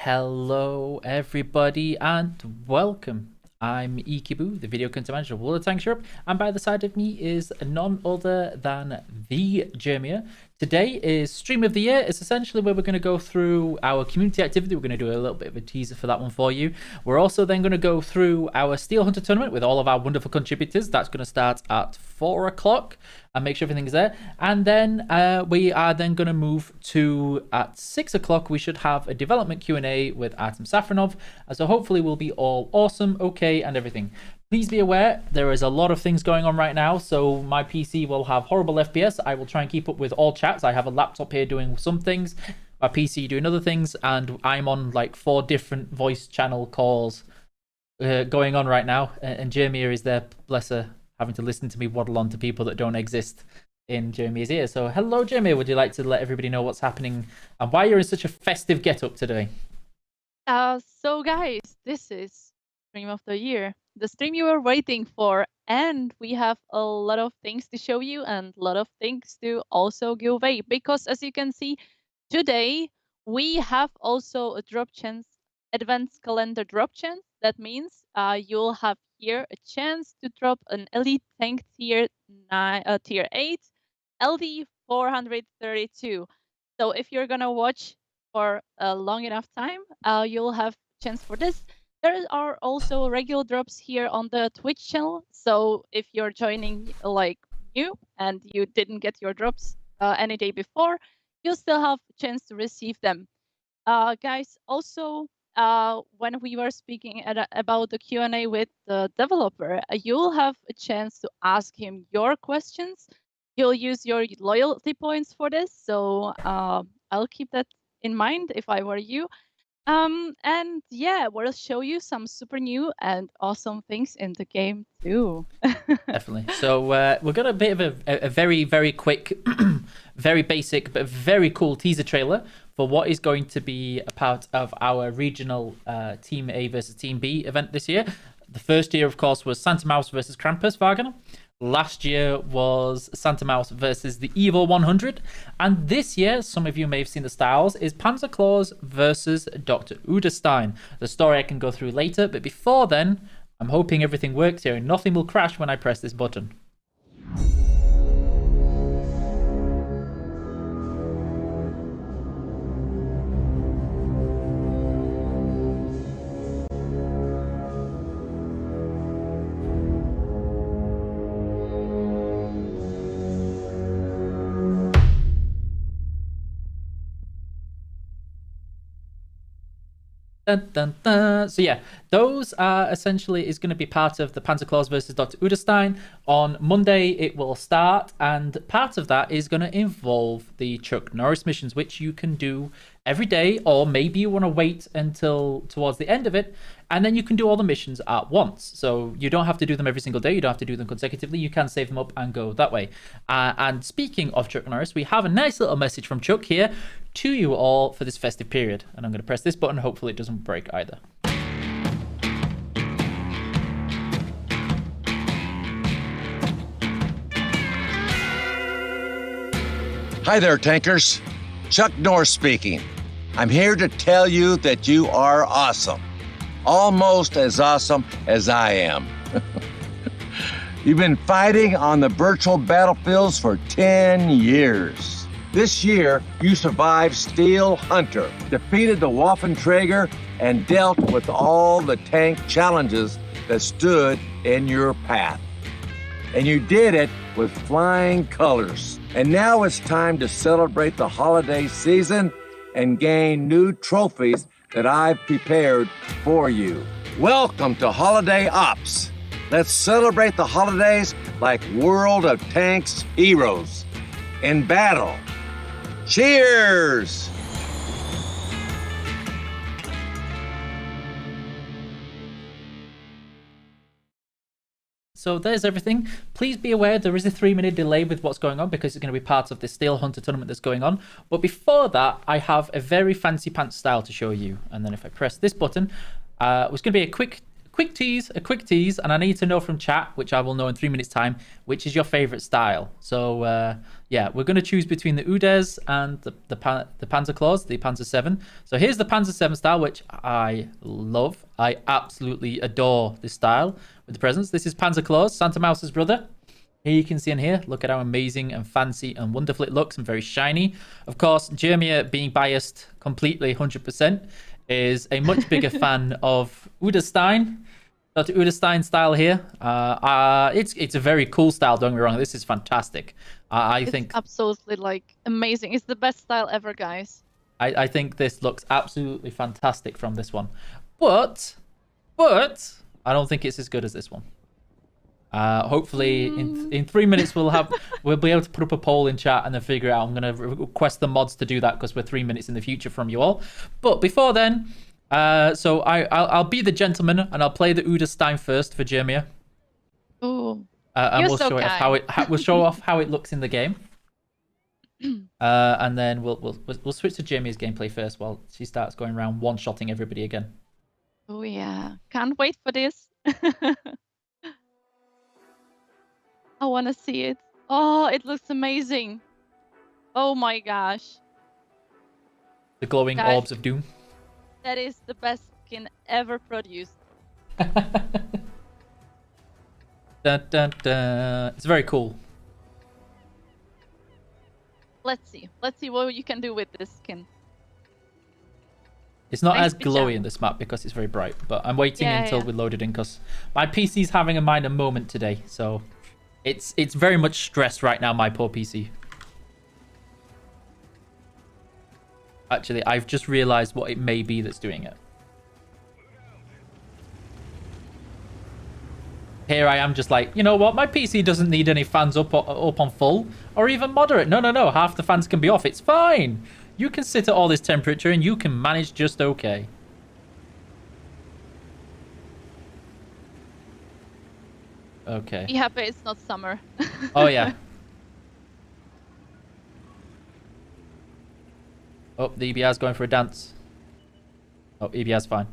Hello, everybody, and welcome. I'm Ikibu, the video content manager of World of Tanks Europe, and by the side of me is none other than the Jermia. Today is Stream of the Year. It's essentially where we're going to go through our community activity. We're going to do a little bit of a teaser for that one for you. We're also then going to go through our Steel Hunter tournament with all of our wonderful contributors. That's going to start at 4 o'clock and make sure everything's there. And then we are then going to move to, at 6 o'clock, we should have a development Q&A with Artem Safronov. So hopefully we'll be all awesome, okay, and everything. Please be aware, there is a lot of things going on right now, so my PC will have horrible FPS. I will try and keep up with all chats. I have a laptop here doing some things, my PC doing other things, and I'm on like 4 different voice channel calls going on right now. And Jermia is there, bless her, having to listen to me waddle on to people that don't exist in Jermia's ear. So hello, Jermia. Would you like to let everybody know what's happening and why you're in such a festive get-up today? So guys, this is Stream of the Year, the stream you were waiting for, and we have a lot of things to show you and a lot of things to also give away, because as you can see, today we have also a drop chance, advanced calendar drop chance. That means you'll have here a chance to drop an elite tank tier 8 LD 432. So if you're gonna watch for a long enough time, you'll have chance for this. There are also regular drops here on the Twitch channel. So if you're joining like new and you didn't get your drops any day before, you still have a chance to receive them. Guys, also, when we were speaking about the Q&A with the developer, you'll have a chance to ask him your questions. You'll use your loyalty points for this. So I'll keep that in mind if I were you. And yeah, we'll show you some super new and awesome things in the game too. Definitely. So we've got a bit of a very, very quick, very basic, but very cool teaser trailer for what is going to be a part of our regional Team A versus Team B event this year. The first year, of course, was Santa Mouse versus Krampus Wagner. Last year was Santa Mouse versus the Evil 100. And this year, some of you may have seen the styles, is Panzer Claus versus Dr. Uderstein. The story I can go through later, but before then, I'm hoping everything works here and nothing will crash when I press this button. Dun, dun, dun. So yeah, those are essentially is going to be part of the Panzer Claus versus Dr. Uderstein. On Monday it will start, and part of that is going to involve the Chuck Norris missions, which you can do every day, or maybe you want to wait until towards the end of it, and then you can do all the missions at once. So you don't have to do them every single day. You don't have to do them consecutively. You can save them up and go that way. And speaking of Chuck Norris, we have a nice little message from Chuck here to you all for this festive period. And I'm going to press this button. Hopefully it doesn't break either. Hi there, tankers. Chuck Norris speaking. I'm here to tell you that you are awesome. Almost as awesome as I am. You've been fighting on the virtual battlefields for 10 years. This year, you survived Steel Hunter, defeated the Waffenträger, and dealt with all the tank challenges that stood in your path. And you did it with flying colors. And now it's time to celebrate the holiday season and gain new trophies that I've prepared for you. Welcome to Holiday Ops. Let's celebrate the holidays like World of Tanks heroes in battle. Cheers! So there's everything. Please be aware there is a 3-minute delay with what's going on because it's going to be part of the Steel Hunter tournament that's going on. But before that, I have a very fancy pants style to show you. And then if I press this button, it's going to be a quick quick tease, and I need to know from chat, which I will know in 3 minutes time, which is your favorite style. So yeah, we're going to choose between the Udes and the Panzer Claws, the Panzer 7. So here's the Panzer 7 style, which I love. I absolutely adore this style with the presents. This is Panzer Claws, Santa Mouse's brother. Here you can see in here, look at how amazing and fancy and wonderful it looks and very shiny. Of course, Jeremia, being biased completely 100%, is a much bigger fan of Udestein. Got the Udestein style here. It's a very cool style, don't get me wrong. This is fantastic. I think absolutely like amazing. It's the best style ever, guys. I think this looks absolutely fantastic from this one. But I don't think it's as good as this one. Hopefully in 3 minutes we'll be able to put up a poll in chat and then figure it out. I'm going to request the mods to do that because we're 3 minutes in the future from you all. But before then, so I'll be the gentleman and I'll play the Udestein first for Jeremia. Ooh. And we'll show off we'll show off how it looks in the game. And then we'll switch to Jeremia's gameplay first while she starts going around one-shotting everybody again. Oh yeah, can't wait for this. I want to see it. Oh, it looks amazing. Oh my gosh. The glowing orbs of doom. That is the best skin ever produced. Dun, dun, dun. It's very cool. Let's see what you can do with this skin. It's not as glowy in this map because it's very bright, but I'm waiting until we load it in because my PC's having a minor moment today, so it's very much stressed right now, my poor PC. Actually, I've just realized what it may be that's doing it. Here I am just like, you know what? My PC doesn't need any fans up on full or even moderate. No. Half the fans can be off. It's fine. You can sit at all this temperature and you can manage just okay. Okay. Be happy it's not summer. Oh, yeah. Oh, the EBR's going for a dance. Oh, EBR's fine.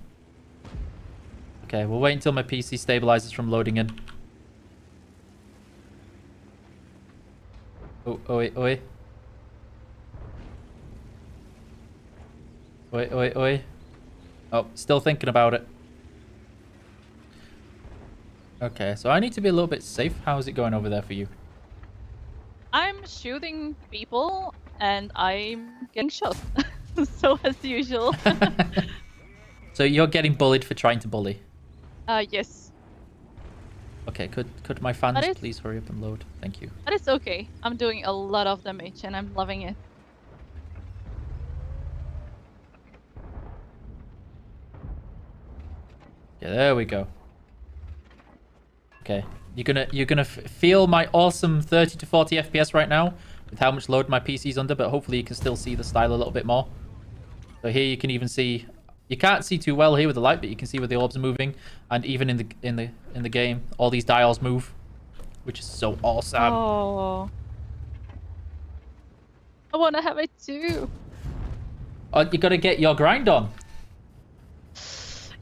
Okay, we'll wait until my PC stabilizes from loading in. Oh, oi. Oi. Oh, still thinking about it. Okay, so I need to be a little bit safe. How is it going over there for you? I'm shooting people and I'm getting shot. So as usual. So you're getting bullied for trying to bully? Yes. Okay, could my fans please hurry up and load? Thank you. But it's okay. I'm doing a lot of damage and I'm loving it. Yeah, there we go. Okay, you're gonna feel my awesome 30 to 40 FPS right now with how much load my PC's under, but hopefully you can still see the style a little bit more. So here you can even see, you can't see too well here with the light, but you can see where the orbs are moving, and even in the game, all these dials move, which is so awesome. Oh, I want to have it too. Oh, you gotta get your grind on.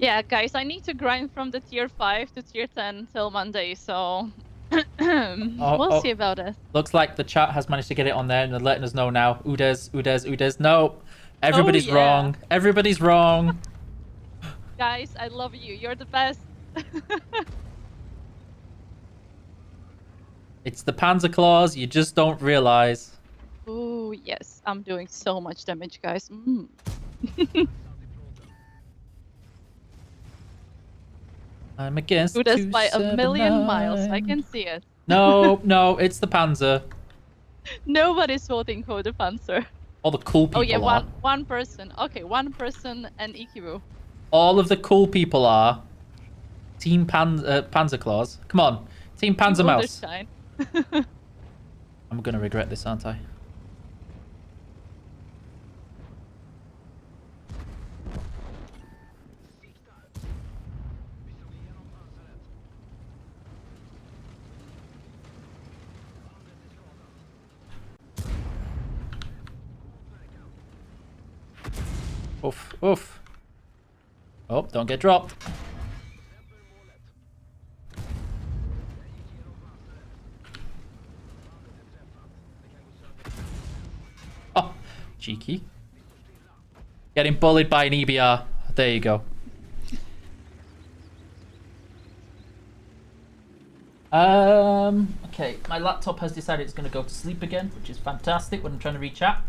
Yeah, guys, I need to grind from the tier 5 to tier 10 till Monday, so we'll see about it. Looks like the chat has managed to get it on there and they're letting us know now. Udes. No, everybody's wrong. Everybody's wrong. Guys, I love you. You're the best. It's the Panzer Claws. You just don't realize. Oh, yes. I'm doing so much damage, guys. I'm against Udes by a million miles. I can see it. No, it's the Panzer. Nobody's voting for the Panzer. All the cool people are. Oh yeah, are. one person. Okay, one person and Ikibu. All of the cool people are Team Panzer Claws. Come on, Team Panzer Mouse. I'm gonna regret this, aren't I? Oof. Oh, don't get dropped. Cheeky. Getting bullied by an EBR. There you go. Okay, my laptop has decided it's going to go to sleep again, which is fantastic when I'm trying to read chat.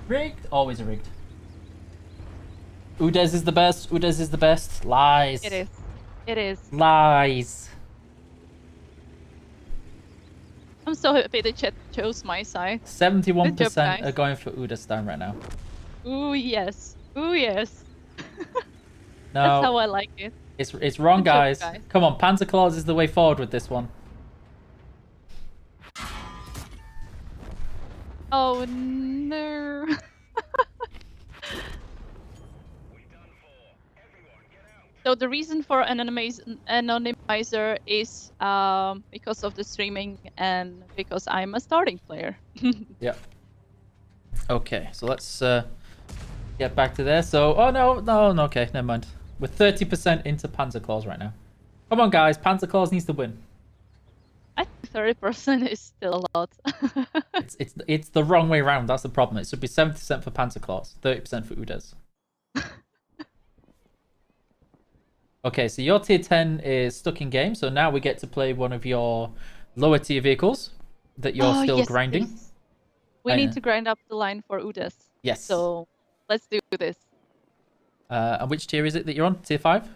Rigged? Always a rigged. Udez is the best. Udez is the best. Lies. It is. It is. Lies. I'm so happy the chat chose my side. 71% Good job, guys. are going for Udestan right now. Ooh, yes. Ooh, yes. No, That's how I like it. it's wrong, Good job, guys. guys. Come on, Panzer Claus is the way forward with this one. Oh, no. So the reason for anonymizer is because of the streaming and because I'm a starting player. Yep. Okay, so let's get back to there. So, oh no, okay, never mind. We're 30% into Panzer Claus right now. Come on, guys, Panzer Claus needs to win. I think 30% is still a lot. It's the wrong way around. That's the problem. It should be 70% for Panzer Claus, 30% for Udez. Okay, so your tier 10 is stuck in game, so now we get to play one of your lower tier vehicles that you're still yes, grinding. please. We need to grind up the line for Udes. Yes. So let's do this. And which tier is it that you're on? Tier 5?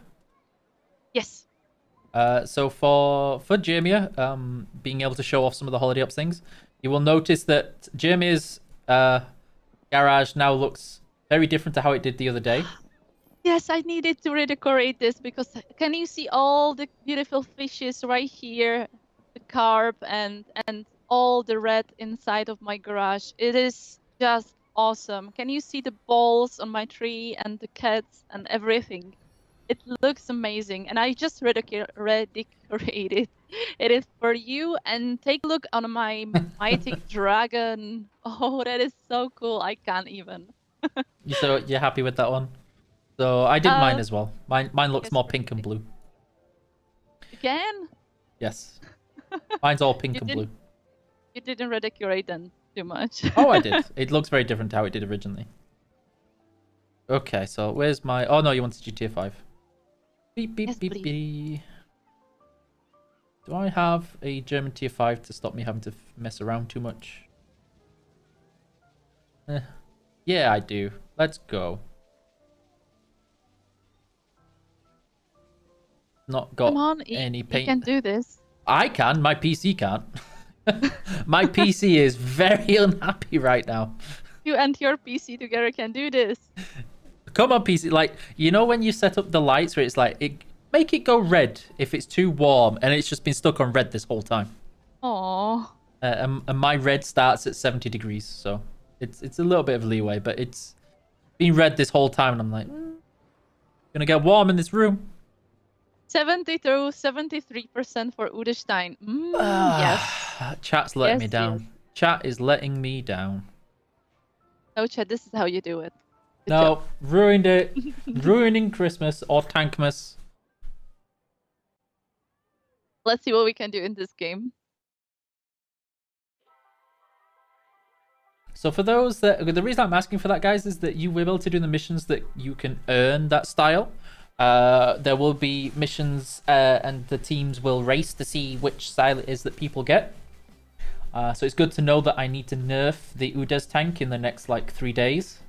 Yes. So for Jeremia, being able to show off some of the holiday ups things, you will notice that Jeremia's garage now looks very different to how it did the other day. Yes, I needed to redecorate this because can you see all the beautiful fishes right here? The carp and all the red inside of my garage. It is just awesome. Can you see the balls on my tree and the cats and everything? It looks amazing. And I just redecorated it is for you. And take a look on my mighty dragon. Oh, that is so cool. I can't even. So you're happy with that one? So I did mine as well. Mine looks more pink and blue. Again? Yes. Mine's all pink and blue. You didn't redecorate them too much. Oh, I did. It looks very different to how it did originally. Okay, so where's my... Oh, no, you wanted GTA 5. Beep, beep, Yes, beep, please. beep. Do I have a German tier 5 to stop me having to mess around too much? Yeah, I do. Let's go. Not got Come on, any paint. you can do this. I can. My PC can't. My PC is very unhappy right now. You and your PC together can do this. Come on, PC. Like, you know when you set up the lights where it's like, make it go red if it's too warm, and it's just been stuck on red this whole time. Aww. And my red starts at 70 degrees, so it's a little bit of leeway, but it's been red this whole time, and I'm like, gonna get warm in this room. 70 to 73% for Udestein. Yes. Chat's letting me Yes, down. yes. Chat is letting me down. No, chat, this is how you do it. Good No, job. ruined it. Ruining Christmas or Tankmas. Let's see what we can do in this game. So for those that... The reason I'm asking for that, guys, is that you will be able to do the missions that you can earn that style. There will be missions and the teams will race to see which style it is that people get. So it's good to know that I need to nerf the Udes tank in the next like 3 days.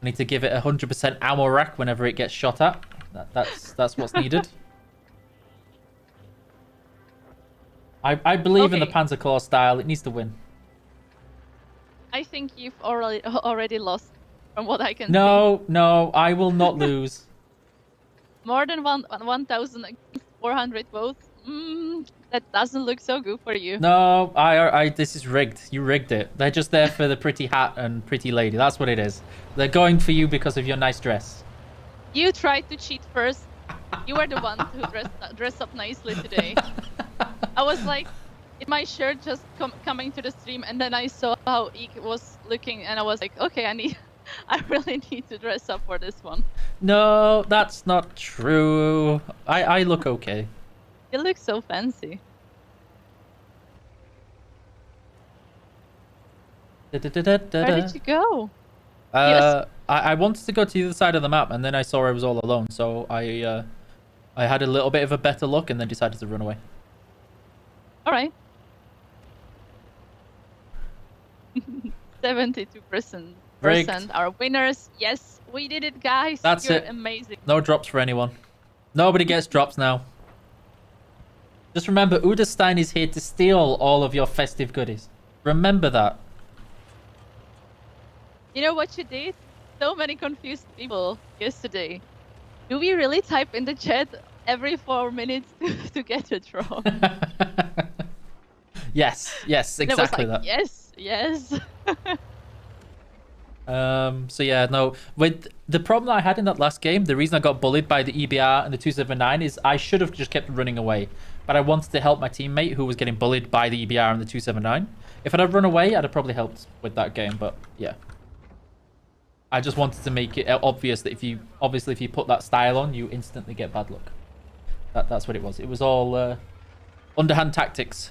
I need to give it 100% ammo rack whenever it gets shot at. That's what's needed. I believe in the Okay. Panzer Claus style. It needs to win. I think you've already lost from what I can see. No, I will not lose. More than 1,400 votes. That doesn't look so good for you. No, this is rigged. You rigged it. They're just there for the pretty hat and pretty lady. That's what it is. They're going for you because of your nice dress. You tried to cheat first. You were the one who dressed up nicely today. I was like, in my shirt just coming to the stream, and then I saw how Eek was looking, and I was like, okay, I really need to dress up for this one. No, that's not true. I look okay. You look so fancy. Where did you go? I wanted to go to the other side of the map, and then I saw I was all alone, so I had a little bit of a better look, and then decided to run away. All right. 72% are winners. Yes, we did it, guys. That's You're it. Amazing. No drops for anyone. Nobody gets drops now. Just remember, Udestein is here to steal all of your festive goodies. Remember that. You know what you did? So many confused people yesterday. Do we really type in the chat every 4 minutes to get a draw? Yes, exactly that. Yes. So yeah, no. With the problem I had in that last game, the reason I got bullied by the EBR and the 279 is I should have just kept running away. But I wanted to help my teammate who was getting bullied by the EBR and the 279. If I'd have run away, I'd have probably helped with that game, but yeah. I just wanted to make it obvious that if you put that style on, you instantly get bad luck. That's what it was. It was all underhand tactics.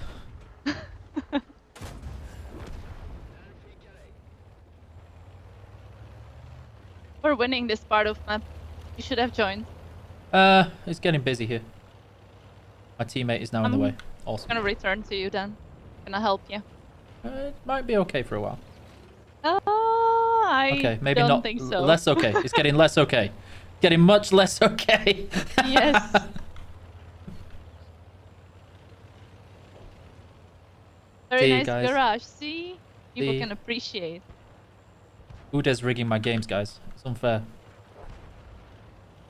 We're winning this part of map. You should have joined. It's getting busy here. My teammate is now in the way. Awesome. I'm gonna return to you then. Gonna help you. It might be okay for a while. I maybe don't not. think so. Less okay. It's getting less okay. Getting much less okay. Yes. Very nice guys. garage. See? People See? can appreciate. Uda's rigging my games, guys. It's unfair.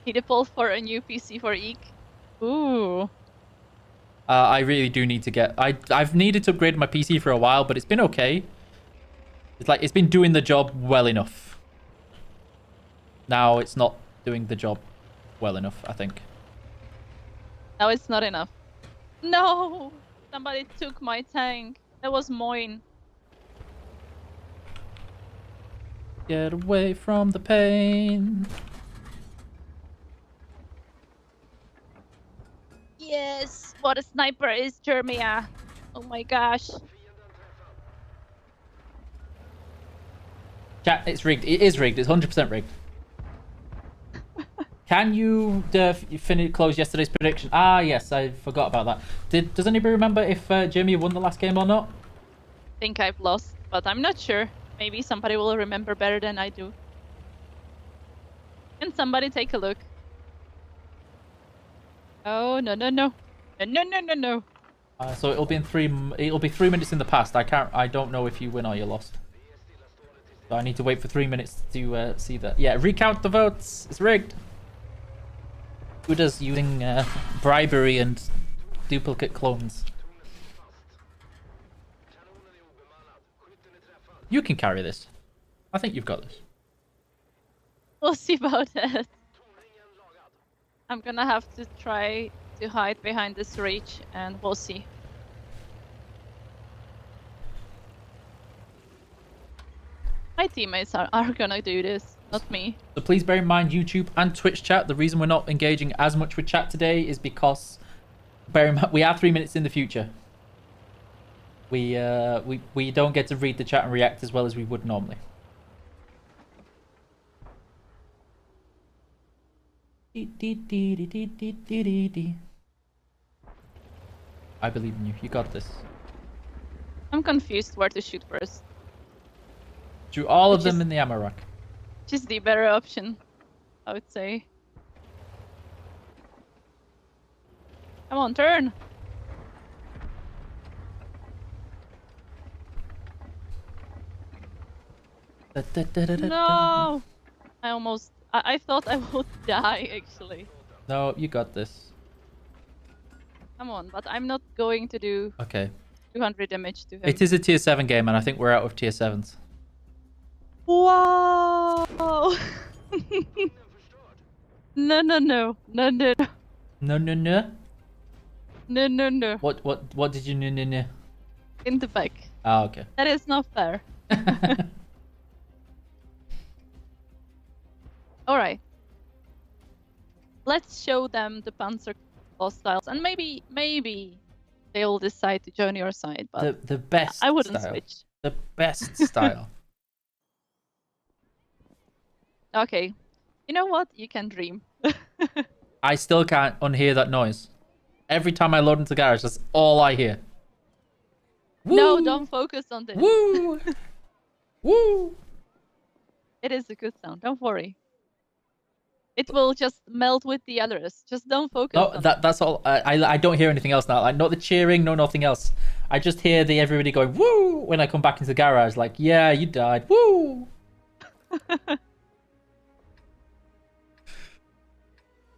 Need a poll for a new PC for Eek. Ooh. I really do need to get... I've needed to upgrade my PC for a while, but it's been okay. It's been doing the job well enough. Now it's not doing the job well enough, I think. No, it's not enough. No! Somebody took my tank. That was mine. Get away from the pain. Yes! What a sniper is Jermia. Oh my gosh. Chat, it's rigged. It is rigged. It's 100% rigged. Can you close yesterday's prediction? Ah, yes, I forgot about that. Does anybody remember if Jeremy won the last game or not? I think I've lost, but I'm not sure. Maybe somebody will remember better than I do. Can somebody take a look? Oh, no. No. So it'll be 3 minutes in the past. I don't know if you win or you lost. So I need to wait for 3 minutes to see that. Yeah, recount the votes. It's rigged. Uda's using bribery and duplicate clones. You can carry this. I think you've got this. We'll see about that. I'm gonna have to try to hide behind this reach and we'll see. My teammates are gonna do this, not me. So please bear in mind YouTube and Twitch chat. The reason we're not engaging as much with chat today is because bear in mind, we are 3 minutes in the future. We don't get to read the chat and react as well as we would normally. I believe in you. You got this. I'm confused where to shoot first. Drew all of them in the ammo rack. Which is the better option, I would say. Come on, turn! No! I thought I would die, actually. No, you got this. Come on, but I'm not going to do Okay. 200 damage to him. It is a tier 7 game, and I think we're out of tier 7s. Wow! No. No. No. What did you no? In the back. Ah, okay. That is not fair. Alright. Let's show them the Panzer styles, and maybe they'll decide to join your side, but The best I wouldn't style. switch. The best style. Okay. You know what? You can dream. I still can't unhear that noise. Every time I load into the garage, that's all I hear. Woo! No, don't focus on this. Woo! Woo! It is a good sound. Don't worry. It will just melt with the others. Just don't focus No, on it. that's all. I don't hear anything else now. Like, not the cheering, no nothing else. I just hear everybody going woo when I come back into the garage. Like, yeah, you died. Woo!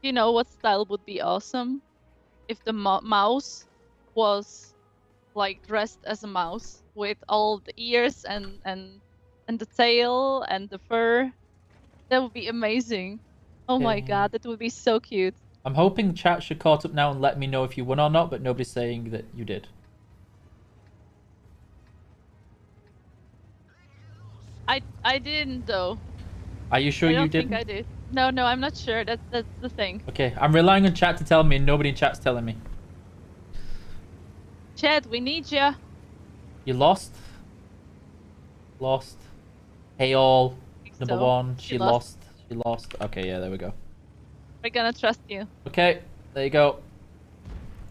You know what style would be awesome? If the mouse was like dressed as a mouse with all the ears and the tail and the fur. That would be amazing. Oh my god, that would be so cute. I'm hoping chat should caught up now and let me know if you won or not, but nobody's saying that you did. I didn't though. Are you sure I you don't didn't? think I did. No, I'm not sure. That's the thing. Okay, I'm relying on chat to tell me, and nobody in chat's telling me. Chat, we need ya. You lost? Lost. Hey all. Number so. one. She She lost. She lost. Okay, yeah, there we go. We're gonna trust you. Okay, there you go.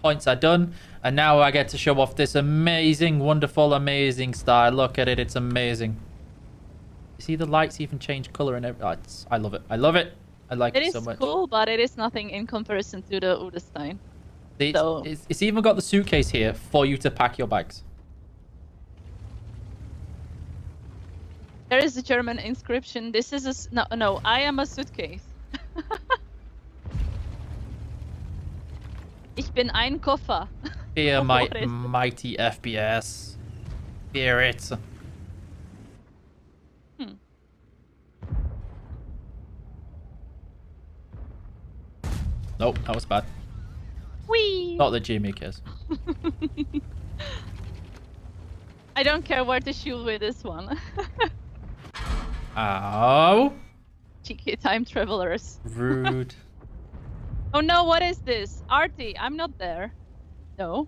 Points are done. And now I get to show off this amazing, wonderful, amazing style. Look at it. It's amazing. You see the lights even change color and everything. Oh, I love it. I love it. I like it so much. It is cool, but it is nothing in comparison to the Udestein. It's even got the suitcase here for you to pack your bags. There is a German inscription. This is a... No, I am a suitcase. Ich bin ein Koffer. Fear my mighty FPS. Fear it. Nope, that was bad. Whee! Not that Jamie cares. I don't care where to shoot with this one. Ow. Cheeky time travelers. Rude. Oh no, what is this? Artie, I'm not there. No.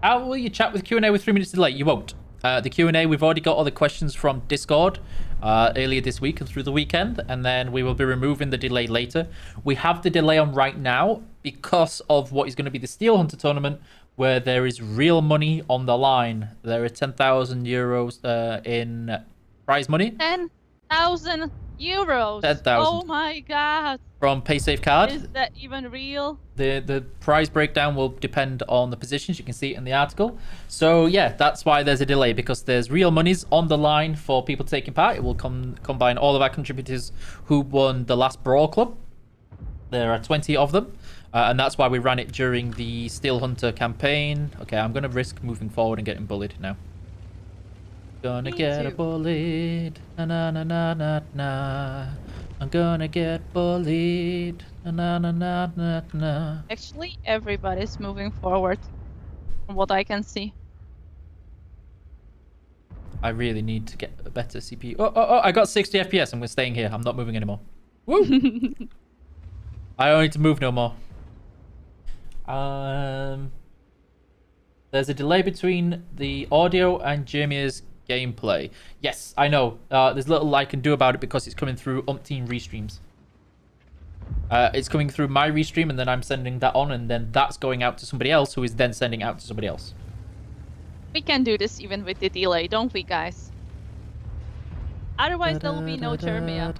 How will you chat with Q&A with 3 minutes delay? You won't. The Q&A, we've already got all the questions from Discord earlier this week and through the weekend, and then we will be removing the delay later. We have the delay on right now because of what is going to be the Steel Hunter tournament, where there is real money on the line. There are 10,000 euros in prize money. 10,000 euros. 10,000. Oh my god. From PaySafe card. Is that even real? The prize breakdown will depend on the positions. You can see it in the article. So yeah, that's why there's a delay, because there's real monies on the line for people taking part. It will combine all of our contributors who won the last Brawl Club. There are 20 of them. And that's why we ran it during the Steel Hunter campaign. Okay, I'm going to risk moving forward and getting bullied now. Gonna get bullied. Na na na na na na. I'm gonna get bullied. Na na na na na na. Actually, everybody's moving forward, from what I can see. I really need to get a better CPU. Oh, I got 60 FPS. I'm staying here. I'm not moving anymore. Woo! I don't need to move no more. There's a delay between the audio and Jamie's gameplay. Yes, I know. There's little I can do about it because it's coming through umpteen restreams. It's coming through my restream, and then I'm sending that on, and then that's going out to somebody else, who is then sending out to somebody else. We can do this even with the delay, don't we, guys? Otherwise, there will be no Germia.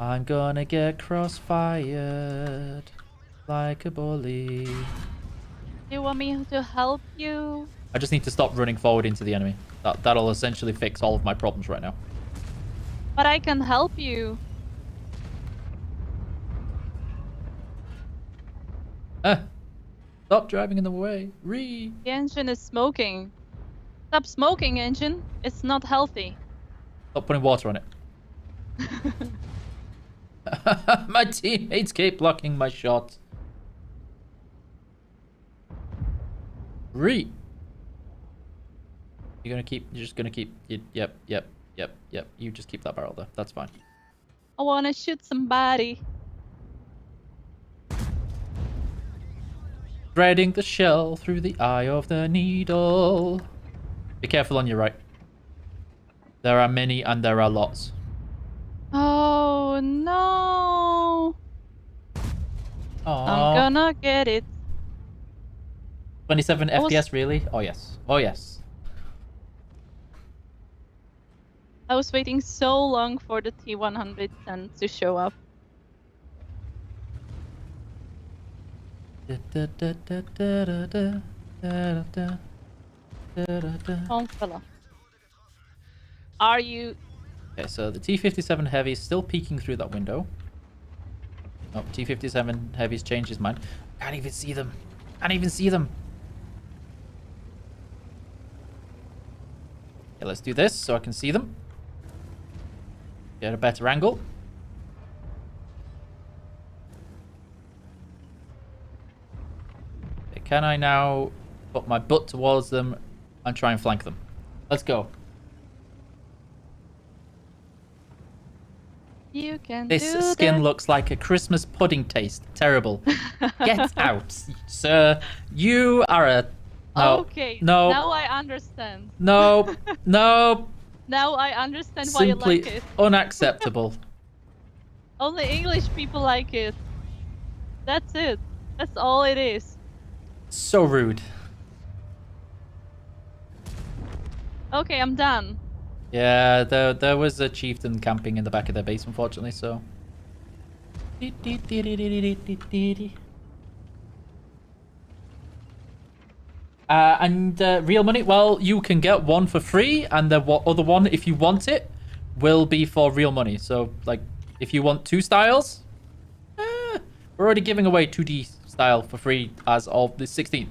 I'm gonna get crossfired like a bully. You want me to help you? I just need to stop running forward into the enemy. That'll essentially fix all of my problems right now. But I can help you. Stop driving in the way. The engine is smoking. Stop smoking, engine. It's not healthy. Stop putting water on it. My teammates keep blocking my shot. You're just gonna keep. Yep. You just keep that barrel there. That's fine. I wanna shoot somebody. Threading the shell through the eye of the needle. Be careful on your right. There are many and there are lots. Oh no! Aww. I'm gonna get it. 27 FPS, really? Oh yes. Oh yes. I was waiting so long for the T110 to show up. Oh, fella. Are you... Okay, so the T-57 Heavy is still peeking through that window. Oh, T-57 Heavy's changed his mind. Can't even see them. Can't even see them. Okay, let's do this so I can see them. Get a better angle. Okay, can I now put my butt towards them and try and flank them? Let's go. You can This do skin that. looks like a Christmas pudding taste. Terrible. Get out, sir. You are a... No. Okay, No. now I understand. No. No. Now I understand why you Simply like it. unacceptable. Only English people like it. That's it. That's all it is. So rude. Okay, I'm done. Yeah, there was a chieftain camping in the back of their base, unfortunately, so... real money, well, you can get one for free, and the other one, if you want it, will be for real money. So, like, if you want 2 styles, we're already giving away 2D style for free as of the 16th,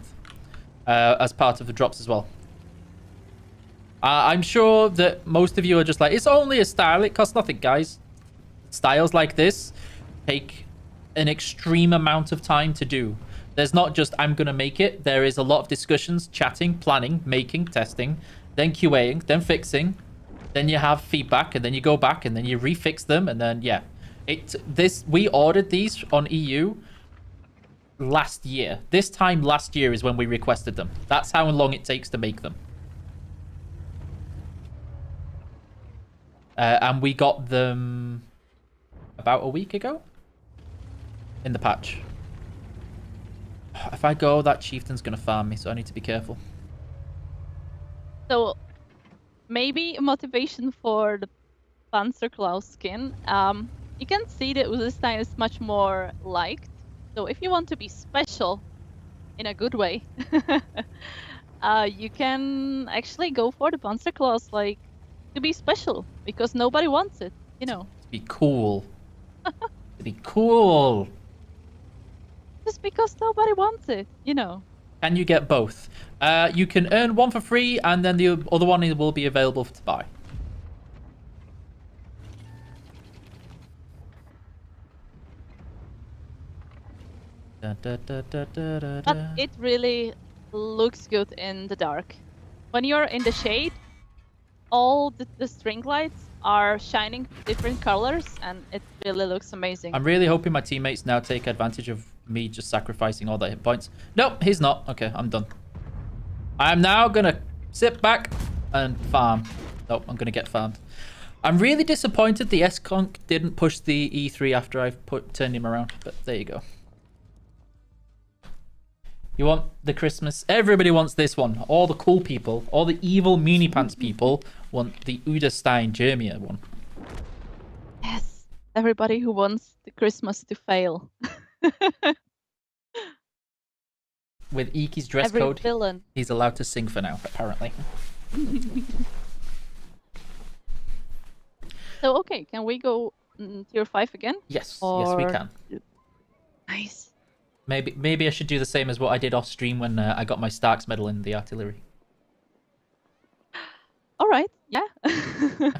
as part of the drops as well. I'm sure that most of you are just like, it's only a style, it costs nothing, guys. Styles like this take an extreme amount of time to do. There's not just, I'm going to make it. There is a lot of discussions, chatting, planning, making, testing, then QAing, then fixing. Then you have feedback, and then you go back, and then you refix them, and then, yeah. We ordered these on EU last year. This time last year is when we requested them. That's how long it takes to make them. And we got them about a week ago in the patch. If I go, that chieftain's going to farm me, so I need to be careful. So, maybe a motivation for the Panzerklaus skin. You can see that Uzestein is much more liked. So if you want to be special in a good way, you can actually go for the Panzerklaus, like, to be special, because nobody wants it, you know. To be cool. To be cool. Just because nobody wants it, you know. Can you get both? You can earn one for free, and then the other one will be available to buy. But it really looks good in the dark. When you're in the shade, all the string lights are shining different colors, and it really looks amazing. I'm really hoping my teammates now take advantage of me just sacrificing all their hit points. Nope, he's not. Okay, I'm done. I'm now gonna sit back and farm. Nope, I'm gonna get farmed. I'm really disappointed the S-Conk didn't push the E3 after I've turned him around, but there you go. You want the Christmas? Everybody wants this one. All the cool people, all the evil Munipants people want the Udestein Germia one. Yes, everybody who wants the Christmas to fail. With Iki's dress Every code, villain. he's allowed to sing for now, apparently. So, okay, can we go tier 5 again? Yes, yes, Or- we can. Nice. Maybe I should do the same as what I did off stream when I got my Starks medal in the artillery. All right, yeah. But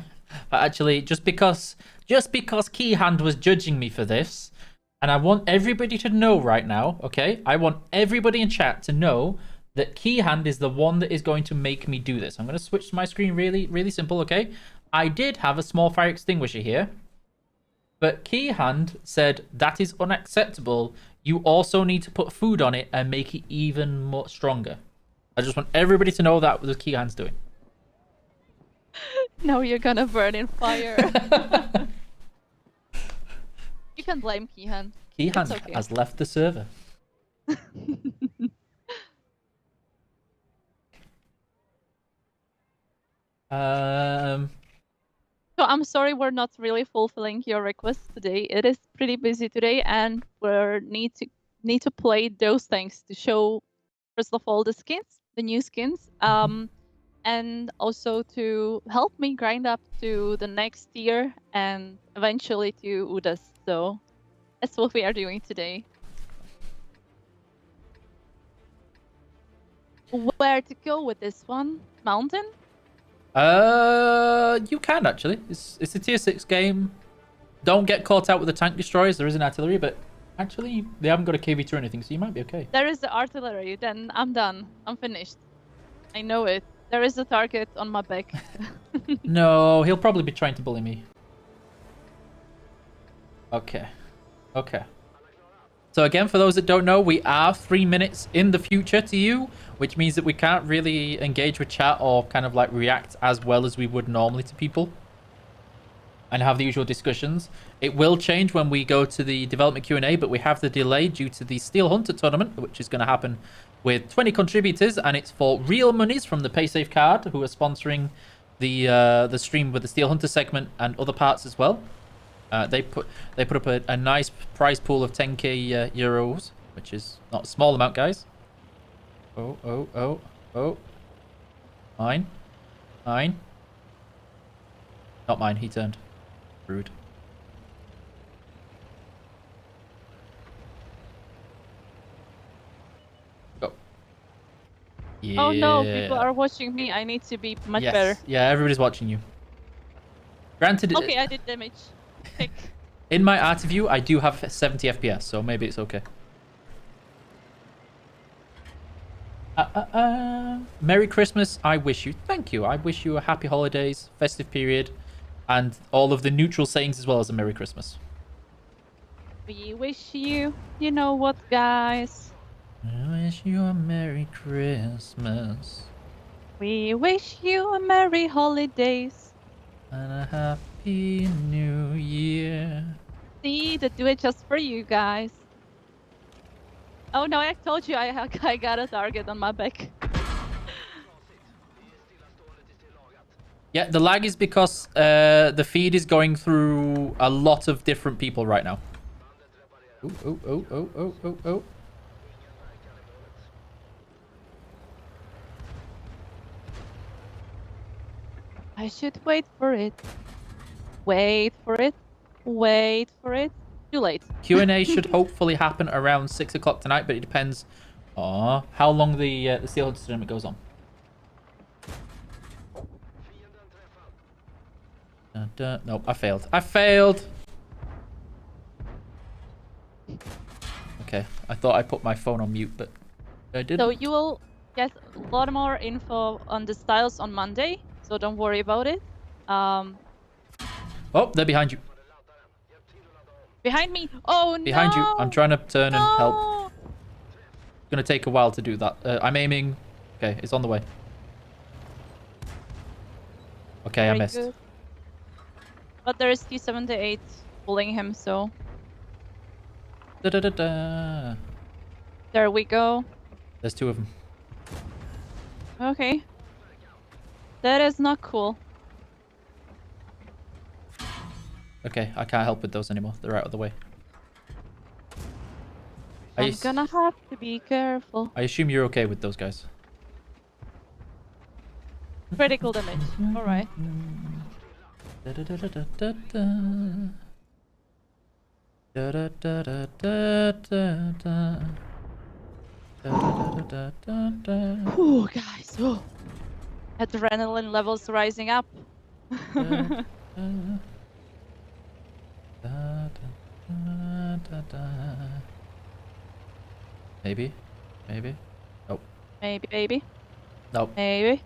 actually, just because Keyhand was judging me for this, and I want everybody to know right now, okay? I want everybody in chat to know that Keyhand is the one that is going to make me do this. I'm going to switch to my screen really, really simple, okay? I did have a small fire extinguisher here, but Keyhand said that is unacceptable. you also need to put food on it and make it even more stronger. I just want everybody to know that what the Keehan's doing. No, you're gonna burn in fire. You can blame Keehan. Keehan okay. has left the server. So I'm sorry we're not really fulfilling your request today. It is pretty busy today, and we need to play those things to show, first of all, the skins, the new skins, and also to help me grind up to the next tier and eventually to Udas. So that's what we are doing today. Where to go with this one? Mountain? You can actually. It's a tier 6 game. Don't get caught out with the tank destroyers. There is an artillery, but actually they haven't got a KV2 or anything, so you might be okay. There is the artillery. Then I'm done. I'm finished. I know it. There is a target on my back. No, he'll probably be trying to bully me. Okay. Okay. So again, for those that don't know, we are 3 minutes in the future to you, which means that we can't really engage with chat or kind of like react as well as we would normally to people and have the usual discussions. It will change when we go to the development Q&A, but we have the delay due to the Steel Hunter tournament, which is going to happen with 20 contributors, and it's for real monies from the PaySafe card, who are sponsoring the stream with the Steel Hunter segment and other parts as well. They put up a nice prize pool of 10k euros, which is not a small amount, guys. Oh. Mine. Not mine, he turned. Rude. Go. Yeah. Oh no, people are watching me. I need to be much better. Yeah, everybody's watching you. Granted, okay, I did damage. Pick. In my art view, I do have 70 FPS, so maybe it's okay. Merry Christmas. I wish you. Thank you. I wish you a happy holidays, festive period, and all of the neutral sayings as well as a Merry Christmas. We wish you, you know what, guys? I wish you a Merry Christmas. We wish you a Merry Holidays. And a Happy New Year. See, to do it just for you guys. Oh no, I told you I got a target on my back. Yeah, the lag is because the feed is going through a lot of different people right now. Oh. I should wait for it. Wait for it. Wait for it. Too late. Q&A should hopefully happen around 6 o'clock tonight, but it depends on how long the Steel Hunter tournament goes on. Nope, I failed. I failed! Okay, I thought I put my phone on mute, but I didn't. So you will get a lot more info on the styles on Monday, so don't worry about it. Oh, they're behind you. Behind me! Oh no! Behind you. I'm trying to turn and help. No! It's gonna take a while to do that. I'm aiming. Okay, it's on the way. Okay, Very I missed. good. But there is T-78 pulling him, so... Da-da-da-da. There we go. There's 2 of them. Okay. That is not cool. Okay, I can't help with those anymore. They're out of the way. I'm gonna have to be careful. I assume you're okay with those guys. Critical damage. Alright. Ooh, guys. Oh. Adrenaline levels rising up. Maybe. Nope. Maybe. Nope. Maybe.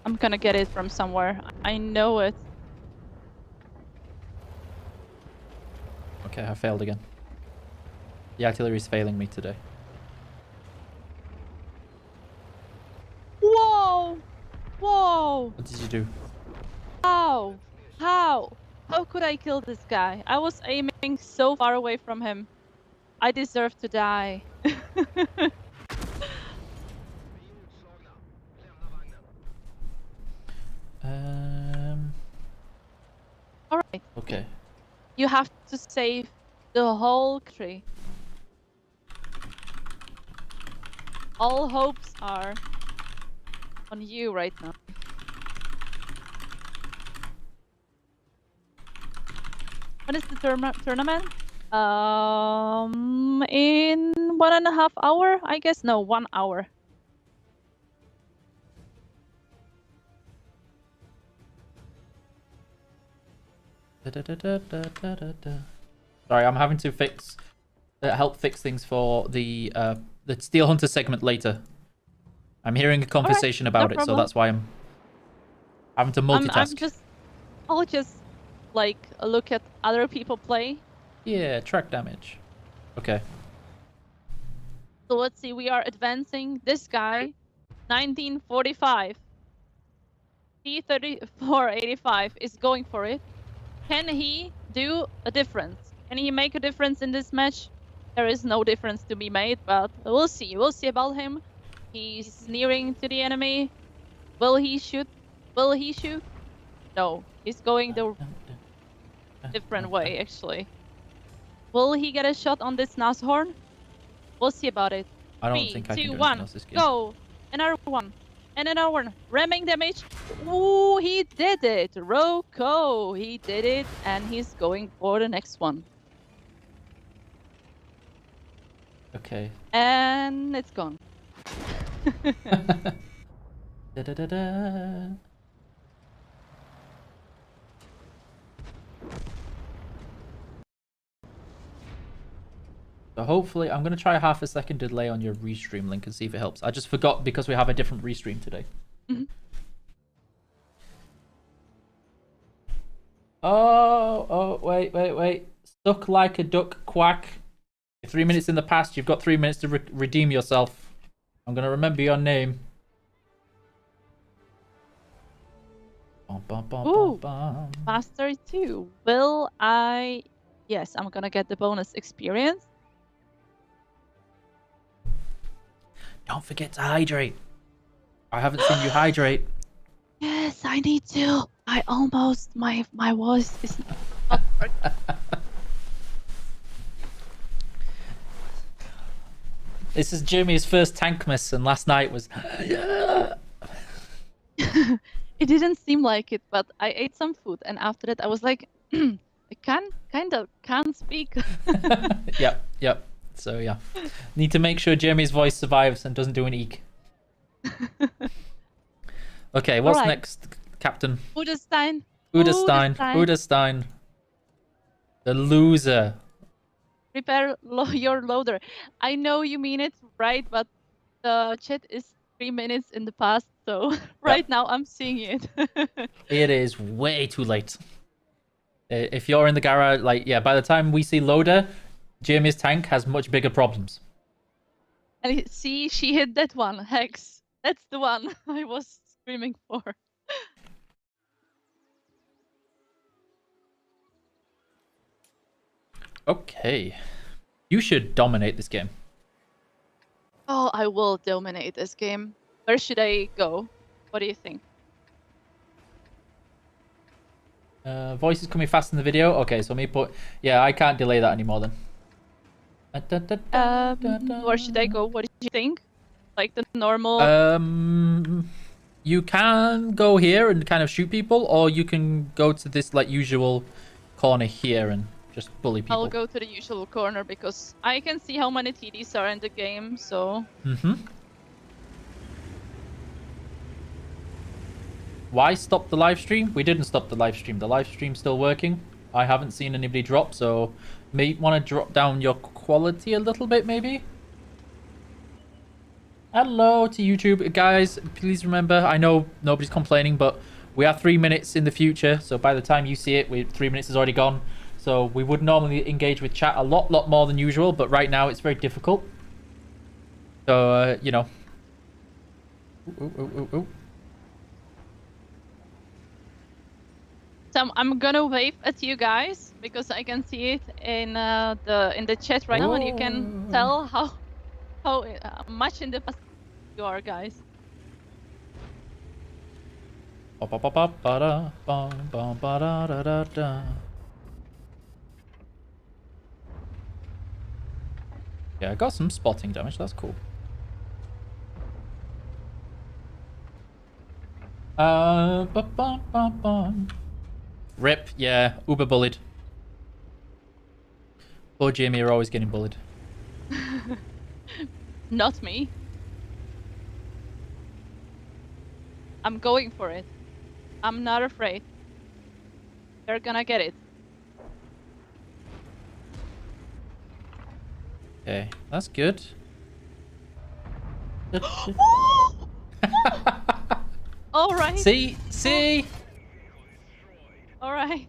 I'm gonna get it from somewhere. I know it. Okay, I failed again. The artillery is failing me today. Whoa! Whoa! What did you do? How? How? How could I kill this guy? I was aiming so far away from him. I deserve to die. Alright. Okay. You have to save the whole country. All hopes are on you right now. When is the tournament? In 1.5 hours, I guess. No, 1 hour. Sorry, I'm having to help fix things for the Steel Hunter segment later. I'm hearing a conversation about it, so that's why I'm having to multitask. I'll just like look at other people play. Yeah, track damage. Okay. So let's see, we are advancing. This guy, 1945. T-3485 is going for it. Can he do a difference? Can he make a difference in this match? There is no difference to be made, but we'll see. We'll see about him. He's nearing to the enemy. Will he shoot? Will he shoot? No, he's going the different way, actually. Will he get a shot on this Nashorn? We'll see about it. I don't 3, think I 2, can do 1, anything else this game. go! Another one. And another one. Ramming damage. Ooh, he did it. Roko. He did it. And he's going for the next one. Okay. And it's gone. Da, da, da, da. So hopefully, I'm going to try a half a second delay on your restream link and see if it helps. I just forgot because we have a different restream today. Mm-hmm. Oh, wait. Stuck like a duck, quack. 3 minutes in the past, you've got 3 minutes to redeem yourself. I'm going to remember your name. Ooh, Master 2. Will I... Yes, I'm going to get the bonus experience. Don't forget to hydrate. I haven't seen you hydrate. Yes, I need to. I almost... My voice is... This is Jimmy's first tank miss, and last night was... It didn't seem like it, but I ate some food, and after that I was like, I can't speak. Yep. So yeah, need to make sure Jeremy's voice survives and doesn't do an eek. Okay, what's next, Captain? Udestein. The loser. Prepare your loader. I know you mean it right, but the chat is 3 minutes in the past, so right now I'm seeing it. It is way too late. If you're in the garage, by the time we see loader, Jeremy's tank has much bigger problems. And see, she hit that one, Hex. That's the one I was screaming for. Okay. You should dominate this game. Oh, I will dominate this game. Where should I go? What do you think? Voice is coming fast in the video. Okay, so yeah, I can't delay that anymore then. Where should I go? What do you think? Like the normal... You can go here and kind of shoot people, or you can go to this usual corner here and just bully people. I'll go to the usual corner because I can see how many TDs are in the game, so... Why stop the live stream? We didn't stop the live stream. The live stream's still working. I haven't seen anybody drop, so may want to drop down your quality a little bit, maybe? Hello to YouTube. Guys, please remember, I know nobody's complaining, but we are 3 minutes in the future, so by the time you see it, 3 minutes is already gone. So we would normally engage with chat a lot more than usual, but right now it's very difficult. So, you know. Ooh. So I'm gonna wave at you guys because I can see it in the chat right now, and you can tell how much in the past you are, guys. Yeah, I got some spotting damage. That's cool. Rip. Yeah, uber bullied. Poor Jamie are always getting bullied. Not me. I'm going for it. I'm not afraid. They're gonna get it. Okay, that's good. All right. See? All right.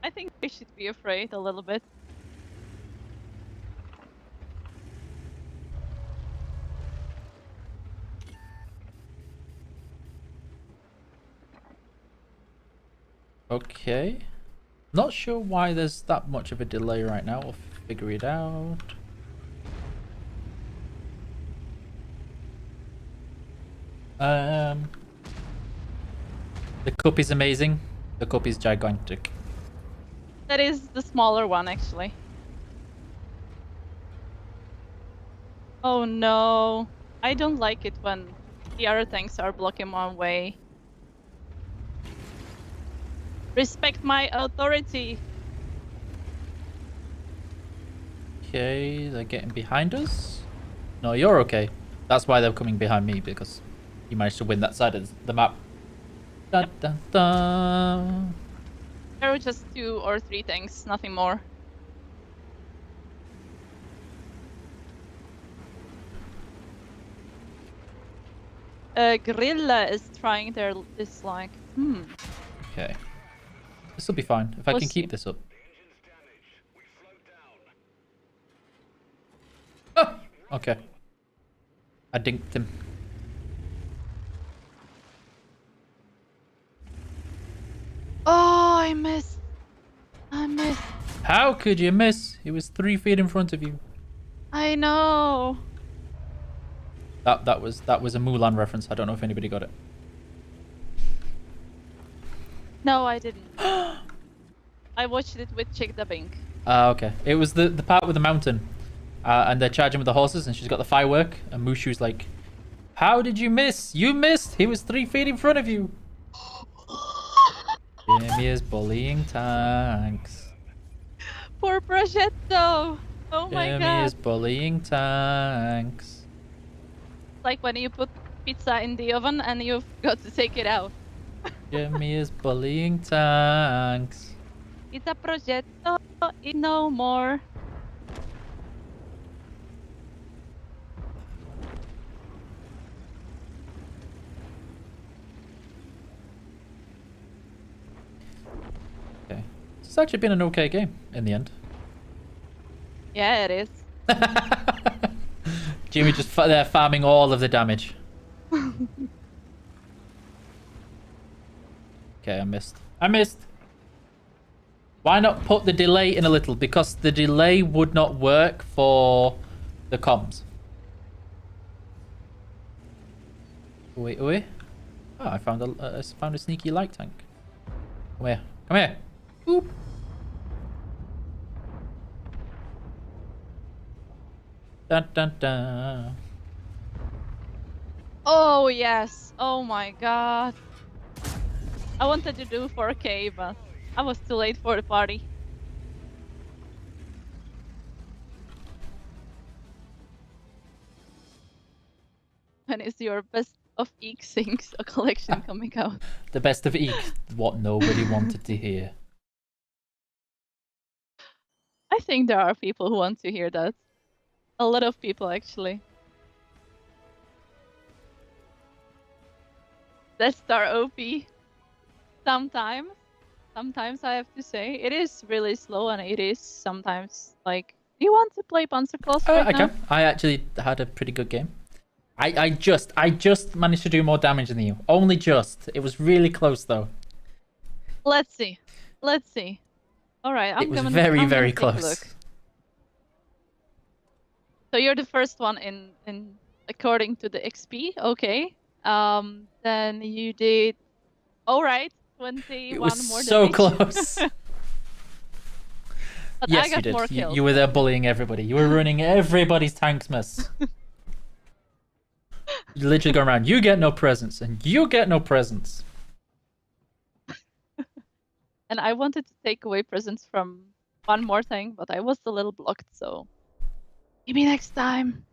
I think they should be afraid a little bit. Okay. Not sure why there's that much of a delay right now. We'll figure it out. The cup is amazing. The cup is gigantic. That is the smaller one, actually. Oh no. I don't like it when the other tanks are blocking my way. Respect my authority. Okay, they're getting behind us. No, you're okay. That's why they're coming behind me, because you managed to win that side of the map. Da, da, da. There were just 2 or 3 tanks, nothing more. Guerrilla is trying their dislike. Okay. This will be fine if I We'll can see. keep this up. Oh! Okay. I dinked him. Oh, I missed. I missed. How could you miss? He was 3 feet in front of you. I know. That was a Mulan reference. I don't know if anybody got it. No, I didn't. I watched it with chick dubbing. Okay. It was the part with the mountain. And they're charging with the horses, and she's got the firework. And Mushu's like, how did you miss? You missed! He was 3 feet in front of you. Jimmy is bullying tanks. Poor Progetto. Oh my Jimmy god. is bullying tanks. Like when you put pizza in the oven and you've got to take it out. Jimmy is bullying tanks. It's a Progetto. It no more. Okay. It's actually been an okay game in the end. Yeah, it is. Jimmy just there farming all of the damage. Okay, I missed. Why not put the delay in a little? Because the delay would not work for the comms. Wait. Oh, I found a sneaky light tank. Come here. Boop. Dun dun dun. Oh yes. Oh my god. I wanted to do 4K, but I was too late for the party. When is your best of Eek Sings a collection coming out? The best of Eek. What nobody wanted to hear. I think there are people who want to hear that. A lot of people, actually. Death Star OP. Sometimes sometimes I have to say. It is really slow and it is sometimes like, do you want to play Panzerclass right I now? can. I actually had a pretty good game. I just managed to do more damage than you. Only just. It was really close though. Let's see. Let's see. All right, It was very, very close. So you're the first one in according to the XP. Okay. Then you did. All right, 21 It was more so damage. close. But Yes, I got you did. more kills. You were there bullying everybody. You were ruining everybody's Tanksmas. You literally going around. You get no presents, and you get no presents. And I wanted to take away presents from one more thing, but I was a little blocked. So maybe next time.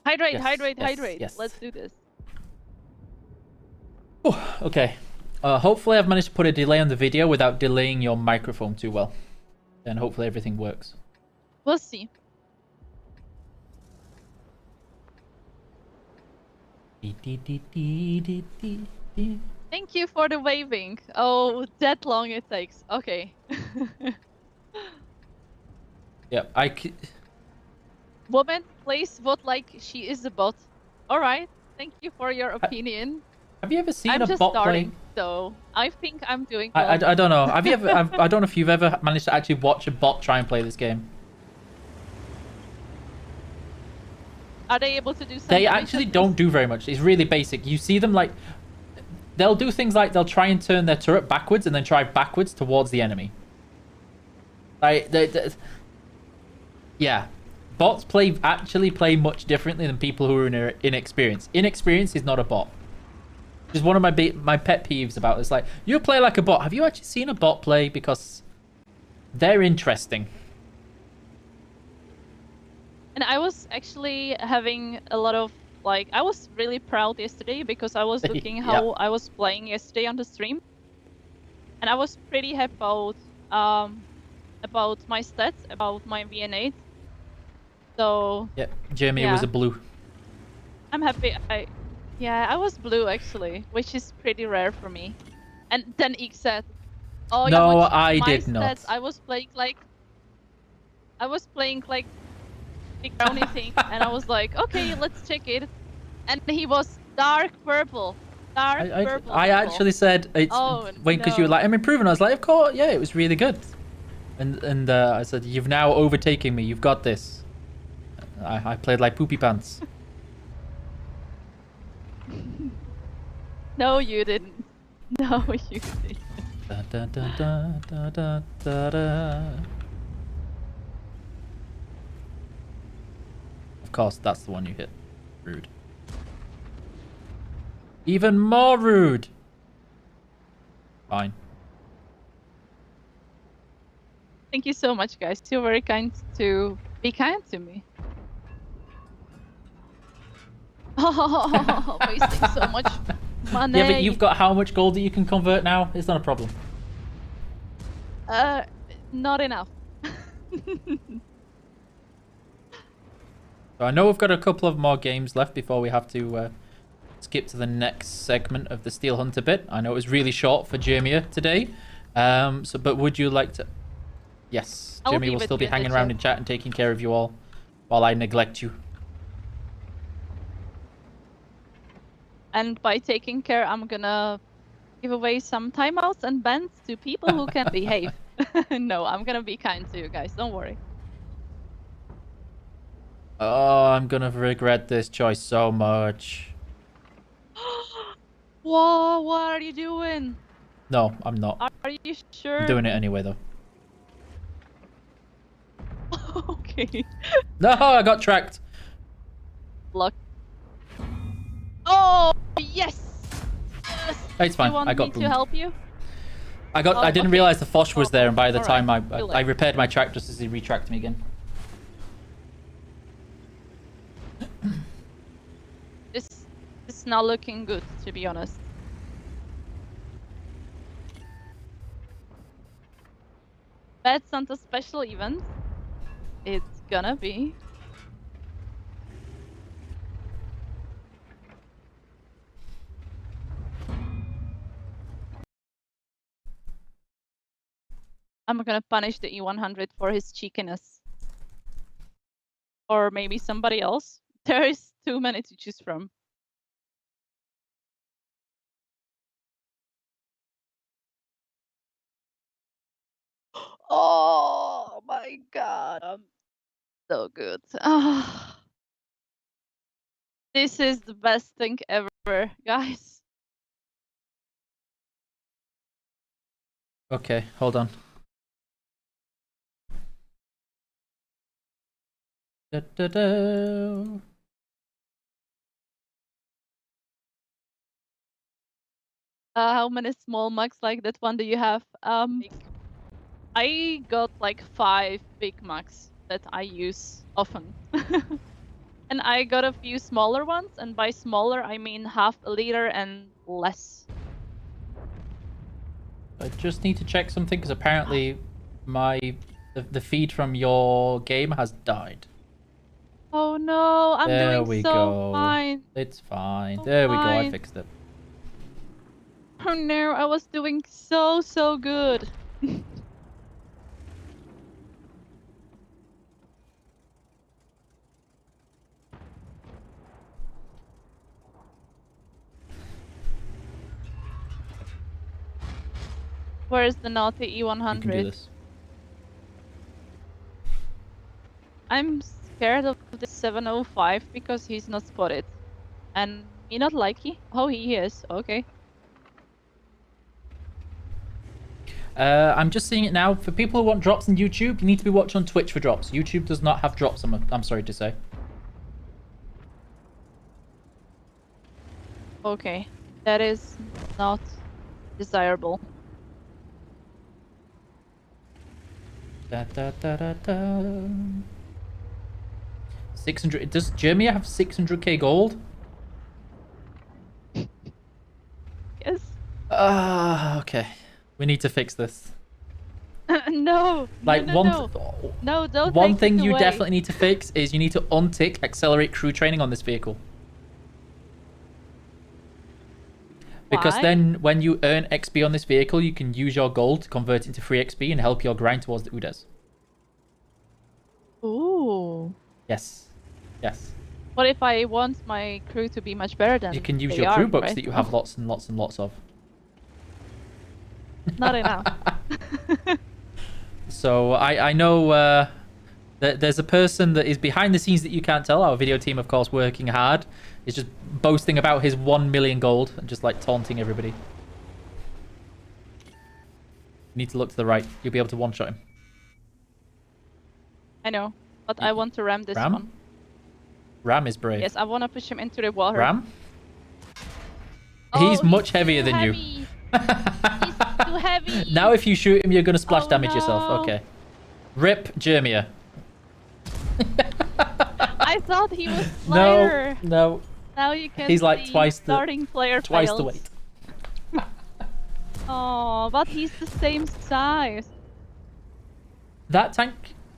Hydrate, Yes, hydrate, yes, hydrate. yes. Let's do this. Oh, okay. Hopefully I've managed to put a delay on the video without delaying your microphone too well. Then hopefully everything works. We'll see. Thank you for the waving. Oh, that long it takes. Okay. Yep, Woman plays bot like she is a bot. All right. Thank you for your opinion. Have you ever seen I'm a just bot starting, play? so I think I'm doing well. I don't know. Have you ever? I don't know if you've ever managed to actually watch a bot try and play this game. Are they able to do something? They actually don't do very much. It's really basic. You see them like, they'll do things like they'll try and turn their turret backwards and then drive backwards towards the enemy. Like yeah, bots actually play much differently than people who are inexperienced. Inexperience is not a bot. Which is one of my pet peeves about this. Like, you play like a bot. Have you actually seen a bot play? Because they're interesting. And I was actually having a lot of like, I was really proud yesterday because I was looking how I was playing yesterday on the stream, and I was pretty happy about my stats, about my VN8. So yeah, Jeremy was a blue. I'm happy. I was blue actually, which is pretty rare for me. And then Ike said, "Oh no, yeah, I my did stats, not. I was playing like big brownie thing," and I was like, "Okay, let's check it." And he was dark purple. Purple. I actually said it's because you were like, I'm improving. I was like, of course, yeah, it was really good. And I said, you've now overtaken me. You've got this. I played like poopy pants. No, you didn't. No, you didn't. Da, da, da, da, da, da, da. Of course, that's the one you hit. Rude. Even more rude. Fine. Thank you so much, guys. You're very kind to be kind to me. Oh, wasting so much money. Yeah, but you've got how much gold that you can convert now? It's not a problem. Not enough. So I know we've got a couple of more games left before we have to skip to the next segment of the Steel Hunter bit. I know it was really short for Jermia today. But would you like to... Yes, Jeremy will still be hanging around in chat and taking care of you all while I neglect you. And by taking care, I'm gonna give away some timeouts and bans to people who can behave. No, I'm gonna be kind to you guys. Don't worry. Oh, I'm gonna regret this choice so much. Whoa, what are you doing? No, I'm not. Are you sure? I'm doing it anyway, though. Okay. No, I got tracked. Luck. Oh, yes! Yes! It's fine. You want I got me to help you? I didn't realize the Foch was there, and by the time right. I repaired my track just as he retracked me again. This is not looking good, to be honest. Bad Santa special event. It's gonna be. I'm gonna punish the E100 for his cheekiness. Or maybe somebody else. There is too many to choose from. Oh my god, I'm so good. Ah, this is the best thing ever, guys. Okay, hold on. Da, da, da. How many small mugs like that one do you have? I got like 5 big mugs that I use often. And I got a few smaller ones, and by smaller I mean half a liter and less. I just need to check something because apparently the feed from your game has died. Oh no, I'm There doing we so go. fine. It's fine. So There we go. I fine. fixed it. Oh no, I was doing so good. Where's the naughty E100? You can do this. I'm scared of the 705 because he's not spotted. And me not likey? Oh, he is. Okay. I'm just seeing it now. For people who want drops on YouTube, you need to be watching on Twitch for drops. YouTube does not have drops, I'm sorry to say. Okay. That is not desirable. Da, da, da, da, da. 600. Does Jeremy have 600k gold? Yes. Okay. We need to fix this. No. Like No, don't one take thing it you away. definitely need to fix is you need to untick accelerate crew training on this vehicle. Because Why? then when you earn XP on this vehicle, you can use your gold to convert it into free XP and help your grind towards the UDES. Ooh. Yes. Yes. What if I want my crew to be much better than You can use they your are, crew books right? that you have lots and lots and lots of. Not enough. So I know that there's a person that is behind the scenes that you can't tell. Our video team, of course, working hard, is just boasting about his 1 million gold and just like taunting everybody. You need to look to the right. You'll be able to one-shot him. I know, but I want to ram this Ram? one. Ram is brave. Yes, I want to push him into the water. Ram? Oh, He's much heavier too than you. heavy. He's too heavy. Now if you shoot him, you're going to splash Oh, damage yourself. no. Okay. Rip Jermia. I thought he was lighter. No. Now you can He's like see twice the starting player twice fails. the weight. Oh, but he's the same size. That tank...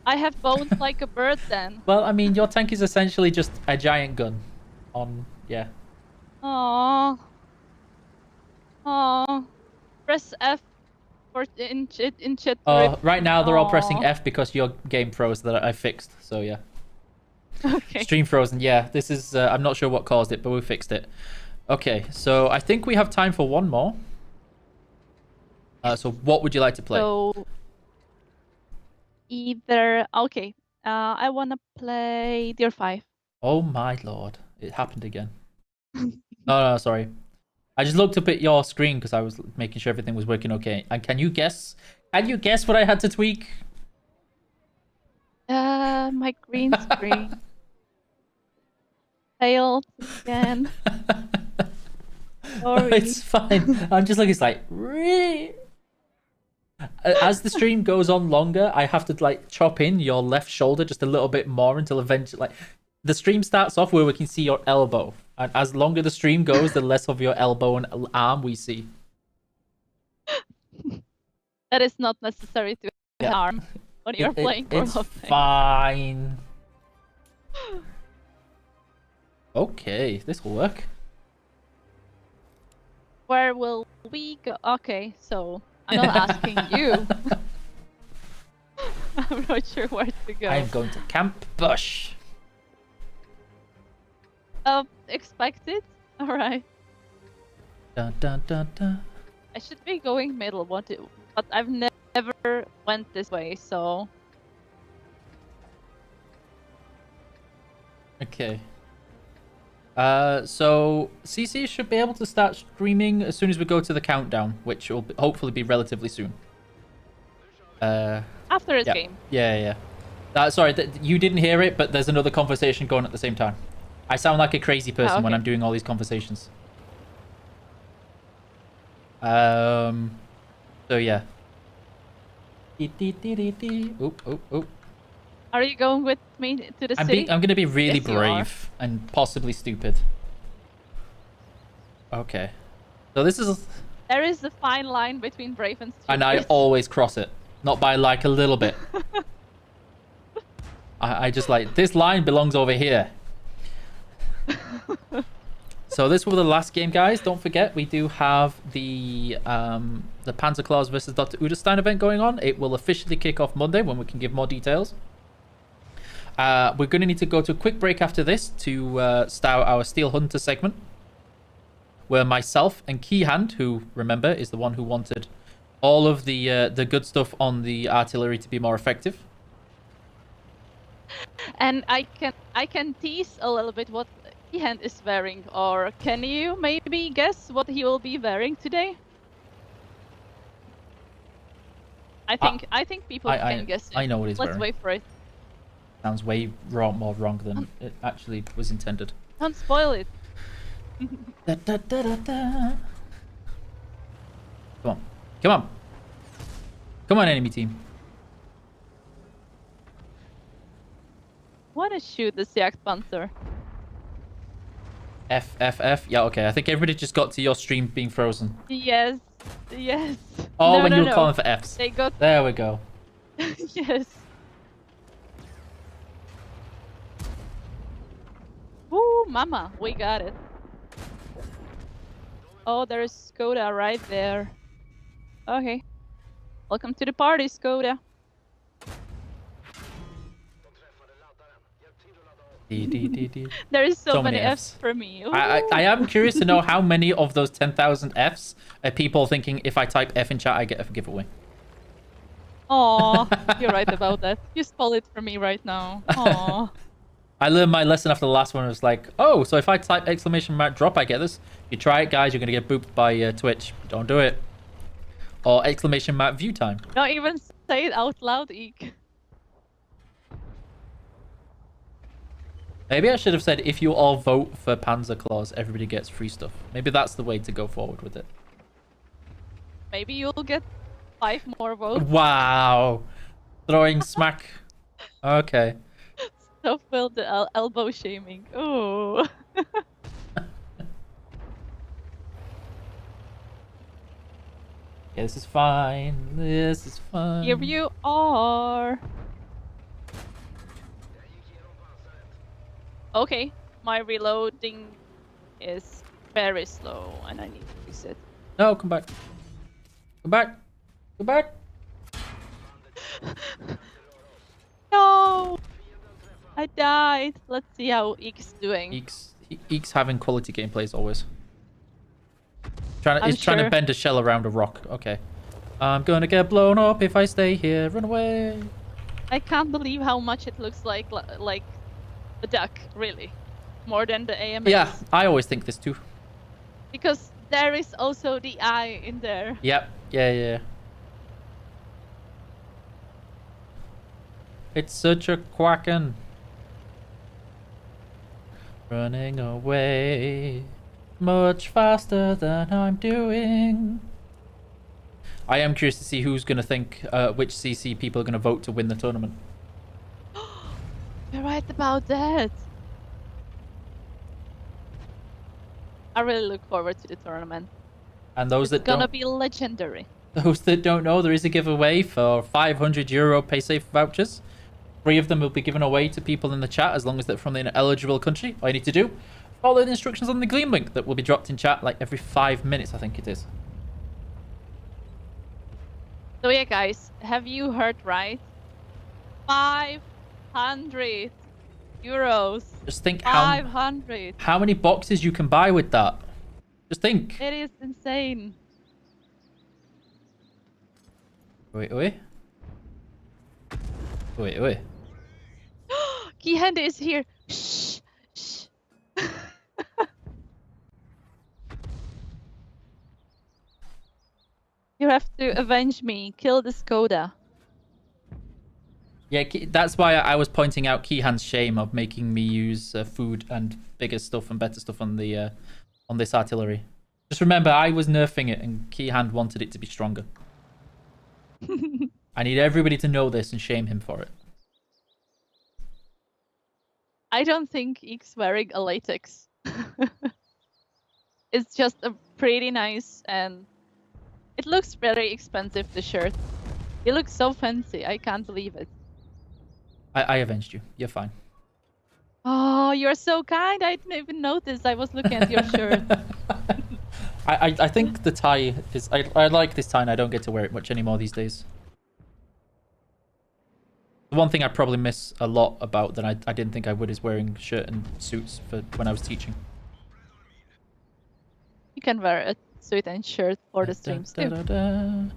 I have bones like a bird then. Well, I mean, your tank is essentially just a giant gun. Yeah. Oh. Oh. Press F for in chat. To rip. Right now they're all pressing Aw. F because your game froze that I fixed. So yeah. Okay. Stream frozen. Yeah, this is... I'm not sure what caused it, but we fixed it. Okay, so I think we have time for one more. So what would you like to play? So either okay. I wanna play Deer 5. Oh my lord. It happened again. No, sorry. I just looked up at your screen because I was making sure everything was working okay. And can you guess what I had to tweak? My green screen failed again. Sorry. It's fine. I'm just looking, it's like, really? As the stream goes on longer, I have to like chop in your left shoulder just a little bit more until eventually, like, the stream starts off where we can see your elbow. And as longer the stream goes, the less of your elbow and arm we see. That is not necessary to Yeah. harm when you're playing for It's Love Tank. fine. Okay, this will work. Where will we go? Okay, so I'm not asking you. I'm not sure where to go. I'm going to Camp Bush. Expected. All right. Dun, dun, dun, dun. I should be going middle. But I've never went this way, so. Okay. So CC should be able to start streaming as soon as we go to the countdown, which will hopefully be relatively soon. After his game. Yeah. Sorry, you didn't hear it, but there's another conversation going at the same time. I sound like a crazy person when I'm doing all these conversations. So yeah. Oop. Are you going with me to the city? I'm gonna be really Yes, you brave and possibly stupid. Okay. So this is... There is a fine line between brave and stupid. And I always cross it. Not by like a little bit. I just like, this line belongs over here. So this was the last game, guys. Don't forget, we do have the Panzer Claus versus Dr. Uderstein event going on. It will officially kick off Monday when we can give more details. We're going to need to go to a quick break after this to start our Steel Hunter segment, where myself and Keyhand, who, remember, is the one who wanted all of the good stuff on the artillery to be more effective. And I can tease a little bit what Keyhand is wearing, or can you maybe guess what he will be wearing today? I think people can guess it. I know what he's wearing. Let's wait for it. Sounds way more wrong than it actually was intended. Don't spoil it. Da, da, da, da, da. Come on, enemy team. Wanna shoot the Jagdpanzer? F. Yeah, okay. I think everybody just got to your stream being frozen. Yes. Oh, no, when you were no. calling for Fs. They got. There we go. Yes. Woo, mama, we got it. Oh, there's Skoda right there. Okay. Welcome to the party, Skoda. There is so many Fs for me. I am curious to know how many of those 10,000 Fs are people thinking if I type F in chat, I get a giveaway. Aw, you're right about that. You spoil it for me right now. Aw. I learned my lesson after the last one. It was like, oh, so if I type !drop, I get this. You try it, guys, you're going to get booped by Twitch. Don't do it. Or !view time. Don't even say it out loud, Eek. Maybe I should have said, if you all vote for Panzer Claus, everybody gets free stuff. Maybe that's the way to go forward with it. Maybe you'll get 5 more votes. Wow. Throwing smack. Okay. Stop with the elbow shaming. Oh. Yeah, this is fine. This is fine. Here you are. Okay, my reloading is very slow and I need to fix it. No, come back. Come back. Come back. No! I died. Let's see how Eek's doing. Eek's having quality gameplay as always. He's trying to bend a shell around a rock. Okay. I'm gonna get blown up if I stay here. Run away. I can't believe how much it looks like a duck, really. More than the AMS. Yeah, I always think this too. Because there is also the eye in there. Yep. Yeah. It's such a quacking. Running away much faster than I'm doing. I am curious to see who's going to think which CC people are going to vote to win the tournament. You're right about that. I really look forward to the tournament. And those It's gonna be legendary. Those that don't know, there is a giveaway for €500 PaySafe vouchers. 3 of them will be given away to people in the chat as long as they're from an eligible country. All you need to do, follow the instructions on the Gleam link that will be dropped in chat like every 5 minutes, I think it is. So yeah, guys, have you heard right? 500 euros. Just think 500. how many boxes you can buy with that. Just think. It is insane. Wait, wait. Wait, wait. Keyhand is here. Shh. Shh. You have to avenge me. Kill the Skoda. Yeah, that's why I was pointing out Keyhand's shame of making me use food and bigger stuff and better stuff on the on this artillery. Just remember, I was nerfing it, and Keyhand wanted it to be stronger. I need everybody to know this and shame him for it. I don't think Eek's wearing a latex. It's just a pretty nice, and it looks very expensive, the shirt. It looks so fancy. I can't believe it. I avenged you. You're fine. Oh, you're so kind. I didn't even notice. I was looking at your shirt. I think the tie is... I like this tie, and I don't get to wear it much anymore these days. The one thing I probably miss a lot about that I didn't think I would is wearing shirt and suits for when I was teaching. You can wear a suit and shirt for the streams too.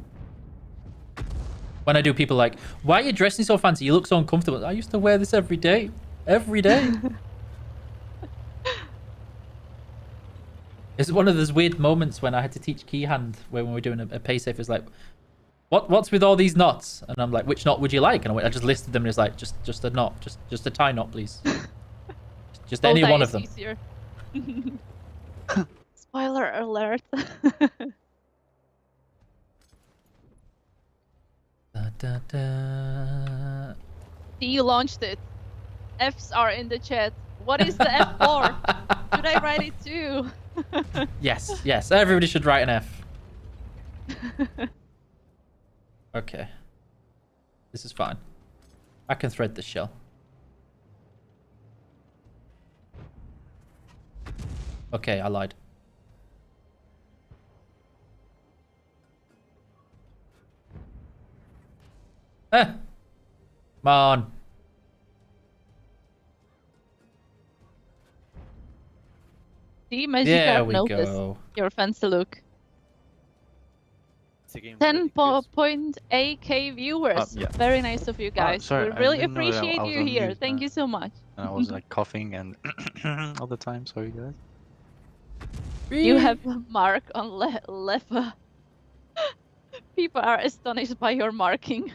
When I do, people are like, why are you dressing so fancy? You look so uncomfortable. I used to wear this every day. Every day. It's one of those weird moments when I had to teach Keyhand when we were doing a pay safe. It's like, what's with all these knots? And I'm like, which knot would you like? And I just listed them, and it's like, just a knot, just a tie knot, please. Just any one of them. Easier. Spoiler alert. See, you launched it. Fs are in the chat. What is the F for? Should I write it too? Yes. Everybody should write an F. Okay. This is fine. I can thread this shell. Okay, I lied. Come on. See, Magic There have we noticed go. your fancy look. 10.8k viewers. Yeah. Very nice of you guys. Sorry, we I really didn't know that appreciate I was you on here. mute, Thank you so much. And I was like coughing and all the time. Sorry, guys. You have a mark on Lefa. People are astonished by your marking.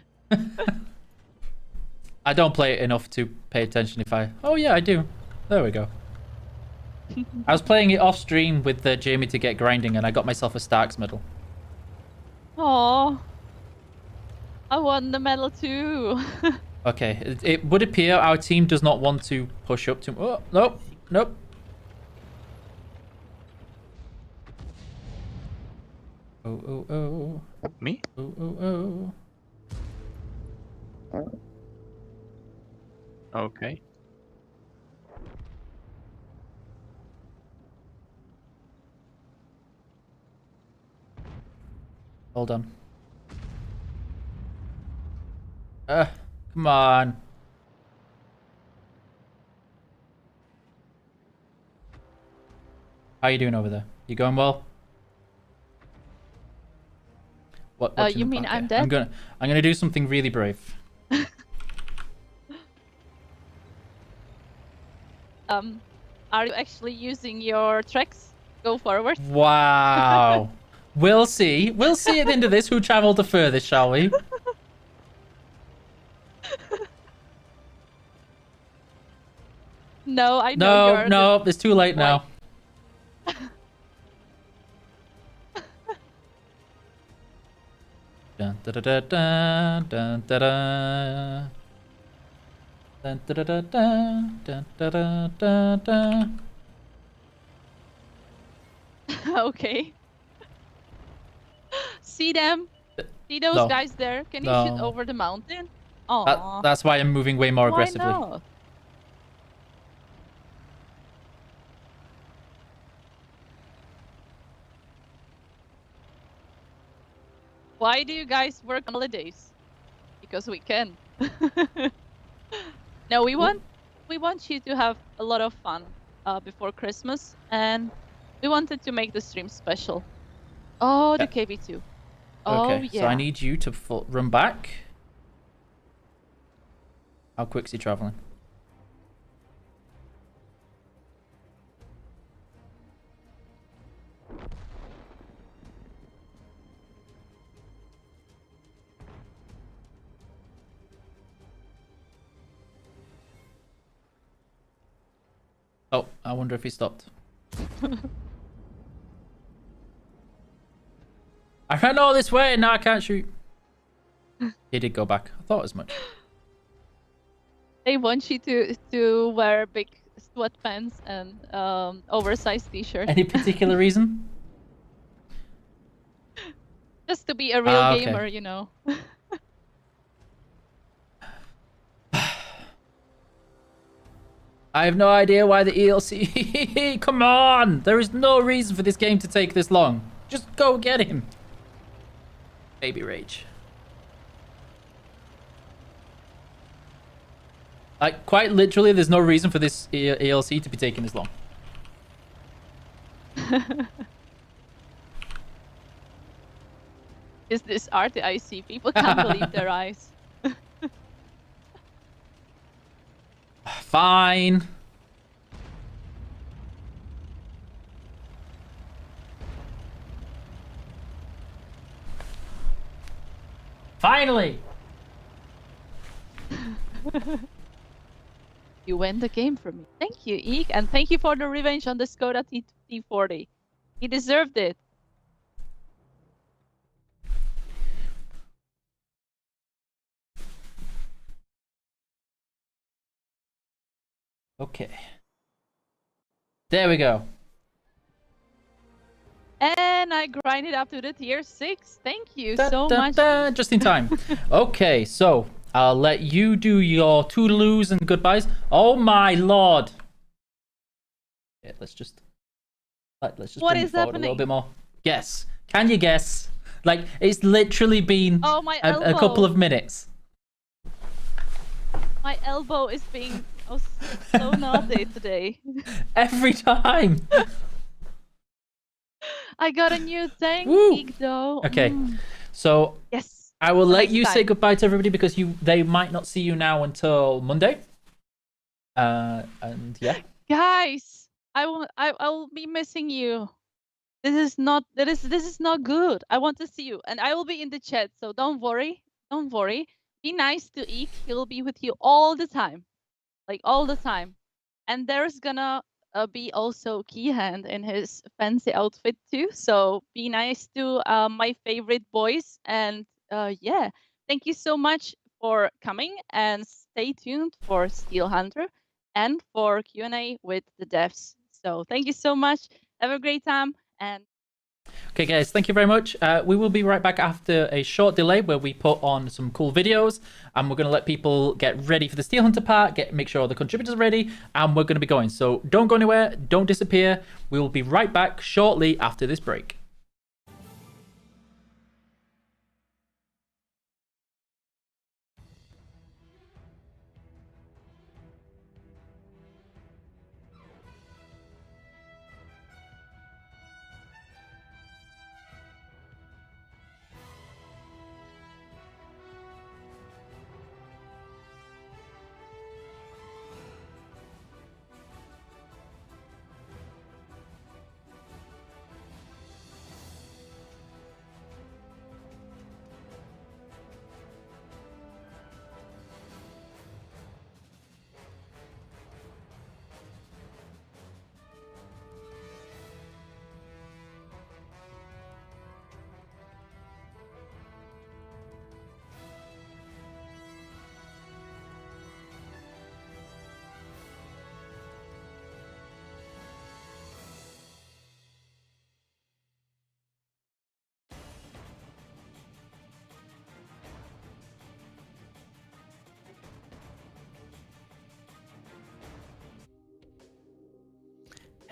I don't play it enough to pay attention if I... Oh yeah, I do. There we go. I was playing it off stream with Jamie to get grinding, and I got myself a Starks medal. Oh, I won the medal too. Okay, it would appear our team does not want to push up to... Oh, nope, nope. Oh. Me? Oh. Okay. Hold on. Come on. How you doing over there? You going well? What You mean I'm dead? I'm gonna do something really brave. Are you actually using your tracks? Go forward. Wow. We'll see. We'll see at the end of this who travelled the furthest, shall we? No, I know you're No, it's too late now. Dun da da da da dun da da. Dun da da da da dun da da da da. Okay. See them? See those No. guys there? Can you shoot No. over the mountain? Oh. That's why I'm moving way more aggressively. Why not? Why do you guys work on holidays? Because we can. No, we want you to have a lot of fun before Christmas, and we wanted to make the stream special. Oh, the KB2. Oh Okay, yeah. so I need you to run back. How quick's he traveling? Oh, I wonder if he stopped. I ran all this way and now I can't shoot. He did go back. I thought as much. They want you to wear big sweatpants and oversized t-shirt. Any particular reason? Just to be a real Okay. gamer, you know. I have no idea why the ELC... Come on! There is no reason for this game to take this long. Just go get him. Baby rage. Like, quite literally, there's no reason for this ELC to be taking this long. Is this art that I see? People can't believe their eyes. Fine. Finally! You win the game for me. Thank you, Eek, and thank you for the revenge on the Skoda T40. He deserved it. Okay. There we go. And I grinded up to the tier 6. Thank you so much. Just in time. Okay, so I'll let you do your toodaloos and goodbyes. Oh my lord. Yeah, let's just What bring it is forward a little happening? bit more. Guess. Can you guess? Like, it's literally been Oh, my a couple elbow. of minutes. My elbow is being so naughty today. Every time. I got a new tank, Woo. Eek, though. Okay, Mm. so Yes. I will For let next you say time. goodbye to everybody because they might not see you now until Monday. And yeah. Guys, I will be missing you. This is not good. I want to see you, and I will be in the chat. So don't worry. Don't worry. Be nice to Eek. He will be with you all the time, like all the time. And there's gonna be also Keyhand in his fancy outfit too. So be nice to my favorite boys. And yeah, thank you so much for coming, and stay tuned for Steel Hunter and for Q&A with the devs. So thank you so much. Have a great time. And Okay, guys, thank you very much. We will be right back after a short delay where we put on some cool videos, and we're going to let people get ready for the Steel Hunter part, make sure all the contributors are ready, and we're going to be going. So don't go anywhere, don't disappear. We will be right back shortly after this break.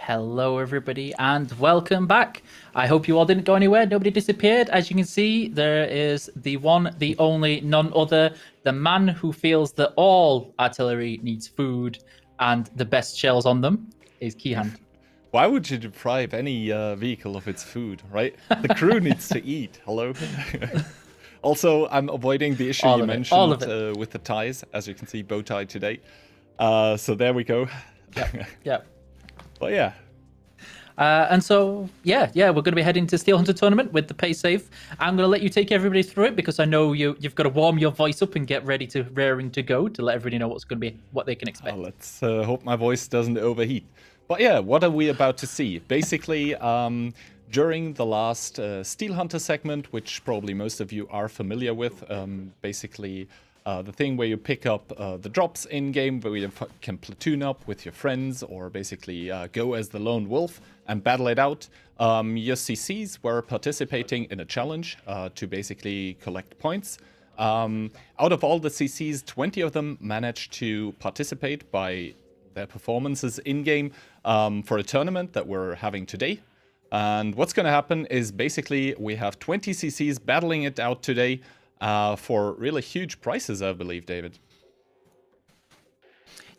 Hello, everybody, and welcome back. I hope you all didn't go anywhere. Nobody disappeared. As you can see, there is the one, the only, none other, the man who feels that all artillery needs food and the best shells on them is Keyhand. Why would you deprive any vehicle of its food, right? The crew needs to eat. Hello? Also, I'm avoiding the issue you mentioned with the ties. As you can see, bow tie today. So there we go. Yep. But yeah. And so, we're going to be heading to Steel Hunter Tournament with the pay safe. I'm going to let you take everybody through it because I know you've got to warm your voice up and get ready to raring to go to let everybody know what's going to be, what they can expect. Let's hope my voice doesn't overheat. But yeah, what are we about to see? Basically, during the last Steel Hunter segment, which probably most of you are familiar with, basically the thing where you pick up the drops in-game, where you can platoon up with your friends, or basically go as the lone wolf and battle it out. Your CCs were participating in a challenge to basically collect points. Out of all the CCs, 20 of them managed to participate by their performances in-game for a tournament that we're having today. And what's going to happen is basically we have 20 CCs battling it out today for really huge prices, I believe, David.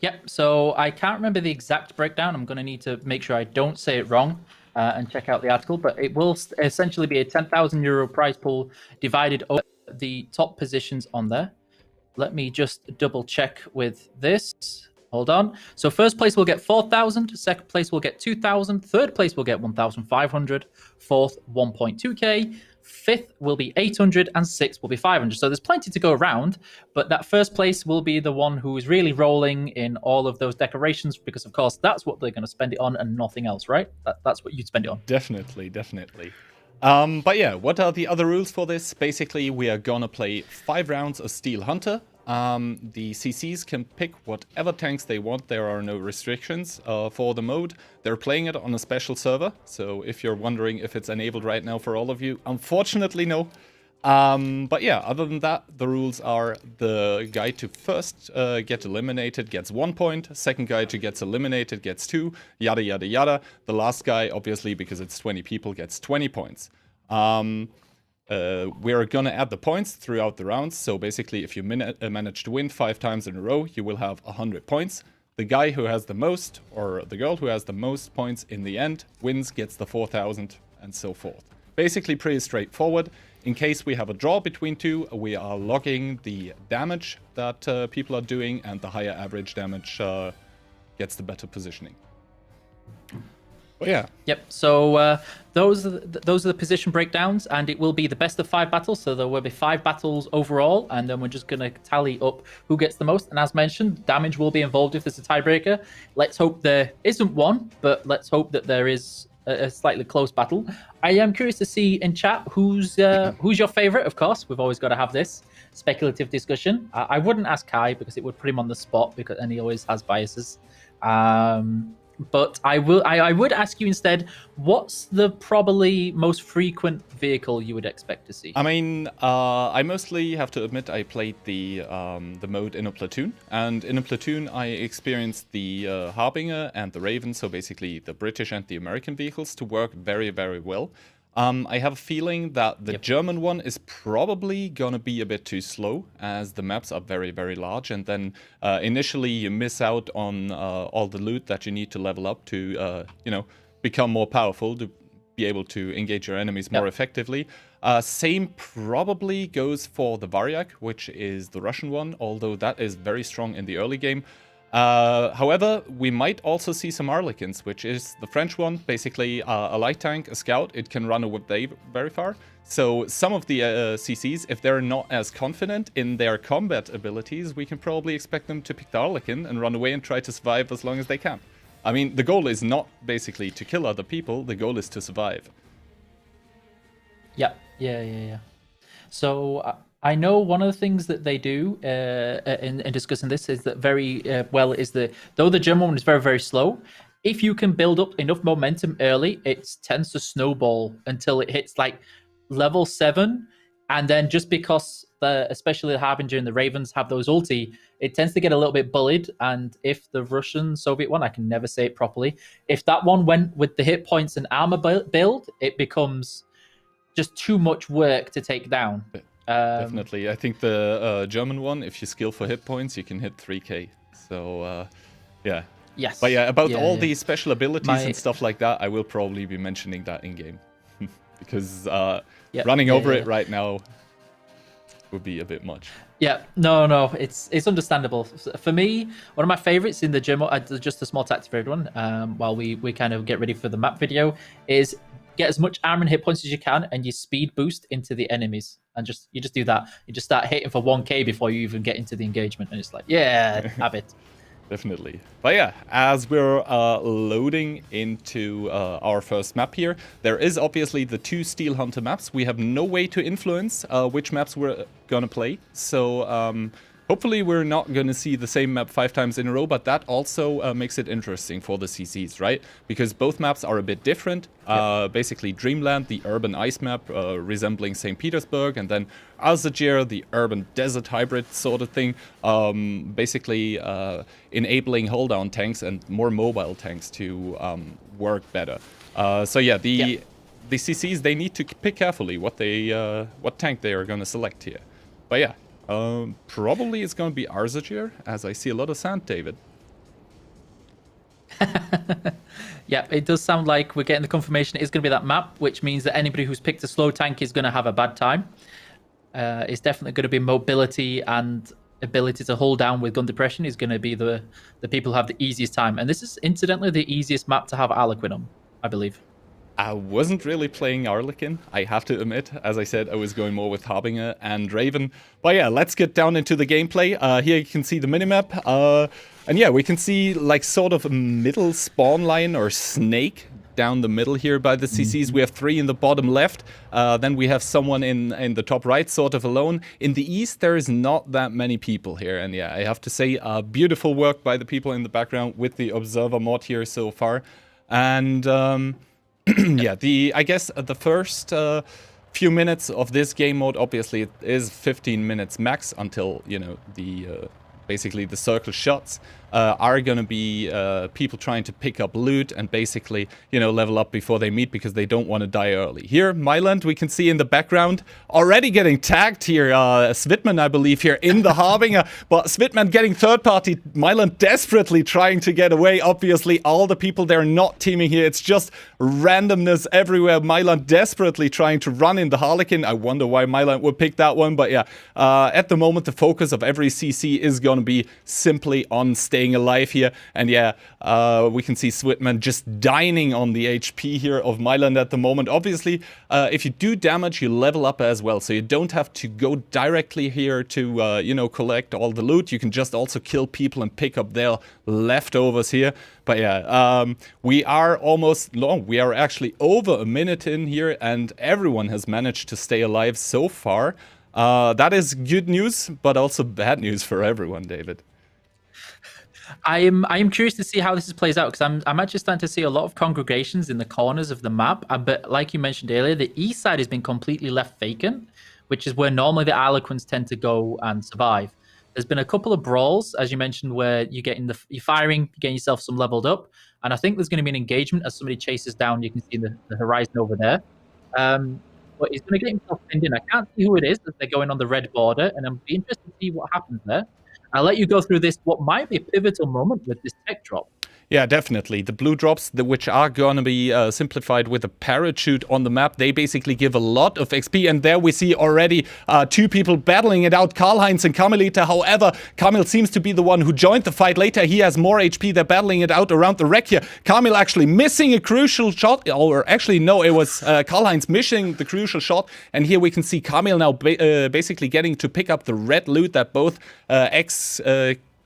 Yep, so I can't remember the exact breakdown. I'm going to need to make sure I don't say it wrong and check out the article, but it will essentially be a €10,000 prize pool divided over the top positions on there. Let me just double check with this. Hold on. So first place will get 4,000, second place will get 2,000, third place will get 1,500, fourth 1.2k, fifth will be 800, and sixth will be 500. So there's plenty to go around, but that first place will be the one who is really rolling in all of those decorations because, of course, that's what they're going to spend it on and nothing else, right? That's what you'd spend it on. Definitely. But yeah, what are the other rules for this? Basically, we are gonna play 5 rounds of Steel Hunter. The CCs can pick whatever tanks they want. There are no restrictions for the mode. They're playing it on a special server, so if you're wondering if it's enabled right now for all of you, unfortunately no. But yeah, other than that, the rules are the guy to first get eliminated gets 1 point, second guy to gets eliminated gets 2, yada yada yada. The last guy, obviously, because it's 20 people, gets 20 points. We're gonna add the points throughout the rounds, so basically if you manage to win 5 times in a row, you will have 100 points. The guy who has the most, or the girl who has the most points in the end, wins, gets the 4,000, and so forth. Basically pretty straightforward. In case we have a draw between two, we are logging the damage that people are doing, and the higher average damage gets the better positioning. But yeah. Yep. So those are the position breakdowns, and it will be the best of 5 battles. So there will be 5 battles overall, and then we're just going to tally up who gets the most. And as mentioned, damage will be involved if there's a tiebreaker. Let's hope there isn't one, but let's hope that there is a slightly close battle. I am curious to see in chat who's your favorite. Of course, we've always got to have this speculative discussion. I wouldn't ask Kai because it would put him on the spot, and he always has biases. But I would ask you instead, what's the probably most frequent vehicle you would expect to see? I mean, I mostly have to admit I played the mode in a platoon, and in a platoon I experienced the Harbinger and the Raven, so basically the British and the American vehicles, to work very, very well. I have a feeling that the German one is probably gonna be a bit too slow, as the maps are very, very large, and then initially you miss out on all the loot that you need to level up to, become more powerful, to be able to engage your enemies more effectively. Same probably goes for the Variak, which is the Russian one, although that is very strong in the early game. However, we might also see some Harlequins, which is the French one, basically a light tank, a scout. It can run away very far. So some of the CCs, if they're not as confident in their combat abilities, we can probably expect them to pick the Harlequin and run away and try to survive as long as they can. I mean, the goal is not basically to kill other people, the goal is to survive. Yeah. So I know one of the things that they do in discussing this is that though the German one is very, very slow, if you can build up enough momentum early, it tends to snowball until it hits like level 7, and then just because especially the Harbinger and the Ravens have those ulti, it tends to get a little bit bullied. And if the Russian Soviet one, I can never say it properly, if that one went with the hit points and armor build, it becomes just too much work to take down. Definitely. I think the German one, if you skill for hit points, you can hit 3k. So, yeah. Yes. But yeah, about all these special abilities and stuff like that, I will probably be mentioning that in game. Because running over it right now would be a bit much. Yeah, no, it's understandable. For me, one of my favorites in the gym, just a small tactic for everyone, while we kind of get ready for the map video, is get as much armor and hit points as you can, and you speed boost into the enemies, and you just do that. You just start hitting for 1k before you even get into the engagement, and it's like, yeah, have it. Definitely. But yeah, as we're loading into our first map here, there is obviously the 2 Steel Hunter maps. We have no way to influence which maps we're gonna play. So hopefully we're not gonna see the same map 5 times in a row, but that also makes it interesting for the CCs, right? Because both maps are a bit different. Basically Dreamland, the urban ice map resembling St. Petersburg, and then Alzagir, the urban desert hybrid sort of thing, basically enabling hold-down tanks and more mobile tanks to work better. So yeah, the CCs, they need to pick carefully what tank they are going to select here. But yeah, probably it's going to be Alzagir, as I see a lot of sand, David. Yeah, it does sound like we're getting the confirmation it is going to be that map, which means that anybody who's picked a slow tank is going to have a bad time. It's definitely going to be mobility and ability to hold down with gun depression is going to be the people who have the easiest time. And this is incidentally the easiest map to have Harlequin on, I believe. I wasn't really playing Harlequin, I have to admit. As I said, I was going more with Harbinger and Raven. But yeah, let's get down into the gameplay. Here you can see the minimap. And yeah, we can see like sort of a middle spawn line or snake down the middle here by the CCs. We have 3 in the bottom left. Then we have someone in the top right, sort of alone. In the east, there is not that many people here. And yeah, I have to say, beautiful work by the people in the background with the Observer mod here so far. And yeah, I guess the first few minutes of this game mode, obviously it is 15 minutes max until, you know, basically the circle shots are going to be people trying to pick up loot and basically, you know, level up before they meet because they don't want to die early. Here, Myland, we can see in the background already getting tagged here. Svitman, I believe, here in the Harbinger, but Svitman getting third party. Myland desperately trying to get away. Obviously, all the people there not teaming here. It's just randomness everywhere. Myland desperately trying to run in the Harlequin. I wonder why Myland would pick that one, but yeah, at the moment, the focus of every CC is going to be simply on staying alive here. And yeah, we can see Switman just dining on the HP here of Myland at the moment. Obviously, if you do damage, you level up as well. So you don't have to go directly here to, you know, collect all the loot. You can just also kill people and pick up their leftovers here. But yeah, we are almost long. We are actually over a minute in here and everyone has managed to stay alive so far. That is good news, but also bad news for everyone, David. I am curious to see how this plays out because I'm actually starting to see a lot of congregations in the corners of the map. But like you mentioned earlier, the east side has been completely left vacant, which is where normally the Harlequins tend to go and survive. There's been a couple of brawls, as you mentioned, where you're firing, you're getting yourself some leveled up, and I think there's going to be an engagement as somebody chases down. You can see the horizon over there. But he's going to get himself pinned in. I can't see who it is as they're going on the red border, and I'm interested to see what happens there. I'll let you go through this, what might be a pivotal moment with this tech drop. Yeah, definitely. The blue drops, which are going to be simplified with a parachute on the map, they basically give a lot of XP. And there we see already 2 people battling it out, Karl-Heinz and Carmelita. However, Carmel seems to be the one who joined the fight later. He has more HP. They're battling it out around the wreck here. Carmel actually missing a crucial shot. Or actually, no, it was Karl-Heinz missing the crucial shot. And here we can see Carmel now basically getting to pick up the red loot that both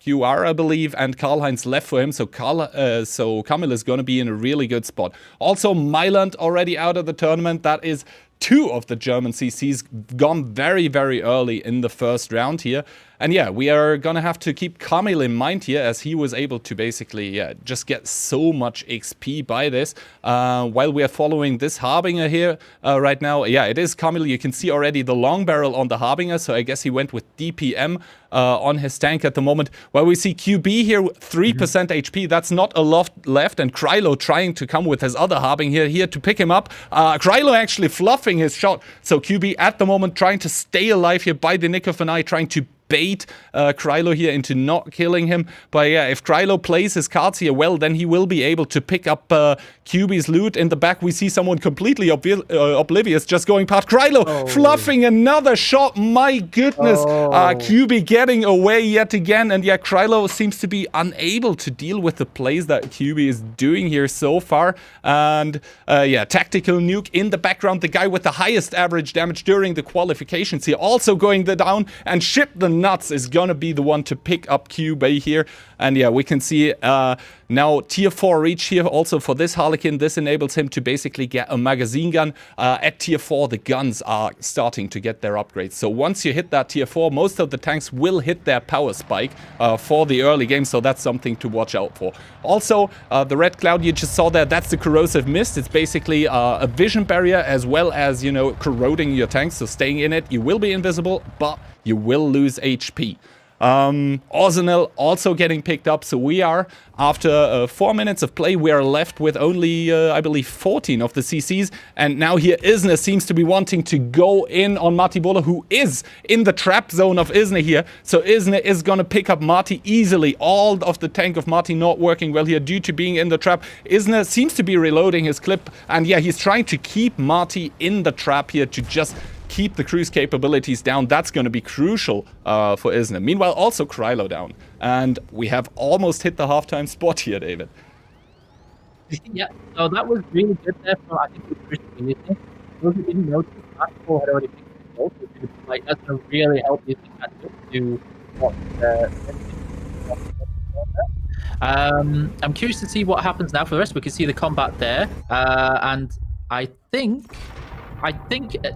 QR, I believe, and Karl-Heinz left for him, so Kamil is going to be in a really good spot. Also, Myland already out of the tournament. That is 2 of the German CCs gone very, very early in the first round here. And yeah, we are gonna have to keep Kamil in mind here, as he was able to basically just get so much XP by this. While we are following this Harbinger here right now, yeah, it is Kamil. You can see already the long barrel on the Harbinger, so I guess he went with DPM on his tank at the moment. While we see QB here, 3% HP, that's not a lot left, and Krylo trying to come with his other Harbinger here to pick him up. Krylo actually fluffing his shot, so QB at the moment trying to stay alive here by the nick of an eye, trying to bait Krylo here into not killing him. But yeah, if Krylo plays his cards here well, then he will be able to pick up QB's loot. In the back, we see someone completely oblivious just going past. Krylo fluffing another shot. My goodness. QB getting away yet again. And yeah, Krylo seems to be unable to deal with the plays that QB is doing here so far. And yeah, tactical nuke in the background. The guy with the highest average damage during the qualifications here also going down, and Ship the Nuts is gonna be the one to pick up QB here. And yeah, we can see now tier 4 reach here also for this Harlequin. This enables him to basically get a magazine gun. At tier 4, the guns are starting to get their upgrades. So once you hit that tier 4, most of the tanks will hit their power spike for the early game. So that's something to watch out for. Also, the red cloud you just saw there, that's the corrosive mist. It's basically a vision barrier as well as, you know, corroding your tanks. So staying in it, you will be invisible, but you will lose HP. Arsenal also getting picked up, so we are, after 4 minutes of play, we are left with only, I believe, 14 of the CCs, and now here Isna seems to be wanting to go in on Marty Bola, who is in the trap zone of Isna here, so Isna is gonna pick up Marty easily. All of the tank of Marty not working well here due to being in the trap. Isna seems to be reloading his clip, and yeah, he's trying to keep Marty in the trap here to just keep the cruise capabilities down. That's going to be crucial for Isna. Meanwhile, also Krylo down. And we have almost hit the halftime spot here, David. Yeah, so that was really good there for, I think, the cruise community. Those who didn't notice, Marco had already picked the goal, so like, that's going to really help you to what I'm curious to see what happens now for the rest. We can see the combat there, and I think,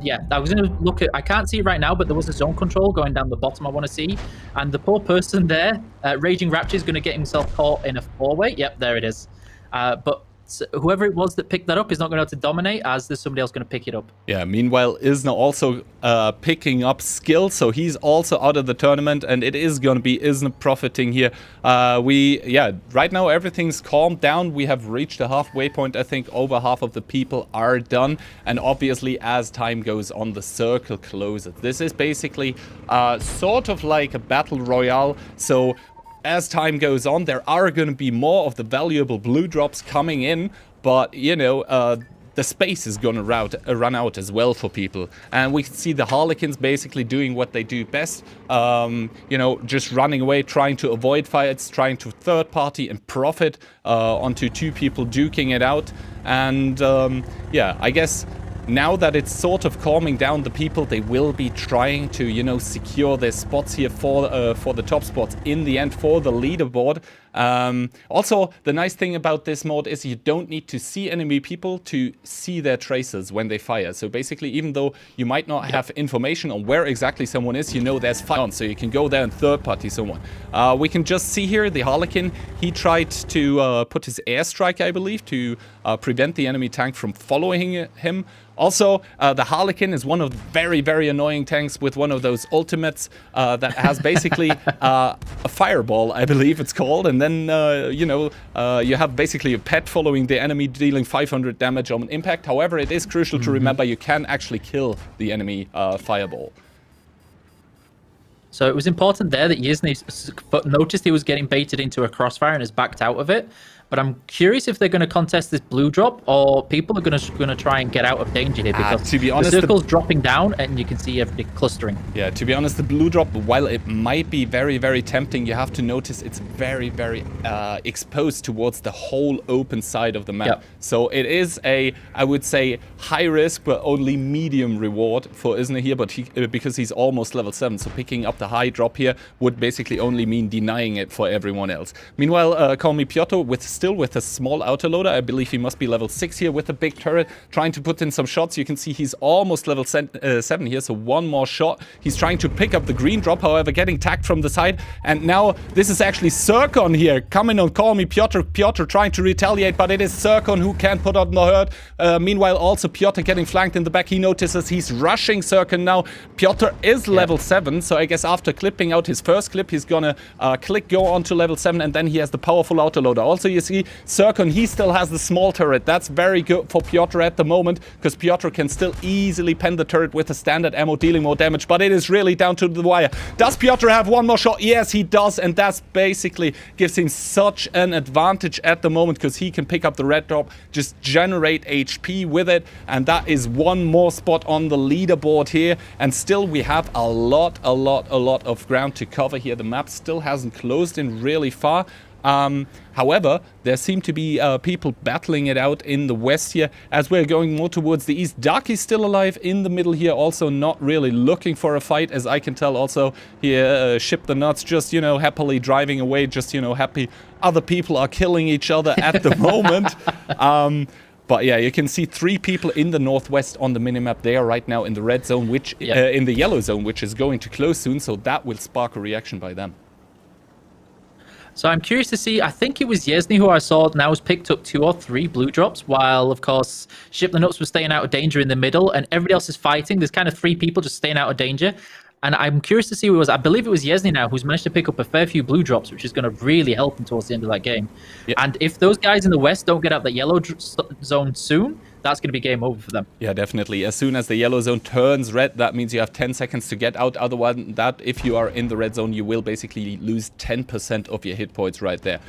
yeah, I was going to look at, I can't see it right now, but there was a zone control going down the bottom I want to see. And the poor person there, Raging Rapture, is going to get himself caught in a 4-way. Yep, there it is. But whoever it was that picked that up is not going to have to dominate, as there's somebody else going to pick it up. Yeah, meanwhile, Isna also picking up skill, so he's also out of the tournament, and it is going to be Isna profiting here. Right now everything's calmed down. We have reached a halfway point. I think over half of the people are done, and obviously as time goes on, the circle closes. This is basically sort of like a battle royale, so as time goes on, there are going to be more of the valuable blue drops coming in, but, you know, the space is going to run out as well for people. And we see the Harlequins basically doing what they do best, you know, just running away, trying to avoid fights, trying to third party and profit onto two people duking it out. And, yeah, I guess now that it's sort of calming down the people, they will be trying to, you know, secure their spots here for the top spots in the end for the leaderboard. Also, the nice thing about this mod is you don't need to see enemy people to see their tracers when they fire. So basically, even though you might not have information on where exactly someone is, you know there's fire on, so you can go there and third party someone. We can just see here the Harlequin, he tried to put his airstrike, I believe, to prevent the enemy tank from following him. Also, the Harlequin is one of the very, very annoying tanks with one of those ultimates that has basically a fireball, I believe it's called, and then, you know, you have basically a pet following the enemy, dealing 500 damage on impact. However, it is crucial to remember you can actually kill the enemy fireball. So it was important there that Yizny noticed he was getting baited into a crossfire and has backed out of it. But I'm curious if they're going to contest this blue drop, or people are going to try and get out of danger here, because to be honest, the circle's dropping down and you can see everything clustering. Yeah, to be honest, the blue drop, while it might be very, very tempting, you have to notice it's very, very exposed towards the whole open side of the map. Yep. So it is a, I would say, high risk but only medium reward for Isna here, but because he's almost level 7, so picking up the high drop here would basically only mean denying it for everyone else. Meanwhile, call me Piotr, still with a small autoloader. I believe he must be level 6 here with a big turret, trying to put in some shots. You can see he's almost level 7 here, so one more shot. He's trying to pick up the green drop, however, getting tagged from the side. And now this is actually Zircon here, coming on call me Piotr. Piotr trying to retaliate, but it is Zircon who can't put on the hurt. Meanwhile, also Piotr getting flanked in the back. He notices he's rushing Zircon now. Piotr is level 7, so I guess after clipping out his first clip, he's gonna click go on to level 7, and then he has the powerful autoloader. Also, you see Zircon, he still has the small turret. That's very good for Piotr at the moment, because Piotr can still easily pen the turret with the standard ammo, dealing more damage, but it is really down to the wire. Does Piotr have one more shot? Yes, he does, and that's basically gives him such an advantage at the moment, because he can pick up the red drop, just generate HP with it, and that is one more spot on the leaderboard here. And still we have a lot of ground to cover here. The map still hasn't closed in really far. However, there seem to be people battling it out in the west here as we're going more towards the east. Dark is still alive in the middle here, also not really looking for a fight, as I can tell. Also here, Ship the Nuts just, you know, happily driving away, just, you know, happy other people are killing each other at the moment. But yeah, you can see 3 people in the northwest on the minimap. They are right now in the red zone, which in the yellow zone, which is going to close soon. So that will spark a reaction by them. So I'm curious to see, I think it was Yezny who I saw now has picked up 2 or 3 blue drops, while, of course, Ship the Nuts was staying out of danger in the middle, and everybody else is fighting. There's kind of 3 people just staying out of danger. And I'm curious to see who it was. I believe it was Yezny now who's managed to pick up a fair few blue drops, which is going to really help him towards the end of that game. Yeah. And if those guys in the west don't get out that yellow zone soon, that's going to be game over for them. Yeah, definitely. As soon as the yellow zone turns red, that means you have 10 seconds to get out. Otherwise, that if you are in the red zone, you will basically lose 10% of your hit points right there.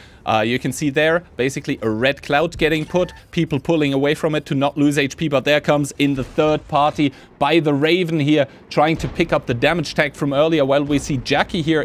You can see there, basically a red cloud getting put, people pulling away from it to not lose HP, but there comes in the third party by the Raven here, trying to pick up the damage tag from earlier, while we see Jackie here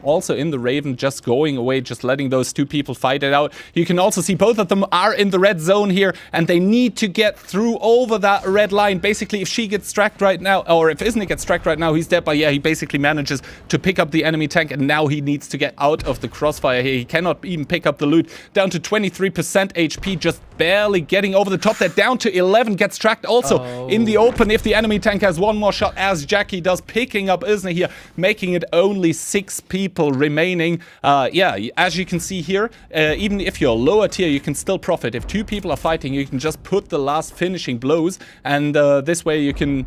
also in the Raven, just going away, just letting those 2 people fight it out. You can also see both of them are in the red zone here, and they need to get through over that red line. Basically, if she gets tracked right now, or if Isnik gets tracked right now, he's dead. But yeah, he basically manages to pick up the enemy tank, and now he needs to get out of the crossfire here. He cannot even pick up the loot. Down to 23% HP, just barely getting over the top there. Down to 11, gets tracked also in the open if the enemy tank has one more shot, as Jackie does, picking up Isnik here, making it only 6 people remaining. Yeah, as you can see here, even if you're lower tier, you can still profit. If 2 people are fighting, you can just put the last finishing blows, and this way you can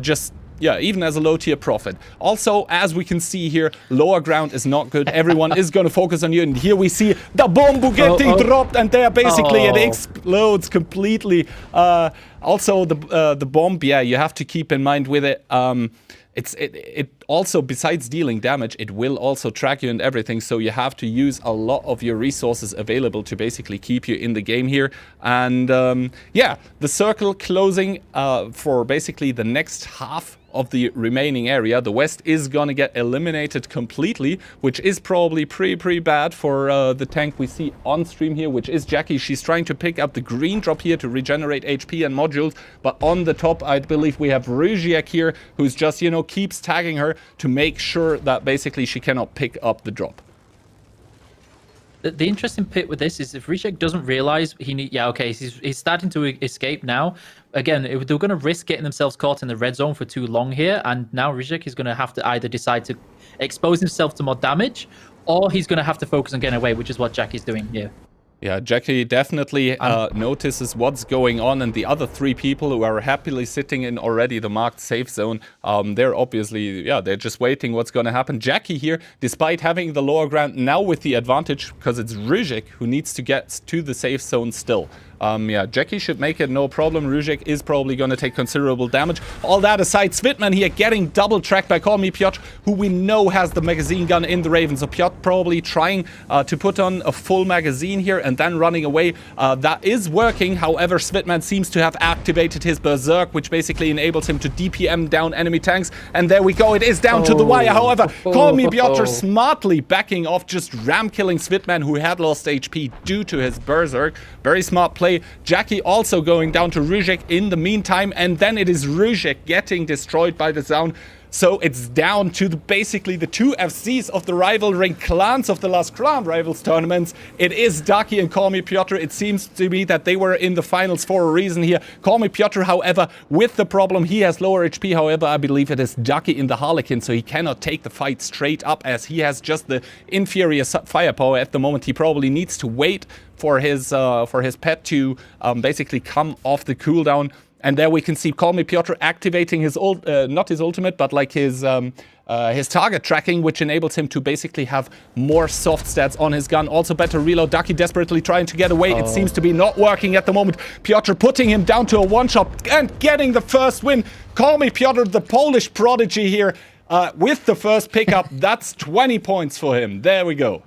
just even as a low tier profit. Also, as we can see here, lower ground is not good. Everyone is going to focus on you, and here we see the bomb getting dropped, and there basically it explodes completely. Also the bomb, yeah, you have to keep in mind with it, it also, besides dealing damage, it will also track you and everything, so you have to use a lot of your resources available to basically keep you in the game here. And yeah, the circle closing for basically the next half of the remaining area. The west is gonna get eliminated completely, which is probably pretty bad for the tank we see on stream here, which is Jackie. She's trying to pick up the green drop here to regenerate HP and modules, but on the top I believe we have Ruziek here, who's just, you know, keeps tagging her to make sure that basically she cannot pick up the drop. The interesting bit with this is if Ruziek doesn't realize he's starting to escape now. Again, they're going to risk getting themselves caught in the red zone for too long here, and now Ruziek is going to have to either decide to expose himself to more damage, or he's going to have to focus on getting away, which is what Jackie's doing here. Yeah, Jackie definitely notices what's going on, and the other 3 people who are happily sitting in already the marked safe zone, they're obviously, they're just waiting what's going to happen. Jackie here, despite having the lower ground, now with the advantage, because it's Ruziek who needs to get to the safe zone still. Yeah, Jackie should make it no problem. Ruziek is probably going to take considerable damage. All that aside, Svitman here getting double tracked by Call Me Piotr, who we know has the magazine gun in the Raven. So Piotr probably trying to put on a full magazine here and then running away. That is working. However, Svitman seems to have activated his Berserk, which basically enables him to DPM down enemy tanks. And there we go. It is down to the wire. However, Call Me Piotr smartly backing off, just ram killing Svitman, who had lost HP due to his Berserk. Very smart play. Jackie also going down to Ruziek in the meantime, and then it is Ruziek getting destroyed by the zone. So it's down to basically the two FCs of the rival ring clans of the last Clan Rivals tournaments. It is Ducky and Call Me Piotr. It seems to me that they were in the finals for a reason here. Call Me Piotr, however, with the problem, he has lower HP. However, I believe it is Ducky in the Harlequin, so he cannot take the fight straight up as he has just the inferior firepower at the moment. He probably needs to wait for his pet to basically come off the cooldown. And there we can see Call Me Piotr activating his not his ultimate, but like his target tracking, which enables him to basically have more soft stats on his gun. Also better reload. Ducky desperately trying to get away. It seems to be not working at the moment. Piotr putting him down to a one-shot and getting the first win. Call Me Piotr, the Polish prodigy here, with the first pickup. That's 20 points for him. There we go.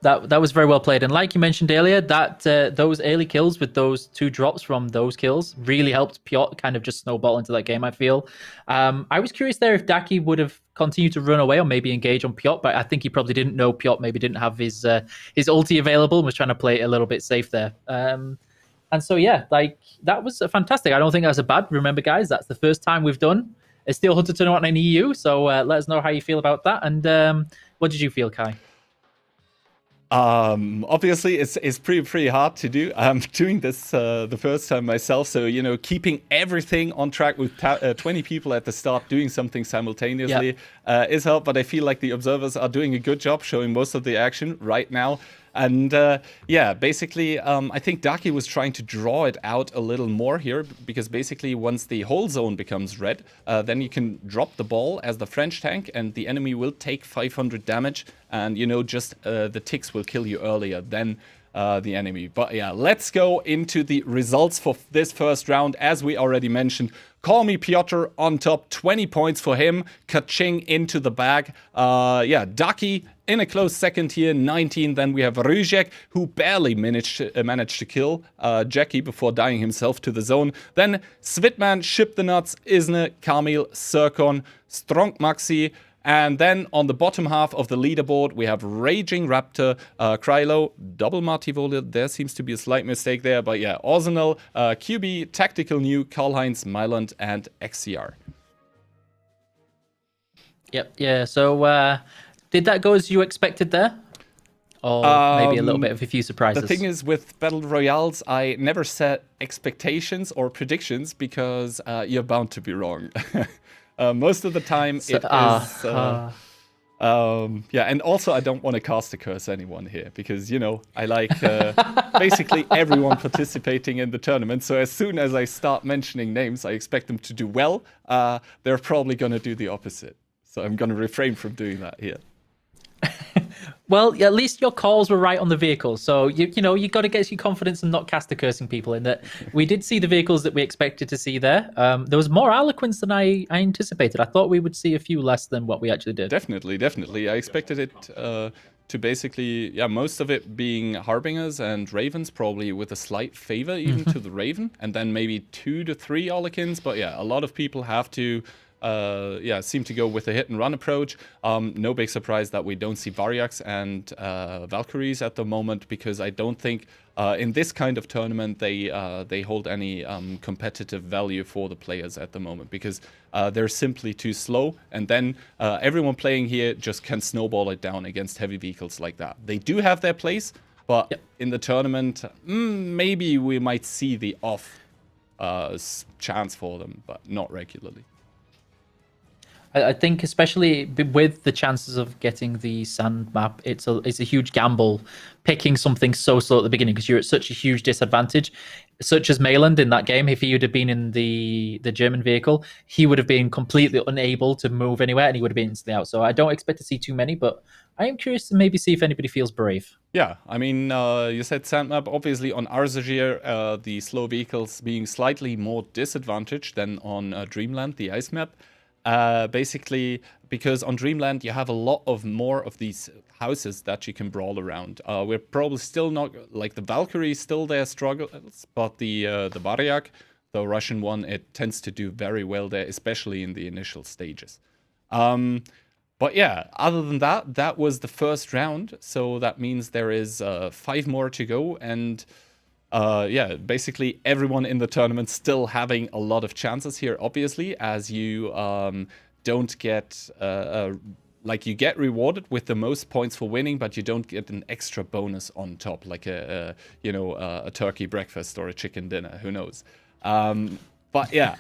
That was very well played, and like you mentioned earlier, that those early kills with those 2 drops from those kills really helped Piotr kind of just snowball into that game, I feel. I was curious there if Ducky would have continued to run away or maybe engage on Piotr, but I think he probably didn't know Piotr maybe didn't have his ulti available and was trying to play it a little bit safe there. And so yeah, like that was fantastic. I don't think that was a bad. Remember, guys, that's the first time we've done a Steel Hunter tournament in EU, so let us know how you feel about that. And what did you feel, Kai? Obviously it's pretty hard to do. I'm doing this the first time myself, so you know, keeping everything on track with 20 people at the start doing something simultaneously is hard, but I feel like the observers are doing a good job showing most of the action right now. And yeah, basically, I think Ducky was trying to draw it out a little more here, because basically once the whole zone becomes red, then you can drop the ball as the French tank and the enemy will take 500 damage, and you know, just the ticks will kill you earlier than the enemy. But yeah, let's go into the results for this first round. As we already mentioned, Call Me Piotr on top, 20 points for him, ka-ching into the bag. Yeah, Ducky in a close second here, 19. Then we have Ruzek, who barely managed to kill Jackie before dying himself to the zone. Then Svitman, Ship the Nuts, Isne, Kamil, Sirkon, Strong Maxi. And then on the bottom half of the leaderboard, we have Raging Raptor, Krylo, Double Martivola. There seems to be a slight mistake there. But yeah, Arsenal, QB, Tactical New, Karl-Heinz, Myland, and XCR. Yep, yeah. So did that go as you expected there? Or maybe a little bit of a few surprises? The thing is, with Battle Royales, I never set expectations or predictions because you're bound to be wrong. Most of the time it is... yeah, and also I don't want to cast a curse anyone here because, you know, I like basically everyone participating in the tournament. So as soon as I start mentioning names, I expect them to do well. They're probably going to do the opposite. So I'm going to refrain from doing that here. Well, at least your calls were right on the vehicles. So, you know, you got to get your confidence and not cast a cursing people in that. We did see the vehicles that we expected to see there. There was more eloquence than I anticipated. I thought we would see a few less than what we actually did. Definitely. I expected it to basically, yeah, most of it being Harbingers and Ravens, probably with a slight favor even to the Raven. And then maybe 2 to 3 Harlequins. But yeah, a lot of people have to... seem to go with a hit and run approach. No big surprise that we don't see Variax and Valkyries at the moment, because I don't think in this kind of tournament they hold any competitive value for the players at the moment, because they're simply too slow, and then everyone playing here just can snowball it down against heavy vehicles like that. They do have their place, but in the tournament, maybe we might see the off chance for them, but not regularly. I think especially with the chances of getting the sand map, it's a huge gamble picking something so slow at the beginning, because you're at such a huge disadvantage. Such as Mayland in that game, if he would have been in the German vehicle, he would have been completely unable to move anywhere and he would have been instantly out. So I don't expect to see too many, but I am curious to maybe see if anybody feels brave. Yeah, I mean, you said sand map. Obviously on Arzagir, the slow vehicles being slightly more disadvantaged than on Dreamland, the ice map. Basically, because on Dreamland you have a lot of more of these houses that you can brawl around. We're probably still not, like, the Valkyrie still there struggles, but the Variak, the Russian one, it tends to do very well there, especially in the initial stages. But yeah, other than that, that was the first round, so that means there is 5 more to go, and yeah, basically everyone in the tournament still having a lot of chances here, obviously, as you don't get, like you get rewarded with the most points for winning, but you don't get an extra bonus on top, like a turkey breakfast or a chicken dinner, who knows. But yeah.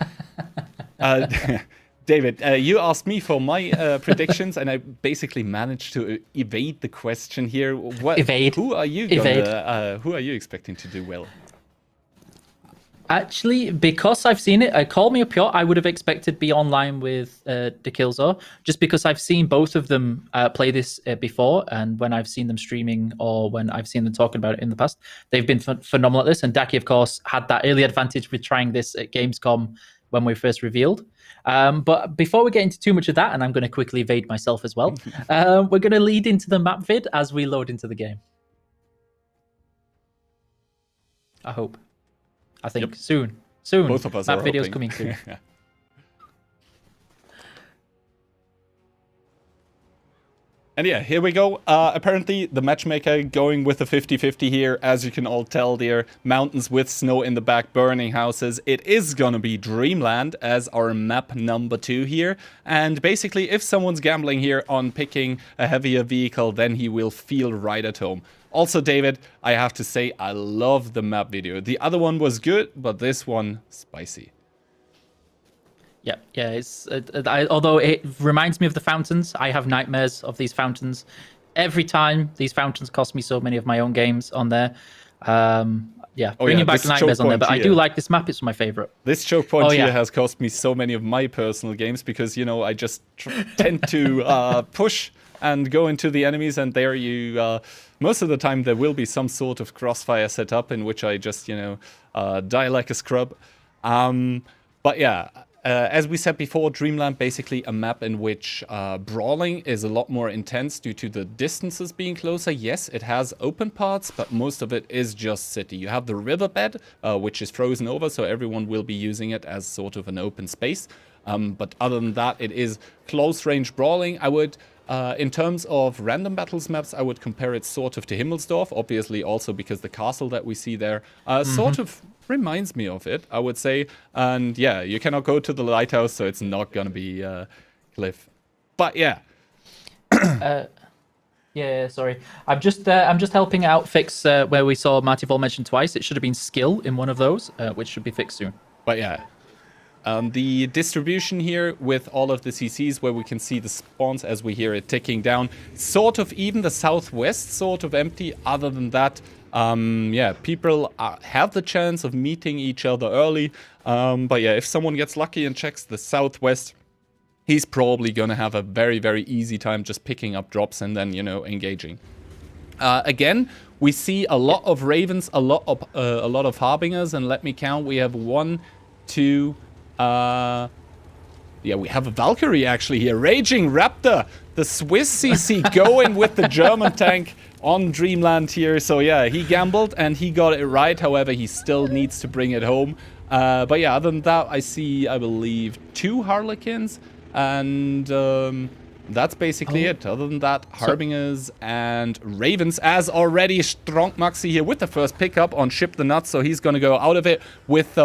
David, you asked me for my predictions, and I basically managed to evade the question here. Evade. Who are you who are you expecting to do well? Actually, because I've seen it, call me a pure. I would have expected be online with the Killzor, just because I've seen both of them play this before, and when I've seen them streaming or when I've seen them talking about it in the past, they've been phenomenal at this. And Daki, of course, had that early advantage with trying this at Gamescom when we first revealed. But before we get into too much of that, and I'm going to quickly evade myself as well, we're going to lead into the map vid as we load into the game. I hope. I think soon. Both of us map are videos hoping. coming soon. And yeah, here we go. Apparently, the matchmaker going with a 50-50 here. As you can all tell, there mountains with snow in the back, burning houses. It is gonna be Dreamland as our map number 2 here. And basically, if someone's gambling here on picking a heavier vehicle, then he will feel right at home. Also, David, I have to say, I love the map video. The other one was good, but this one, spicy. Yeah. It's although it reminds me of the fountains. I have nightmares of these fountains. Every time these fountains cost me so many of my own games on there. Bringing back nightmares on there. But I do like this map. It's my favorite. This choke point here has cost me so many of my personal games because, you know, I just tend to push and go into the enemies, and there you most of the time there will be some sort of crossfire set up in which I just, you know, die like a scrub. But yeah, as we said before, Dreamland basically a map in which brawling is a lot more intense due to the distances being closer. Yes, it has open parts, but most of it is just city. You have the riverbed, which is frozen over, so everyone will be using it as sort of an open space. But other than that, it is close-range brawling. I would, in terms of random battles maps, I would compare it sort of to Himmelsdorf, obviously also because the castle that we see there sort of reminds me of it, I would say. And yeah, you cannot go to the lighthouse, so it's not gonna be Cliff. But yeah. Sorry. I'm just helping out fix where we saw Marty Vol mentioned twice. It should have been skill in one of those, which should be fixed soon. But yeah. The distribution here with all of the CCs where we can see the spawns as we hear it ticking down. Sort of even the southwest sort of empty. Other than that, yeah, people have the chance of meeting each other early. But yeah, if someone gets lucky and checks the southwest, he's probably going to have a very, very easy time just picking up drops and then, you know, engaging. Again, we see a lot of Ravens, a lot of Harbingers, and let me count. We have 1, 2... yeah, we have a Valkyrie actually here. Raging Raptor, the Swiss CC going with the German tank on Dreamland here. So yeah, he gambled and he got it right. However, he still needs to bring it home. But yeah, other than that, I see, I believe, 2 Harlequins. And that's basically it. Other than that, Harbingers and Ravens, as already Strong Maxi here with the first pickup on Ship the Nuts. So he's going to go out of it with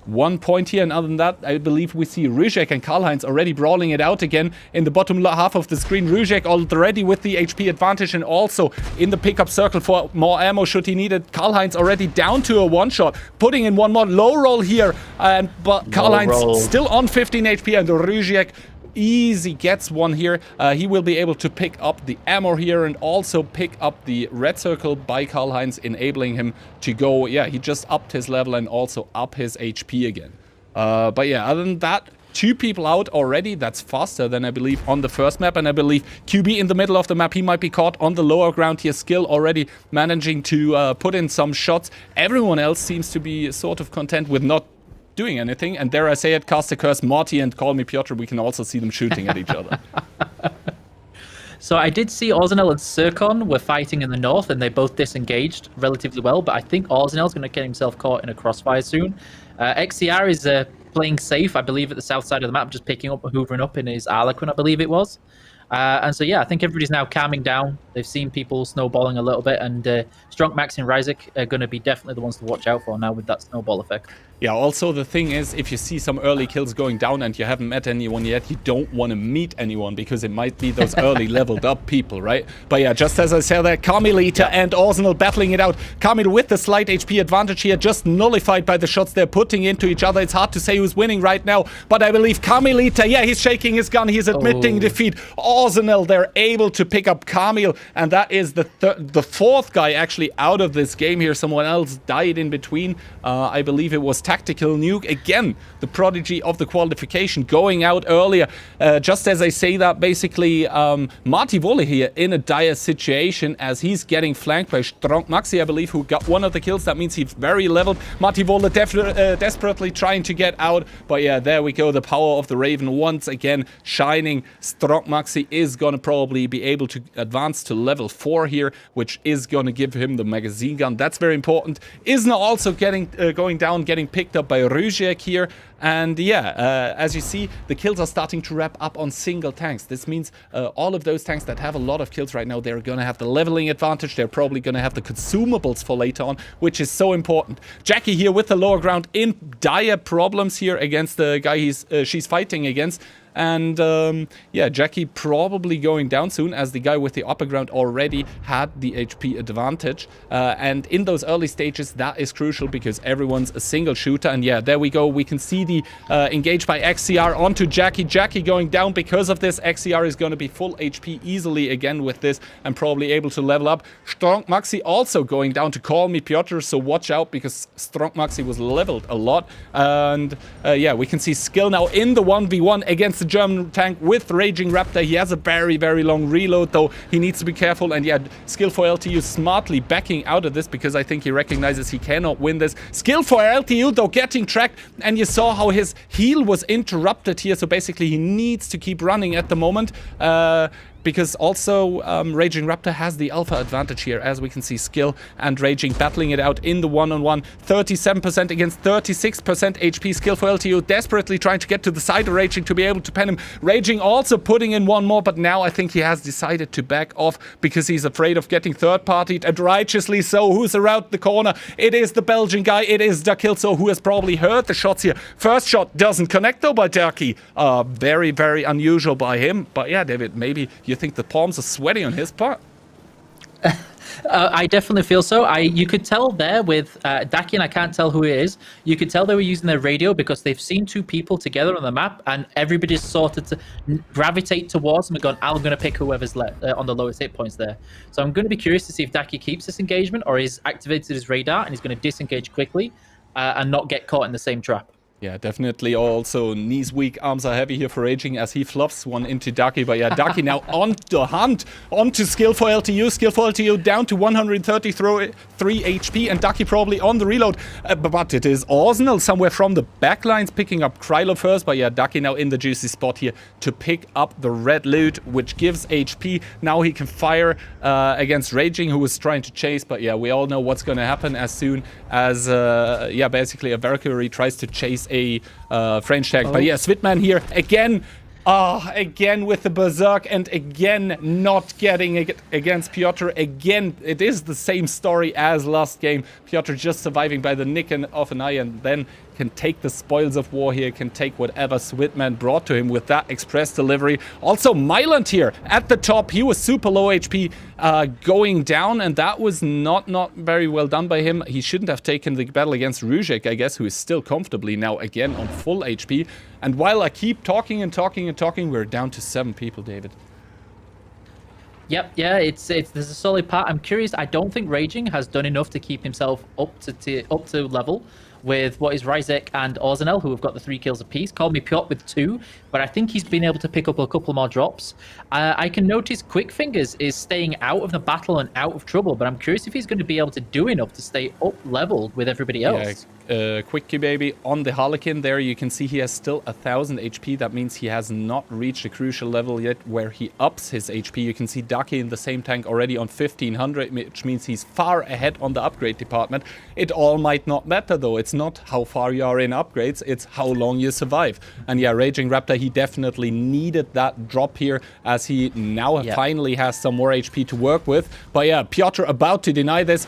1 point here. And other than that, I believe we see Rujek and Karl-Heinz already brawling it out again in the bottom half of the screen. Rujek already with the HP advantage and also in the pickup circle for more ammo should he need it. Karl-Heinz already down to a one-shot, putting in one more low roll here. But Karl-Heinz still on 15 HP and Rujek easy gets one here. He will be able to pick up the ammo here and also pick up the red circle by Karl-Heinz, enabling him to go. Yeah, he just upped his level and also up his HP again. But yeah, other than that, 2 people out already. That's faster than I believe on the first map. And I believe QB in the middle of the map, he might be caught on the lower ground here. Skill already managing to put in some shots. Everyone else seems to be sort of content with not doing anything, and dare I say it, Cast a Curse, Marty and Call Me Piotr, we can also see them shooting at each other. So I did see Orzinel and Sircon were fighting in the north, and they both disengaged relatively well, but I think Orzinel's going to get himself caught in a crossfire soon. XCR is playing safe, I believe, at the south side of the map, just picking up and hoovering up in his Harlequin, I believe it was. And so, yeah, I think everybody's now calming down. They've seen people snowballing a little bit, and Strong Max and Ryzik are going to be definitely the ones to watch out for now with that snowball effect. Yeah, also the thing is, if you see some early kills going down and you haven't met anyone yet, you don't want to meet anyone because it might be those early leveled up people, right? But yeah, just as I said there, Carmelita and Arsenal battling it out. Carmel with the slight HP advantage here, just nullified by the shots they're putting into each other. It's hard to say who's winning right now, but I believe Carmelita, yeah, he's shaking his gun, he's admitting defeat. Arsenal, they're able to pick up Carmel, and that is the fourth guy actually out of this game here. Someone else died in between. I believe it was Tactical Nuke, again the prodigy of the qualification, going out earlier. Just as I say that, basically Marty Wolle here in a dire situation as he's getting flanked by Strong Maxi, I believe, who got one of the kills. That means he's very leveled. Marty Wolle desperately trying to get out, but yeah, there we go. The power of the Raven once again shining. Strong Maxi is gonna probably be able to advance to level 4 here, which is gonna give him the magazine gun. That's very important. Isna also going down, getting picked up by Rujek here. And yeah, as you see, the kills are starting to wrap up on single tanks. This means all of those tanks that have a lot of kills right now, they're going to have the leveling advantage. They're probably going to have the consumables for later on, which is so important. Jackie here with the lower ground in dire problems here against the guy she's fighting against. And yeah, Jackie probably going down soon as the guy with the upper ground already had the HP advantage. And in those early stages, that is crucial because everyone's a single shooter. And yeah, there we go. We can see the engage by XCR onto Jackie. Jackie going down because of this. XCR is going to be full HP easily again with this and probably able to level up. Strong Maxi also going down to call me Piotr, so watch out because Strong Maxi was leveled a lot. And yeah, we can see skill now in the 1v1 against the German tank with Raging Raptor. He has a very, very long reload, though he needs to be careful. And yeah, Skill for LTU smartly backing out of this because I think he recognizes he cannot win this. Skill for LTU, though, getting tracked. And you saw how his heal was interrupted here. So basically, he needs to keep running at the moment. Because also Raging Raptor has the alpha advantage here, as we can see Skill and Raging battling it out in the one-on-one. 37% against 36% HP. Skill for LTU desperately trying to get to the side of Raging to be able to pen him. Raging also putting in one more, but now I think he has decided to back off because he's afraid of getting third-partied, and righteously so. Who's around the corner? It is the Belgian guy. It is Dakilso, who has probably heard the shots here. First shot doesn't connect though by Ducky. Very, very unusual by him. But yeah, David, maybe you think the palms are sweaty on his part? I definitely feel so. You could tell there with Daki, and I can't tell who it is. You could tell they were using their radio because they've seen two people together on the map, and everybody's sorted to gravitate towards them and gone, I'm going to pick whoever's on the lowest hit points there. So I'm going to be curious to see if Daki keeps this engagement or he's activated his radar and he's going to disengage quickly and not get caught in the same trap. Yeah, definitely. Also, knees weak, arms are heavy here for Raging as he fluffs one into Daki. But yeah, Daki now on the hunt, onto Skill for LTU. Skill for LTU down to 133 HP, and Daki probably on the reload. But it is Arsenal somewhere from the backlines picking up Krylo first. But yeah, Daki now in the juicy spot here to pick up the red loot, which gives HP. Now he can fire against Raging, who was trying to chase. But yeah, we all know what's going to happen as soon as, yeah, basically a Valkyrie tries to chase a French tank. But yeah, Svitman here again. Again with the Berserk, and again not getting against Piotr. Again, it is the same story as last game. Piotr just surviving by the nick of an eye, and then can take the spoils of war here, can take whatever Switman brought to him with that express delivery. Also, Myland here at the top. He was super low HP going down, and that was not very well done by him. He shouldn't have taken the battle against Rujek, I guess, who is still comfortably now again on full HP. And while I keep talking and talking and talking, we're down to 7 people, David. Yep, yeah, there's a solid part. I'm curious. I don't think Raging has done enough to keep himself up to level with what is Ryzik and Orzenel, who have got the 3 kills apiece. Called me Piotr with 2, but I think he's been able to pick up a couple more drops. I can notice Quick Fingers is staying out of the battle and out of trouble, but I'm curious if he's going to be able to do enough to stay up leveled with everybody else. Yeah, Quickie Baby on the Harlequin there. You can see he has still 1000 HP. That means he has not reached a crucial level yet where he ups his HP. You can see Daki in the same tank already on 1500, which means he's far ahead on the upgrade department. It all might not matter though. It's not how far you are in upgrades, it's how long you survive. And yeah, Raging Raptor, he definitely needed that drop here, as he now finally has some more HP to work with. But yeah, Piotr about to deny this.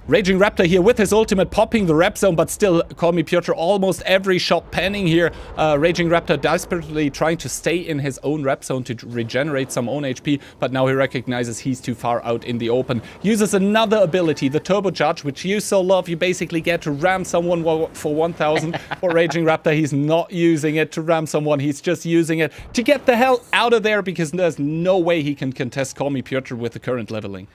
Raging Raptor here with his ultimate popping the rep zone, but still, call me Piotr, almost every shot penning here. Raging Raptor desperately trying to stay in his own rep zone to regenerate some own HP, but now he recognizes he's too far out in the open. Uses another ability, the Turbo Charge, which you so love. You basically get to ram someone for 1000. For Raging Raptor, he's not using it to ram someone, he's just using it to get the hell out of there, because there's no way he can contest Call Me Piotr with the current leveling.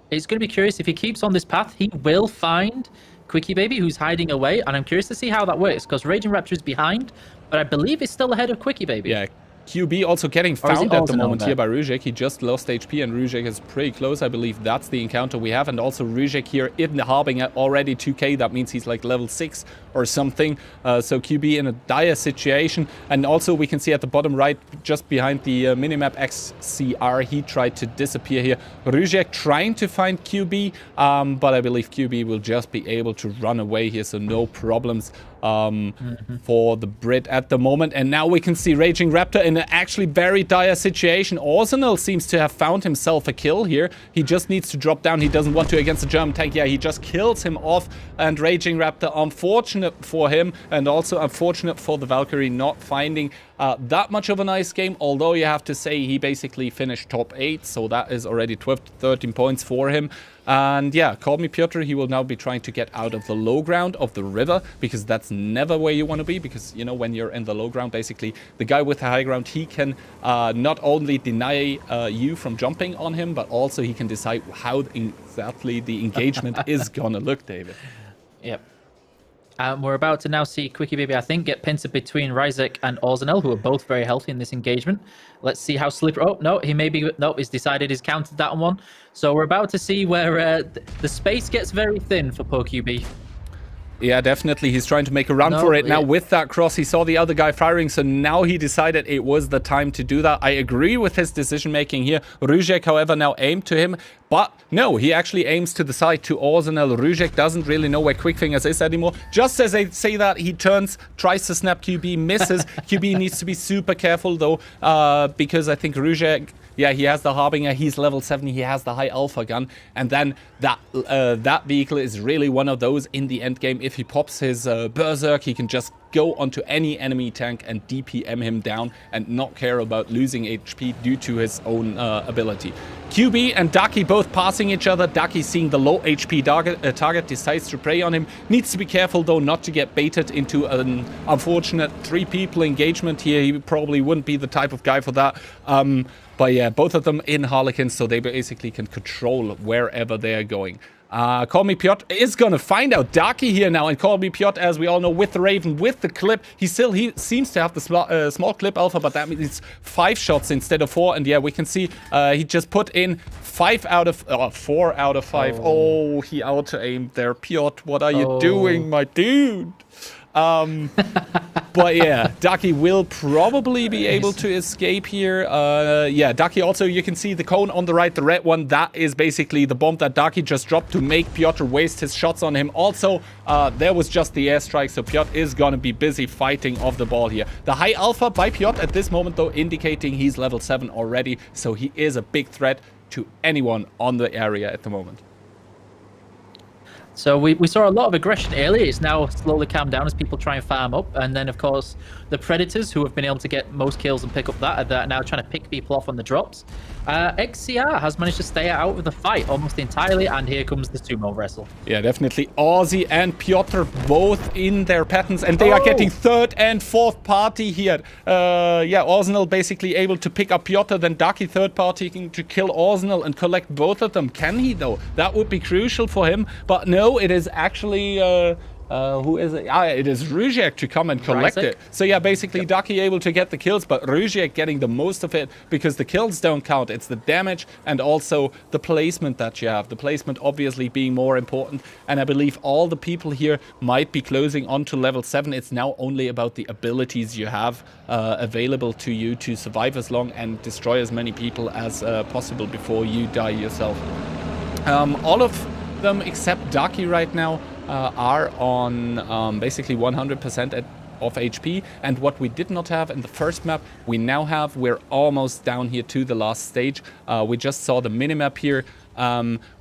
It's going to be curious if he keeps on this path. He will find Quickie Baby, who's hiding away, and I'm curious to see how that works, because Raging Raptor is behind, but I believe he's still ahead of Quickie Baby. Yeah, QB also getting found at the moment here by Rujek. He just lost HP, and Rujek is pretty close. I believe that's the encounter we have. And also Rujek here in the Harbinger already 2k. That means he's like level 6 or something. So QB in a dire situation. And also we can see at the bottom right, just behind the minimap XCR, he tried to disappear here. Rujek trying to find QB, but I believe QB will just be able to run away here. So no problems for the Brit at the moment. And now we can see Raging Raptor in an actually very dire situation. Arsenal seems to have found himself a kill here. He just needs to drop down. He doesn't want to against the German tank. Yeah, he just kills him off. And Raging Raptor, unfortunate for him, and also unfortunate for the Valkyrie not finding that much of a nice game, although you have to say he basically finished top 8, so that is already 12 to 13 points for him. And yeah, Call Me Piotr, he will now be trying to get out of the low ground of the river, because that's never where you want to be, because, you know, when you're in the low ground, basically, the guy with the high ground, he can not only deny you from jumping on him, but also he can decide how exactly the engagement is gonna look, David. Yep. We're about to now see Quickie Baby, I think, get pincered between Ryzek and Orzenel, who are both very healthy in this engagement. Let's see how slippery... Oh, no, he may be... No, he's decided he's countered that one. So we're about to see where the space gets very thin for poor QB. Yeah, definitely. He's trying to make a run for it. Now with that cross, he saw the other guy firing, so now he decided it was the time to do that. I agree with his decision-making here. Rujek, however, now aimed to him, but no, he actually aims to the side to Orzenel. Rujek doesn't really know where Quick Fingers is anymore. Just as they say that, he turns, tries to snap QB, misses. QB needs to be super careful, though, because I think Rujek... Yeah, he has the Harbinger, he's level 7, he has the high alpha gun, and then that vehicle is really one of those in the end game. If he pops his Berserk, he can just go onto any enemy tank and DPM him down and not care about losing HP due to his own ability. QB and Ducky both passing each other. Ducky seeing the low HP target decides to prey on him. Needs to be careful though not to get baited into an unfortunate 3 people engagement here. He probably wouldn't be the type of guy for that. But yeah, both of them in Harlequins, so they basically can control wherever they are going. Call Me Piotr is going to find out Darky here now, and Call Me Piotr, as we all know, with the Raven, with the clip, he seems to have the small clip alpha, but that means 5 shots instead of 4, and yeah, we can see he just put in 4 out of 5. Oh, he auto-aimed there. Piotr, what are you doing, my dude? But yeah, Ducky will probably be able to escape here. Yeah, Ducky also, you can see the cone on the right, the red one. That is basically the bomb that Ducky just dropped to make Piotr waste his shots on him. Also, there was just the airstrike, so Piotr is going to be busy fighting off the ball here. The high alpha by Piotr at this moment, though, indicating he's level 7 already, so he is a big threat to anyone on the area at the moment. So we saw a lot of aggression earlier. It's now slowly calmed down as people try and farm up. And then, of course, the Predators, who have been able to get most kills and pick up that, are now trying to pick people off on the drops. XCR has managed to stay out of the fight almost entirely. And here comes the sumo wrestle. Yeah, definitely. Ozzy and Piotr both in their patterns. And they are getting 3rd and 4th party here. Yeah, Arsenal basically able to pick up Piotr. Then Ducky 3rd party to kill Arsenal and collect both of them. Can he, though? That would be crucial for him. But no. It is actually, who is it? It is Rujek to come and collect it. So yeah, basically Ducky able to get the kills, but Rujek getting the most of it because the kills don't count. It's the damage and also the placement that you have. The placement obviously being more important. And I believe all the people here might be closing on to level 7. It's now only about the abilities you have available to you to survive as long and destroy as many people as possible before you die yourself. All of them except Ducky right now are on basically 100% of HP, and what we did not have in the first map, we now have. We're almost down here to the last stage. We just saw the minimap here,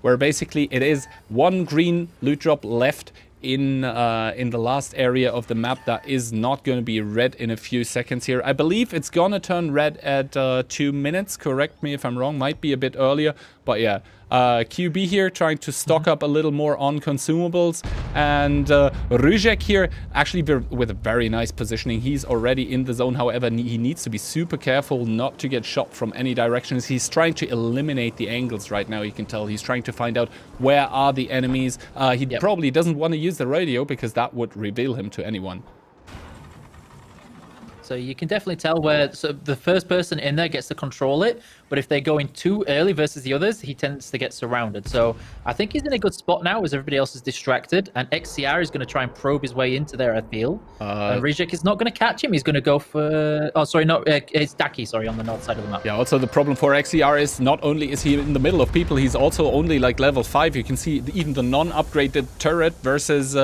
where basically it is one green loot drop left in the last area of the map that is not going to be red in a few seconds here. I believe it's gonna turn red at 2 minutes. Correct me if I'm wrong. Might be a bit earlier, but yeah. QB here trying to stock up a little more on consumables, and Rujek here actually with a very nice positioning. He's already in the zone, however he needs to be super careful not to get shot from any directions. He's trying to eliminate the angles right now. You can tell he's trying to find out where are the enemies. He probably doesn't want to use the radio because that would reveal him to anyone. So you can definitely tell where the first person in there gets to control it, but if they're going too early versus the others, he tends to get surrounded. So I think he's in a good spot now as everybody else is distracted, and XCR is going to try and probe his way into there, I feel. And Rejek is not going to catch him. He's going to go for... Oh, sorry, no, it's Daki, sorry, on the north side of the map. Yeah, also the problem for XCR is not only is he in the middle of people, he's also only like level 5. You can see even the non-upgraded turret versus...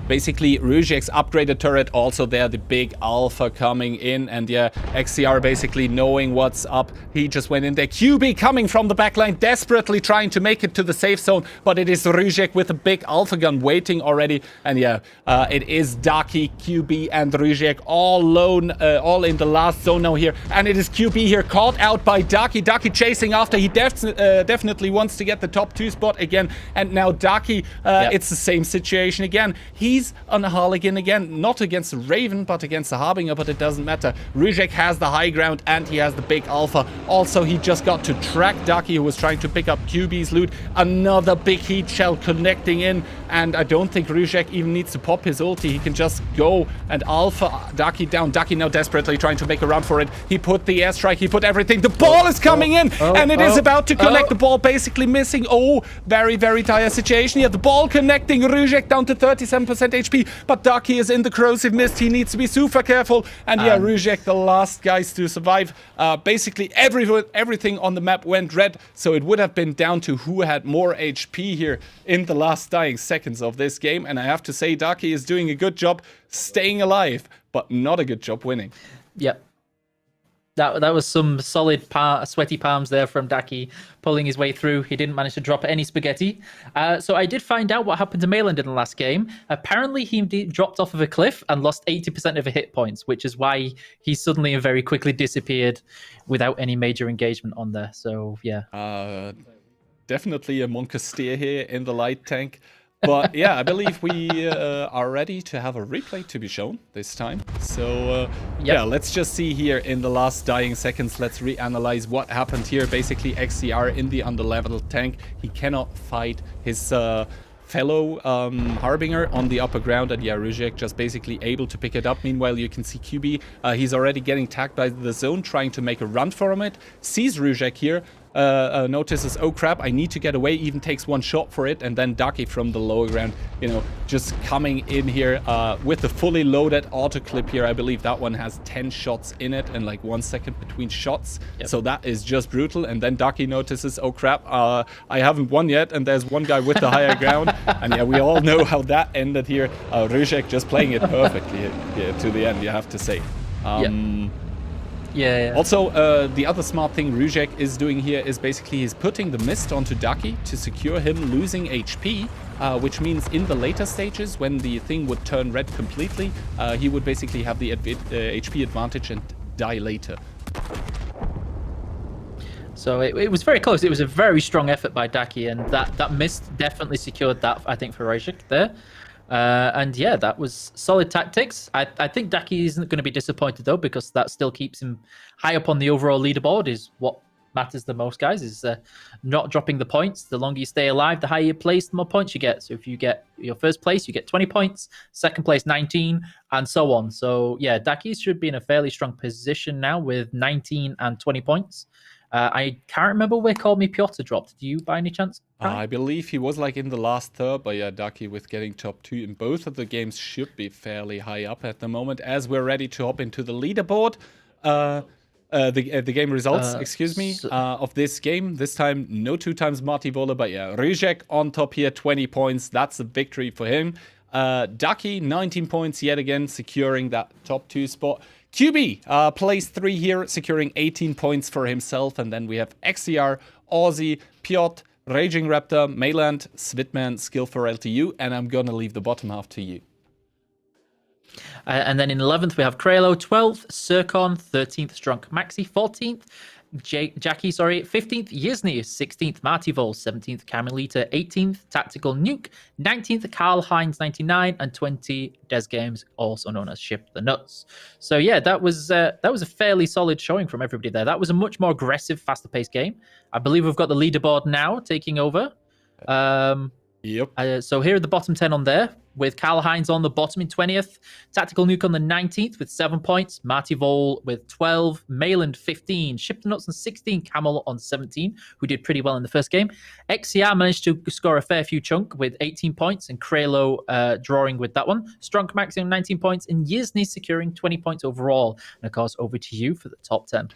basically, Rujek's upgraded turret, also there, the big alpha coming in, and yeah, XCR basically knowing what's up. He just went in there. QB coming from the backline, desperately trying to make it to the safe zone, but it is Rujek with a big alpha gun waiting already, and yeah, it is Daki, QB, and Rujek all alone, all in the last zone now here, and it is QB here caught out by Daki. Daki chasing after. He definitely wants to get the top 2 spot again, and now Daki, it's the same situation again. He's on a Harlequin again, not against the Raven, but against the Harbinger, but it doesn't matter. Rujek has the high ground, and he has the big alpha. Also, he just got to track Daki, who was trying to pick up QB's loot. Another big heat shell connecting in, and I don't think Rujek even needs to pop his ulti. He can just go and alpha Daki down. Daki now desperately trying to make a run for it. He put the airstrike, he put everything. The ball is coming in, and it is about to connect. The ball basically missing. Oh, very, very dire situation here. The ball connecting. Rujek down to 37% HP, but Daki is in the corrosive mist. He needs to be super careful, and yeah, Rujek, the last guys to survive. Basically, everything on the map went red, so it would have been down to who had more HP here in the last dying seconds of this game, and I have to say, Daki is doing a good job staying alive, but not a good job winning. Yep. That was some solid sweaty palms there from Daki, pulling his way through. He didn't manage to drop any spaghetti. So I did find out what happened to Mayland in the last game. Apparently, he dropped off of a cliff and lost 80% of his hit points, which is why he suddenly and very quickly disappeared without any major engagement on there. So, yeah. Definitely a Monkasteer here in the light tank. But yeah, I believe we are ready to have a replay to be shown this time. So yeah, let's just see here in the last dying seconds. Let's reanalyze what happened here. Basically, XCR in the underleveled tank. He cannot fight his fellow Harbinger on the upper ground, and yeah, Rujek just basically able to pick it up. Meanwhile, you can see QB, he's already getting tagged by the zone, trying to make a run from it. Sees Rujek here, notices, oh crap, I need to get away, even takes one shot for it, and then Daki from the lower ground, you know, just coming in here with the fully loaded auto clip here. I believe that one has 10 shots in it and like 1 second between shots. So that is just brutal. And then Daki notices, oh crap, I haven't won yet, and there's one guy with the higher ground. And yeah, we all know how that ended here. Rujek just playing it perfectly here to the end, you have to say. Also, the other smart thing Rujek is doing here is basically he's putting the mist onto Daki to secure him losing HP, which means in the later stages, when the thing would turn red completely, he would basically have the HP advantage and die later. So it was very close. It was a very strong effort by Daki, and that mist definitely secured that, I think, for Rujek there. And yeah, that was solid tactics. I think Daki isn't going to be disappointed though, because that still keeps him high up on the overall leaderboard. Is what matters the most, guys, is not dropping the points. The longer you stay alive, the higher you place, the more points you get. So if you get your first place, you get 20 points, second place 19, and so on. So yeah, Daki should be in a fairly strong position now with 19 and 20 points. I can't remember where Call Me Piotr dropped. Do you, by any chance? I believe he was like in the last third, but yeah, Daki with getting top 2 in both of the games should be fairly high up at the moment. As we're ready to hop into the leaderboard, The game results, excuse me, so- of this game. This time, no 2 times Marty Vola, but yeah, Rizek on top here, 20 points. That's a victory for him. Ducky, 19 points yet again, securing that top 2 spot. QB plays 3 here, securing 18 points for himself. And then we have XCR, Aussie, Piotr, Raging Raptor, Mayland, Svitman, Skill for LTU, and I'm gonna leave the bottom half to you. And then in 11th, we have Kralo, 12th, Circon, 13th, Strunk Maxi, 14th, Jackie, 15th, Yizny, 16th, Martivol, 17th, Carmelita, 18th, Tactical Nuke, 19th, Carl Hines, 99, and 20, Des Games, also known as Ship the Nuts. So yeah, that was a fairly solid showing from everybody there. That was a much more aggressive, faster paced game. I believe we've got the leaderboard now taking over. Yep. So here are the bottom 10 on there, with Karl Heinz on the bottom in 20th, Tactical Nuke on the 19th with 7 points, Marty Vol with 12, Mayland 15, Ship the Nuts on 16, Camel on 17, who did pretty well in the first game. XCR managed to score a fair few chunk with 18 points, and Kralo drawing with that one. Strunk maximum 19 points, and Yizny securing 20 points overall. And of course, over to you for the top 10.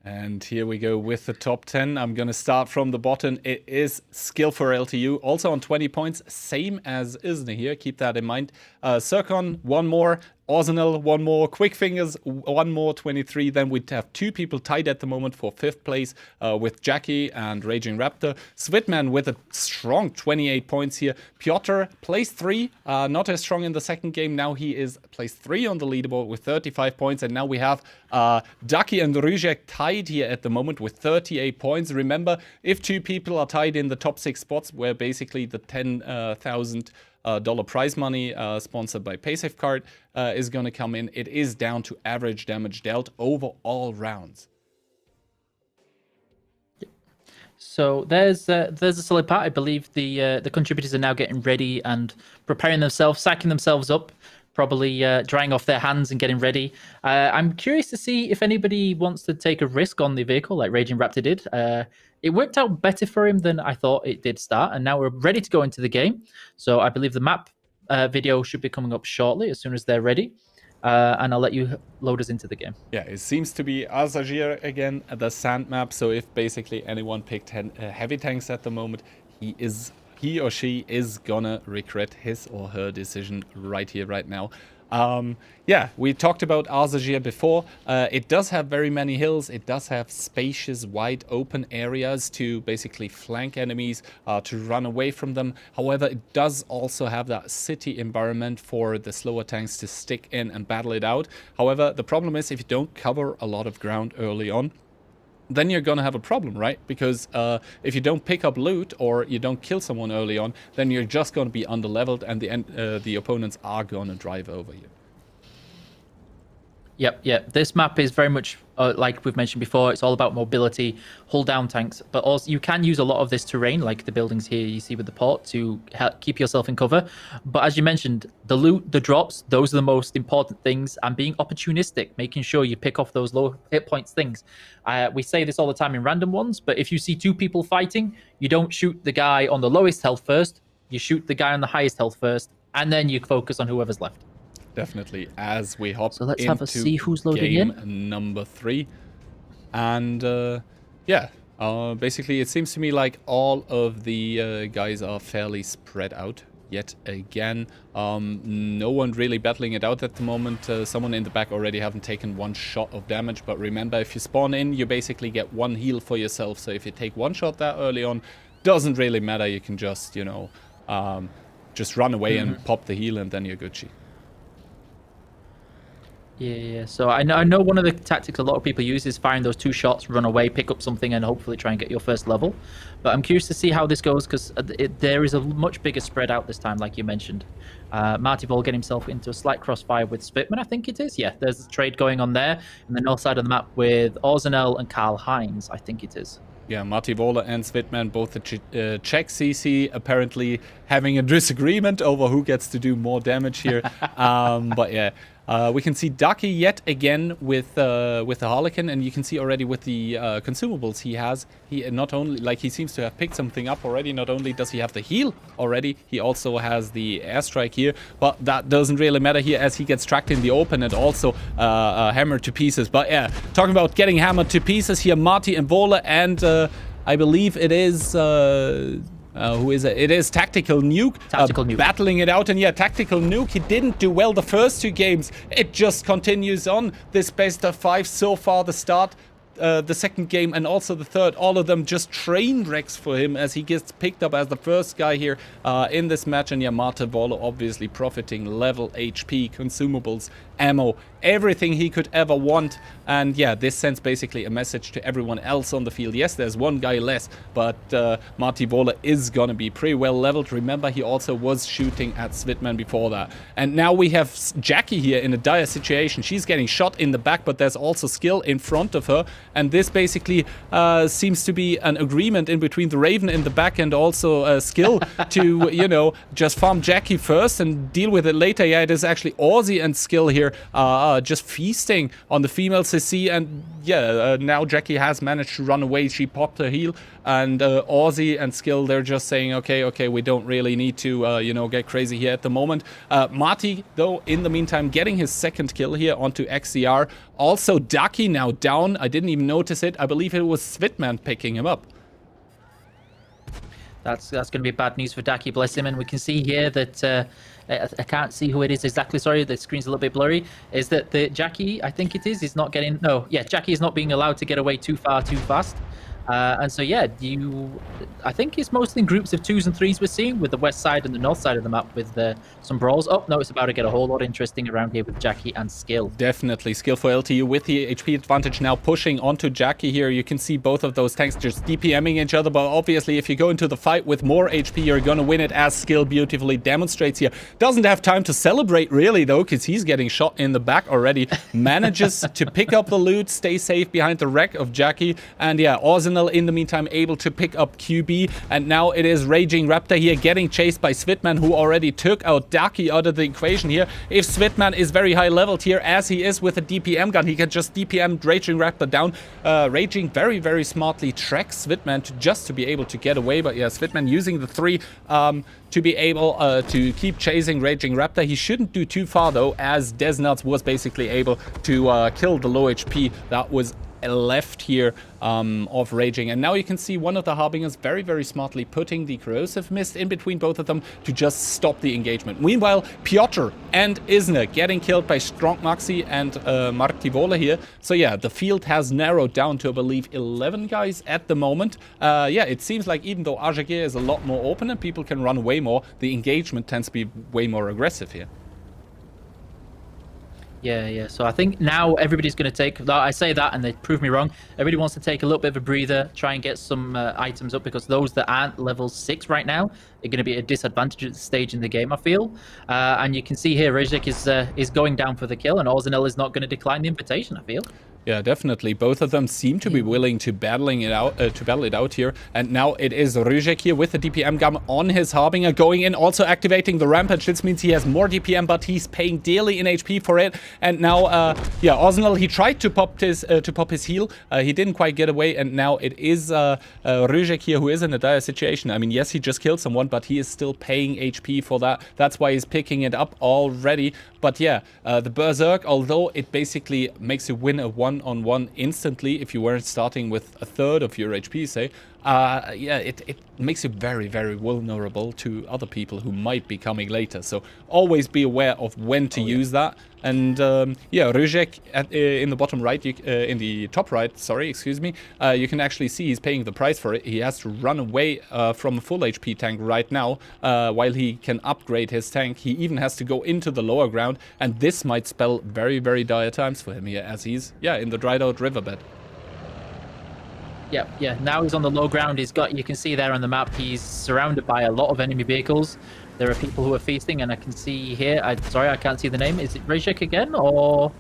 And here we go with the top 10. I'm going to start from the bottom. It is Skill for LTU, also on 20 points, same as Isna here. Keep that in mind. Circon, 1 more. Arsenal, 1 more. Quick Fingers, 1 more, 23. Then we'd have 2 people tied at the moment for 5th place with Jackie and Raging Raptor. Svitman with a strong 28 points here. Piotr, place 3. Not as strong in the second game. Now he is place 3 on the leaderboard with 35 points. And now we have Ducky and Rizek tied here at the moment with 38 points. Remember, if 2 people are tied in the top 6 spots, where basically the $10,000 prize money sponsored by PaySafeCard is going to come in, it is down to average damage dealt over all rounds. So there's a solid part. I believe the contributors are now getting ready and preparing themselves, sacking themselves up, probably drying off their hands and getting ready. I'm curious to see if anybody wants to take a risk on the vehicle like Raging Raptor did. It worked out better for him than I thought it did start, and now we're ready to go into the game. So I believe the map video should be coming up shortly as soon as they're ready. And I'll let you load us into the game. Yeah, it seems to be Al-Zajir again, the sand map. So if basically anyone picked heavy tanks at the moment, he or she is gonna regret his or her decision right here, right now. Yeah, we talked about Al-Zajir before. It does have very many hills. It does have spacious, wide open areas to basically flank enemies, to run away from them. However, it does also have that city environment for the slower tanks to stick in and battle it out. However, the problem is if you don't cover a lot of ground early on, then you're gonna have a problem, right? Because if you don't pick up loot or you don't kill someone early on, then you're just gonna be underleveled, and the opponents are gonna drive over you. Yep. This map is very much, like we've mentioned before, it's all about mobility, hull down tanks, but also you can use a lot of this terrain, like the buildings here you see with the port, to help keep yourself in cover. But as you mentioned, the loot, the drops, those are the most important things, and being opportunistic, making sure you pick off those low hit points things. We say this all the time in random ones, but if you see 2 people fighting, you don't shoot the guy on the lowest health first, you shoot the guy on the highest health first, and then you focus on whoever's left. Definitely, as we hop so let's into have a see who's loading game in. number 3. And basically it seems to me like all of the guys are fairly spread out yet again. No one really battling it out at the moment. Someone in the back already haven't taken 1 shot of damage, but remember, if you spawn in, you basically get 1 heal for yourself. So if you take 1 shot that early on, doesn't really matter. You can just, just run away and pop the heal, and then you're Gucci. Yeah. So I know one of the tactics a lot of people use is firing those 2 shots, run away, pick up something, and hopefully try and get your first level. But I'm curious to see how this goes, because there is a much bigger spread out this time, like you mentioned. Marty Vol getting himself into a slight crossfire with Spitman, I think it is. Yeah, there's a trade going on there. And the north side of the map with Orzenel and Karl Heinz, I think it is. Yeah, Marty Vola and Svitman, both the Czech CC, apparently having a disagreement over who gets to do more damage here. But yeah, We can see Ducky yet again with the Harlequin, and you can see already with the consumables he has. He not only, like, he seems to have picked something up already. Not only does he have the heal already, he also has the airstrike here. But that doesn't really matter here as he gets tracked in the open and also hammered to pieces. But yeah, talking about getting hammered to pieces here, Marty and Vola, and I believe it is. Who is it? It is Tactical Nuke. Tactical Nuke. Battling it out. And yeah, Tactical Nuke, he didn't do well the first 2 games. It just continues on. This best of 5 so far, the start, the second game, and also the third. All of them just train wrecks for him as he gets picked up as the first guy here in this match. And yeah, Mate Volo obviously profiting level, HP, consumables, ammo, everything he could ever want. And yeah, this sends basically a message to everyone else on the field. Yes, there's one guy less, but Marty Vola is gonna be pretty well leveled. Remember, he also was shooting at Svitman before that. And now we have Jackie here in a dire situation. She's getting shot in the back, but there's also skill in front of her. And this basically seems to be an agreement in between the Raven in the back and also skill to, you know, just farm Jackie first and deal with it later. Yeah, it is actually Aussie and skill here just feasting on the female CC, and yeah, now Jackie has managed to run away. She popped her heal, and Aussie and skill, they're just saying, okay, we don't really need to, you know, get crazy here at the moment. Marty, though, in the meantime, getting his second kill here onto XCR. Also, Ducky now down. I didn't even notice it. I believe it was Svitman picking him up. That's going to be bad news for Daki, bless him. And we can see here that I can't see who it is exactly. Sorry, the screen's a little bit blurry. Is that the Jackie? I think it is not getting. No, yeah, Jackie is not being allowed to get away too far, too fast. And so yeah, I think it's mostly in groups of 2s and 3s we're seeing with the west side and the north side of the map with some brawls. Oh no, it's about to get a whole lot interesting around here with Jackie and skill. Definitely skill for LTU with the HP advantage now pushing onto Jackie here. You can see both of those tanks just DPMing each other, but obviously if you go into the fight with more HP, you're gonna win it, as skill beautifully demonstrates here. Doesn't have time to celebrate really though, because he's getting shot in the back already. Manages to pick up the loot, stay safe behind the wreck of Jackie, and yeah, Arsenal in the meantime able to pick up QB, and now it is Raging Raptor here getting chased by Svitman, who already took out Ducky out of the equation here. If Svitman is very high leveled here, as he is with a DPM gun, he can just DPM Raging Raptor down. Raging very smartly tracks Svitman to be able to get away, but yeah, Svitman using the 3 to be able to keep chasing Raging Raptor. He shouldn't do too far though, as Desnuts was basically able to kill the low HP that was left here of Raging. And now you can see one of the Harbingers very smartly putting the Corrosive Mist in between both of them to just stop the engagement. Meanwhile, Piotr and Isner getting killed by Strong Maxi and Marty Vola here. So yeah, the field has narrowed down to, I believe, 11 guys at the moment. Yeah, it seems like even though AGG is a lot more open and people can run way more, the engagement tends to be way more aggressive here. Yeah. So I think now everybody's going to take. I say that, and they prove me wrong. Everybody wants to take a little bit of a breather, try and get some items up, because those that aren't level 6 right now are going to be at a disadvantage at this stage in the game, I feel. And you can see here, Rizek is going down for the kill, and Orzenel is not going to decline the invitation, I feel. Yeah, definitely. Both of them seem to be willing to battle it out here. And now it is Ruzek here with the DPM gun on his Harbinger going in, also activating the Rampage. This means he has more DPM, but he's paying dearly in HP for it. And now, yeah, Arsenal, he tried to pop his heal. He didn't quite get away, and now it is Ruzek here who is in a dire situation. I mean, yes, he just killed someone, but he is still paying HP for that. That's why he's picking it up already. But yeah, the Berserk, although it basically makes you win a one-on-one instantly if you weren't starting with a third of your HP, say, yeah, it makes you very vulnerable to other people who might be coming later. So always be aware of when to use that. And yeah, Ruzek in the bottom right, in the top right, sorry, excuse me, you can actually see he's paying the price for it. He has to run away from a full HP tank right now, while he can upgrade his tank. He even has to go into the lower ground, and this might spell very dire times for him here, as he's, yeah, in the dried out riverbed. Yeah. Now he's on the low ground. You can see there on the map, he's surrounded by a lot of enemy vehicles. There are people who are feasting, and I can see here, sorry, I can't see the name. Is it Rejek again, or?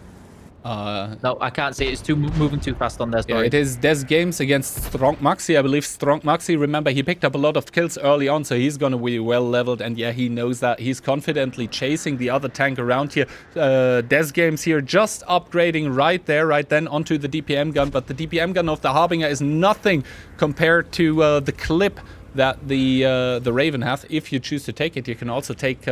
No, I can't see it. It's moving too fast on there. Yeah, Sorry. it is Des Games against Strong Maxi. I believe Strong Maxi, remember, he picked up a lot of kills early on, so he's going to be well leveled. And yeah, he knows that. He's confidently chasing the other tank around here. Des Games here just upgrading right there, right then onto the DPM gun. But the DPM gun of the Harbinger is nothing compared to the clip that the Raven has. If you choose to take it, you can also take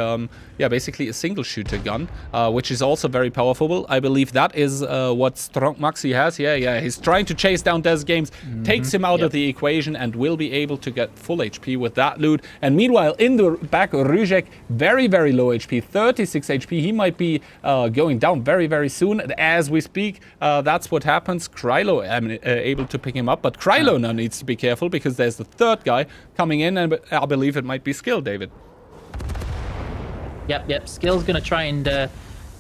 basically a single shooter gun, which is also very powerful. I believe that is what Strong Maxi has. Yeah, he's trying to chase down Des Games, takes him out of the equation, and will be able to get full HP with that loot. And meanwhile, in the back, Ruzek, very, very low HP, 36 HP. He might be going down very, very soon. And as we speak, that's what happens. Krylo able to pick him up, but Krylo now needs to be careful because there's the third guy coming in, and I believe it might be Skill, David. Yep. Skill's going to try and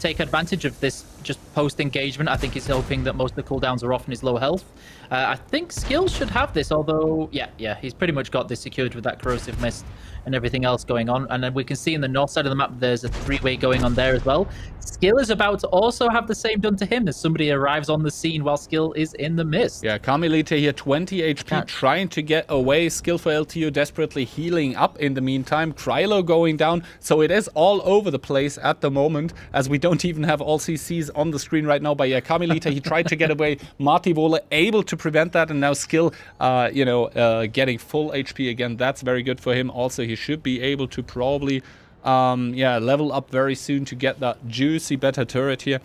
take advantage of this just post-engagement. I think he's hoping that most of the cooldowns are off in his low health. I think Skill should have this, although, yeah, he's pretty much got this secured with that corrosive mist and everything else going on. And then we can see in the north side of the map, there's a three-way going on there as well. Skill is about to also have the same done to him as somebody arrives on the scene while Skill is in the mist. Yeah, Carmelita here, 20 HP, trying to get away. Skill for LTU desperately healing up in the meantime. Krylo going down, so it is all over the place at the moment, as we don't even have all CCs on the screen right now. But yeah, Carmelita, he tried to get away. Marty Wohler able to prevent that, and now Skill, getting full HP again. That's very good for him. Also, he should be able to probably level up very soon to get that juicy better turret here.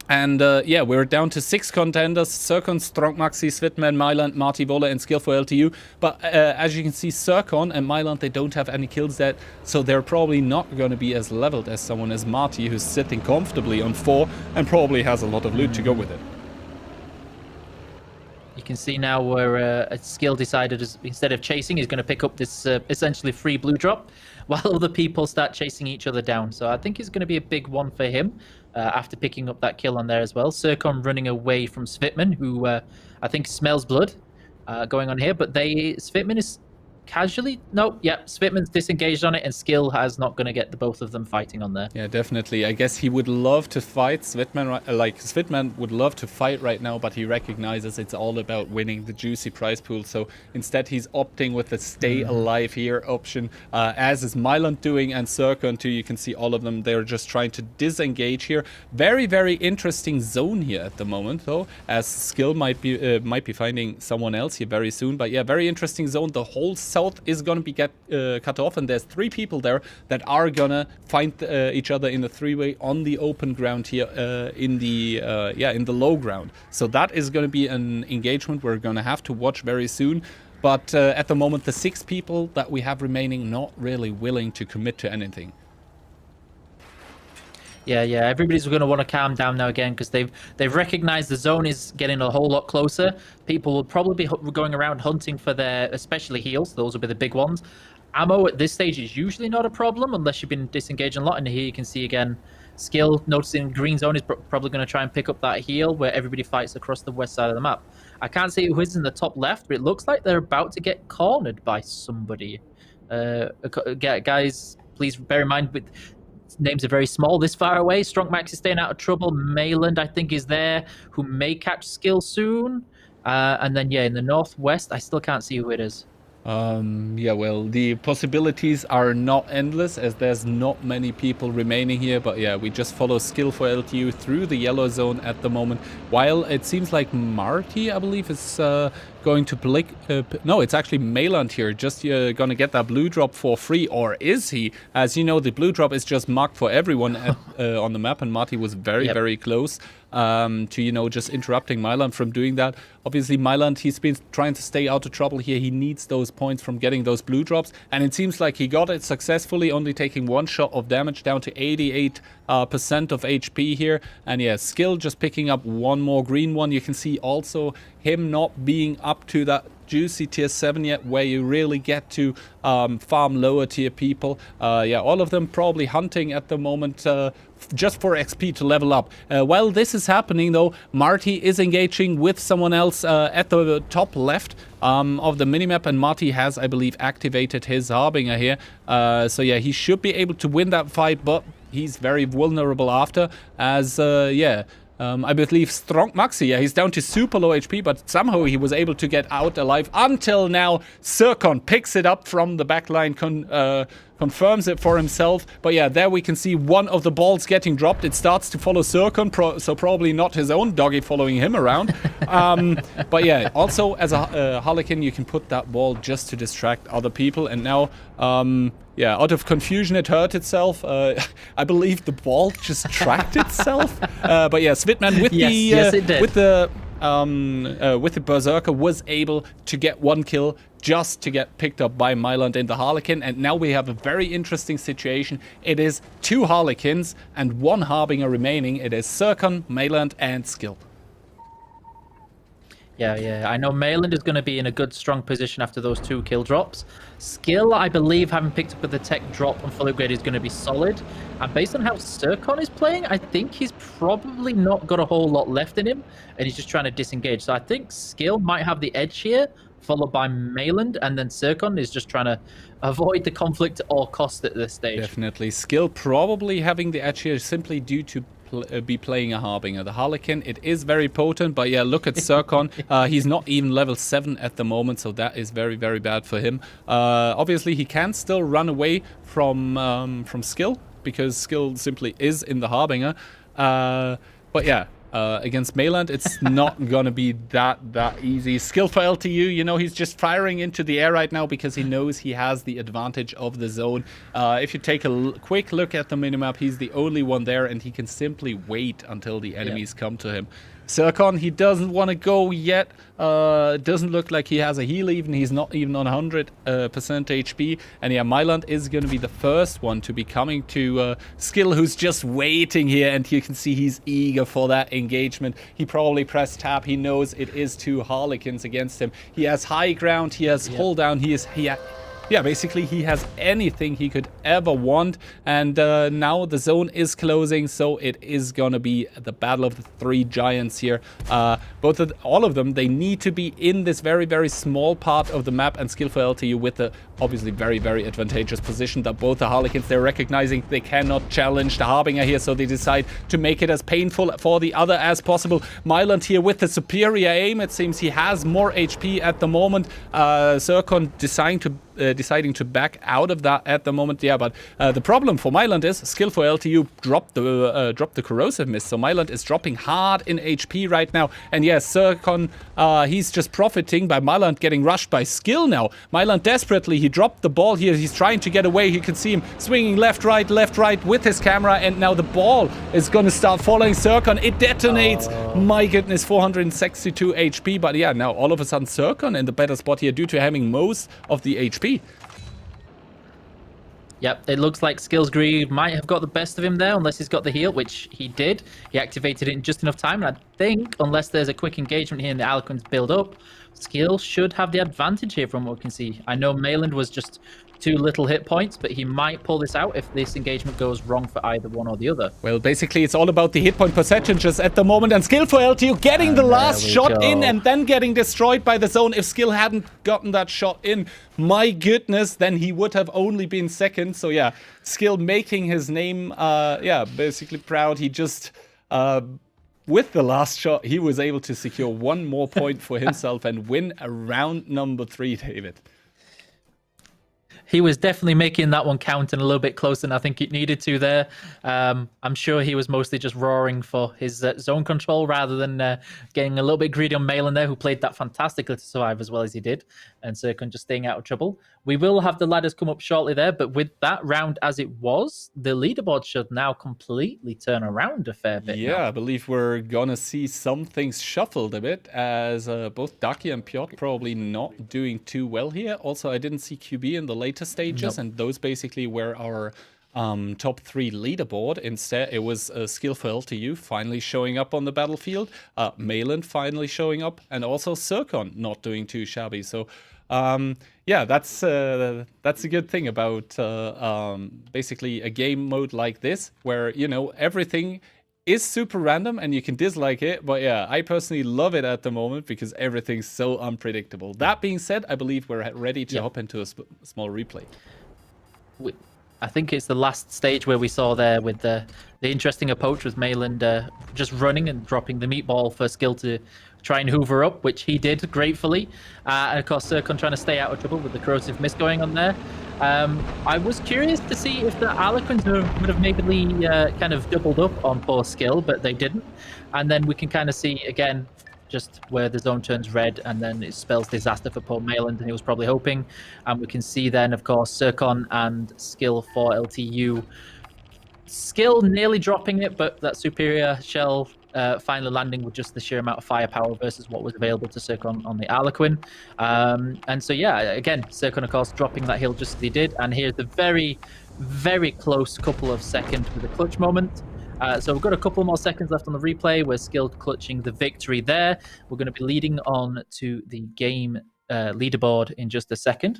And we're down to 6 contenders: Zircon, Strong Maxi, Svitman, Myland, Marty Wohler, and Skill for LTU. But as you can see, Zircon and Myland, they don't have any kills yet, so they're probably not going to be as leveled as someone as Marty, who's sitting comfortably on 4 and probably has a lot of loot to go with it. You can see now where Skill decided, instead of chasing, he's going to pick up this essentially free blue drop while other people start chasing each other down. So I think it's going to be a big one for him after picking up that kill on there as well. Zircon running away from Svitman, who I think smells blood going on here. But Svitman is casually... Svitman's disengaged on it, and Skill is not going to get the both of them fighting on there. Yeah, definitely. I guess he would love to fight Svitman, Svitman would love to fight right now, but he recognizes it's all about winning the juicy prize pool. So instead, he's opting with the stay alive here option, as is Myland doing, and Zircon too. You can see all of them. They're just trying to disengage here. Very, very interesting zone here at the moment, though, as Skill might be finding someone else here very soon. But yeah, very interesting zone. The whole south is going to be cut off, and there's 3 people there that are gonna find each other in the 3-way on the open ground here in the low ground. So that is going to be an engagement we're going to have to watch very soon. But at the moment, the 6 people that we have remaining not really willing to commit to anything. Yeah, everybody's going to want to calm down now again, because they've recognized the zone is getting a whole lot closer. People will probably be going around hunting for their, especially heals. Those will be the big ones. Ammo at this stage is usually not a problem unless you've been disengaging a lot. And here you can see again, Skill noticing green zone is probably going to try and pick up that heal where everybody fights across the west side of the map. I can't see who is in the top left, but it looks like they're about to get cornered by somebody. Guys, please bear in mind, with names are very small this far away. Strong Max is staying out of trouble. Mayland, I think, is there, who may catch Skill soon. And then, in the northwest, I still can't see who it is. Well, the possibilities are not endless, as there's not many people remaining here. But yeah, we just follow Skill for LTU through the yellow zone at the moment. While it seems like Marty, I believe, is going to blick. No, it's actually Mayland here, just gonna get that blue drop for free. Or is he? As you know, the blue drop is just marked for everyone on the map, and Marty was very close to, just interrupting Myland from doing that. Obviously, Myland, he's been trying to stay out of trouble here. He needs those points from getting those blue drops, and it seems like he got it successfully, only taking 1 shot of damage, down to 88% of HP here. And yeah, Skill just picking up 1 more green one. You can see also him not being up to that juicy tier 7 yet, where you really get to farm lower tier people. All of them probably hunting at the moment just for XP to level up. While this is happening, though, Marty is engaging with someone else at the top left of the minimap, and Marty has, I believe, activated his Harbinger here. He should be able to win that fight, but he's very vulnerable after, as I believe Strong Maxi. Yeah, he's down to super low HP, but somehow he was able to get out alive until now. Zircon picks it up from the backline, confirms it for himself. But yeah, there we can see one of the balls getting dropped. It starts to follow Zircon, so probably not his own doggy following him around. But yeah, also as a Harlequin, you can put that ball just to distract other people. And now, yeah, out of confusion, it hurt itself. I believe the ball just tracked itself. But yeah, Svitman with with the Berserker was able to get one kill just to get picked up by Myland in the Harlequin. And now we have a very interesting situation. It is 2 Harlequins and 1 Harbinger remaining. It is Zircon, Myland, and Skill. Yeah. I know Mayland is going to be in a good, strong position after those 2 kill drops. Skill, I believe, having picked up with the tech drop on full upgrade is going to be solid. And based on how Zircon is playing, I think he's probably not got a whole lot left in him, and he's just trying to disengage. So I think Skill might have the edge here, followed by Mayland, and then Zircon is just trying to avoid the conflict at all costs at this stage. Definitely. Skill probably having the edge here simply due to be playing a Harbinger. The Harlequin, it is very potent, but yeah, look at Zircon. He's not even level 7 at the moment, so that is very, very bad for him. Obviously, he can still run away from Skill, because Skill simply is in the Harbinger. But yeah, against Mayland, it's not gonna be that easy. Skill for LTU, you know, he's just firing into the air right now because he knows he has the advantage of the zone. If you take a quick look at the minimap, he's the only one there, and he can simply wait until the enemies come to him. Zircon, he doesn't want to go yet. Doesn't look like he has a heal even. He's not even on 100% HP. And yeah, Myland is going to be the first one to be coming to Skill, who's just waiting here. And you can see he's eager for that engagement. He probably pressed tab. He knows it is 2 Harlequins against him. He has high ground. He has hold down. Yeah, basically he has anything he could ever want, and now the zone is closing, so it is gonna be the battle of the 3 giants here. All of them, they need to be in this very, very small part of the map, and Skill for LTU with the obviously very, very advantageous position that both the Harlequins, they're recognizing they cannot challenge the Harbinger here, so they decide to make it as painful for the other as possible. Myland here with the superior aim. It seems he has more HP at the moment. Zircon deciding to back out of that at the moment. Yeah, but the problem for Myland is Skill for LTU dropped the corrosive mist, so Myland is dropping hard in HP right now. And yes, Zircon, he's just profiting by Myland getting rushed by Skill now. Myland desperately, he dropped the ball here. He's trying to get away. You can see him swinging left, right with his camera, and now the ball is going to start following Zircon. It detonates. My goodness, 462 HP. But yeah, now all of a sudden Zircon in the better spot here due to having most of the HP. Yep, it looks like Skill's Greed might have got the best of him there, unless he's got the heal, which he did. He activated it in just enough time, and I think, unless there's a quick engagement here and the Harlequins build up, Skill should have the advantage here from what we can see. I know Mayland was just 2 little hit points, but he might pull this out if this engagement goes wrong for either one or the other. Well, basically, it's all about the hit point percentages at the moment, and Skill for LTU getting the last shot in and then getting destroyed by the zone. If Skill hadn't gotten that shot in, my goodness, then he would have only been second. So yeah, Skill making his name, basically proud. He just... with the last shot, he was able to secure 1 more point for himself and win a round number 3, David. He was definitely making that one count and a little bit closer than I think it needed to there. I'm sure he was mostly just roaring for his zone control rather than getting a little bit greedy on Mayland there, who played that fantastically to survive as well as he did, and Zircon just staying out of trouble. We will have the ladders come up shortly there, but with that round as it was, the leaderboard should now completely turn around a fair bit. Yeah, I believe we're gonna see some things shuffled a bit, as both Daki and Piotr probably not doing too well here. Also, I didn't see QB in the later stages, and those basically were our top 3 leaderboard. Instead, it was Skill for LTU finally showing up on the battlefield, Mayland finally showing up, and also Zircon not doing too shabby. So yeah, that's a good thing about basically a game mode like this, where, you know, everything is super random and you can dislike it, but yeah, I personally love it at the moment because everything's so unpredictable. That being said, I believe we're ready to hop into a small replay. I think it's the last stage where we saw there with the interesting approach with Mayland just running and dropping the meatball for Skill to try and hoover up, which he did gratefully. And of course, Zircon trying to stay out of trouble with the corrosive mist going on there. I was curious to see if the Harlequins would have maybe kind of doubled up on poor Skill, but they didn't. And then we can kind of see again just where the zone turns red, and then it spells disaster for poor Mayland, and he was probably hoping. And we can see then, of course, Zircon and Skill for LTU. Skill nearly dropping it, but that superior shell finally landing with just the sheer amount of firepower versus what was available to Zircon on the Harlequin. And so, yeah, again, Zircon, of course, dropping that hill just as he did. And here's the very, very close couple of seconds with a clutch moment. So we've got a couple more seconds left on the replay. We're Skill clutching the victory there. We're going to be leading on to the game leaderboard in just a second.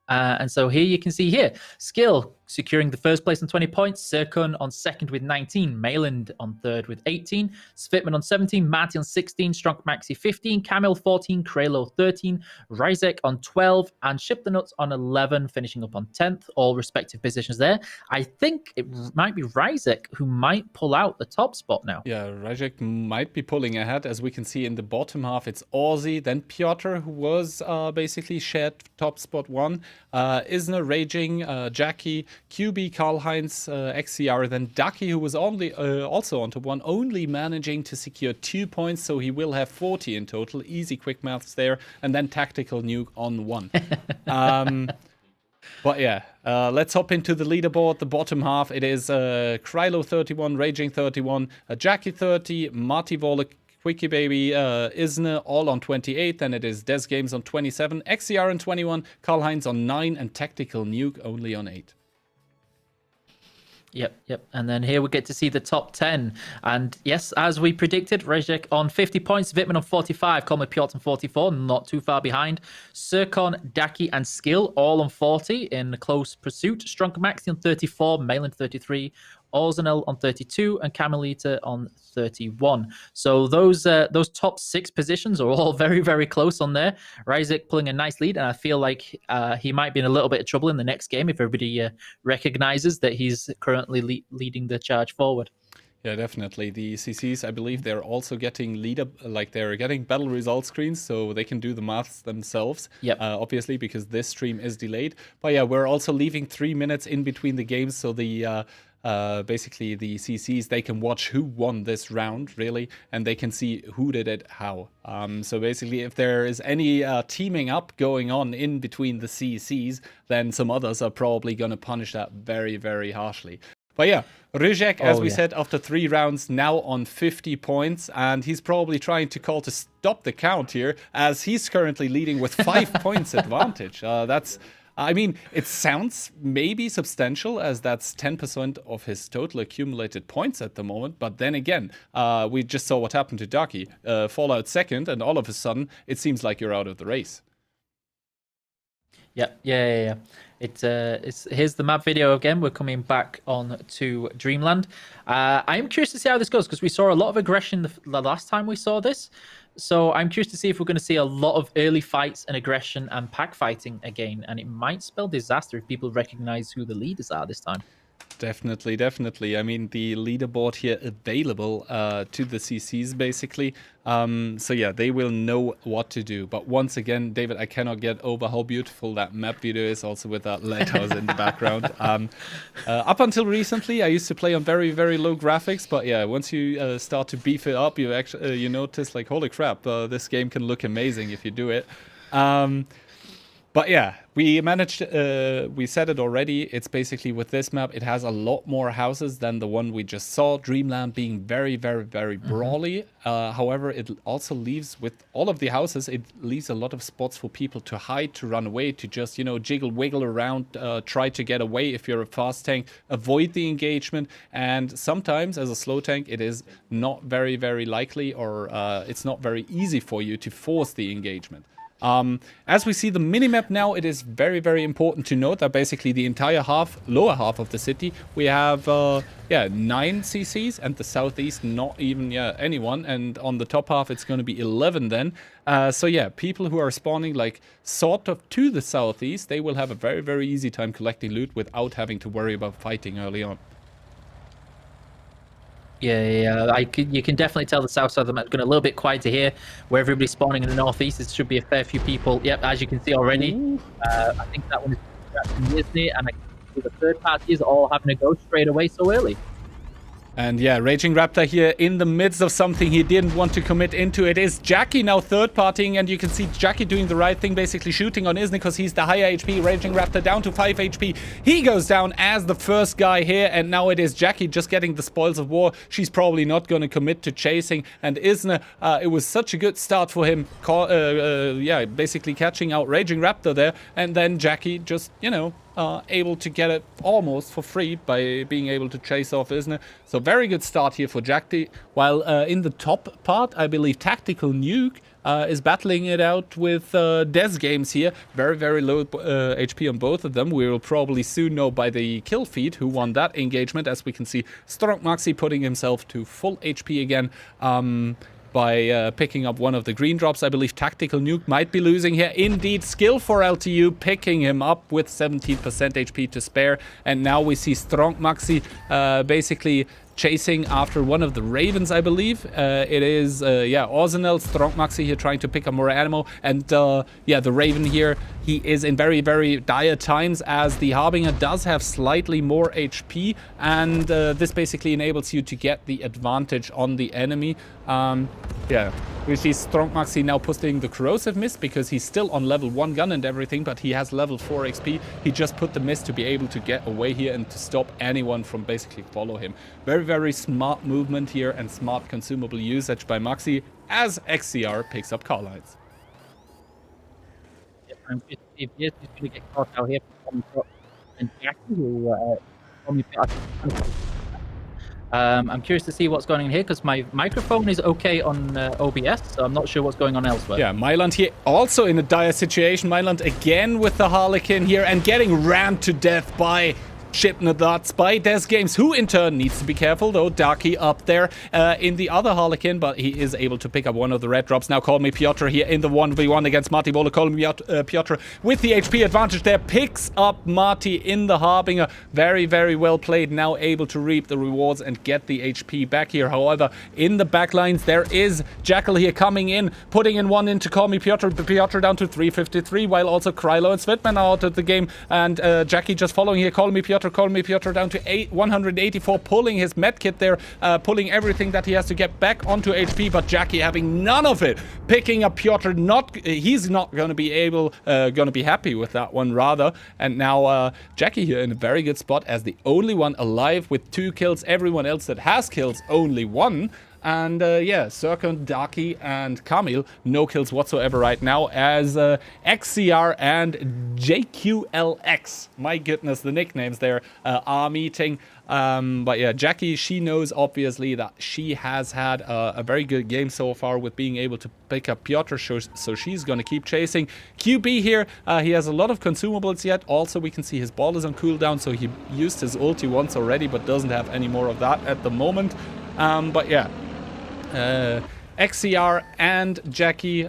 And so here you can see here, Skill securing the first place on 20 points, Zircon on second with 19, Mayland on third with 18, Svitman on 17, Marty on 16, Strong Maxi 15, Camille 14, Kralo 13, Ryzek on 12, and Ship the Nuts on 11, finishing up on 10th, all respective positions there. I think it might be Ryzek who might pull out the top spot now. Yeah, Ryzek might be pulling ahead. As we can see in the bottom half, it's Aussie, then Piotr, who was basically shared top spot 1, Isner, Raging, Jackie, QB, Karl-Heinz, XCR, then Ducky, who was only also on top 1, only managing to secure 2 points, so he will have 40 in total. Easy quick maths there. And then Tactical Nuke on 1. But yeah, let's hop into the leaderboard. The bottom half, it is Krylo 31, Raging 31, Jackie 30, Marty Volek, Quickie Baby, Isner all on 28, then it is Des Games on 27, XCR on 21, Karl-Heinz on 9, and Tactical Nuke only on 8. Yep. And then here we get to see the top 10. And yes, as we predicted, Rezek on 50 points, Vitman on 45, Colmer Piotr on 44, not too far behind. Zircon, Daki, and Skill all on 40 in close pursuit. Strong Maxi on 34, Mayland 33, Orzenel on 32, and Camelita on 31. So those top 6 positions are all very, very close on there. Ryzek pulling a nice lead, and I feel like he might be in a little bit of trouble in the next game if everybody recognizes that he's currently leading the charge forward. Yeah, definitely. The CCs, I believe they're also getting they're getting battle result screens, so they can do the maths themselves. Yep. Obviously, because this stream is delayed. But yeah, we're also leaving 3 minutes in between the games, so the basically the CCs, they can watch who won this round, really, and they can see who did it how. So basically, if there is any teaming up going on in between the CCs, then some others are probably going to punish that very, very harshly. But yeah, Rizek, as we said, after 3 rounds, now on 50 points, and he's probably trying to call to stop the count here, as he's currently leading with 5 points advantage. I mean, it sounds maybe substantial, as that's 10% of his total accumulated points at the moment. But then again, we just saw what happened to Ducky. Fall out second, and all of a sudden, it seems like you're out of the race. Yeah. It's here's the map video again. We're coming back on to Dreamland. I am curious to see how this goes, because we saw a lot of aggression the last time we saw this. So I'm curious to see if we're going to see a lot of early fights and aggression and pack fighting again. And it might spell disaster if people recognize who the leaders are this time. Definitely. I mean, the leaderboard here available to the CCs, basically. So yeah, they will know what to do. But once again, David, I cannot get over how beautiful that map video is, also with that lighthouse in the background. Up until recently, I used to play on very, very low graphics. But yeah, once you start to beef it up, you actually you notice, like, holy crap, this game can look amazing if you do it. But yeah, we managed, we said it already, it's basically with this map, it has a lot more houses than the one we just saw, Dreamland being very, very, very brawly. However, it also leaves, with all of the houses, it leaves a lot of spots for people to hide, to run away, to just, jiggle, wiggle around, try to get away if you're a fast tank, avoid the engagement. And sometimes, as a slow tank, it is not very, very likely, or it's not very easy for you to force the engagement. As we see the minimap now, it is very, very important to note that basically the entire lower half of the city, we have 9 CCs, and the southeast not even anyone, and on the top half it's going to be 11 then. So yeah, people who are spawning like sort of to the southeast, they will have a very, very easy time collecting loot without having to worry about fighting early on. Yeah, you can definitely tell the south side of the map going a little bit quieter here, where everybody's spawning in the northeast. There should be a fair few people. Yep, as you can see already. I think that one is distracting, isn't it? And I can see the third party is all having to go straight away so early. And yeah, Raging Raptor here in the midst of something he didn't want to commit into. It is Jackie now third-partying, and you can see Jackie doing the right thing, basically shooting on Isne because he's the higher HP. Raging Raptor down to 5 HP. He goes down as the first guy here, and now it is Jackie just getting the spoils of war. She's probably not going to commit to chasing, and Isne, it was such a good start for him, basically catching out Raging Raptor there, and then Jackie just, you know, able to get it almost for free by being able to chase off Isne. So very good start here for Jackie. While in the top part, I believe Tactical Nuke is battling it out with Des Games here. Very, very low HP on both of them. We will probably soon know by the kill feed who won that engagement. As we can see, Strong Maxi putting himself to full HP again. By picking up one of the green drops. I believe Tactical Nuke might be losing here. Indeed, Skill for LTU picking him up with 17% HP to spare. And now we see Strong Maxi basically chasing after one of the Ravens, I believe. It is, Orzenel, Strong Maxi here trying to pick up more ammo. And the Raven here, he is in very, very dire times as the Harbinger does have slightly more HP. And this basically enables you to get the advantage on the enemy. We see Strong Maxi now putting the Corrosive Mist because he's still on level 1 gun and everything, but he has level 4 XP. He just put the mist to be able to get away here and to stop anyone from basically follow him. Very, very smart movement here and smart consumable usage by Maxi as XCR picks up car lines. If he is going to get caught out here from and Jackie, who I'm curious to see what's going on here because my microphone is okay on OBS, so I'm not sure what's going on elsewhere. Yeah, Myland here also in a dire situation. Myland again with the Harlequin here and getting rammed to death by Shipnadots by Des Games, who in turn needs to be careful though. Darky up there in the other Harlequin, but he is able to pick up one of the red drops. Now Call Me Piotr here in the 1v1 against Marty Bolo. Call Me Piotr with the HP advantage there picks up Marty in the Harbinger. Very, very well played. Now able to reap the rewards and get the HP back here. However, in the backlines there is Jackal here coming in, putting in one into Call Me Piotr. Piotr down to 353, while also Krylo and Svitman are out of the game, and Jackie just following here. Call Me Piotr down to 184, pulling his medkit there, pulling everything that he has to get back onto HP, but Jackie having none of it, picking up Piotr. He's not going to be happy with that one rather. And now Jackie here in a very good spot as the only one alive with 2 kills. Everyone else that has kills only 1. And Serkan, Darky, and Kamil, no kills whatsoever right now as XCR and JQLX, my goodness, the nicknames there, are meeting. But yeah, Jackie, she knows obviously that she has had a very good game so far with being able to pick up Piotr, so she's going to keep chasing. QB here, he has a lot of consumables yet. Also, we can see his ball is on cooldown, so he used his ulti once already, but doesn't have any more of that at the moment. But yeah. XCR and Jackie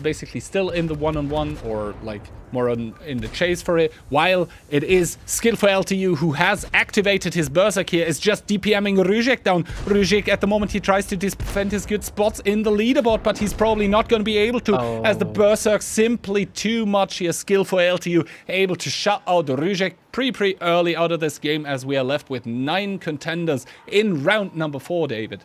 basically still in the one-on-one, or like more in the chase for it, while it is Skill for LTU who has activated his Berserk here, is just DPMing Rujek down. Rujek at the moment, he tries to defend his good spots in the leaderboard, but he's probably not going to be able to as the Berserk simply too much here. Skill for LTU able to shut out Rujek pretty early out of this game as we are left with 9 contenders in round number 4, David.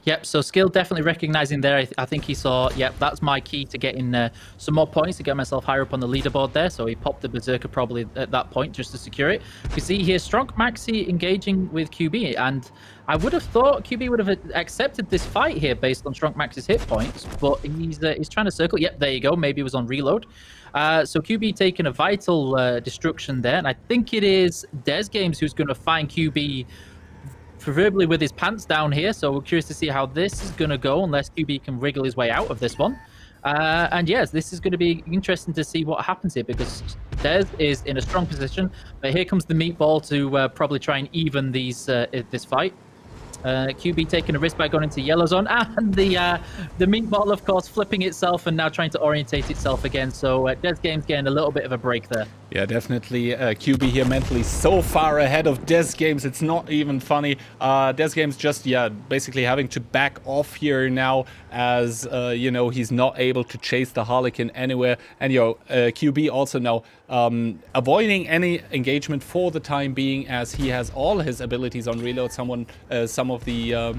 Yep, so Skill definitely recognizing there. I think he saw, yep, that's my key to getting some more points to get myself higher up on the leaderboard there. So he popped the Berserker probably at that point just to secure it. You see here, Strong Maxi engaging with QB, and I would have thought QB would have accepted this fight here based on Strong Maxi's hit points, but he's trying to circle. Yep, there you go. Maybe it was on reload. So QB taking a vital destruction there, and I think it is Des Games who's going to find QB proverbially with his pants down here, so we're curious to see how this is going to go, unless QB can wriggle his way out of this one. And yes, this is going to be interesting to see what happens here because Dez is in a strong position, but here comes the meatball to probably try and even this fight. QB taking a risk by going into yellow zone, and the meatball, of course, flipping itself and now trying to orientate itself again. So Dez Games getting a little bit of a break there. Yeah, definitely. QB here mentally so far ahead of Des Games. It's not even funny. Des Games just, basically having to back off here now as, he's not able to chase the Harlequin anywhere. And, QB also now avoiding any engagement for the time being as he has all his abilities on reload. Some of the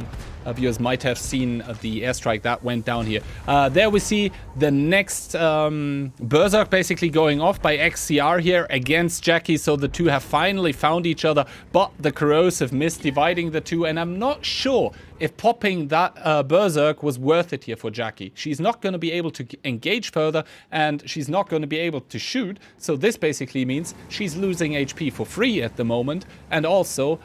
viewers might have seen the airstrike that went down here. There we see the next Berserk basically going off by XCR here against Jackie, so the two have finally found each other, but the corrosive mist dividing the two, and I'm not sure if popping that Berserk was worth it here for Jackie. She's not going to be able to engage further, and she's not going to be able to shoot, so this basically means she's losing HP for free at the moment, and also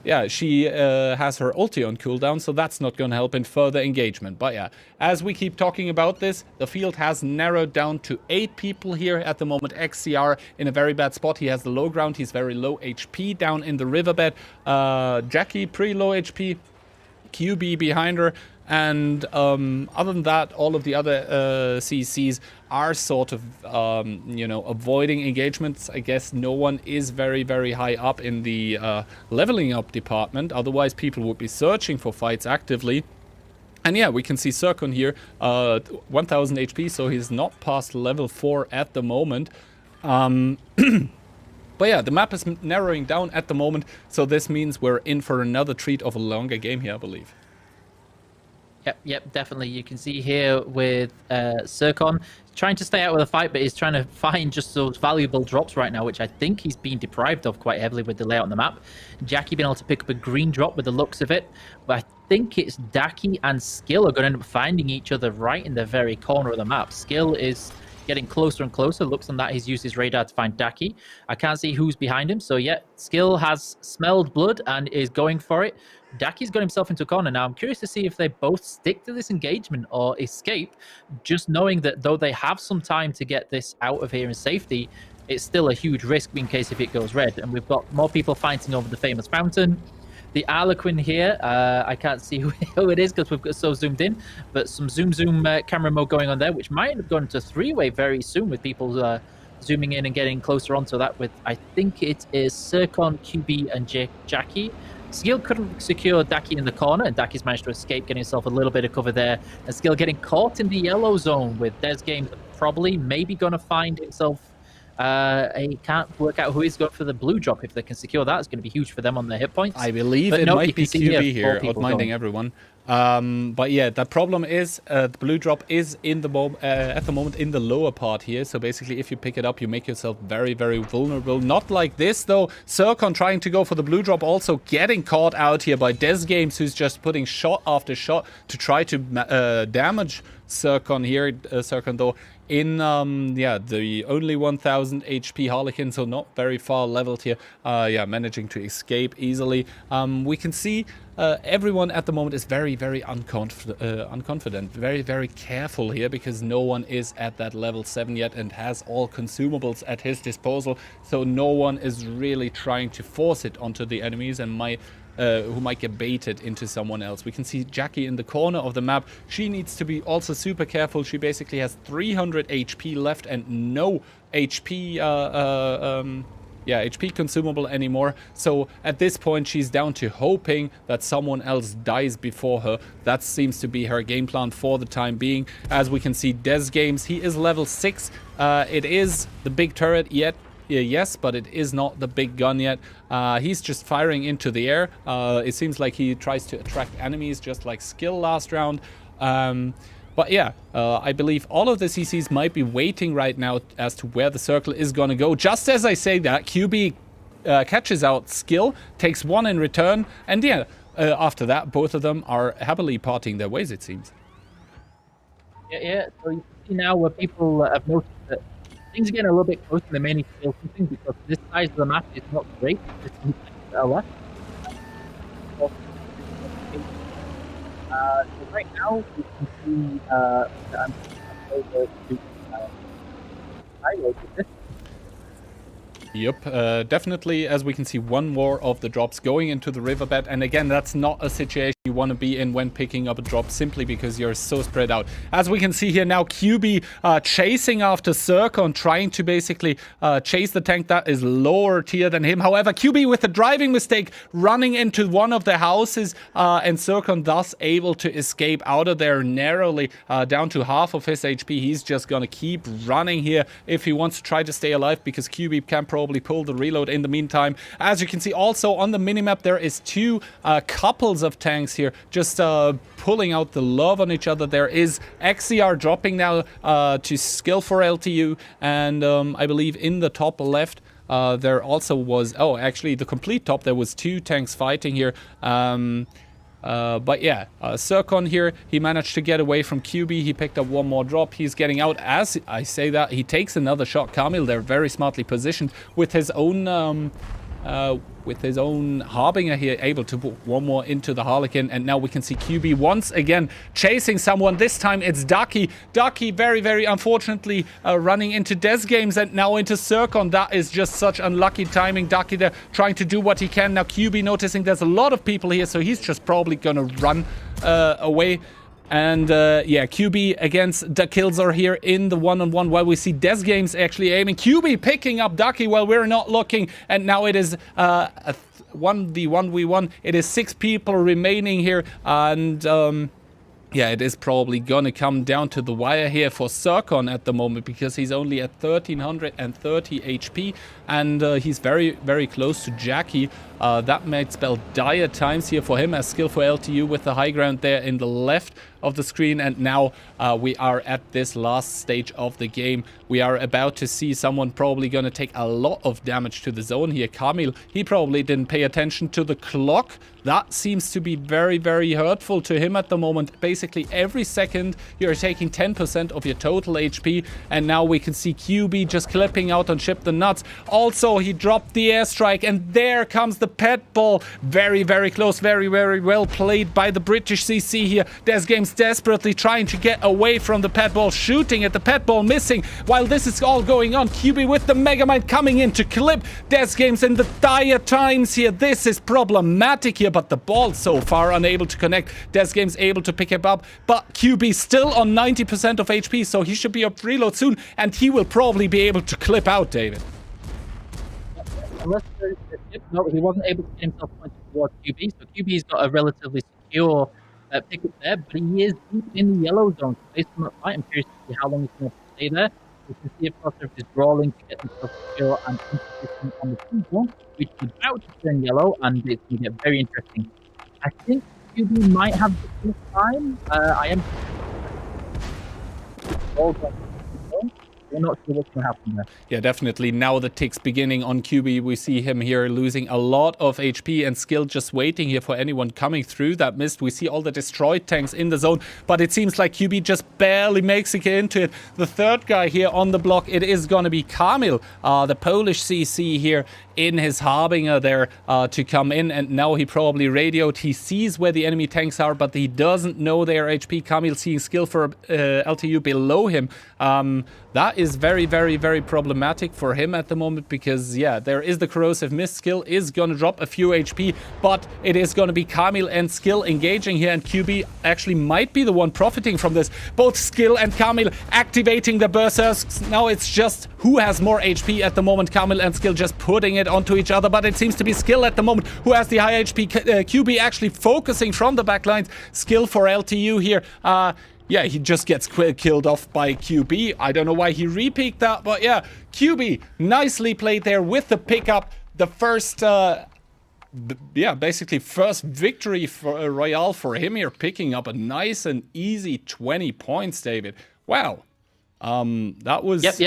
yeah, she has her ulti on cooldown, so that's not going to help in further engagement. But yeah, as we keep talking about this, the field has narrowed down to 8 people here at the moment. XCR in a very bad spot. He has the low ground. He's very low HP down in the riverbed. Jackie, pretty low HP. QB behind her. And other than that, all of the other CCs are sort of, avoiding engagements. I guess no one is very, very high up in the leveling up department. Otherwise, people would be searching for fights actively. And yeah, we can see Zircon here, 1000 HP, so he's not past level 4 at the moment. But yeah, the map is narrowing down at the moment, so this means we're in for another treat of a longer game here, I believe. Yep, definitely. You can see here with Zircon trying to stay out of the fight, but he's trying to find just those valuable drops right now, which I think he's been deprived of quite heavily with the layout on the map. Jackie being able to pick up a green drop with the looks of it, but I think it's Daki and Skill are going to end up finding each other right in the very corner of the map. Skill is getting closer and closer. Looks on that he's used his radar to find Daki. I can't see who's behind him, so yeah, Skill has smelled blood and is going for it. Daki's got himself into a corner. Now, I'm curious to see if they both stick to this engagement or escape, just knowing that though they have some time to get this out of here in safety, it's still a huge risk in case if it goes red. And we've got more people fighting over the famous fountain. The Harlequin here, I can't see who it is because we've got so zoomed in, but some zoom camera mode going on there, which might have gone to 3-way very soon with people zooming in and getting closer onto that with, I think it is Zircon, QB, and Jackie. Skill couldn't secure Daki in the corner, and Daki's managed to escape, getting himself a little bit of cover there. And Skill getting caught in the yellow zone with Des Games probably maybe going to find himself. He can't work out who is going for the blue drop. If they can secure that, it's going to be huge for them on their hit points. I believe it might be QB here, outminding everyone. But yeah, the problem is the blue drop is in the at the moment in the lower part here. So basically, if you pick it up, you make yourself very, very vulnerable. Not like this though. Zircon trying to go for the blue drop, also getting caught out here by Des Games, who's just putting shot after shot to try to damage Zircon here. Zircon though in the only 1000 HP Harlequin, so not very far leveled here. Managing to escape easily. We can see everyone at the moment is very, very unconfident, very, very careful here because no one is at that level 7 yet and has all consumables at his disposal. So no one is really trying to force it onto the enemies and who might get baited into someone else. We can see Jackie in the corner of the map. She needs to be also super careful. She basically has 300 HP left and no HP HP consumable anymore. So at this point she's down to hoping that someone else dies before her. That seems to be her game plan for the time being. As we can see, Des Games, he is level 6. It is the big turret yet. Yes, but it is not the big gun yet. He's just firing into the air. It seems like he tries to attract enemies just like Skill last round. But yeah, I believe all of the CCs might be waiting right now as to where the circle is going to go. Just as I say that, QB catches out Skill, takes one in return, and yeah, after that, both of them are happily parting their ways, it seems. Yeah, so you see now where people have noticed that things are getting a little bit closer than they may need to feel something because this size of the map is not great. So right now, we can see that I'm over to Silo with this. Yep, definitely, as we can see, one more of the drops going into the riverbed. And again, that's not a situation you want to be in when picking up a drop, simply because you're so spread out. As we can see here now, QB chasing after Zircon, trying to basically chase the tank that is lower tier than him. However, QB with a driving mistake, running into one of the houses, and Zircon thus able to escape out of there narrowly, down to half of his HP. He's just gonna keep running here if he wants to try to stay alive, because QB can probably pull the reload in the meantime. As you can see also on the minimap, there is two couples of tanks here just pulling out the love on each other. There is XCR dropping now to skill for LTU, and I believe in the top left there also was, oh, actually the complete top, there was two tanks fighting here. But yeah, Zircon here, he managed to get away from QB. He picked up one more drop. He's getting out. As I say that, he takes another shot. Kamil, they're very smartly positioned with his own Harbinger here, able to put one more into the Harlequin. And now we can see QB once again chasing someone. This time it's Ducky. Ducky very, very unfortunately running into Des Games and now into Zircon. That is just such unlucky timing. Ducky there trying to do what he can. Now QB noticing there's a lot of people here, so he's just probably gonna run away. And yeah, QB against the kills are here in the one-on-one, while we see Des Games actually aiming. QB picking up Ducky while we're not looking. And now it is a 1v1. It is 6 people remaining here. And yeah, it is probably gonna come down to the wire here for Zircon at the moment, because he's only at 1330 HP. And he's very, very close to Jackie. That might spell dire times here for him, as skill for LTU with the high ground there in the left of the screen. And now we are at this last stage of the game. We are about to see someone probably going to take a lot of damage to the zone here. Kamil, he probably didn't pay attention to the clock. That seems to be very, very hurtful to him at the moment. Basically, every second you're taking 10% of your total HP. And now we can see QB just clipping out on Ship the Nuts. Also, he dropped the airstrike, and there comes the pet ball. Very, very close. Very, very well played by the British CC here. Des Games desperately trying to get away from the pet ball, shooting at the pet ball, missing. While this is all going on, QB with the Megamind coming in to clip Des Games in the dire times here. This is problematic here, but the ball so far unable to connect. Des Games able to pick him up, but QB still on 90% of HP, so he should be up reload soon, and he will probably be able to clip out, David. Unless there's a tip, no, he wasn't able to get himself pointed towards QB, so QB's got a relatively secure pick up there, but he is deep in the yellow zone. So based on that fight, I'm curious to see how long he's going to stay there. We can see, of course, if he's brawling to get himself secure and in position on the front zone, which is about to turn yellow, and it's going to get very interesting. I think QB might have this time. I am all going. We're not sure what's going to happen there. Yeah, definitely. Now the tick's beginning on QB. We see him here losing a lot of HP and skill, just waiting here for anyone coming through that mist. We see all the destroyed tanks in the zone, but it seems like QB just barely makes it into it. The third guy here on the block, it is going to be Kamil, the Polish CC here in his Harbinger there to come in. And now he probably radioed. He sees where the enemy tanks are, but he doesn't know their HP. Kamil seeing skill for LTU below him. That is very, very, very problematic for him at the moment, because, yeah, there is the corrosive mist. Skill is going to drop a few HP, but it is going to be Kamil and Skill engaging here, and QB actually might be the one profiting from this. Both Skill and Kamil activating the berserks. Now it's just who has more HP at the moment. Kamil and Skill just putting it onto each other, but it seems to be Skill at the moment who has the high HP. QB actually focusing from the backlines. Skill for LTU here. Yeah, he just gets killed off by QB. I don't know why he re-peeked that, but yeah, QB nicely played there with the pickup. The first, yeah, basically first victory for Royale for him here, picking up a nice and easy 20 points, David. Wow. That was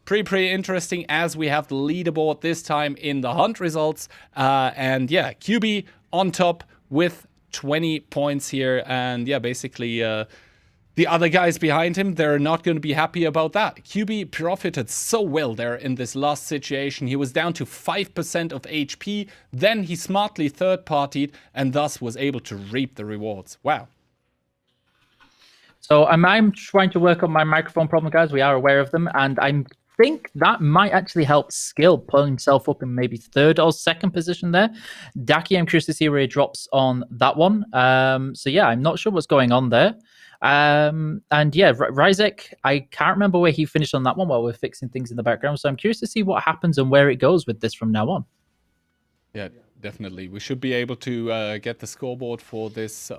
pretty interesting, as we have the leaderboard this time in the hunt results. And yeah, QB on top with 20 points here. And yeah, basically, the other guys behind him, they're not going to be happy about that. QB profited so well there in this last situation. He was down to 5% of HP. Then he smartly third-partied and thus was able to reap the rewards. Wow. So I'm trying to work on my microphone problem, guys. We are aware of them, and I think that might actually help Skill pull himself up in maybe third or second position there. Daki, I'm curious to see where he drops on that one. So yeah, I'm not sure what's going on there. And yeah, Rizek, I can't remember where he finished on that one while we're fixing things in the background. So I'm curious to see what happens and where it goes with this from now on. Yeah, definitely. We should be able to get the scoreboard for this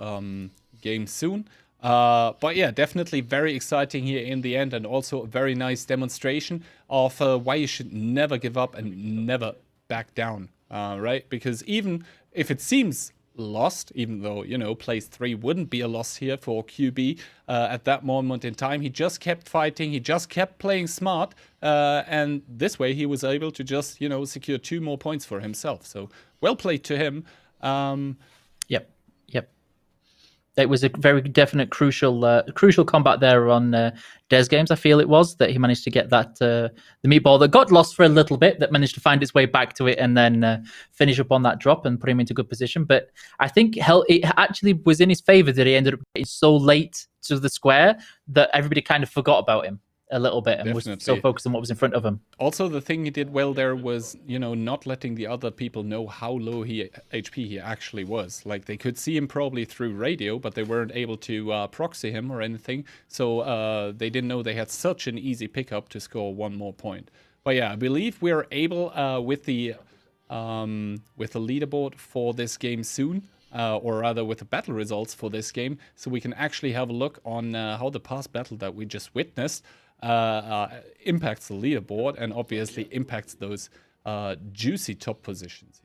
game soon. But yeah, definitely very exciting here in the end, and also a very nice demonstration of why you should never give up and never back down, right? Because even if it seems lost, even though, you know, place 3 wouldn't be a loss here for QB at that moment in time, he just kept fighting, he just kept playing smart, and this way he was able to just, you know, secure 2 more points for himself. So well played to him. Yep. It was a very definite crucial combat there on Des Games. I feel it was that he managed to get that the meatball that got lost for a little bit, that managed to find its way back to it and then finish up on that drop and put him into good position. But I think it actually was in his favor that he ended up getting so late to the square that everybody kind of forgot about him a little bit and Definitely. was so focused on what was in front of him. Also, the thing he did well there was, you know, not letting the other people know how low HP he actually was. Like, they could see him probably through radio, but they weren't able to proxy him or anything. So they didn't know they had such an easy pickup to score 1 more point. But yeah, I believe we're able with the leaderboard for this game soon. Or rather with the battle results for this game, so we can actually have a look on how the past battle that we just witnessed impacts the leaderboard and obviously impacts those juicy top positions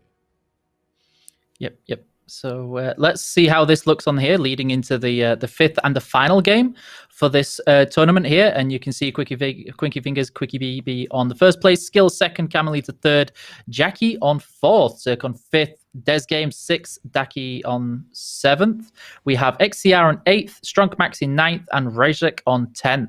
here. Yep. So let's see how this looks on here, leading into the fifth and the final game for this tournament here. And you can see Quickie Fingers, Quickie BB on the first place, Skill second, Camille to third, Jackie on fourth, Cirque on fifth, Des Games 6th, Daki on 7th. We have XCR on 8th, Strunk Max in 9th, and Rezek on 10th.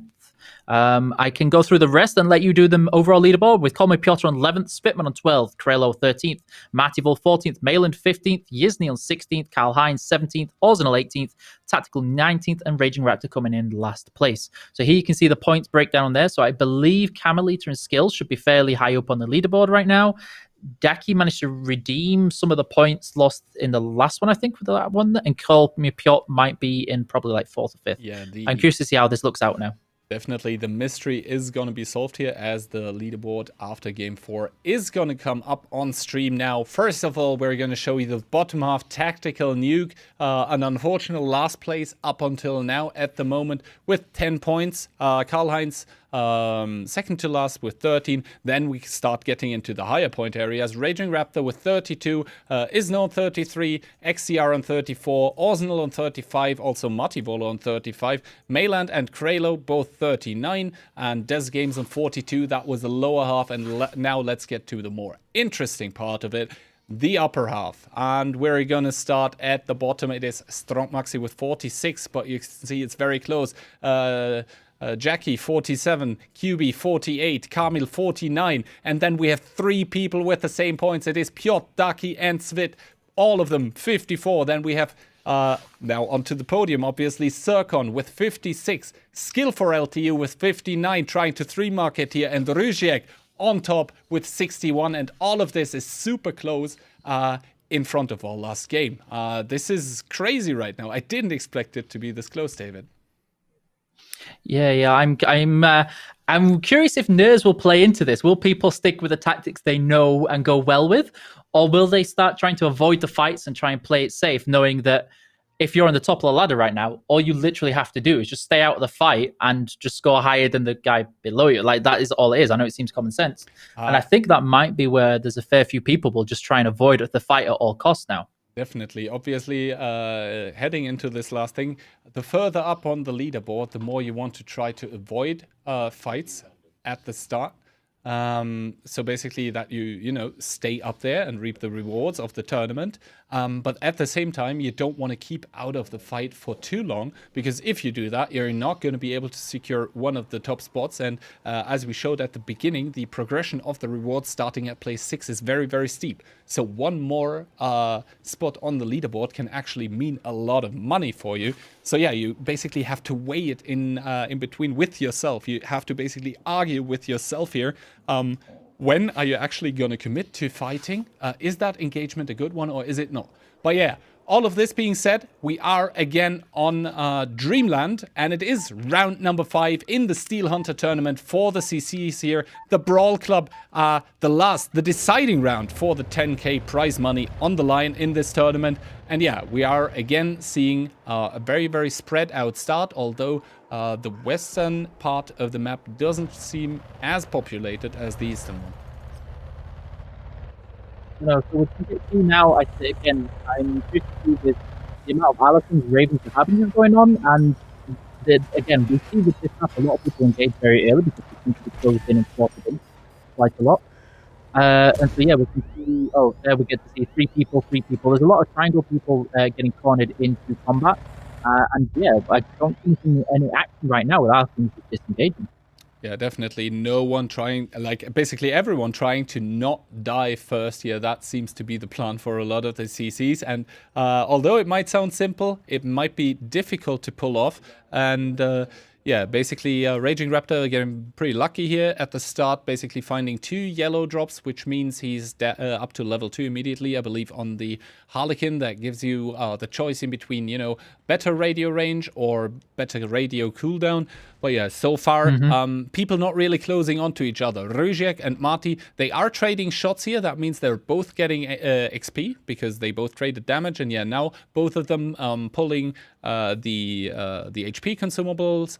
I can go through the rest and let you do the overall leaderboard with Call Me Piotr on 11th, Spitman on 12th, Krelo 13th, Mativol 14th, Mayland 15th, Yizny on 16th, Karl Heinz 17th, Orzenal 18th, Tactical 19th, and Raging Raptor coming in last place. So here you can see the points breakdown there. So I believe Camelita and Skills should be fairly high up on the leaderboard right now. Daki managed to redeem some of the points lost in the last one, I think, with that one, and Call Me Piotr might be in probably like 4th or 5th. Yeah, I'm curious to see how this looks out now. Definitely the mystery is going to be solved here, as the leaderboard after game 4 is going to come up on stream now. First of all, we're going to show you the bottom half tactical nuke, an unfortunate last place up until now at the moment with 10 points. Karl Heinz second to last with 13. Then we start getting into the higher point areas. Raging Raptor with 32, Isno on 33, XCR on 34, Orzenal on 35, also Mativolo on 35, Mayland and Krelo both 39, and Des Games on 42. That was the lower half, and now let's get to the more interesting part of it, the upper half. And we're going to start at the bottom. It is Strong Maxi with 46, but you can see it's very close. Jackie 47, QB 48, Kamil 49, and then we have 3 people with the same points. It is Piotr, Daki, and Svit, all of them 54. Then we have now onto the podium, obviously, Circon with 56, Skill for LTU with 59, trying to 3-mark it here, and Ruzek on top with 61, and all of this is super close in front of our last game. This is crazy right now. I didn't expect it to be this close, David. Yeah. I'm curious if nerds will play into this. Will people stick with the tactics they know and go well with, or will they start trying to avoid the fights and try and play it safe, knowing that if you're on the top of the ladder right now, all you literally have to do is just stay out of the fight and just score higher than the guy below you. Like, that is all it is. I know it seems common sense, and I think that might be where there's a fair few people will just try and avoid the fight at all costs now. Definitely. Obviously, heading into this last thing, the further up on the leaderboard, the more you want to try to avoid fights at the start. So basically that you know, stay up there and reap the rewards of the tournament. But at the same time, you don't want to keep out of the fight for too long, because if you do that, you're not going to be able to secure one of the top spots. And as we showed at the beginning, the progression of the rewards starting at place 6 is very, very steep. So one more spot on the leaderboard can actually mean a lot of money for you. So yeah, you basically have to weigh it in between with yourself. You have to basically argue with yourself here. When are you actually going to commit to fighting? Is that engagement a good one or is it not? But yeah, all of this being said, we are again on Dreamland, and it is round number 5 in the Steel Hunter tournament for the CCs here. The Brawl Club, the deciding round for the 10k prize money on the line in this tournament. And yeah, we are again seeing a very, very spread out start, although the western part of the map doesn't seem as populated as the eastern one. No, so what you can see now, I say again, I'm just with the amount of Allisons, Ravens, and Havens going on, and again, we see with this map a lot of people engage very early because we seem to be closed in and sorted in quite a lot. And so yeah, we can see, oh, there we get to see 3 people. There's a lot of triangle people getting cornered into combat. And yeah, I don't see any action right now with Allisons just disengaging. Yeah, definitely no one trying, like basically everyone trying to not die first here. That seems to be the plan for a lot of the CCs. And although it might sound simple, it might be difficult to pull off. And yeah, basically Raging Raptor getting pretty lucky here at the start, basically finding 2 yellow drops, which means he's up to level 2 immediately, I believe, on the Harlequin. That gives you the choice in between, you know, better radio range or better radio cooldown. But yeah, so far, people not really closing onto each other. Rujek and Marty, they are trading shots here. That means they're both getting XP because they both traded damage. And yeah, now both of them pulling the HP consumables,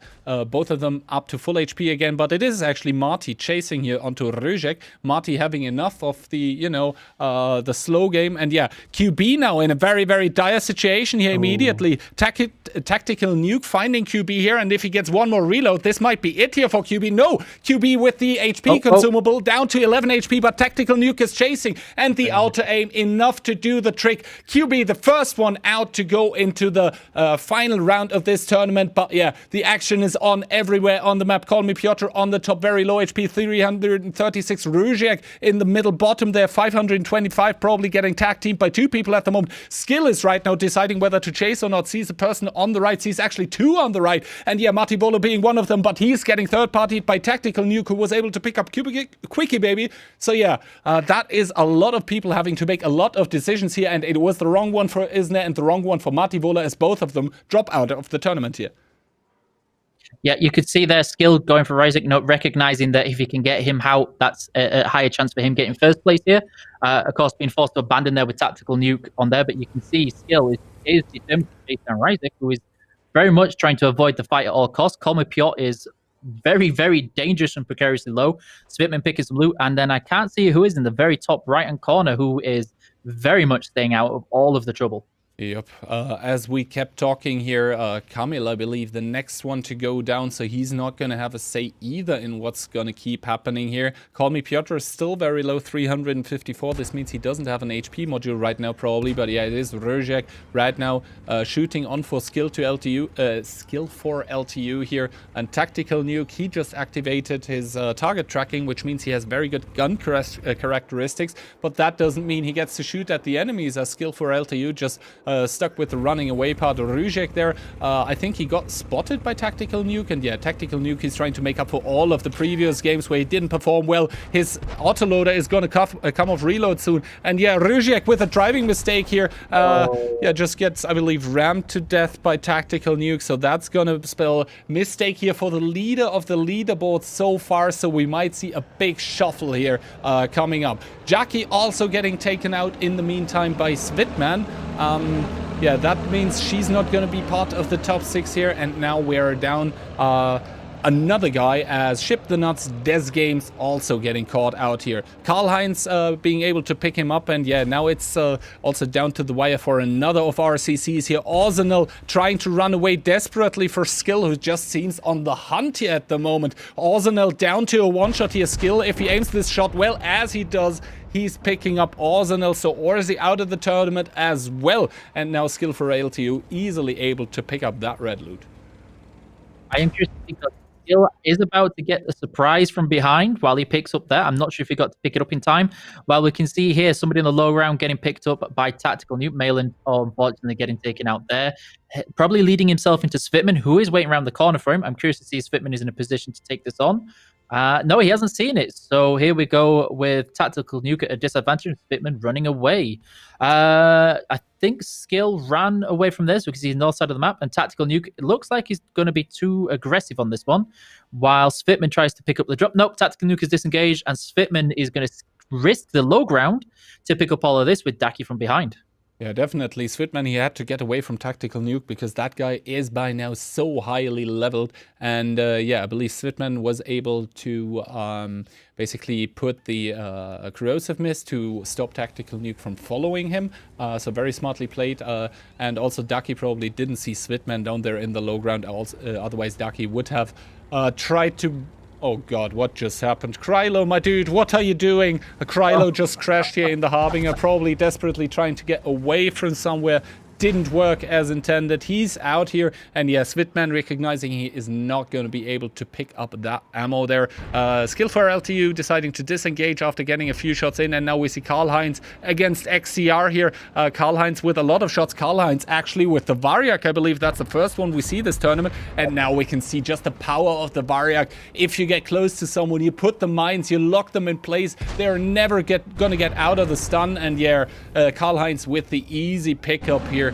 both of them up to full HP again. But it is actually Marty chasing here onto Rujek. Marty having enough of the, you know, the slow game. And yeah, QB now in a very, very dire situation here immediately. Tactical nuke finding QB here. And if he gets one more reload, this might be it here for QB. No, QB with the HP consumable down to 11 HP, but Tactical Nuke is chasing, and the outer aim enough to do the trick. QB, the first one out to go into the final round of this tournament. But yeah, the action is on everywhere on the map. Call me Piotr on the top, very low HP, 336. Rujek in the middle bottom there, 525, probably getting tag teamed by 2 people at the moment. Skill is right now deciding whether to chase or not. Sees a person on the right, sees actually 2 on the right, and yeah, Mati Bolo being one of them, but he's getting third-partied by Tactical Nuke, who was able to pick up Quickie Baby. So yeah, that is a lot of people having to make a lot of decisions here, and it was the wrong one for Isner and the wrong one for Mati Vola, as both of them drop out of the tournament here. Yeah, you could see their skill going for Ryzik, recognizing that if he can get him out, that's a higher chance for him getting first place here. Of course, being forced to abandon there with Tactical Nuke on there, but you can see skill is determined to chase down Ryzik, who is very much trying to avoid the fight at all costs. Call me Piotr is very, very dangerous and precariously low. Svitman picking some loot, and then I can't see who is in the very top right-hand corner, who is very much staying out of all of the trouble. Yep. As we kept talking here, Kamil, I believe, the next one to go down, so he's not going to have a say either in what's going to keep happening here. Call me Piotr is still very low, 354. This means he doesn't have an HP module right now, probably, but yeah, it is Rujek right now shooting on for skill to LTU, skill for LTU here, and Tactical Nuke. He just activated his target tracking, which means he has very good gun characteristics, but that doesn't mean he gets to shoot at the enemies as skill for LTU, just stuck with the running away part of Rujek there. I think he got spotted by Tactical Nuke, and yeah, Tactical Nuke is trying to make up for all of the previous games where he didn't perform well. His autoloader is going to come off reload soon, and yeah, Rujek with a driving mistake here, yeah, just gets, I believe, rammed to death by Tactical Nuke, so that's going to spell mistake here for the leader of the leaderboard so far, so we might see a big shuffle here coming up. Jackie also getting taken out in the meantime by Svitman. Yeah, that means she's not going to be part of the top 6 here, and now we're down another guy as Ship the Nuts, Des Games also getting caught out here. Karl-Heinz being able to pick him up, and yeah, now it's also down to the wire for another of our CCs here. Arsenal trying to run away desperately for Skill, who just seems on the hunt here at the moment. Arsenal down to a one-shot here. Skill, if he aims this shot well, as he does, he's picking up Arsenal, so Orsi out of the tournament as well. And now Skill for ALTU easily able to pick up that red loot. I am curious because Skill is about to get a surprise from behind while he picks up there. I'm not sure if he got to pick it up in time. Well, we can see here somebody in the low ground getting picked up by Tactical Nuke. Malin, unfortunately, getting taken out there. Probably leading himself into Svitman, who is waiting around the corner for him. I'm curious to see if Svitman is in a position to take this on. No, he hasn't seen it. So here we go with Tactical Nuke at a disadvantage. Svitman running away. I think Skill ran away from this because he's north side of the map, and Tactical Nuke, it looks like he's going to be too aggressive on this one, while Svitman tries to pick up the drop. Nope, Tactical Nuke is disengaged, and Svitman is going to risk the low ground to pick up all of this with Daki from behind. Yeah, definitely. Svitman, he had to get away from Tactical Nuke because that guy is by now so highly leveled. And yeah, I believe Svitman was able to basically put the Corrosive Mist to stop Tactical Nuke from following him. So very smartly played. And also Daki probably didn't see Svitman down there in the low ground. Otherwise, Daki would have tried to... Oh god, what just happened? Krylo, my dude, what are you doing? Krylo just crashed here in the Harbinger, probably desperately trying to get away from somewhere. Didn't work as intended. He's out here, and yes, Svitman recognizing he is not going to be able to pick up that ammo there. Skill for LTU deciding to disengage after getting a few shots in, and now we see Karl-Heinz against XCR here. Karl-Heinz with a lot of shots. Karl-Heinz actually with the Variak, I believe that's the first one we see this tournament, and now we can see just the power of the Variak. If you get close to someone, you put the mines, you lock them in place, they're never gonna get out of the stun, and yeah, Karl-Heinz with the easy pickup here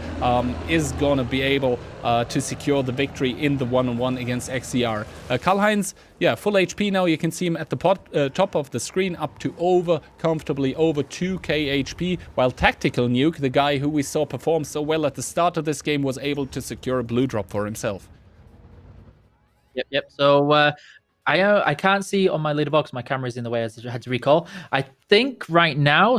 is going to be able to secure the victory in the one-on-one against XCR. Karl-Heinz, yeah, full HP now. You can see him at the top of the screen, up to comfortably over 2k HP, while Tactical Nuke, the guy who we saw perform so well at the start of this game, was able to secure a blue drop for himself. Yep. So I can't see on my leaderbox. My camera is in the way, as I had to recall. I think right now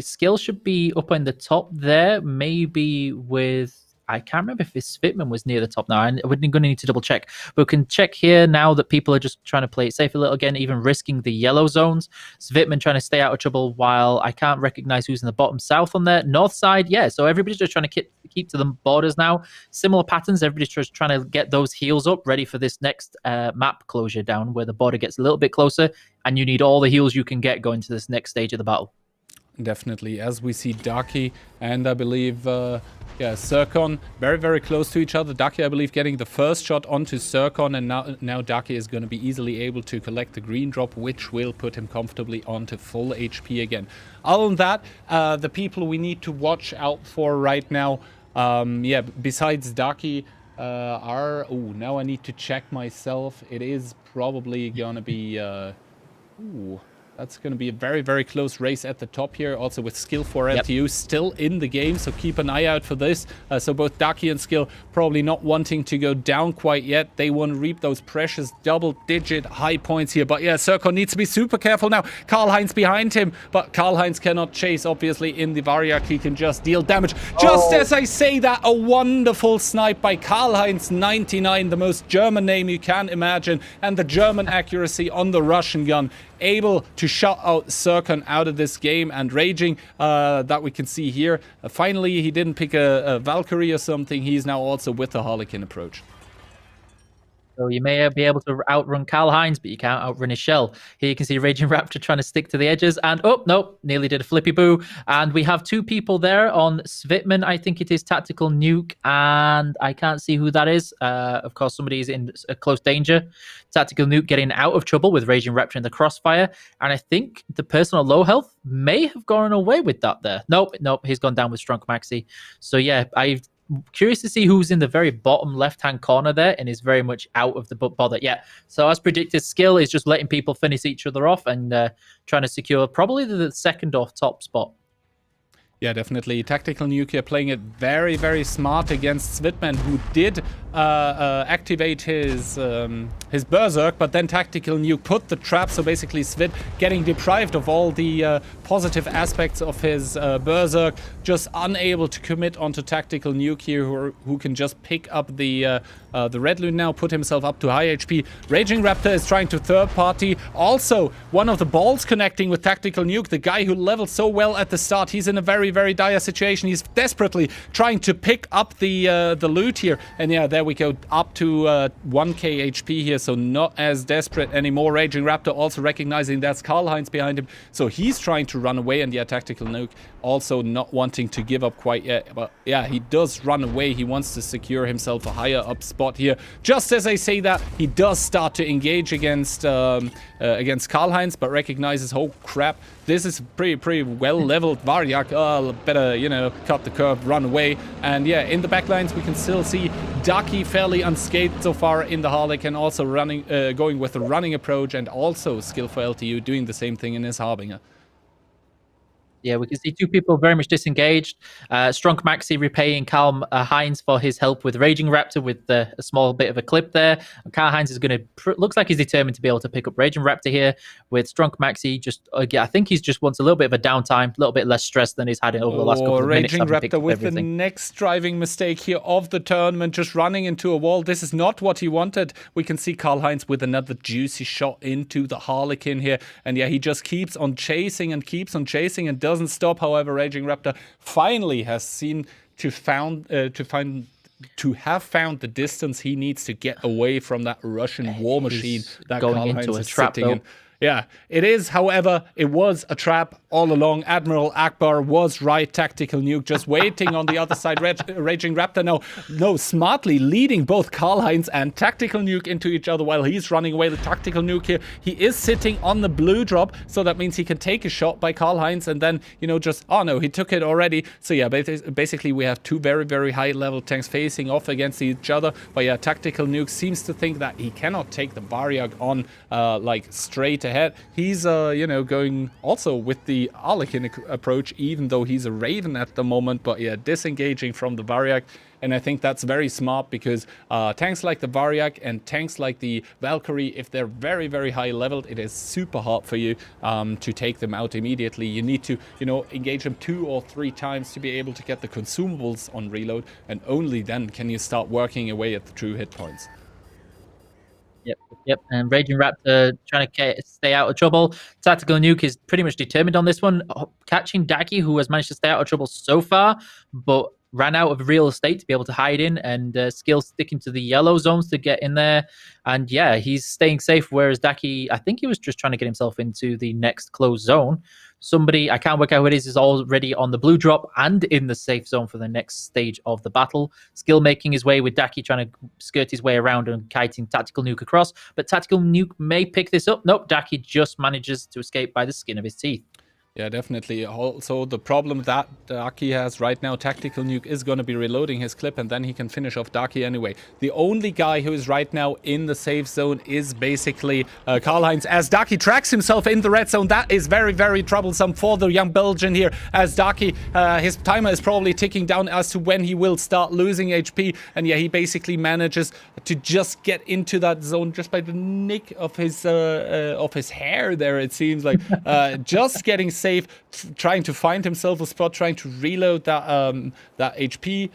Skill should be up in the top there, maybe with... I can't remember if his Svitman was near the top now. We're going to need to double check. But we can check here now that people are just trying to play it safe a little again, even risking the yellow zones. Svitman trying to stay out of trouble while I can't recognize who's in the bottom south on there. North side, yeah. So everybody's just trying to keep to the borders now. Similar patterns. Everybody's just trying to get those heals up, ready for this next map closure down where the border gets a little bit closer. And you need all the heals you can get going to this next stage of the battle. Definitely, as we see Daki and I believe, Zircon very, very close to each other. Daki, I believe, getting the first shot onto Zircon, and now Daki is going to be easily able to collect the green drop, which will put him comfortably onto full HP again. Other than that, the people we need to watch out for right now, besides Daki, are... Oh, now I need to check myself. It is probably going to be... That's going to be a very, very close race at the top here. Also with Skill for LTU still in the game, so keep an eye out for this. So both Daki and Skill probably not wanting to go down quite yet. They want to reap those precious double-digit high points here. But yeah, Zircon needs to be super careful now. Karl-Heinz behind him, but Karl-Heinz cannot chase, obviously, in the Variak. He can just deal damage. Just as I say that, a wonderful snipe by Karl-Heinz 99, the most German name you can imagine, and the German accuracy on the Russian gun, able to shut out Zircon out of this game, and Raging, that we can see here. Finally, he didn't pick a Valkyrie or something. He's now also with the Harlequin approach. So you may be able to outrun Karl-Heinz, but you can't outrun his shell. Here you can see Raging Raptor trying to stick to the edges, and oh, nope, nearly did a flippy boo. And we have two people there on Svitman. I think it is Tactical Nuke, and I can't see who that is. Of course, somebody's in close danger. Tactical Nuke getting out of trouble with Raging Raptor in the crossfire, and I think the person on low health may have gone away with that there. Nope, he's gone down with Strunk Maxi. So yeah, I'm curious to see who's in the very bottom left-hand corner there and is very much out of the bother. Yeah, so as predicted, Skill is just letting people finish each other off and trying to secure probably the second or top spot. Yeah, definitely. Tactical Nuclear playing it very, very smart against Svitman, who did activate his Berserk, but then Tactical Nuke put the trap, so basically Svit getting deprived of all the positive aspects of his Berserk, just unable to commit onto Tactical Nuke here, who can just pick up the Red Loon now, put himself up to high HP. Raging Raptor is trying to third party. Also, one of the balls connecting with Tactical Nuke, the guy who leveled so well at the start, he's in a very, very dire situation. He's desperately trying to pick up the loot here. And yeah, there we go, up to 1k HP here, so not as desperate anymore. Raging Raptor also recognizing that's Karl-Heinz behind him, so he's trying to run away, and yeah, Tactical Nuke also not wanting to give up quite yet. But yeah, he does run away. He wants to secure himself a higher up spot here. Just as I say that, he does start to engage against Karl-Heinz, but recognizes, oh crap, this is pretty well leveled. Varyak, better, you know, cut the curve, run away. And yeah, in the backlines we can still see Ducky fairly unscathed so far in the Harlequin, also running, going with a running approach, and also Skillful LTU doing the same thing in his Harbinger. Yeah, we can see two people very much disengaged. Strunk Maxi repaying Karl-Heinz for his help with Raging Raptor with a small bit of a clip there. Karl-Heinz is going to, looks like he's determined to be able to pick up Raging Raptor here with Strunk Maxi. Just, I think he's just wants a little bit of a downtime, a little bit less stress than he's had over the last couple of minutes. Raging Raptor with the next driving mistake here of the tournament, just running into a wall. This is not what he wanted. We can see Karl-Heinz with another juicy shot into the Harlequin here. And yeah, he just keeps on chasing and doesn't stop. However, Raging Raptor finally has seen to have found the distance he needs to get away from that Russian war machine that Karl-Heinz is sitting in. Yeah, it is, however, it was a trap all along. Admiral Akbar was right. Tactical Nuke just waiting on the other side. Raging Raptor now smartly leading both Karl-Heinz and Tactical Nuke into each other while he's running away. The Tactical Nuke here, he is sitting on the blue drop, so that means he can take a shot by Karl-Heinz and then, you know, just, oh no, he took it already. So yeah, basically we have two very, very high level tanks facing off against each other. But yeah, Tactical Nuke seems to think that he cannot take the Variag on like straight ahead. He's you know, going also with the Harlequin approach, even though he's a Raven at the moment, but yeah, disengaging from the Variag. And I think that's very smart because tanks like the Variag and tanks like the Valkyrie, if they're very, very high leveled, it is super hard for you to take them out immediately. You need to, you know, engage them 2 or 3 times to be able to get the consumables on reload, and only then can you start working away at the true hit points. Yep, and Raging Raptor trying to stay out of trouble. Tactical Nuke is pretty much determined on this one, catching Daki, who has managed to stay out of trouble so far, but ran out of real estate to be able to hide in, and Skill sticking to the yellow zones to get in there. And yeah, he's staying safe, whereas Daki, I think he was just trying to get himself into the next closed zone. Somebody, I can't work out who it is already on the blue drop and in the safe zone for the next stage of the battle. Skill making his way with Daki trying to skirt his way around and kiting Tactical Nuke across, but Tactical Nuke may pick this up. Nope, Daki just manages to escape by the skin of his teeth. Yeah, definitely. Also, the problem that Daki has right now, Tactical Nuke is going to be reloading his clip, and then he can finish off Daki anyway. The only guy who is right now in the safe zone is basically Karl-Heinz, as Daki tracks himself in the red zone. That is very, very troublesome for the young Belgian here, as Daki, his timer is probably ticking down as to when he will start losing HP. And yeah, he basically manages to just get into that zone just by the nick of his hair there, it seems like. Just getting safe, trying to find himself a spot, trying to reload that HP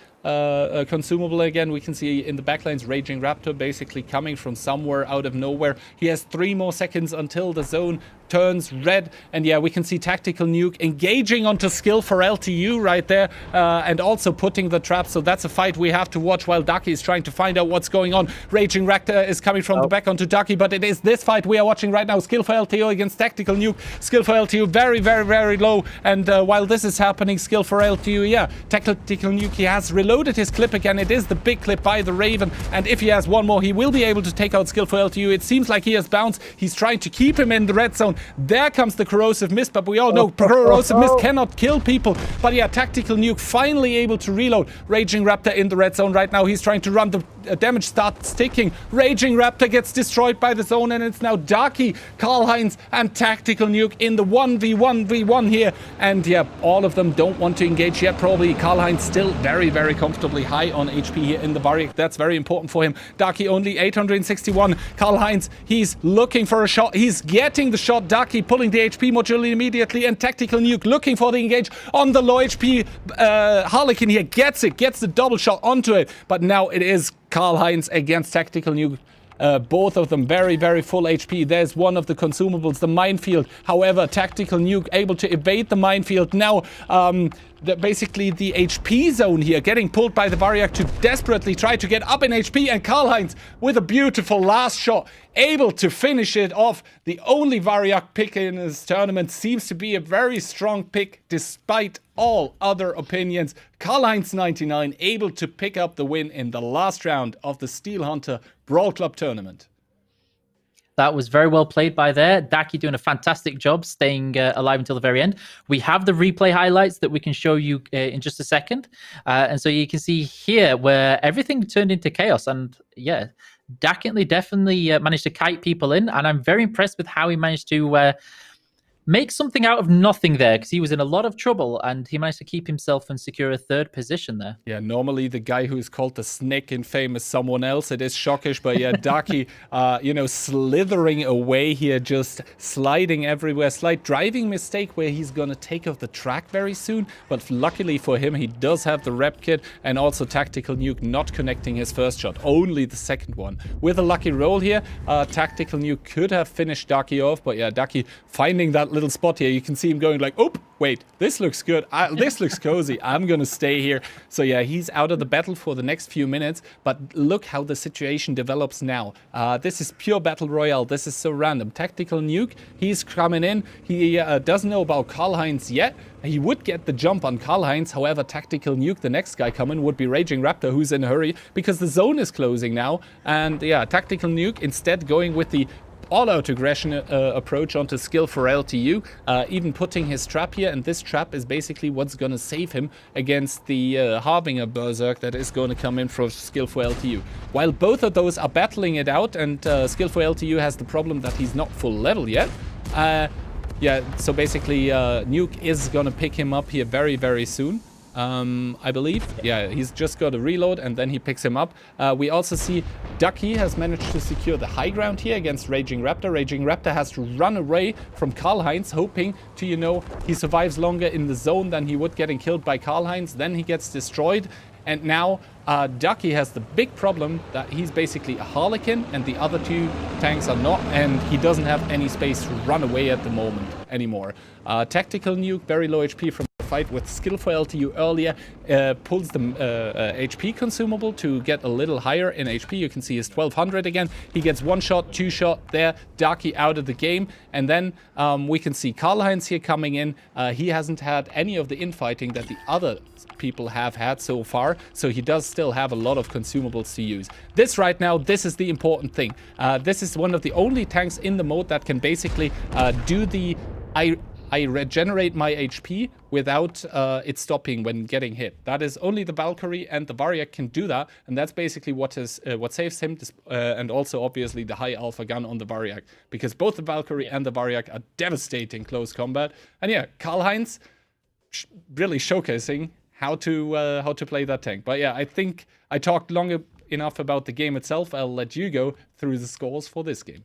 consumable again. We can see in the backlines Raging Raptor basically coming from somewhere out of nowhere. He has 3 more seconds until the zone turns red, and yeah, we can see Tactical Nuke engaging onto Skill for LTU right there, and also putting the trap. So that's a fight we have to watch while Ducky is trying to find out what's going on. Raging Raptor is coming from the back onto Ducky, but it is this fight we are watching right now. Skill for LTU against Tactical Nuke. Skill for LTU very, very, very low, and while this is happening, Skill for LTU, yeah, Tactical Nuke, he has reloaded his clip again. It is the big clip by the Raven, and if he has one more, he will be able to take out Skill for LTU. It seems like he has bounced. He's trying to keep him in the red zone. There comes the Corrosive Mist, but we all know Corrosive Mist cannot kill people. But yeah, Tactical Nuke finally able to reload. Raging Raptor in the red zone right now. He's trying to run the damage starts ticking. Raging Raptor gets destroyed by the zone, and it's now Darky, Karl-Heinz, and Tactical Nuke in the 1v1v1 here. And yeah, all of them don't want to engage yet. Probably Karl-Heinz still very, very comfortably high on HP here in the Variak. That's very important for him. Darky only 861. Karl-Heinz, he's looking for a shot. He's getting the shot. Darky pulling the HP module immediately, and Tactical Nuke looking for the engage on the low HP. Harlequin here gets the double shot onto it, but now it is Karl-Heinz against Tactical Nuke. Both of them very, very full HP. There's one of the consumables, the minefield. However, Tactical Nuke able to evade the minefield. Now, basically the HP zone here getting pulled by the Variak to desperately try to get up in HP, and Karl-Heinz with a beautiful last shot able to finish it off. The only Variak pick in this tournament seems to be a very strong pick despite all other opinions. Karl-Heinz 99 able to pick up the win in the last round of the Steel Hunter Brawl Club tournament. That was very well played by there. Daki doing a fantastic job staying alive until the very end. We have the replay highlights that we can show you in just a second. And so you can see here where everything turned into chaos. And yeah, Daki definitely managed to kite people in. And I'm very impressed with how he managed to make something out of nothing there, because he was in a lot of trouble and he managed to keep himself and secure a third position there. Yeah, normally the guy who's called the Snake in Fame is someone else. It is shockish, but yeah, Daki, slithering away here, just sliding everywhere. Slight driving mistake where he's going to take off the track very soon, but luckily for him, he does have the rep kit, and also Tactical Nuke not connecting his first shot, only the second one. With a lucky roll here, Tactical Nuke could have finished Daki off, but yeah, Daki finding that little spot here. You can see him going like, oh, wait, this looks good. This looks cozy. I'm going to stay here. So yeah, he's out of the battle for the next few minutes, but look how the situation develops now. This is pure battle royale. This is so random. Tactical Nuke, he's coming in. He doesn't know about Karl-Heinz yet. He would get the jump on Karl-Heinz. However, Tactical Nuke, the next guy coming, would be Raging Raptor, who's in a hurry because the zone is closing now. And yeah, Tactical Nuke instead going with the all-out aggression approach onto skill for LTU, even putting his trap here, and this trap is basically what's going to save him against the Harbinger Berserk that is going to come in for skill for LTU. While both of those are battling it out, and skill for LTU has the problem that he's not full level yet, yeah, so basically Nuke is going to pick him up here very, very soon. I believe. Yeah, he's just got a reload and then he picks him up. We also see Ducky has managed to secure the high ground here against Raging Raptor. Raging Raptor has to run away from Karl-Heinz, hoping to, he survives longer in the zone than he would getting killed by Karl-Heinz. Then he gets destroyed. And now Ducky has the big problem that he's basically a Harlequin and the other two tanks are not, and he doesn't have any space to run away at the moment anymore. Tactical Nuke, very low HP from the fight with skill for LTU earlier, pulls the HP consumable to get a little higher in HP. You can see his 1200 again. He gets one shot, two shot there. Darky out of the game. And then we can see Karl-Heinz here coming in. He hasn't had any of the infighting that the other people have had so far, so he does still have a lot of consumables to use. This right now, this is the important thing. This is one of the only tanks in the mode that can basically do the I regenerate my HP without it stopping when getting hit. That is only the Valkyrie and the Variak can do that, and that's basically what saves him, and also obviously the high alpha gun on the Variak, because both the Valkyrie and the Variak are devastating close combat. And yeah, Karl-Heinz really showcasing how to play that tank. But yeah, I think I talked long enough about the game itself. I'll let you go through the scores for this game.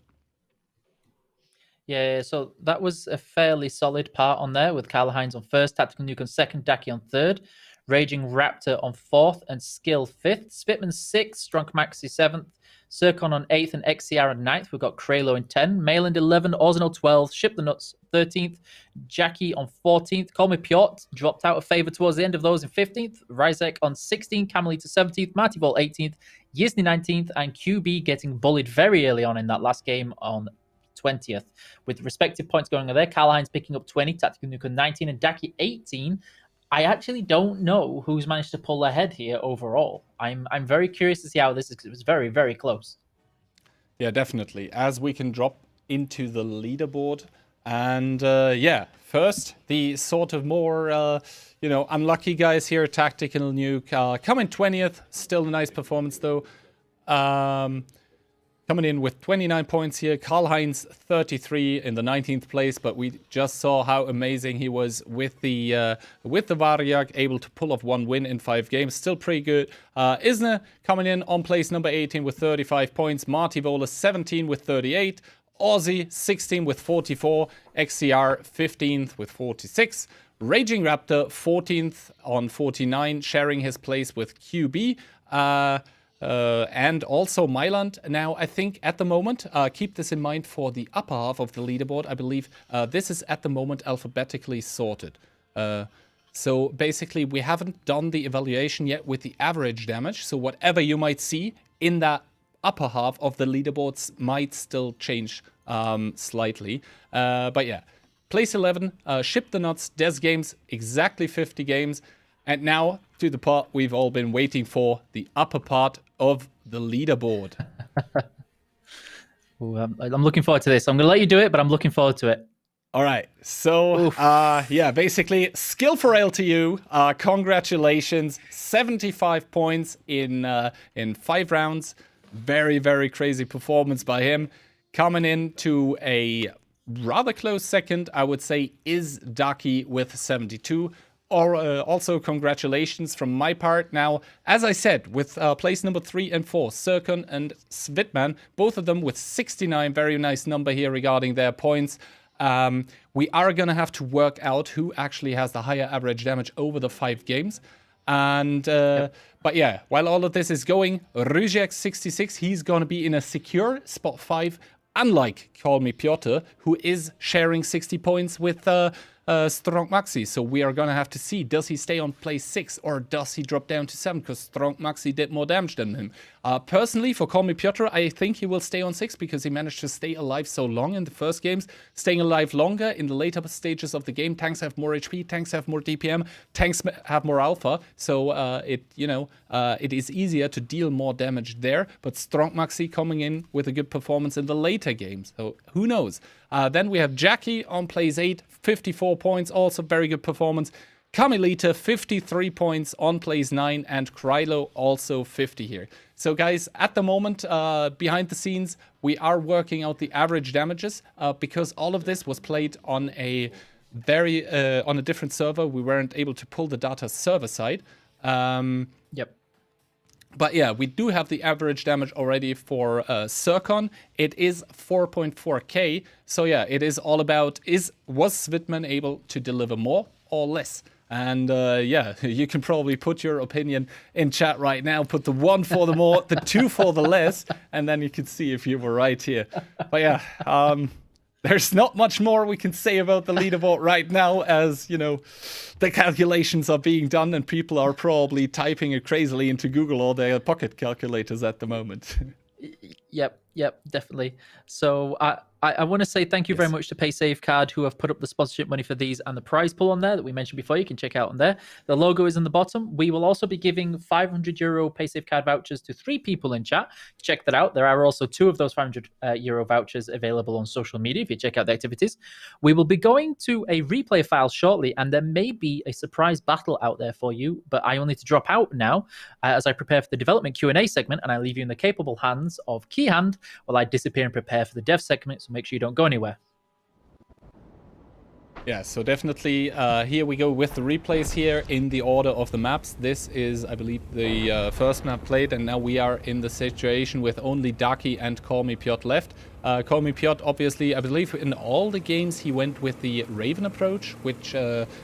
Yeah, so that was a fairly solid part on there with Karl-Heinz on first, Tactical Nuke on second, Daki on third, Raging Raptor on fourth, and Skill fifth, Spitman sixth, Strunk Maxi seventh, Circon on 8th and XCR on 9th. We've got Kralo in 10, Mayland 11, Orzino 12, Ship the Nuts 13th, Jackie on 14th, Call Me Piotr dropped out of favour towards the end of those in 15th, Ryzek on 16th, Camelita 17th, Marty Vol 18th, Yizny 19th, and QB getting bullied very early on in that last game on 20th. With respective points going on there, Karl-Heinz picking up 20, Tactical Nuke on 19, and Daki 18. I actually don't know who's managed to pull ahead here overall. I'm very curious to see how this is, because it was very, very close. Yeah, definitely. As we can drop into the leaderboard. And yeah, first, the sort of more, unlucky guys here, Tactical Nuke, coming 20th. Still a nice performance, though. Coming in with 29 points here. Karl-Heinz 33 in the 19th place, but we just saw how amazing he was with the Variag, able to pull off 1 win in 5 games. Still pretty good. Isner coming in on place number 18 with 35 points. Marty Vola 17 with 38. Aussie 16 with 44. XCR 15th with 46. Raging Raptor 14th on 49, sharing his place with QB. And also Myland. Now, I think at the moment, keep this in mind for the upper half of the leaderboard. I believe this is at the moment alphabetically sorted. So basically, we haven't done the evaluation yet with the average damage. So whatever you might see in that upper half of the leaderboards might still change slightly. But yeah, place 11, Ship the Nuts, Des Games, exactly 50 games. And now to the part we've all been waiting for, the upper part of the leaderboard. Ooh, I'm looking forward to this. I'm going to let you do it, but I'm looking forward to it. All right. So, yeah, basically, skill for LTU. Congratulations. 75 points in 5 rounds. Very, very crazy performance by him. Coming in to a rather close second, I would say, is Daki with 72. Also, congratulations from my part. Now, as I said, with place number 3 and 4, Serkon and Svitman, both of them with 69, very nice number here regarding their points. We are going to have to work out who actually has the higher average damage over the 5 games. And, but yeah, while all of this is going, Rujek 66, he's going to be in a secure spot 5, unlike Call Me Piotr, who is sharing 60 points with Strong Maxi. So we are going to have to see, does he stay on place 6 or does he drop down to 7? Because Strong Maxi did more damage than him. Personally, for Call Me Piotr, I think he will stay on 6 because he managed to stay alive so long in the first games. Staying alive longer in the later stages of the game. Tanks have more HP, tanks have more DPM, tanks have more alpha. So it is easier to deal more damage there. But Strong Maxi coming in with a good performance in the later games. So who knows? Then we have Jackie on place 8, 54 points, also very good performance. Camilita, 53 points on place 9, and Krylo also 50 here. So guys, at the moment, behind the scenes, we are working out the average damages because all of this was played on a on a different server. We weren't able to pull the data server side. Yep. But yeah, we do have the average damage already for Serkon. It is 4.4k. So yeah, it is all about, was Svitman able to deliver more or less? And yeah, you can probably put your opinion in chat right now. Put the 1 for the more, the 2 for the less, and then you can see if you were right here. But yeah, there's not much more we can say about the leaderboard right now, as, you know, the calculations are being done and people are probably typing it crazily into Google or their pocket calculators at the moment. Yep, definitely. So I want to say thank you very much to PaySafeCard, who have put up the sponsorship money for these and the prize pool on there that we mentioned before. You can check out on there. The logo is in the bottom. We will also be giving €500 PaySafeCard vouchers to 3 people in chat. Check that out. There are also 2 of those €500 vouchers available on social media if you check out the activities. We will be going to a replay file shortly, and there may be a surprise battle out there for you, but I will need to drop out now as I prepare for the development Q&A segment, and I leave you in the capable hands of Keyhand while I disappear and prepare for the dev segment, so make sure you don't go anywhere. Yeah, so definitely here we go with the replays here in the order of the maps. This is, I believe, the first map played, and now we are in the situation with only Daki and Call Me Piotr left. Call Me Piotr, obviously, I believe in all the games he went with the Raven approach, which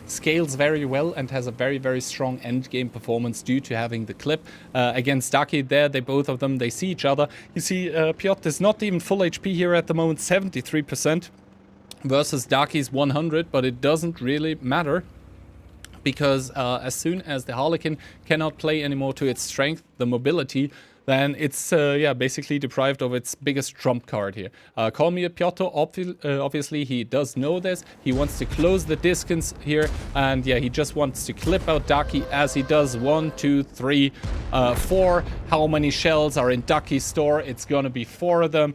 scales very well and has a very, very strong end game performance due to having the clip. Against Daki there, both of them, they see each other. You see, Piotr is not even full HP here at the moment, 73%. Versus Daki's 100, but it doesn't really matter because as soon as the Harlequin cannot play anymore to its strength, the mobility, then it's basically deprived of its biggest trump card here. Call Me Piotr, obviously he does know this. He wants to close the distance here, and yeah, he just wants to clip out Daki as he does. 1, 2, 3, 4. How many shells are in Daki's store? It's gonna be 4 of them.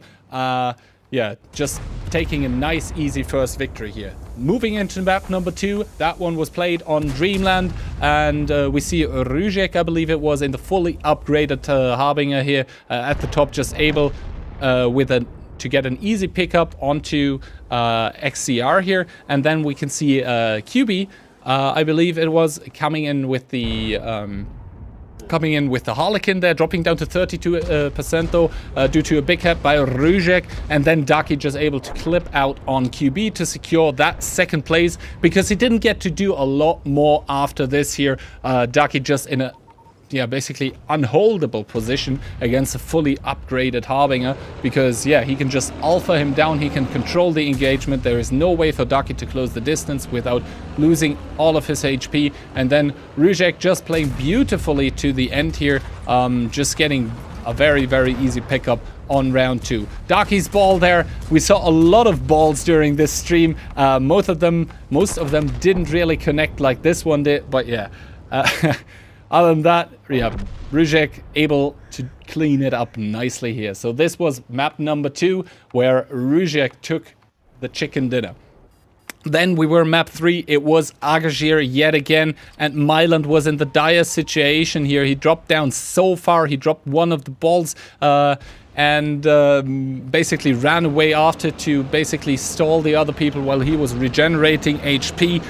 Yeah, just taking a nice, easy first victory here. Moving into map number 2, that one was played on Dreamland. and we see Rujek, I believe it was, in the fully upgraded Harbinger here at the top, just able to get an easy pickup onto XCR here, and then we can see QB, I believe it was, coming in with the Harlequin there, dropping down to 32% though, due to a big hit by Rujek, and then Ducky just able to clip out on QB to secure that second place, because he didn't get to do a lot more after this here. Ducky just in a basically unholdable position against a fully upgraded Harbinger, because he can just alpha him down, he can control the engagement. There is no way for Ducky to close the distance without losing all of his HP, and then Rujek just playing beautifully to the end here, just getting a very, very easy pickup on round 2. Ducky's ball there. We saw a lot of balls during this stream. Most of them didn't really connect like this one did, but other than that, Rujek able to clean it up nicely here. So this was map number 2, where Rujek took the chicken dinner. Then we were map 3, it was Agajir yet again, and Myland was in the dire situation here. He dropped down so far, he dropped one of the balls, and basically ran away after to basically stall the other people while he was regenerating HP.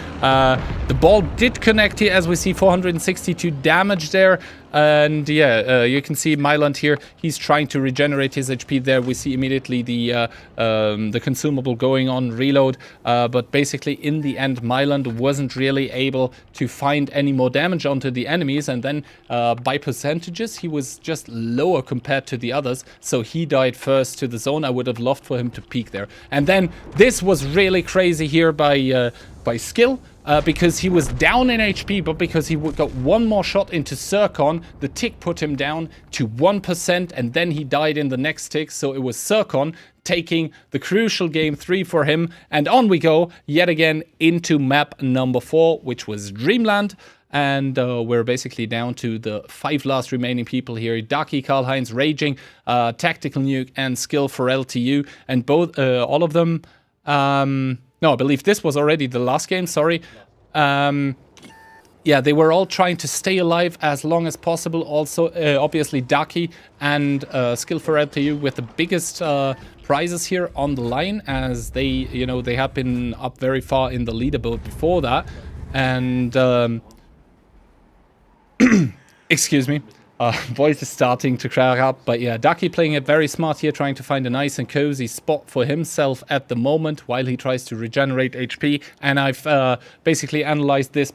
The ball did connect here, as we see 462 damage there. And you can see Myland here. He's trying to regenerate his HP there. We see immediately the consumable going on reload. But basically, in the end, Myland wasn't really able to find any more damage onto the enemies. And then by percentages, he was just lower compared to the others. So he died first to the zone. I would have loved for him to peek there. And then this was really crazy here by Skill. Because he was down in HP, but because he got one more shot into Zircon, the tick put him down to 1%, and then he died in the next tick. So it was Zircon taking the crucial game 3 for him. And on we go yet again into map number 4, which was Dreamland. And we're basically down to the 5 last remaining people here. Ducky, Karl-Heinz, Raging, Tactical Nuke, and Skill for LTU. And both, all of them... no, I believe this was already the last game, sorry. They were all trying to stay alive as long as possible. Also, obviously, Ducky and Skill for LTU with the biggest prizes here on the line, as they have been up very far in the leaderboard before that. And, excuse me. Voice is starting to crack up, but Ducky playing it very smart here, trying to find a nice and cozy spot for himself at the moment while he tries to regenerate HP. And I've basically analyzed this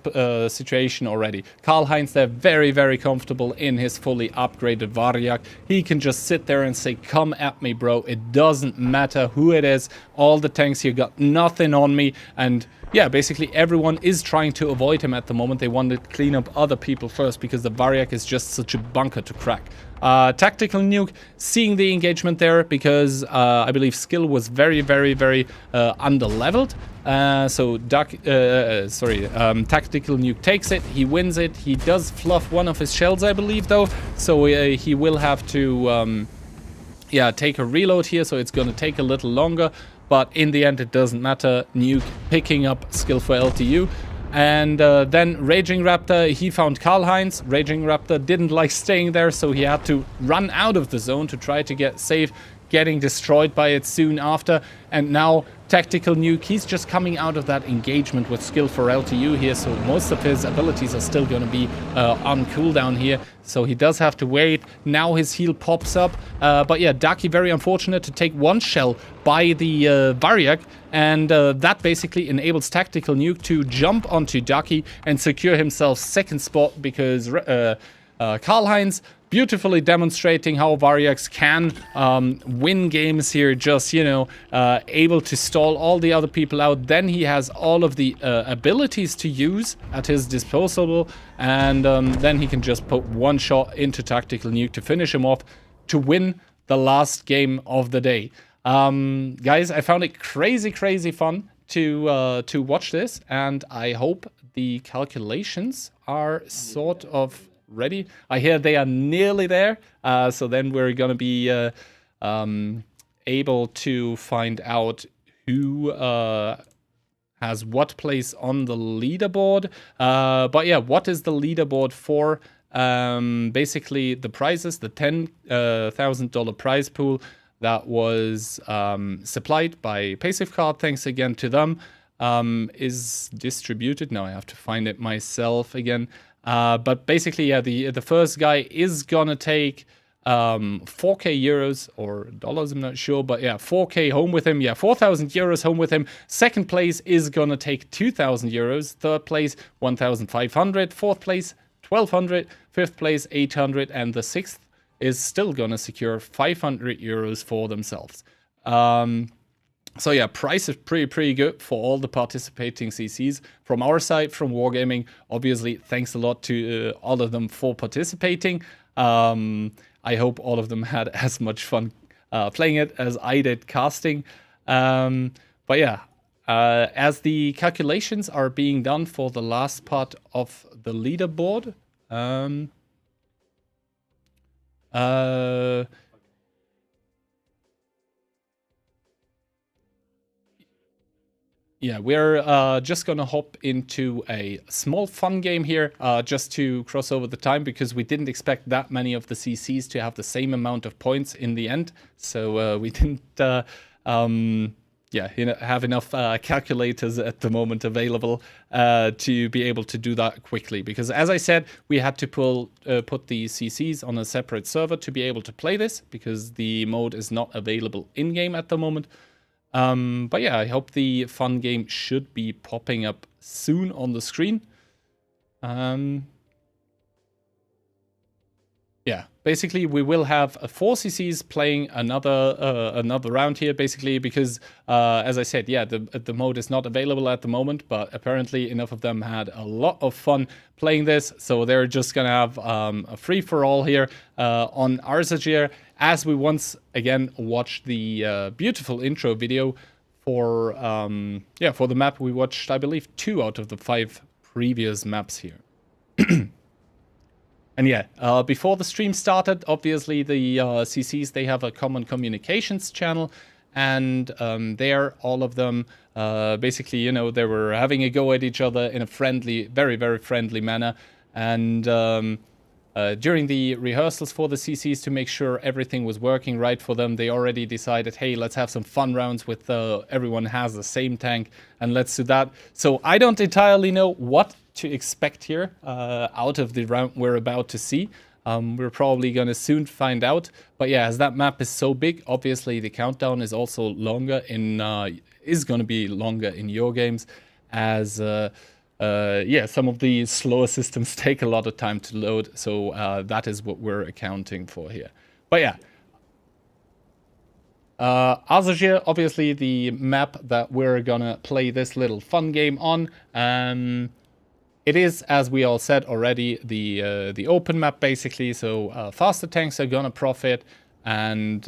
situation already. Karl-Heinz there, very, very comfortable in his fully upgraded Variak. He can just sit there and say, "Come at me, bro. It doesn't matter who it is. All the tanks here got nothing on me." And basically everyone is trying to avoid him at the moment. They want to clean up other people first, because the Variak is just such a bunker to crack. Tactical Nuke seeing the engagement there, because I believe Skill was very, very, very underleveled. So Tactical Nuke takes it, he wins it. He does fluff one of his shells, I believe, though. So he will have to take a reload here, so it's going to take a little longer. But in the end, it doesn't matter. Nuke picking up Skill for LTU. And then Raging Raptor, he found Karl-Heinz. Raging Raptor didn't like staying there, so he had to run out of the zone to try to get safe, getting destroyed by it soon after. And now Tactical Nuke, he's just coming out of that engagement with Skill for LTU here, so most of his abilities are still going to be on cooldown here. So he does have to wait. Now his heal pops up. But Ducky very unfortunate to take one shell by the Variak. And that basically enables Tactical Nuke to jump onto Ducky and secure himself second spot, because Karl-Heinz beautifully demonstrating how Variaks can win games here, just, able to stall all the other people out. Then he has all of the abilities to use at his disposal, and then he can just put one shot into Tactical Nuke to finish him off to win the last game of the day. Guys, I found it crazy, crazy fun to watch this, and I hope the calculations are sort of ready. I hear they are nearly there, so then we're gonna be able to find out who has what place on the leaderboard. But yeah, what is the leaderboard for? Basically, the prizes, the $10,000 prize pool that was supplied by PaySafeCard, thanks again to them, is distributed. Now I have to find it myself again. But basically, yeah, the first guy is gonna take 4k euros or dollars, I'm not sure, but yeah, 4k home with him. Yeah, 4,000 euros home with him. Second place is gonna take 2,000 euros. Third place, 1,500. Fourth place, 1,200. Fifth place, 800. And the sixth is still gonna secure 500 euros for themselves. So yeah, price is pretty good for all the participating CCs. From our side, from Wargaming, obviously, thanks a lot to all of them for participating. I hope all of them had as much fun playing it as I did casting. But yeah, as the calculations are being done for the last part of the leaderboard, yeah, we're just gonna hop into a small fun game here, just to cross over the time, because we didn't expect that many of the CCs to have the same amount of points in the end. So we didn't, yeah, have enough calculators at the moment available to be able to do that quickly. Because as I said, we had to put the CCs on a separate server to be able to play this, because the mode is not available in-game at the moment. But yeah, I hope the fun game should be popping up soon on the screen. Yeah, basically we will have 4 CCs playing another round here, basically, because as I said, yeah, the mode is not available at the moment, but apparently enough of them had a lot of fun playing this, so they're just gonna have a free-for-all here on Arzajir, as we once again watched the beautiful intro video for yeah, for the map. We watched, I believe, 2 out of the 5 previous maps here. And yeah, before the stream started, obviously the CCs, they have a common communications channel, and there all of them basically, you know, they were having a go at each other in a friendly, very, very friendly manner. And during the rehearsals for the CCs, to make sure everything was working right for them, they already decided, hey, let's have some fun rounds with everyone has the same tank, and let's do that. So I don't entirely know what to expect here out of the round we're about to see. We're probably going to soon find out. But yeah, as that map is so big, obviously the countdown is also longer in is going to be longer in your games, as yeah, some of the slower systems take a lot of time to load. So that is what we're accounting for here. But yeah, Arzajir, obviously the map that we're gonna play this little fun game on. It is, as we all said already, the open map, basically. So faster tanks are gonna profit, and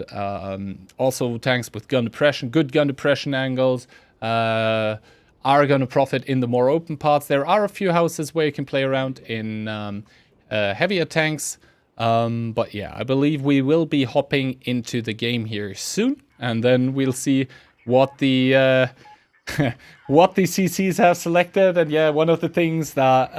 also tanks with gun depression, good gun depression angles, are gonna profit in the more open parts. There are a few houses where you can play around in heavier tanks. But yeah, I believe we will be hopping into the game here soon, and then we'll see what the what the CCs have selected. And yeah, one of the things that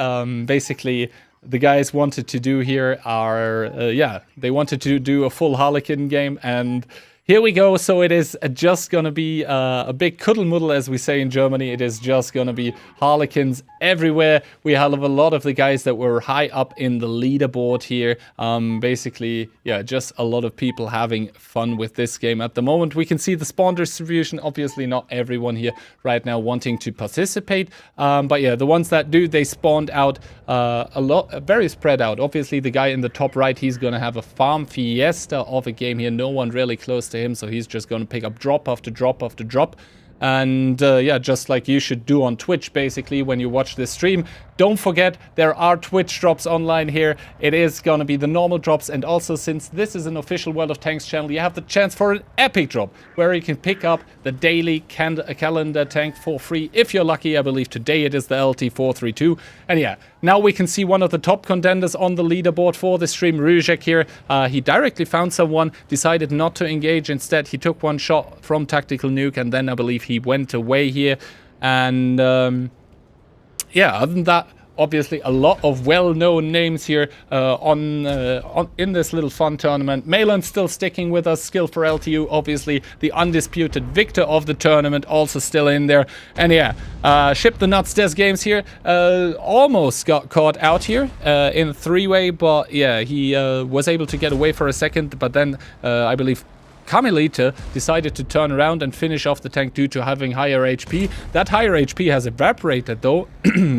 basically the guys wanted to do here are, yeah, they wanted to do a full Harlequin game, and here we go. So it is just gonna be a big kuddelmuddel, as we say in Germany. It is just gonna be Harlequins everywhere. We have a lot of the guys that were high up in the leaderboard here. Basically, yeah, just a lot of people having fun with this game at the moment. We can see the spawn distribution. Obviously, not everyone here right now wanting to participate. But yeah, the ones that do, they spawned out a lot, very spread out. Obviously, the guy in the top right, he's gonna have a farm fiesta of a game here. No one really close to him, so he's just going to pick up drop after drop after drop. And yeah, just like you should do on Twitch, basically, when you watch this stream. Don't forget, there are Twitch drops online here. It is going to be the normal drops, and also, since this is an official World of Tanks channel, you have the chance for an epic drop, where you can pick up the daily calendar tank for free, if you're lucky. I believe today it is the LT432. And yeah, now we can see one of the top contenders on the leaderboard for the stream, Ruzek here. He directly found someone, decided not to engage. Instead, he took one shot from Tactical Nuke, and then I believe he went away here. And yeah, other than that, obviously a lot of well-known names here in this little fun tournament. Malin still sticking with us, skill for LTU, obviously the undisputed victor of the tournament, also still in there. And yeah, Ship the Nuts Des Games here almost got caught out here in three-way, but yeah, he was able to get away for a second, but then I believe Camilita decided to turn around and finish off the tank due to having higher HP. That higher HP has evaporated though.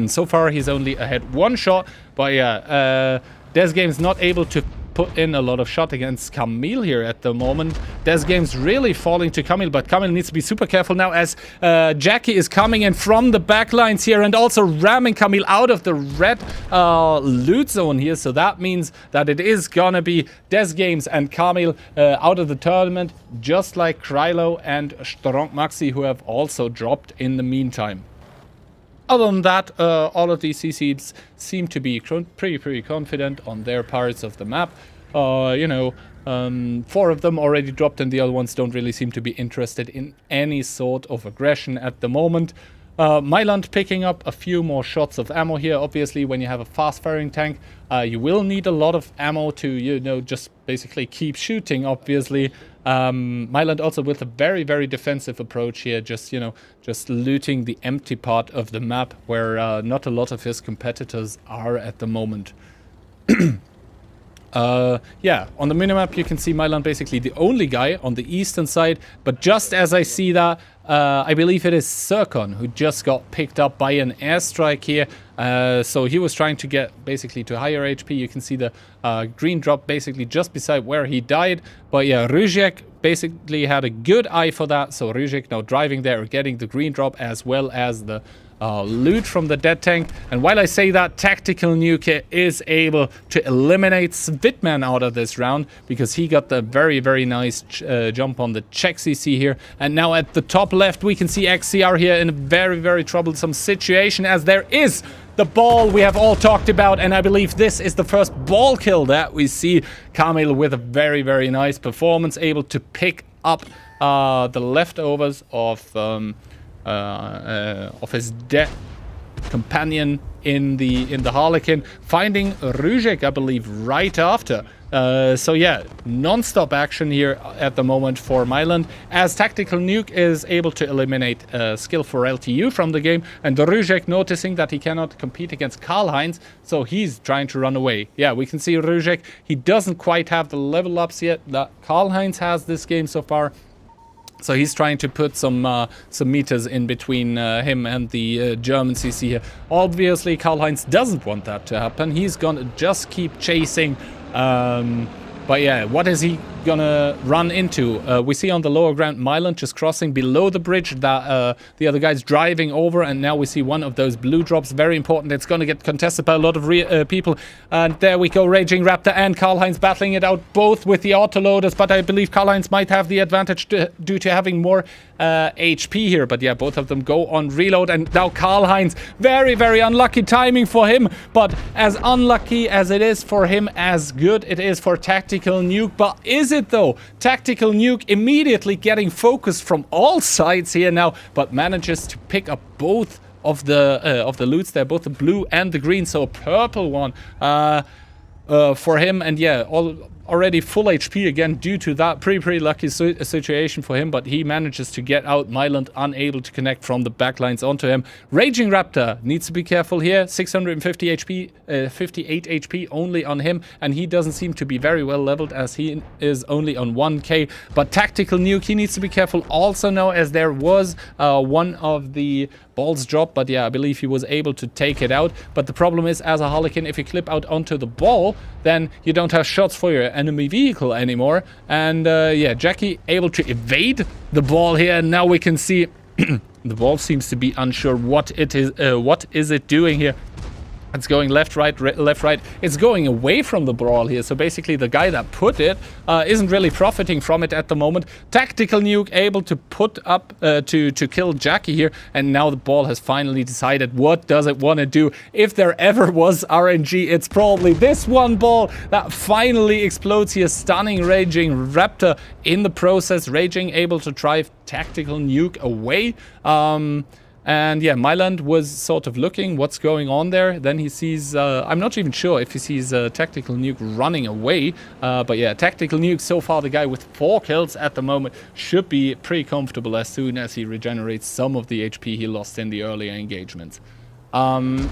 So far he's only ahead one shot, but yeah, Des Games not able to put in a lot of shot against Camille here at the moment. Des Games really falling to Camille, but Camille needs to be super careful now as Jackie is coming in from the back lines here and also ramming Camille out of the red loot zone here. So that means that it is gonna be Des Games and Camille out of the tournament, just like Krylo and Strong Maxi, who have also dropped in the meantime. Other than that, all of these CCs seem to be pretty confident on their parts of the map. You know, 4 of them already dropped and the other ones don't really seem to be interested in any sort of aggression at the moment. Myland picking up a few more shots of ammo here. Obviously, when you have a fast-firing tank, you will need a lot of ammo to, you know, just basically keep shooting, obviously. Myland also with a very defensive approach here, just, you know, just looting the empty part of the map where not a lot of his competitors are at the moment. Yeah, on the minimap you can see Myland basically the only guy on the eastern side, but just as I see that, I believe it is Zircon who just got picked up by an airstrike here. So he was trying to get basically to higher HP. You can see the green drop basically just beside where he died. But yeah, Ruzek basically had a good eye for that. So Ruzek now driving there, getting the green drop as well as the loot from the dead tank. And while I say that, Tactical Nuke is able to eliminate Svitman out of this round because he got the very nice jump on the check CC here. And now at the top left we can see XCR here in a very troublesome situation, as there is the ball we have all talked about, and I believe this is the first ball kill that we see. Camille with a very nice performance, able to pick up the leftovers of his dead companion in the Harlequin, finding Ruzek, I believe, right after. So yeah, non-stop action here at the moment for Myland, as Tactical Nuke is able to eliminate skill for LTU from the game, and Ruzek noticing that he cannot compete against Karl-Heinz, so he's trying to run away. Yeah, we can see Ruzek, he doesn't quite have the level ups yet that Karl-Heinz has this game so far. So he's trying to put some meters in between him and the German CC here. Obviously, Karl-Heinz doesn't want that to happen. He's gonna just keep chasing. But yeah, what is he gonna run into? We see on the lower ground Myland just crossing below the bridge that the other guy's driving over, and now we see one of those blue drops. Very important. It's gonna get contested by a lot of people. And there we go, Raging Raptor and Karl-Heinz battling it out, both with the autoloaders, but I believe Karl-Heinz might have the advantage due to having more HP here. But yeah, both of them go on reload, and now Karl-Heinz, very unlucky timing for him, but as unlucky as it is for him, as good it is for Tactical Nuke. But is it though? Tactical Nuke immediately getting focused from all sides here now, but manages to pick up both of the loots there, both the blue and the green, so a purple one for him. And yeah, already full HP again due to that pretty lucky situation for him, but he manages to get out. Myland unable to connect from the backlines onto him. Raging Raptor needs to be careful here. 650 HP, 58 HP only on him, and he doesn't seem to be very well leveled as he is only on 1k. But Tactical Nuke, he needs to be careful also now, as there was one of the balls dropped, but yeah, I believe he was able to take it out. But the problem is, as a Harlequin, if you clip out onto the ball, then you don't have shots for your enemy vehicle anymore. And yeah, Jackie able to evade the ball here, and now we can see the ball seems to be unsure what it is. What is it doing here? It's going left, right, left, right. It's going away from the brawl here. So basically the guy that put it isn't really profiting from it at the moment. Tactical Nuke able to put up to kill Jackie here. And now the ball has finally decided what does it want to do. If there ever was RNG, it's probably this one ball that finally explodes here, stunning Raging Raptor in the process. Raging able to drive Tactical Nuke away. And yeah, Myland was sort of looking what's going on there. Then he sees, I'm not even sure if he sees Tactical Nuke running away. But yeah, Tactical Nuke, so far the guy with 4 kills at the moment, should be pretty comfortable as soon as he regenerates some of the HP he lost in the earlier engagements. Yeah,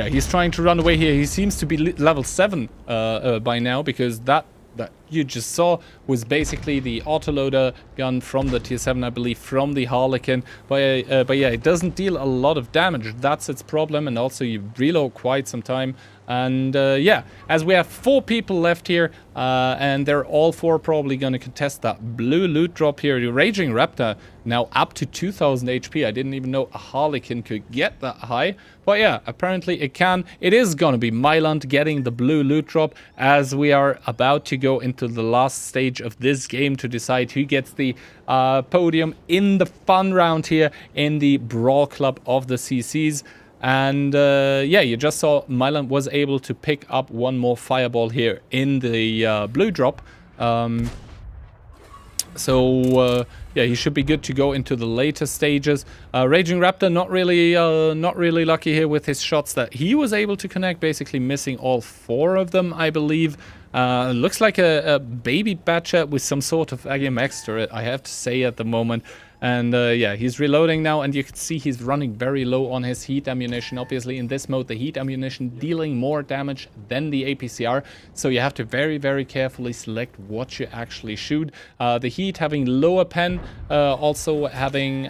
he's trying to run away here. He seems to be level 7 by now, because that you just saw was basically the autoloader gun from the tier 7, I believe, from the Harlequin. But yeah, it doesn't deal a lot of damage. That's its problem, and also you reload quite some time. And yeah, as we have 4 people left here, and they're all 4 probably going to contest that blue loot drop here. The Raging Raptor now up to 2000 HP. I didn't even know a Harlequin could get that high. But yeah, apparently it can. It is going to be Myland getting the blue loot drop, as we are about to go into the last stage of this game to decide who gets the podium in the fun round here in the Brawl Club of the CCs. And yeah, you just saw Myland was able to pick up one more fireball here in the blue drop. So yeah, he should be good to go into the later stages. Raging Raptor not really lucky here with his shots that he was able to connect, basically missing all 4 of them, I believe. Looks like a baby Batchat with some sort of AGMX turret, I have to say, at the moment. And yeah, he's reloading now, and you can see he's running very low on his heat ammunition. Obviously, in this mode, the heat ammunition dealing more damage than the APCR, so you have to very, very carefully select what you actually shoot. The heat having lower pen, also having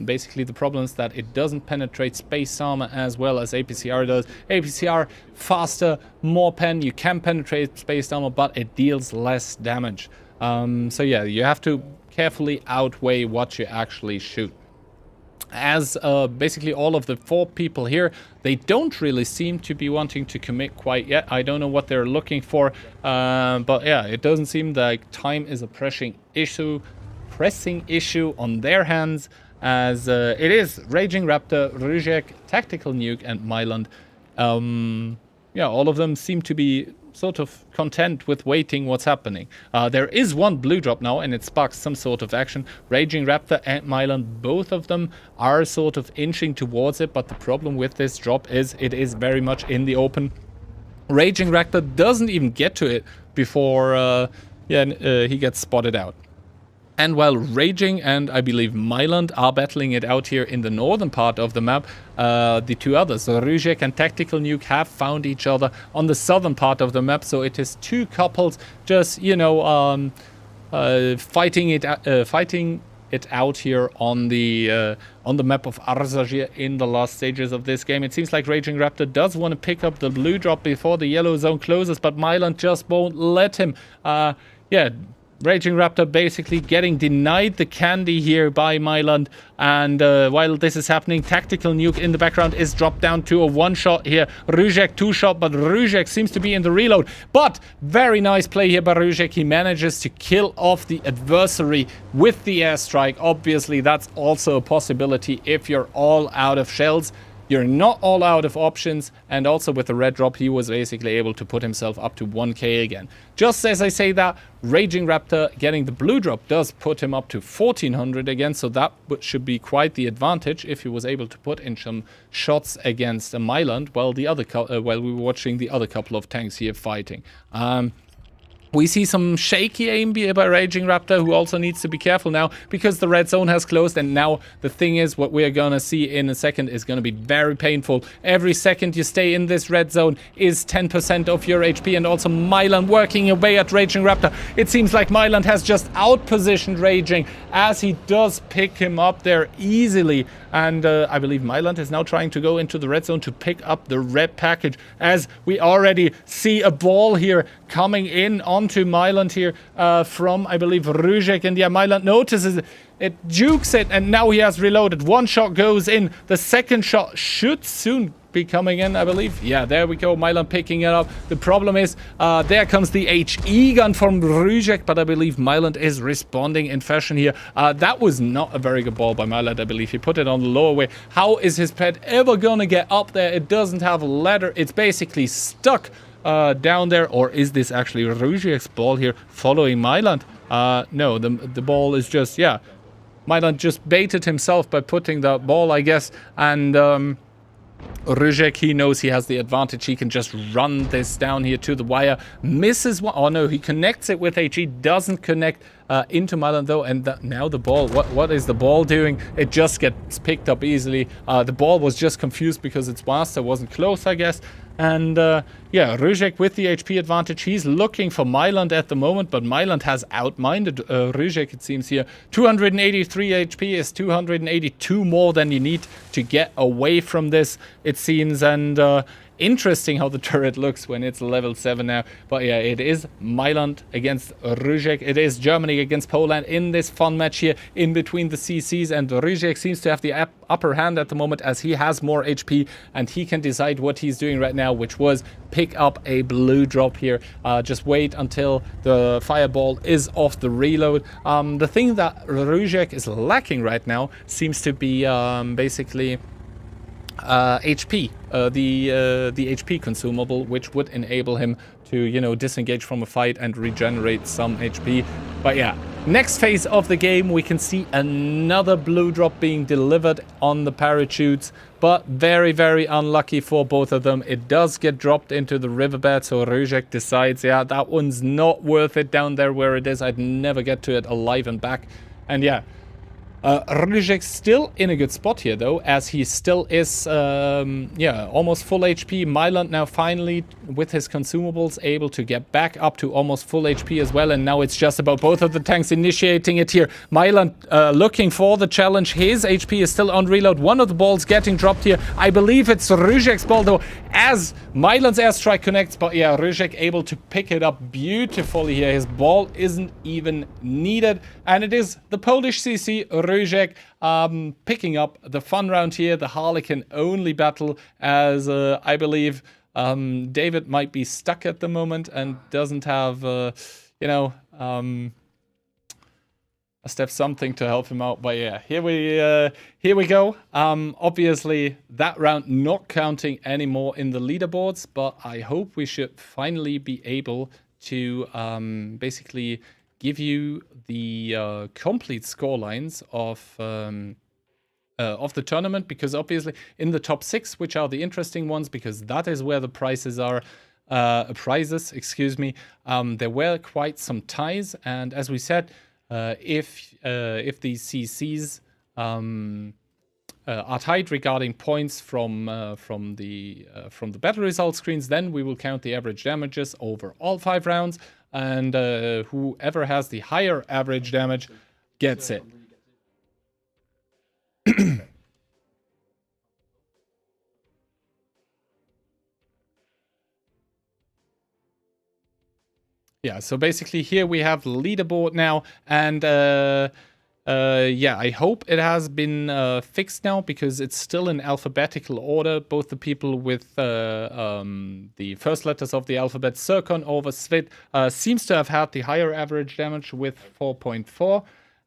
basically the problems that it doesn't penetrate space armor as well as APCR does. APCR, faster, more pen, you can penetrate space armor, but it deals less damage. So yeah, you have to carefully outweigh what you actually shoot. As basically all of the 4 people here, they don't really seem to be wanting to commit quite yet. I don't know what they're looking for, but yeah, it doesn't seem like time is a pressing issue on their hands, as it is Raging Raptor, Rujek, Tactical Nuke, and Myland. Yeah, all of them seem to be sort of content with waiting what's happening. There is one blue drop now, and it sparks some sort of action. Raging Raptor and Myland, both of them are sort of inching towards it, but the problem with this drop is it is very much in the open. Raging Raptor doesn't even get to it before he gets spotted out. And while Raging and I believe Myland are battling it out here in the northern part of the map, the 2 others, so Rujek and Tactical Nuke, have found each other on the southern part of the map. So it is 2 couples just, you know, fighting it out here on the map of Arzajir in the last stages of this game. It seems like Raging Raptor does want to pick up the blue drop before the yellow zone closes, but Myland just won't let him. Yeah. Raging Raptor basically getting denied the candy here by Myland, and while this is happening, Tactical Nuke in the background is dropped down to a 1-shot here. Rujek 2-shot, but Rujek seems to be in the reload. But very nice play here by Rujek. He manages to kill off the adversary with the airstrike. Obviously, that's also a possibility if you're all out of shells. You're not all out of options, and also with the red drop, he was basically able to put himself up to 1k again. Just as I say that, Raging Raptor getting the blue drop does put him up to 1400 again, so that should be quite the advantage if he was able to put in some shots against Myland while while we were watching the other couple of tanks here fighting. We see some shaky aim by Raging Raptor, who also needs to be careful now because the red zone has closed. And now the thing is, what we're going to see in a second is going to be very painful. Every second you stay in this red zone is 10% of your HP. And also Myland working away at Raging Raptor. It seems like Myland has just outpositioned Raging, as he does pick him up there easily. And I believe Myland is now trying to go into the red zone to pick up the red package, as we already see a ball here coming in onto Myland here from, I believe, Rujek. And yeah, Myland notices it, jukes it, and now he has reloaded. 1 shot goes in. The second shot should soon be coming in, I believe. Yeah, there we go. Myland picking it up. The problem is, there comes the HE gun from Rujek, but I believe Myland is responding in fashion here. That was not a very good ball by Myland, I believe. He put it on the lower way. How is his pet ever gonna get up there? It doesn't have a ladder. It's basically stuck down there. Or is this actually Rujek's ball here following Myland? No, the ball is just, yeah. Milan just baited himself by putting the ball, I guess, and Ruzek, he knows he has the advantage. He can just run this down here to the wire. Misses one. Oh no, he connects it with HE. Doesn't connect into Milan though. And now the ball. What is the ball doing? It just gets picked up easily. The ball was just confused because its master wasn't close, I guess. And yeah, Ruzek with the HP advantage. He's looking for Myland at the moment, but Myland has outminded Ruzek, it seems here. 283 HP is 282 more than you need to get away from this, it seems. And interesting how the turret looks when it's level 7 now. But yeah, it is Myland against Ruzek. It is Germany against Poland in this fun match here in between the CCs. And Ruzek seems to have the upper hand at the moment as he has more HP and he can decide what he's doing right now, which was pick up a blue drop here. Just wait until the fireball is off the reload. The thing that Ruzek is lacking right now seems to be basically HP, the HP consumable, which would enable him to, you know, disengage from a fight and regenerate some HP. But yeah, next phase of the game, we can see another blue drop being delivered on the parachutes, but very, very unlucky for both of them. It does get dropped into the riverbed, so Ruzek decides, yeah, that one's not worth it down there where it is. I'd never get to it alive and back. And yeah, Ruzek still in a good spot here though, as he still is, yeah, almost full HP. Myland now finally, with his consumables, able to get back up to almost full HP as well. And now it's just about both of the tanks initiating it here. Myland looking for the challenge. His HP is still on reload. One of the balls getting dropped here. I believe it's Ruzek's ball though, as Myland's airstrike connects. But yeah, Ruzek able to pick it up beautifully here. His ball isn't even needed. And it is the Polish CC, Ruzek, picking up the fun round here, the Harlequin only battle, as I believe David might be stuck at the moment and doesn't have, you know, a step something to help him out. But yeah, here we go. Obviously, that round not counting anymore in the leaderboards, but I hope we should finally be able to basically give you the complete score lines of the tournament, because obviously in the top 6, which are the interesting ones, because that is where the prizes are, excuse me, there were quite some ties, and as we said, if these CCs are tied regarding points from the battle result screens, then we will count the average damages over all 5 rounds. And whoever has the higher average damage gets it. Yeah, so basically here we have the leaderboard now, and yeah, I hope it has been fixed now, because it's still in alphabetical order. Both the people with the first letters of the alphabet, Zircon over Svit, seems to have had the higher average damage with 4.4.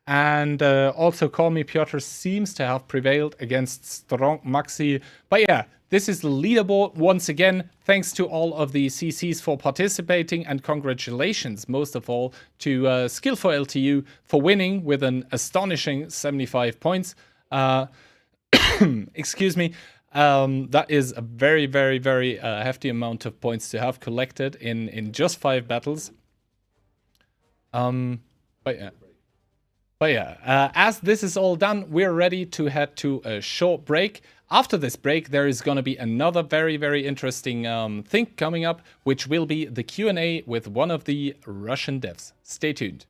And also Call Me Piotr seems to have prevailed against Strong Maxi. But yeah, this is the leaderboard. Once again, thanks to all of the CCs for participating, and congratulations, most of all, to Skill for LTU for winning with an astonishing 75 points. Excuse me. That is a very, very, very hefty amount of points to have collected in just 5 battles. But yeah, as this is all done, we're ready to head to a short break. After this break, there is going to be another very, very interesting thing coming up, which will be the Q&A with one of the Russian devs. Stay tuned.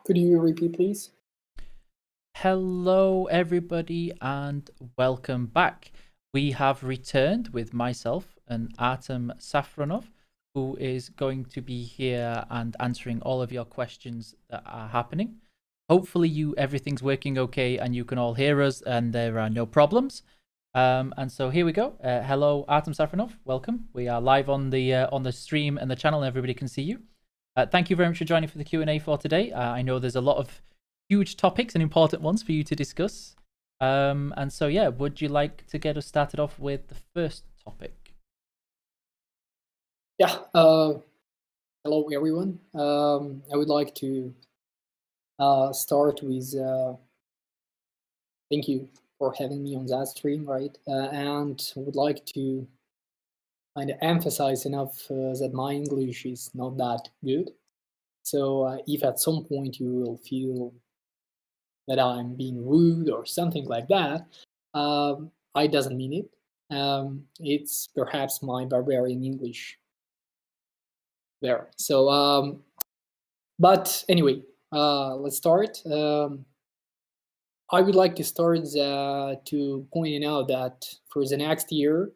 Could you repeat, please? Hello, everybody, and welcome back. We have returned with myself and Artem Safronov, who is going to be here and answering all of your questions that are happening. Hopefully, everything's working okay and you can all hear us and there are no problems. And so here we go. Hello, Artem Safronov. Welcome. We are live on the stream and the channel, and everybody can see you. Thank you very much for joining for the Q&A for today. I know there's a lot of huge topics and important ones for you to discuss. And so, yeah, would you like to get us started off with the first topic? Yeah. Hello, everyone. I would like to start with thank you for having me on that stream, right? And I would like to kind of emphasize enough that my English is not that good. So if at some point you will feel that I'm being rude or something like that, I doesn't mean it. It's perhaps my barbarian English there. So, but anyway, let's start. I would like to start to pointing out that for the next year,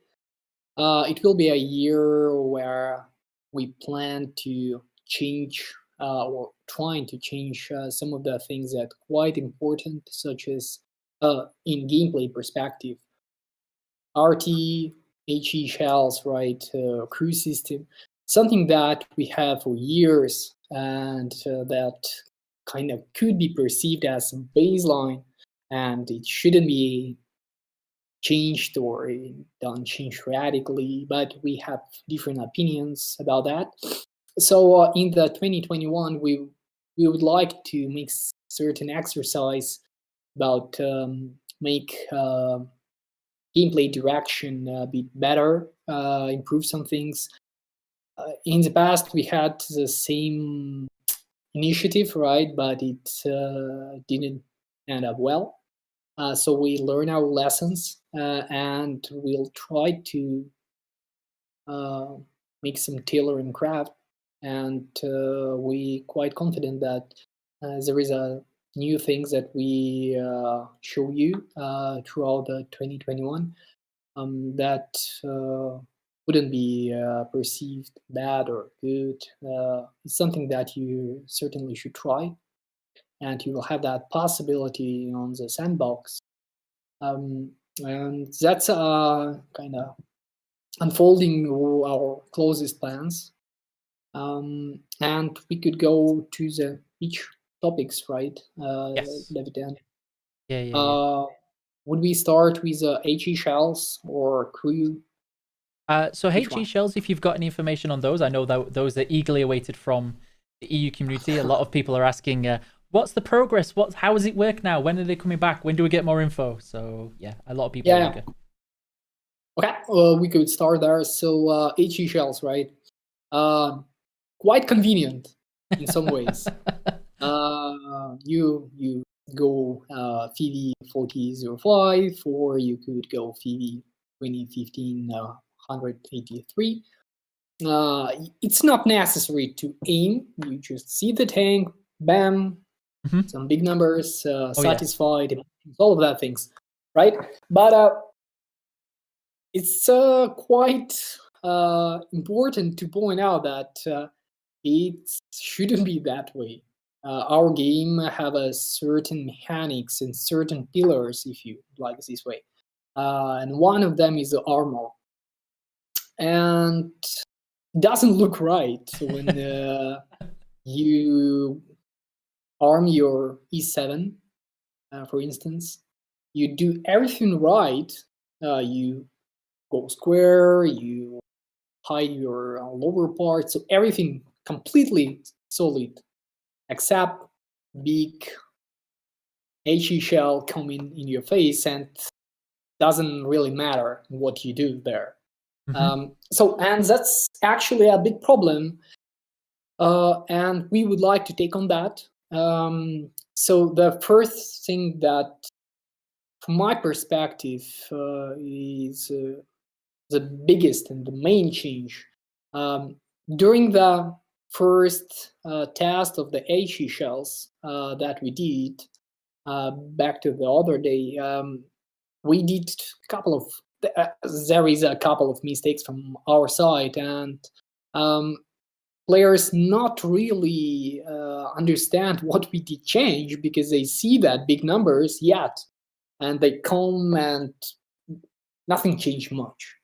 it will be a year where we plan to change or trying to change some of the things that are quite important, such as in gameplay perspective, RT, HE shells, right, crew system, something that we have for years and that kind of could be perceived as a baseline, and it shouldn't be changed or done change radically, but we have different opinions about that. So in the 2021, we would like to make certain exercise about make gameplay direction a bit better, improve some things. In the past, we had the same initiative, right? But it didn't end up well. So we learn our lessons and we'll try to make some tailoring craft. And we quite confident that there is a new things that we show you throughout the 2021 that wouldn't be perceived bad or good. It's something that you certainly should try, and you will have that possibility on the sandbox. And that's kind of unfolding our closest plans. And we could go to the each topics, right? Yes. Levitan. Yeah. Would we start with HE shells or crew? So HE shells, if you've got any information on those, I know that those are eagerly awaited from the EU community. A lot of people are asking, what's the progress? How does it work now? When are they coming back? When do we get more info? So yeah, a lot of people are eager. Okay, we could start there. So HE shells, right? Quite convenient in some ways. You go FIVI 4005, or you could go FIVI 2015 183. It's not necessary to aim. You just see the tank, bam, some big numbers, satisfied, all of that things, right? But it's quite important to point out that it shouldn't be that way. Our game have a certain mechanics and certain pillars, if you like this way. And one of them is the armor. And it doesn't look right when you arm your E7, for instance. You do everything right. You go square, you hide your lower part, so everything completely solid, except big HE shell coming in your face, and doesn't really matter what you do there. And that's actually a big problem, and we would like to take on that. So the first thing that, from my perspective, is the biggest and the main change. During the first test of the HE shells that we did back to the other day, we did a couple of there is a couple of mistakes from our side, and players not really understand what we did change, because they see that big numbers yet, and they come and nothing changed much.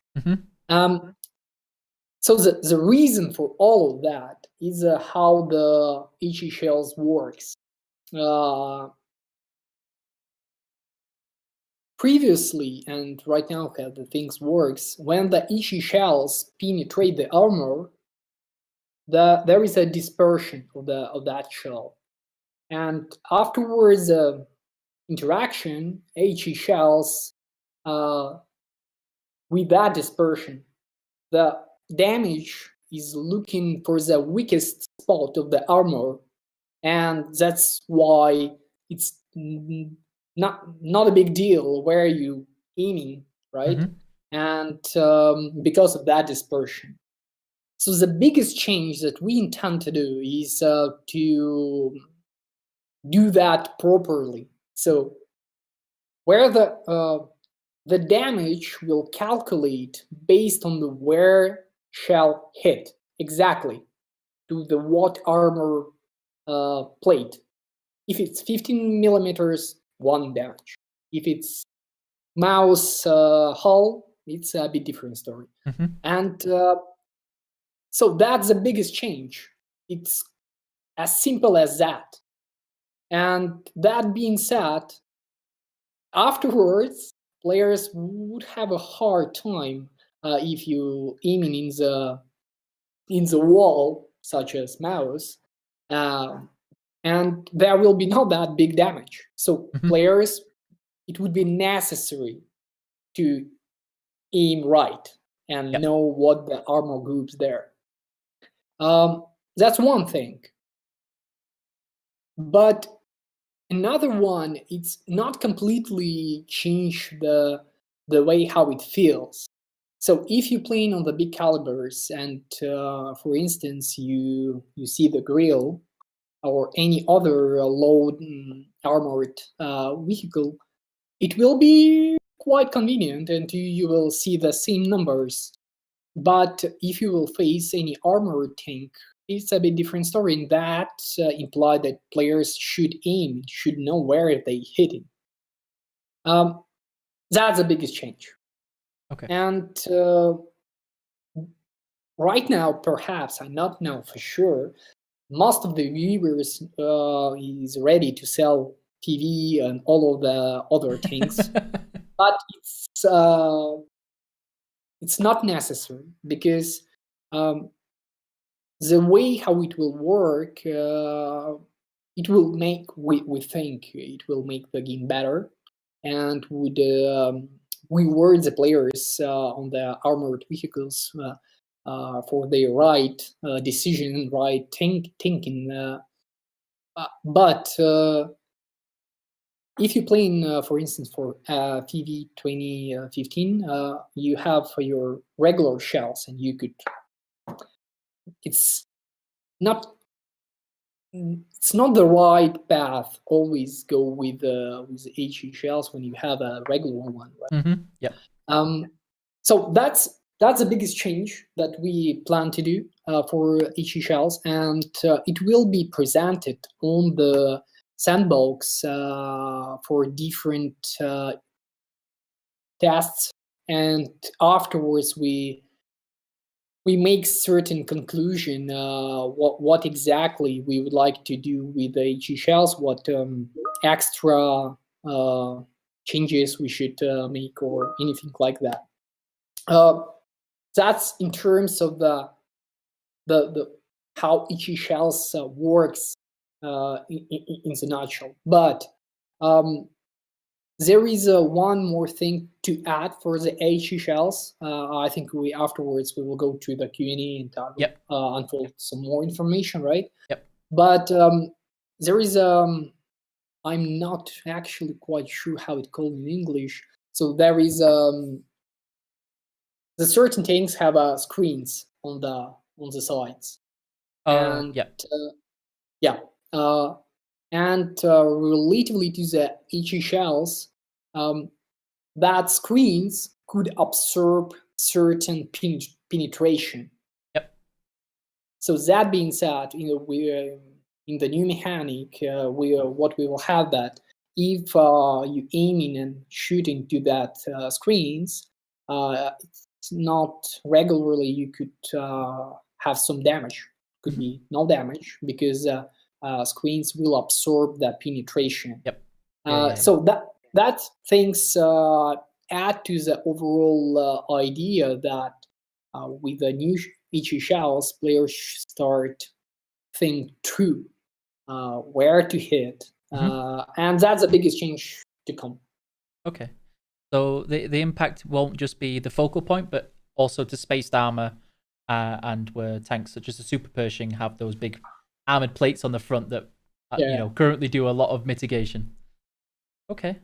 So the reason for all of that is how the HE shells works. Previously and right now how the things works, when the HE shells penetrate the armor, there is a dispersion of that shell, and afterwards interaction, HE shells with that dispersion, the damage is looking for the weakest spot of the armor, and that's why it's not a big deal where you aiming, right? And because of that dispersion. So the biggest change that we intend to do is to do that properly. So where the damage will calculate based on the where shell hit exactly to the what armor plate. If it's 15 millimeters, 1 damage. If it's mouse hull, it's a bit different story. And so that's the biggest change. It's as simple as that. And that being said, afterwards, players would have a hard time if you aiming in the wall, such as mouse, and there will be not that big damage. So players, it would be necessary to aim right and know what the armor groups there. That's one thing. But another one, it's not completely change the way how it feels. So if you're playing on the big calibers and, for instance, you see the grill or any other low armored vehicle, it will be quite convenient and you will see the same numbers. But if you will face any armored tank, it's a bit different story, and that implies that players should aim, should know where they hitting. That's the biggest change. Okay. And right now, perhaps, I not know for sure, most of the viewers is ready to sell TV and all of the other things, but it's not necessary, because the way how it will work, it will make, we think it will make the game better, and would reward the players on the armored vehicles for their right decision, right thinking. But if you're playing, for instance, for PV 2015, you have your regular shells, and you could. It's not the right path. Always go with HE shells when you have a regular one, right? So that's the biggest change that we plan to do for HE shells, and it will be presented on the sandbox for different tests, and afterwards we make certain conclusion what exactly we would like to do with the HE shells, what extra changes we should make, or anything like that. That's in terms of the how HE shells works in the nutshell. But there is one more thing to add for the HE shells. I think afterwards we will go to the Q&A and unfold some more information, right? But there is I'm not actually quite sure how it's called in English. So there is the certain things have screens on the sides, And Yeah. yeah, and relatively to the HE shells, that screens could absorb certain penetration. Yep. So that being said, we in the new mechanic, what we will have that if you aiming and shooting to that screens, it's not regularly you could have some damage. Could be no damage because screens will absorb that penetration. Yep. So that things add to the overall idea that with the new Ichi shells, players start think through where to hit, and that's the biggest change to come. Okay. So the impact won't just be the focal point, but also to spaced armor, and where tanks such as the Super Pershing have those big armored plates on the front that currently do a lot of mitigation. Okay.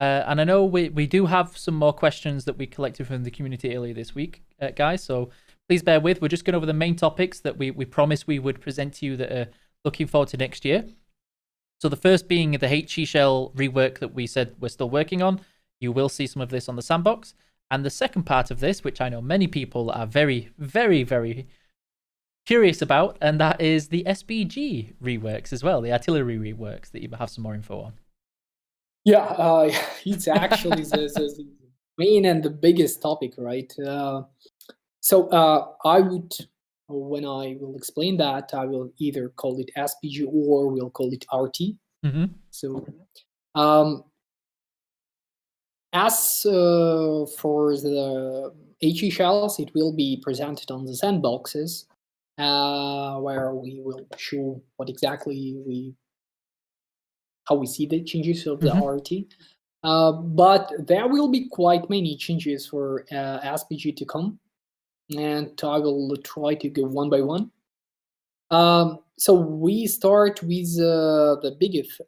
And I know we do have some more questions that we collected from the community earlier this week, guys. So please bear with. We're just going over the main topics that we promised we would present to you that are looking forward to next year. So the first being the HE shell rework that we said we're still working on. You will see some of this on the sandbox. And the second part of this, which I know many people are very, very, very curious about, and that is the SBG reworks as well, the artillery reworks that you have some more info on. Yeah, it's actually the main and the biggest topic, right? So I would, when I will explain that, I will either call it SPG or we'll call it RT. So as for the HE shells, it will be presented on the sandboxes, where we will show what exactly how we see the changes of the RT. But there will be quite many changes for SPG to come, and I will try to go one by one. So we start with the biggest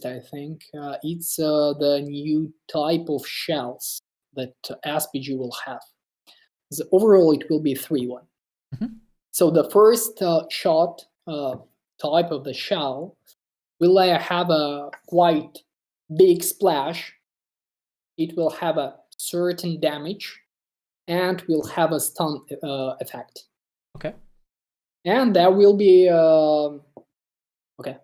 I think. It's the new type of shells that SPG will have. So overall, it will be 3-1. So the first shot type of the shell will have a quite big splash. It will have a certain damage, and will have a stun effect. Okay. And there will be okay,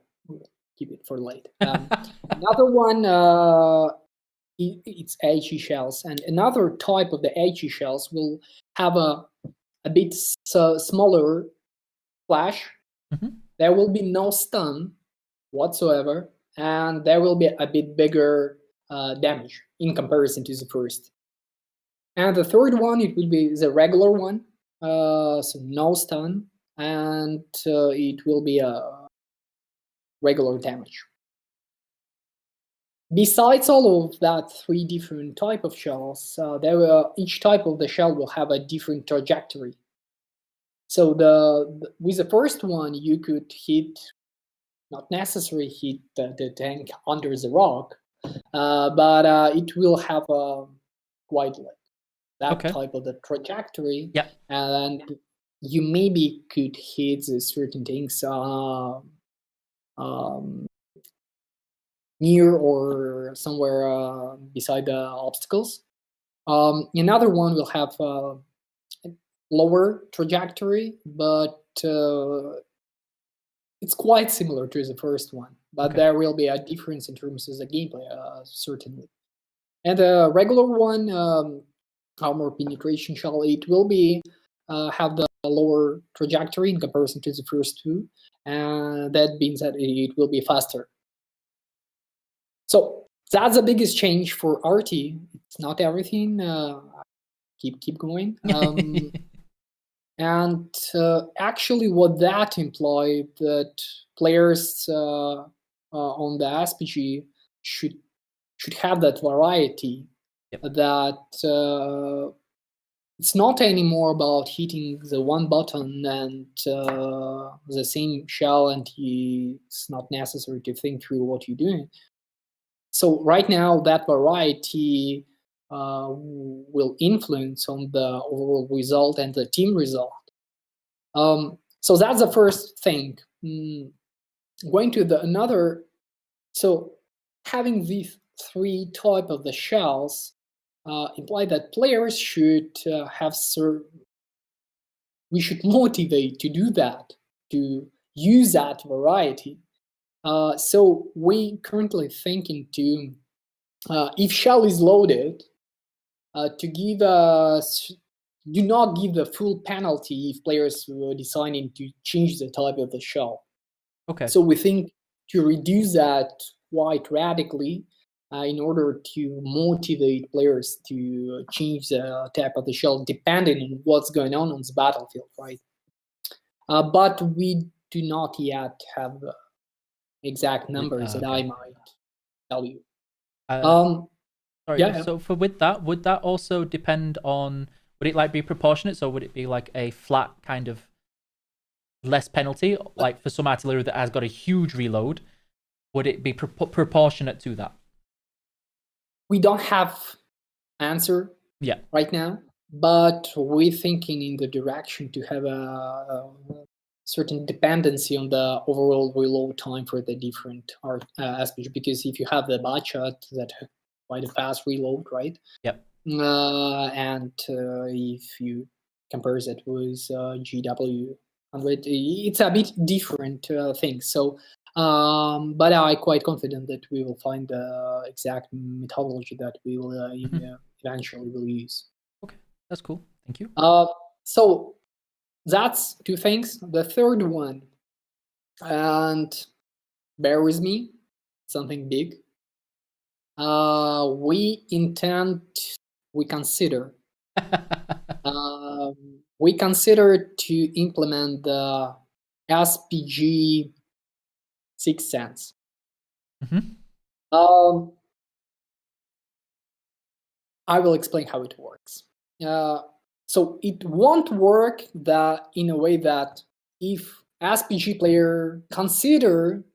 keep it for late. Another one, it's HE shells, and another type of the HE shells will have a bit smaller flash. There will be no stun whatsoever, and there will be a bit bigger damage in comparison to the first. And the third one, it will be the regular one, so no stun, and it will be a regular damage. Besides all of that 3 different type of shells, each type of the shell will have a different trajectory. So with the first one, you could hit, not necessarily hit the tank under the rock, but it will have a quite that type of the trajectory. Yeah. And you maybe could hit certain things near or somewhere beside the obstacles. Another one will have a lower trajectory, but it's quite similar to the first one. But there will be a difference in terms of the gameplay, certainly. And the regular one, armor penetration shell, it will be have the lower trajectory in comparison to the first 2, and that means that it will be faster. So that's the biggest change for RT. It's not everything. Keep going. And actually, what that implied that players on the SPG should have that variety. That it's not anymore about hitting the one button and the same shell, and it's not necessary to think through what you're doing. So right now, that variety will influence on the overall result and the team result. So that's the first thing. Going to the another, so having these three type of the shells imply that players should we should motivate to do that, to use that variety. So we currently thinking to, if shell is loaded, to give us, do not give the full penalty if players were deciding to change the type of the shell. Okay. So we think to reduce that quite radically in order to motivate players to change the type of the shell depending on what's going on the battlefield, right? But we do not yet have exact numbers that I might tell you. Sorry. Yeah. So with that, would that also depend on? Would it like be proportionate? So would it be like a flat kind of less penalty, like for some artillery that has got a huge reload? Would it be proportionate to that? We don't have answer right now, but we're thinking in the direction to have a certain dependency on the overall reload time for the different aspects. Because if you have the budget that quite a fast reload, right? Yep. And if you compare it with GW100, it's a bit different thing. So, but I'm quite confident that we will find the exact methodology that we will eventually will use. Okay, that's cool. Thank you. So that's two things. The third one, and bear with me, something big. We consider to implement the SPG 6 cents. I will explain how it works. So it won't work in a way that if SPG player consider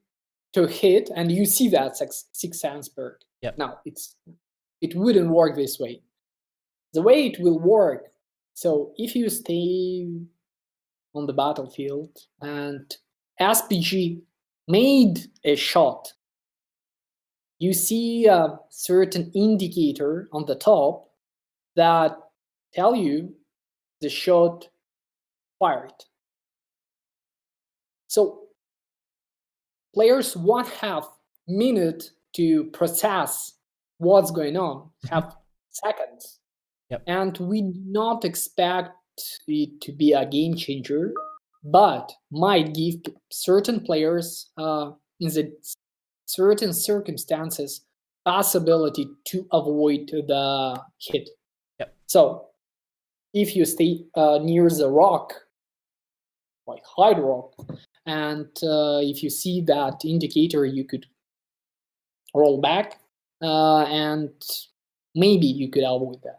to hit and you see that 6 cents per. Now it wouldn't work this way. The way it will work, so if you stay on the battlefield and SPG made a shot, you see a certain indicator on the top that tell you the shot fired. So players won't have minute to process what's going on, have seconds. And we do not expect it to be a game changer, but might give certain players in the certain circumstances possibility to avoid the hit. So if you stay near the rock, like hide rock, and if you see that indicator, you could roll back and maybe you could avoid that.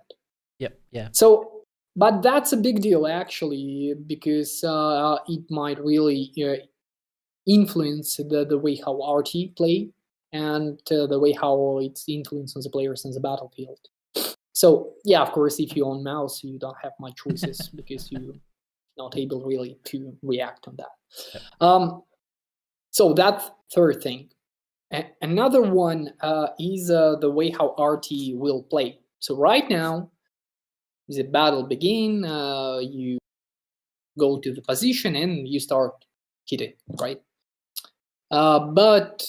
So, but that's a big deal actually, because it might really influence the way how RT play and the way how it's influence on the players on the battlefield. So yeah, of course, if you own mouse, you don't have much choices because you're not able really to react on that. So that's third thing. Another one is the way how RT will play. So right now, the battle begin, you go to the position and you start hitting, right? But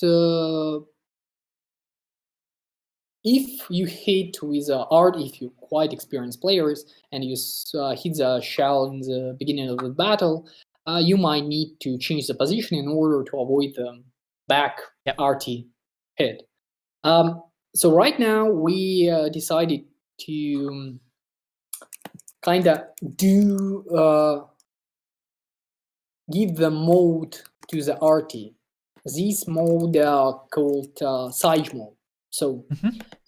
if you hit with art, if you're quite experienced players and you hit the shell in the beginning of the battle, you might need to change the position in order to avoid the back RT hit. So right now we decided to kind of give the mode to the RT. This mode called siege mode. So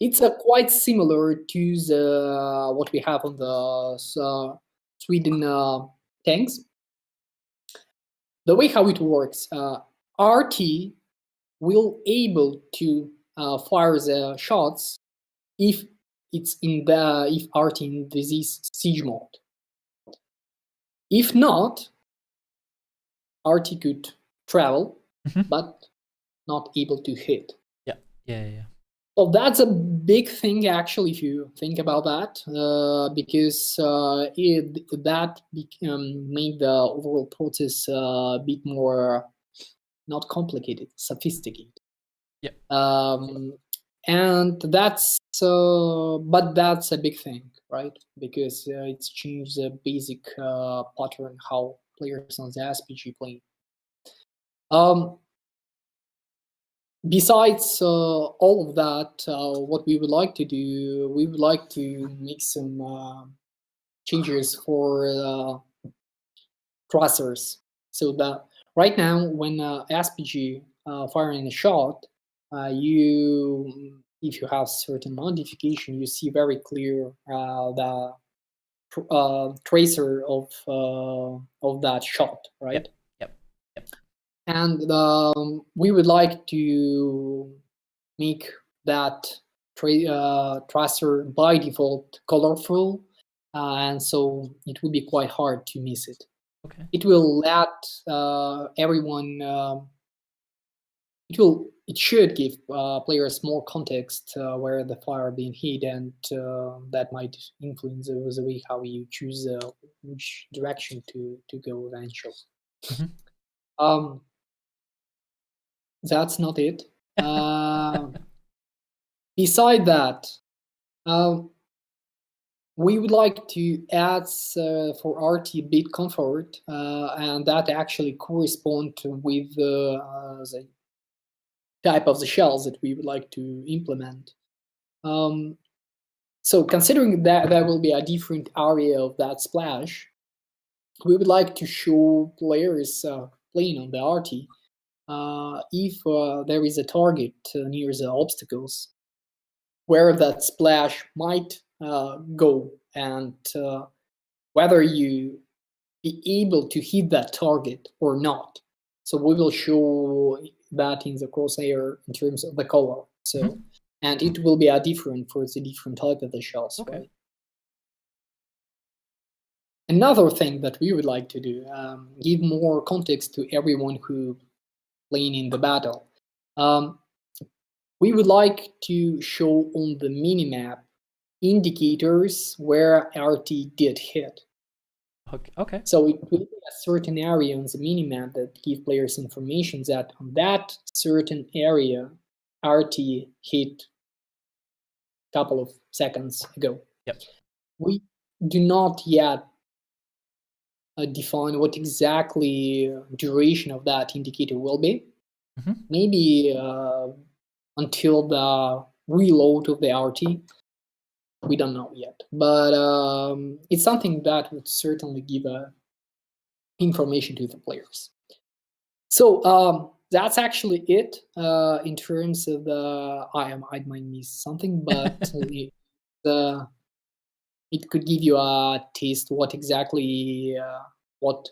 it's quite similar to the what we have on the Sweden tanks. The way how it works, RT will able to fire the shots if it's if RT in this siege mode. If not, RT could travel, Mhm. but not able to hit. Yeah. Well, that's a big thing, actually, if you think about that, because that made the overall process a bit more not complicated, sophisticated. Yeah. And that's but that's a big thing, right? Because it's changed the basic pattern how players on the SPG play. Besides all of that, what we would like to do, we would like to make some changes for thrusters. So that right now, when SPG firing a shot, if you have certain modification, you see very clear the tracer of that shot, right? Yep. And we would like to make that tracer by default colorful, and so it will be quite hard to miss it. Okay. It will let everyone. It should give players more context where the fire being hit, and that might influence the way how you choose which direction to go eventually. Mhm. That's not it. Beside that, we would like to add for RT bit comfort, and that actually correspond with the type of the shells that we would like to implement. So considering that there will be a different area of that splash, we would like to show players playing on the RT if there is a target near the obstacles where that splash might go, and whether you be able to hit that target or not. So we will show that in the crosshair in terms of the color. So and it will be a different for the different type of the shells. Okay. Right? Another thing that we would like to do, give more context to everyone who playing in the battle. We would like to show on the minimap indicators where RT did hit. Okay. So it will be a certain area on the minimap that give players information that on that certain area RT hit a couple of seconds ago. Yep. We do not yet define what exactly duration of that indicator will be. Maybe until the reload of the RT. We don't know yet, but it's something that would certainly give information to the players. So that's actually it in terms of the. I might miss something, but it could give you a taste what exactly what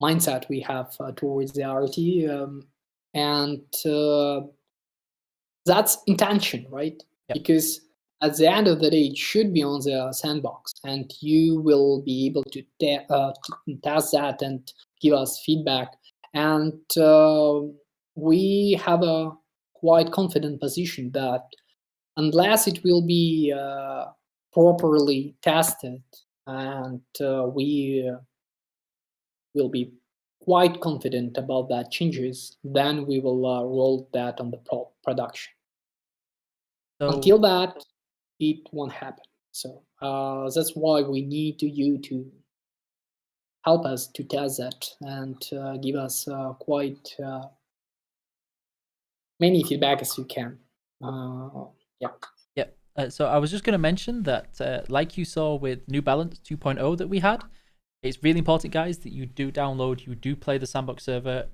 mindset we have towards the RT, and that's intention, right? Yep. Because at the end of the day, it should be on the sandbox, and you will be able to test that and give us feedback. And we have a quite confident position that unless it will be properly tested, and we will be quite confident about that changes, then we will roll that on the production. So, until that, it won't happen. So that's why we need you to help us to test that and give us quite many feedback as you can. So I was just going to mention that, like you saw with New Balance 2.0 that we had, it's really important, guys, that you do download, you do play the sandbox server.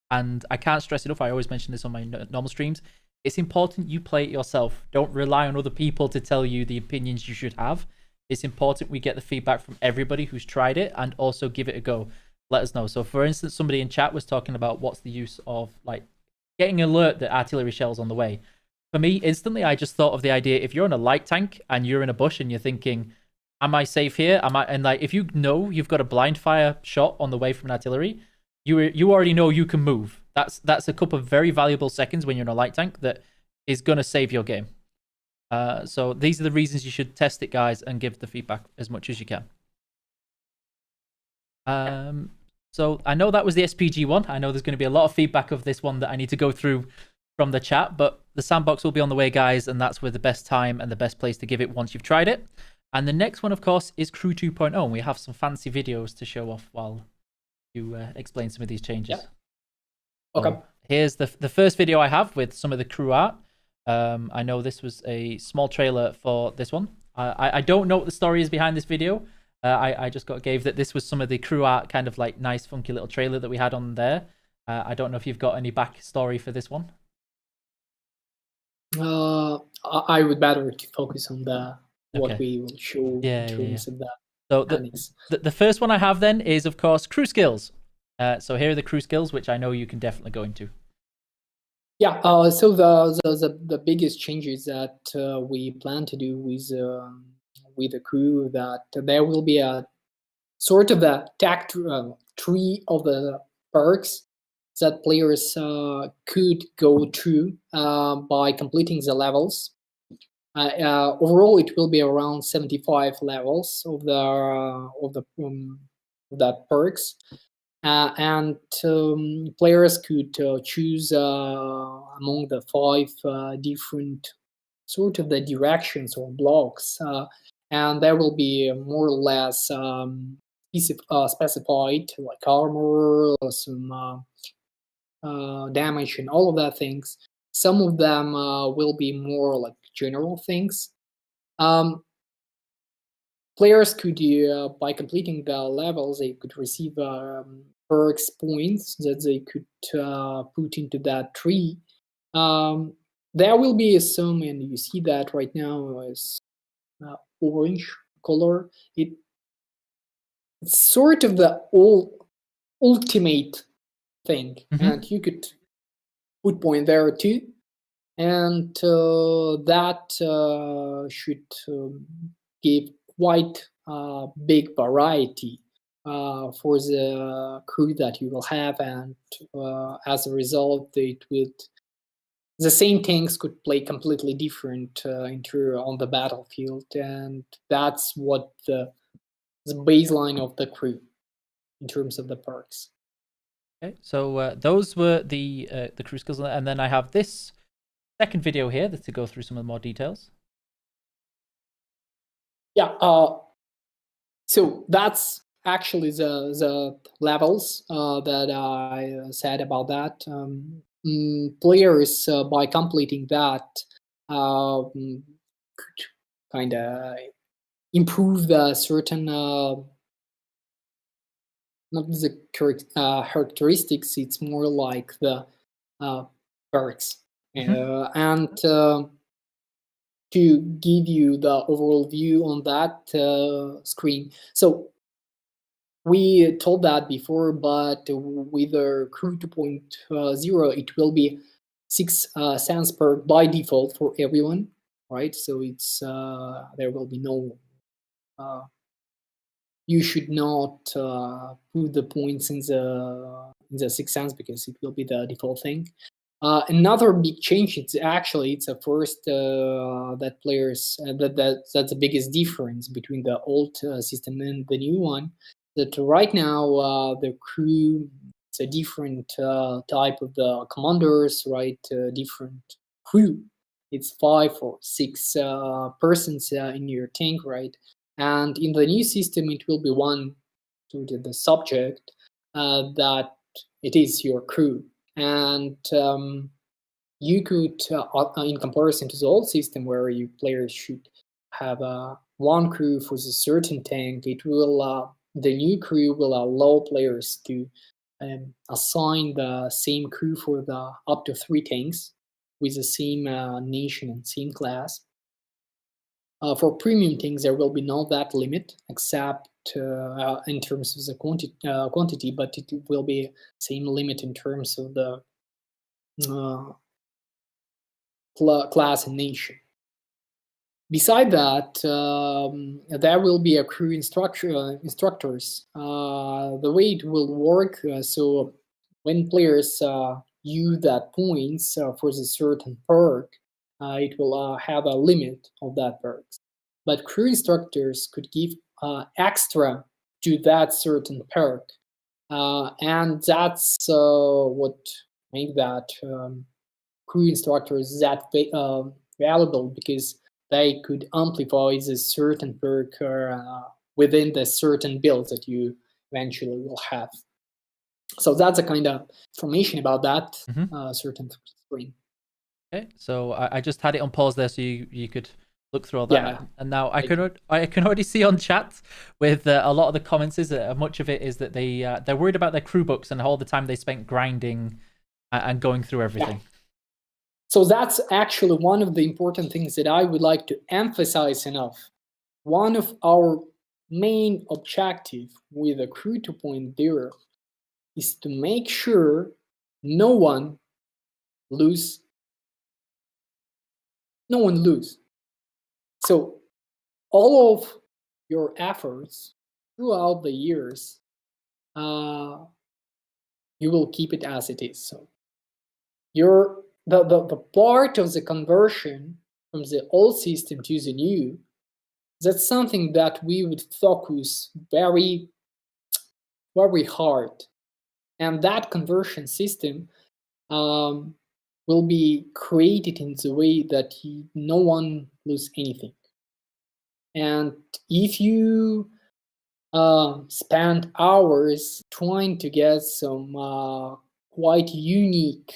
And I can't stress enough, I always mention this on my normal streams. It's important you play it yourself. Don't rely on other people to tell you the opinions you should have. It's important we get the feedback from everybody who's tried it and also give it a go. Let us know. So for instance, somebody in chat was talking about what's the use of like getting an alert that artillery shells on the way. For me, instantly, I just thought of the idea, if you're in a light tank and you're in a bush and you're thinking, am I safe here? And like, if you know you've got a blind fire shot on the way from an artillery, you already know you can move. That's a couple of very valuable seconds when you're in a light tank that is going to save your game. So these are the reasons you should test it, guys, and give the feedback as much as you can. So I know that was the SPG one. I know there's going to be a lot of feedback of this one that I need to go through from the chat, but the sandbox will be on the way, guys, and that's where the best time and the best place to give it once you've tried it. And the next one, of course, is Crew 2.0, and we have some fancy videos to show off while you explain some of these changes. Yep. Okay. So here's the first video I have with some of the crew art. I know this was a small trailer for this one. I don't know what the story is behind this video. I just gave that this was some of the crew art, kind of like nice, funky little trailer that we had on there. I don't know if you've got any backstory for this one. I would better to focus on what Okay. we will show in terms of that. So the first one I have then is, of course, crew skills. So here are the crew skills, which I know you can definitely go into. Yeah. So the biggest changes that we plan to do with the crew, that there will be a sort of the tech tree of the perks that players could go through by completing the levels. Overall, it will be around 75 levels of the perks, and players could choose among the 5 different sort of the directions or blocks, and there will be more or less specified, like armor, some damage, and all of that things. Some of them will be more like general things. Players could, by completing the levels, they could receive perks points that they could put into that tree. There will be some, and you see that right now is orange color. It's sort of the ultimate thing, and you could put point there too, and that should give quite big variety for the crew that you will have, and as a result, the same tanks could play completely different on the battlefield, and that's what the baseline of the crew in terms of the perks. Okay, so those were the crew skills, and then I have this second video here to go through some of the more details. Yeah, so that's actually the levels that I said about that. Players, by completing that, could kind of improve the certain not the characteristics, it's more like the perks. And to give you the overall view on that screen. So we told that before, but with the Crew 2.0, it will be 6 cents per by default for everyone, right? So it's there will be no you should not put the points in the 6 cents because it will be the default thing. Another big change, it's a first that players that's the biggest difference between the old system and the new one. That right now the crew, it's a different type of the commanders, right? Different crew. It's 5 or 6 persons in your tank, right? And in the new system, it will be one to the subject that it is your crew. And you could, in comparison to the old system where you players should have one crew for a certain tank, it will the new crew will allow players to assign the same crew for the up to 3 tanks with the same nation and same class. For premium things, there will be no that limit, except in terms of the quantity, but it will be same limit in terms of the class and nation. Beside that, there will be a crew instructors. The way it will work, so when players use that points for the certain perk, it will have a limit of that perks. But crew instructors could give extra to that certain perk, and that's what make that crew instructors that valuable, because they could amplify the certain perk within the certain build that you eventually will have. So that's a kind of information about that certain screen. Okay, so I just had it on pause there so you could look through all that. Yeah. And now I can already see on chat with a lot of the comments is that much of it is that they're worried about their crew books and all the time they spent grinding and going through everything. Yeah. So that's actually one of the important things that I would like to emphasize enough. One of our main objective with the Crew 2.0 is to make sure no one lose. So all of your efforts throughout the years, you will keep it as it is. So the part of the conversion from the old system to the new, that's something that we would focus very, very hard. And that conversion system will be created in the way that no one lose anything. And if you spend hours trying to get some quite unique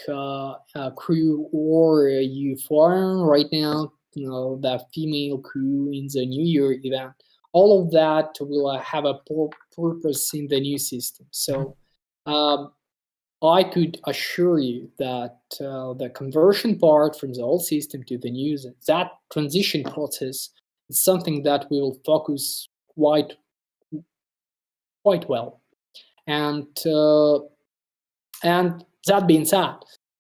crew, or you farm right now, that female crew in the New Year event, all of that will have a purpose in the new system. So I could assure you that the conversion part from the old system to the new, that transition process is something that we will focus quite well. And that being said,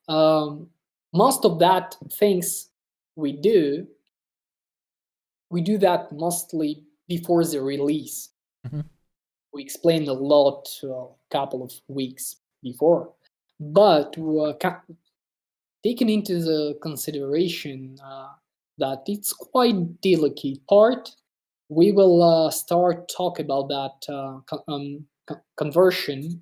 most of that things we do that mostly before the release. We explained a lot a couple of weeks before, but taking into the consideration that it's quite delicate part, we will start talk about that conversion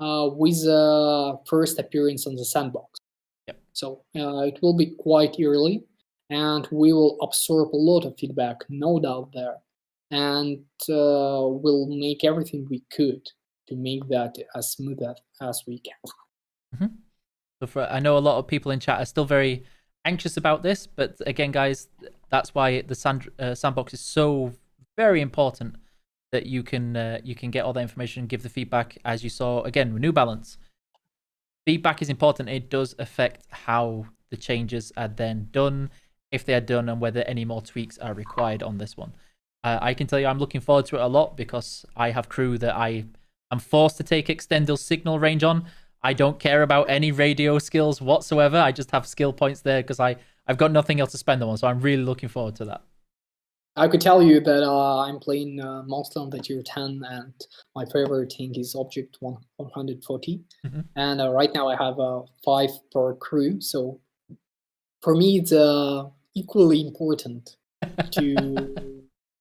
with the first appearance on the sandbox. Yep. So it will be quite early, and we will absorb a lot of feedback, no doubt there, and we'll make everything we could to make that as smooth as we can. So I know a lot of people in chat are still very anxious about this, but again, guys, that's why the sandbox is so very important, that you can get all the information and give the feedback. As you saw again with New Balance, feedback is important. It does affect how the changes are then done, if they are done, and whether any more tweaks are required on this one. I can tell you I'm looking forward to it a lot, because I have crew that I am forced to take extended signal range on. I don't care about any radio skills whatsoever. I just have skill points there because I've got nothing else to spend them on. So I'm really looking forward to that. I could tell you that I'm playing mostly on the tier 10, and my favorite thing is object 140. And right now I have 5 per crew. So for me, it's equally important to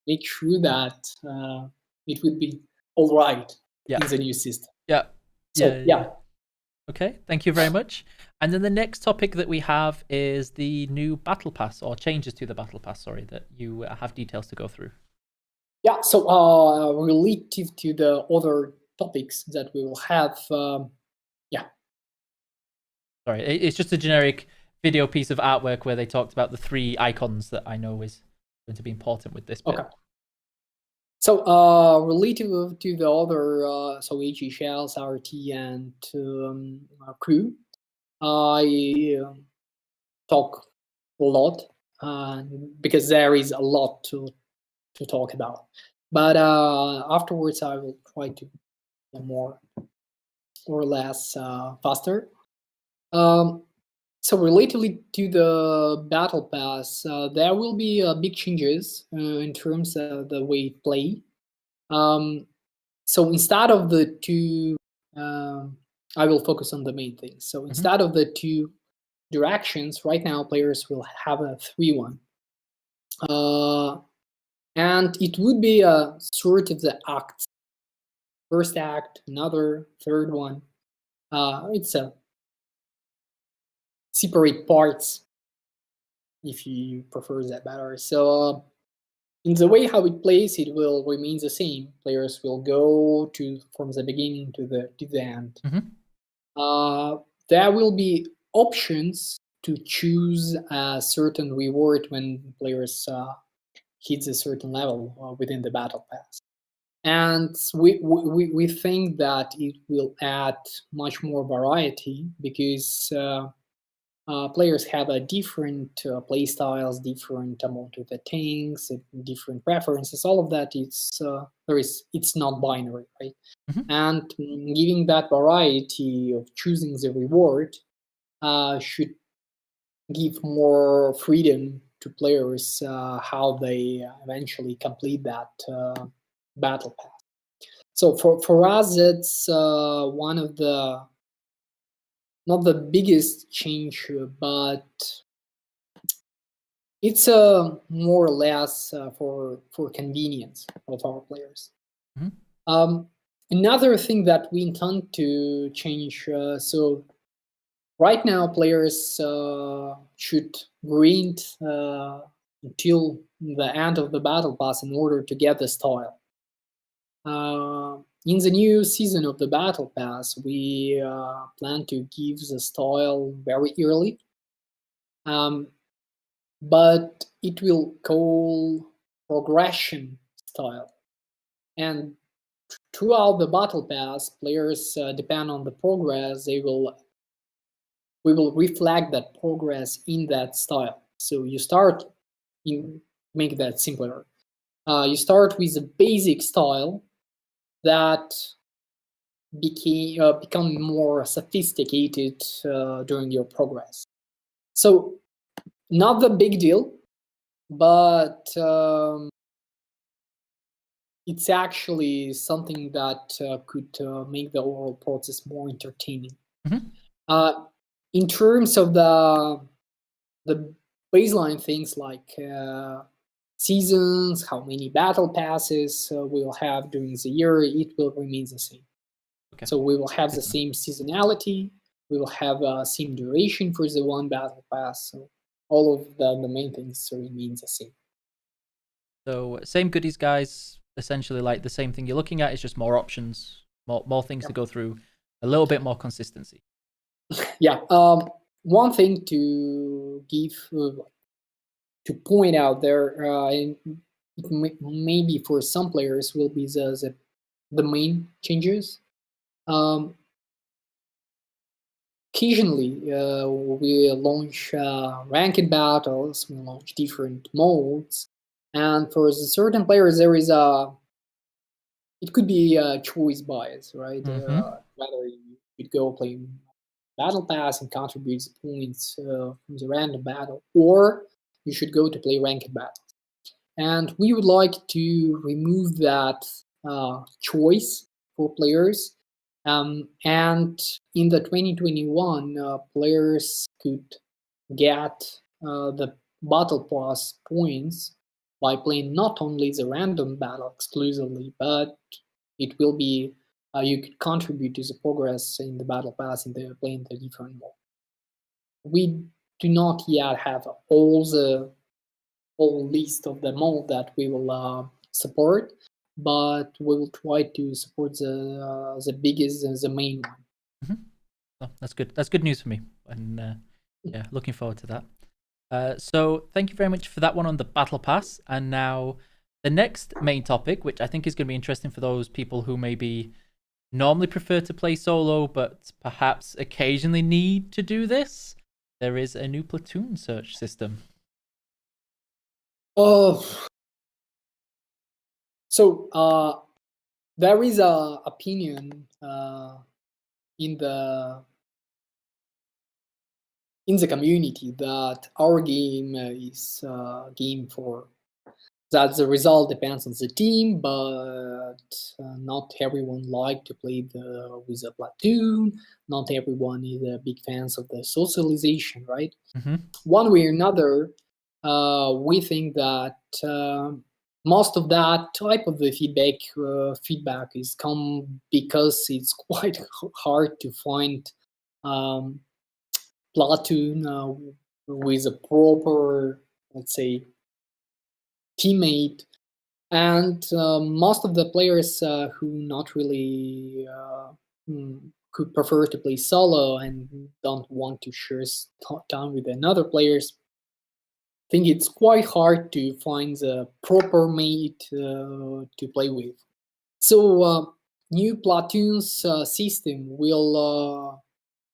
make sure that it would be all right in the new system. Yeah. So, yeah. Okay, thank you very much. And then the next topic that we have is the new battle pass, or changes to the battle pass, sorry, that you have details to go through. Yeah, so relative to the other topics that we will have, Sorry, it's just a generic video piece of artwork where they talked about the 3 icons that I know is going to be important with this bit. Okay. So relative to the other, so HE shells, RT, and crew, I talk a lot because there is a lot to talk about. But afterwards, I will try to be more or less faster. So So relatively to the battle pass, there will be big changes in terms of the way it play. So instead of the two, I will focus on the main things. So instead of the two directions, right now players will have a 3-1. And it would be a sort of the act. First act, another, third one. It's a separate parts, if you prefer that better. So in the way how it plays, it will remain the same. Players will go from the beginning to the end. There will be options to choose a certain reward when players hit a certain level within the battle pass. And we think that it will add much more variety because players have a different play styles, different amount of the tanks, different preferences. All of that it's not binary, right? And giving that variety of choosing the reward should give more freedom to players how they eventually complete that battle pass. So for us, it's one of the not the biggest change, but it's more or less for convenience of our players. Another thing that we intend to change, so right now players should grind until the end of the battle pass in order to get the style. In the new season of the battle pass, we plan to give the style very early, but it will call progression style. And throughout the battle pass, players depend on the progress. We will reflect that progress in that style. So you start, make that simpler. You start with a basic style that become more sophisticated during your progress. So not the big deal, but it's actually something that could make the overall process more entertaining. In terms of the baseline things like seasons, how many battle passes we will have during the year, it will remain the same. Okay. So we will have the same seasonality, we will have same duration for the one battle pass. So all of the main things remains the same. So same goodies, guys. Essentially, like the same thing you're looking at is just more options, more things to go through, a little bit more consistency. Yeah. One thing to give to point out there, and maybe for some players will be the main changes. Occasionally, we launch ranked battles, we launch different modes, and for certain players, there is it could be a choice bias, right? Whether you could go play battle pass and contribute points from the random battle, or you should go to play ranked battles. And we would like to remove that choice for players. And in the 2021, players could get the battle pass points by playing not only the random battle exclusively, but it will be you could contribute to the progress in the battle pass in the playing the different mode. We do not yet have all list of the mode that we will support, but we will try to support the biggest and the main one. Oh, that's good. That's good news for me, and yeah, looking forward to that. So thank you very much for that one on the battle pass. And now the next main topic, which I think is going to be interesting for those people who maybe normally prefer to play solo, but perhaps occasionally need to do this. There is a new platoon search system. So there is a opinion in in the community that our game is a game for that the result depends on the team, but not everyone like to play with a platoon. Not everyone is a big fans of the socialization, right? Mm-hmm. One way or another, we think that most of that type of the feedback is come because it's quite hard to find platoon with a proper, let's say, teammate, and most of the players who not really who prefer to play solo and don't want to share time with another players think it's quite hard to find the proper mate to play with. So new platoons system will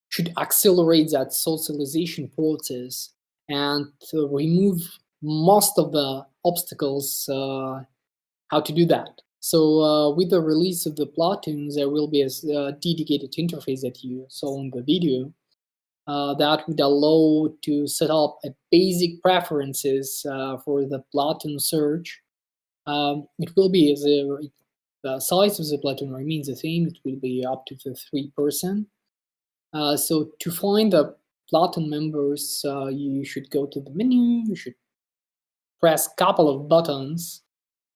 should accelerate that socialization process and remove most of the obstacles how to do that. So with the release of the platoons, there will be a dedicated interface that you saw in the video that would allow to set up a basic preferences for the platoon search. It will be the size of the platoon remains the same. It will be up to the 3%. So to find the platoon members, you should go to the menu. You should press a couple of buttons,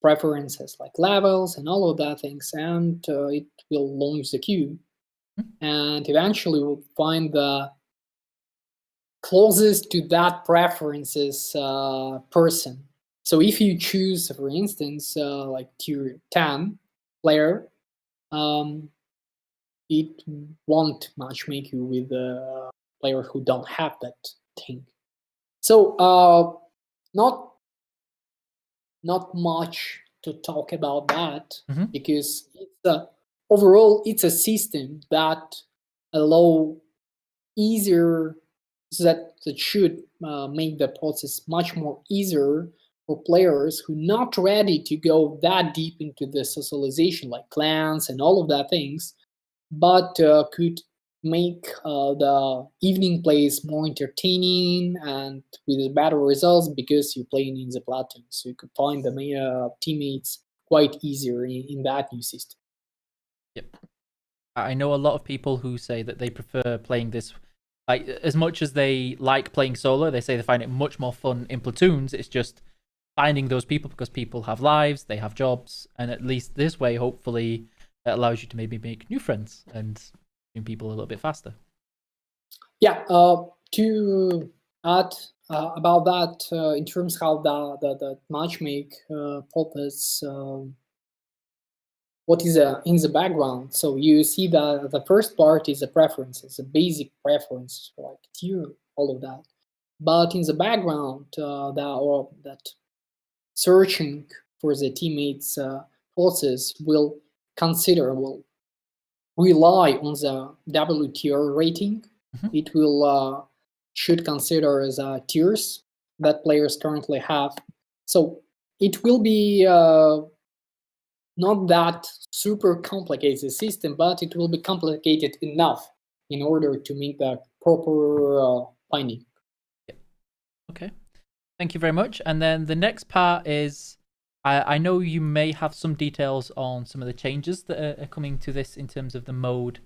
preferences like levels and all of that things, and it will launch the queue. And eventually we'll find the closest to that preferences person. So if you choose, for instance, like tier 10 player, it won't matchmake you with a player who don't have that thing. So not much to talk about that because overall it's a system that allow easier that should make the process much more easier for players who not ready to go that deep into the socialization like clans and all of that things, but could make the evening plays more entertaining and with better results because you're playing in the platoon. So you could find the teammates quite easier in that new system. Yep. I know a lot of people who say that they prefer playing this, like, as much as they like playing solo, they say they find it much more fun in platoons. It's just finding those people because people have lives, they have jobs, and at least this way, hopefully, it allows you to maybe make new friends and new people a little bit faster. Yeah, to add about that, in terms how the matchmake process, what is in the background. So you see that the first part is the preferences, the basic preferences like tier, all of that. But in the background, that searching for the teammates process will rely on the WTR rating. It will should consider the tiers that players currently have. So it will be not that super complicated system, but it will be complicated enough in order to make the proper finding. Yeah. Okay. Thank you very much. And then the next part is, I know you may have some details on some of the changes that are coming to this in terms of the mode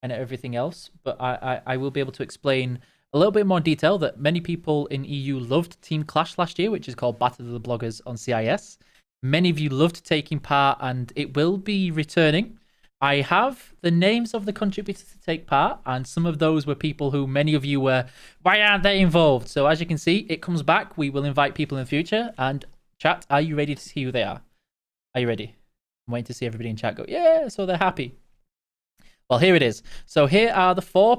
and everything else, but I will be able to explain a little bit more detail that many people in EU loved Team Clash last year, which is called Battle of the Bloggers on CIS. Many of you loved taking part, and it will be returning. I have the names of the contributors to take part, and some of those were people who many of you were, why aren't they involved? So as you can see, it comes back. We will invite people in the future. And chat, are you ready to see who they are? Are you ready? I'm waiting to see everybody in chat go, yeah, so they're happy. Well, here it is. So here are the four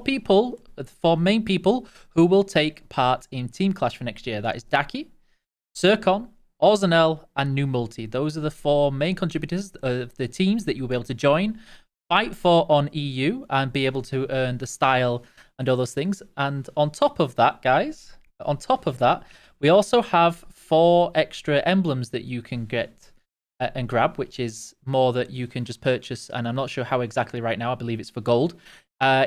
main people who will take part in Team Clash for next year. That is Daki, Sircon, Orzanel, and New Multi. Those are the four main contributors of the teams that you'll be able to join, fight for on EU, and be able to earn the style and all those things. And on top of that, guys, we also have 4 extra emblems that you can get and grab, which is more that you can just purchase, and I'm not sure how exactly right now. I believe it's for gold.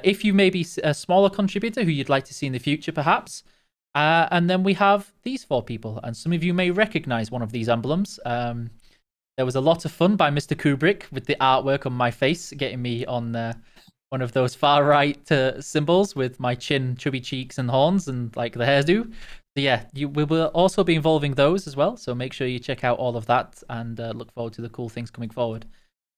If you may be a smaller contributor who you'd like to see in the future, perhaps. And then we have these 4 people, and some of you may recognize one of these emblems. There was a lot of fun by Mr. Kubrick with the artwork on my face, getting me on one of those far right symbols with my chin, chubby cheeks, and horns, and like the hairdo. So yeah, we will also be involving those as well. So make sure you check out all of that and look forward to the cool things coming forward.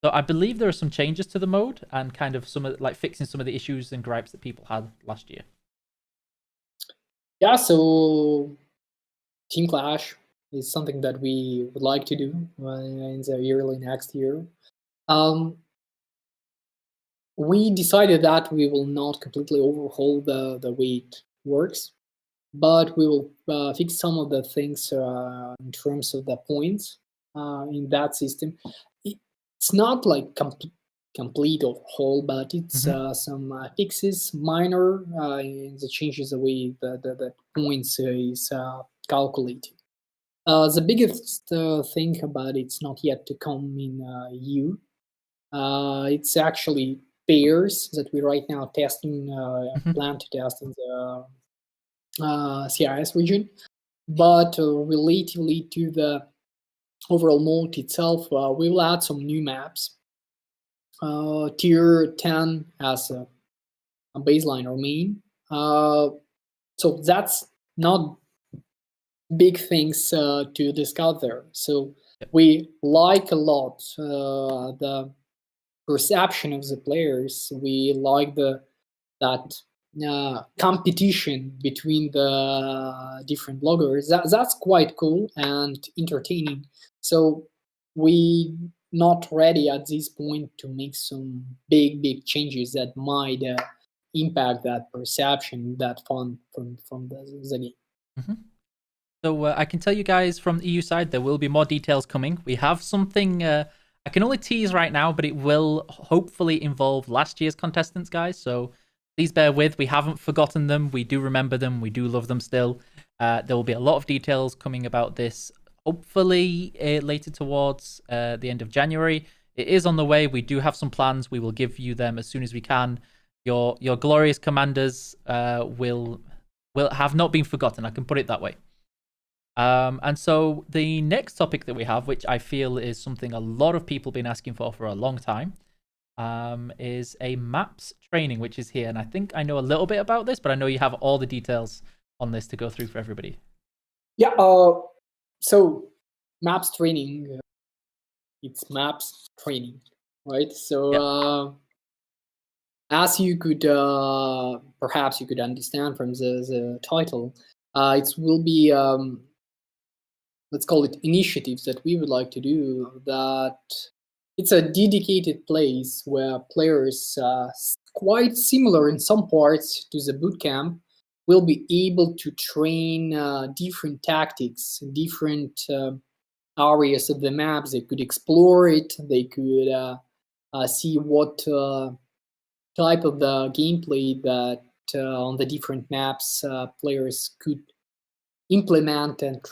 So I believe there are some changes to the mode and kind of some of fixing some of the issues and gripes that people had last year. Yeah, so Team Clash is something that we would like to do in the early next year. We decided that we will not completely overhaul the way it works, but we will fix some of the things in terms of the points in that system. It's not like complete overhaul, but it's some fixes, minor in the changes the way the points is calculated. The biggest thing about it's not yet to come in EU. It's actually pairs that we right now testing, plan to test in the CIS region. But relatively to the overall mode itself, we will add some new maps. Tier 10 as a baseline or main. So that's not big things to discuss there. So we like a lot the perception of the players. We like that competition between the different bloggers. That's quite cool and entertaining. So we not ready at this point to make some big changes that might impact that perception, that fun from the game. So I can tell you guys from the EU side, there will be more details coming. We have something I can only tease right now, but it will hopefully involve last year's contestants, guys. So please bear with. We haven't forgotten them. We do remember them. We do love them still. There will be a lot of details coming about this, hopefully later towards the end of January. It is on the way. We do have some plans. We will give you them as soon as we can. Your glorious commanders will have not been forgotten. I can put it that way. And so the next topic that we have, which I feel is something a lot of people have been asking for a long time, is a maps training, which is here. And I think I know a little bit about this, but I know you have all the details on this to go through for everybody. Yeah, so maps training, it's maps training, right? So as you could, perhaps you could understand from the title, it will be, let's call it initiatives that we would like to do, that it's a dedicated place where players, quite similar in some parts to the bootcamp, will be able to train different tactics, different areas of the maps. They could explore it. They could see what type of the gameplay that on the different maps players could implement and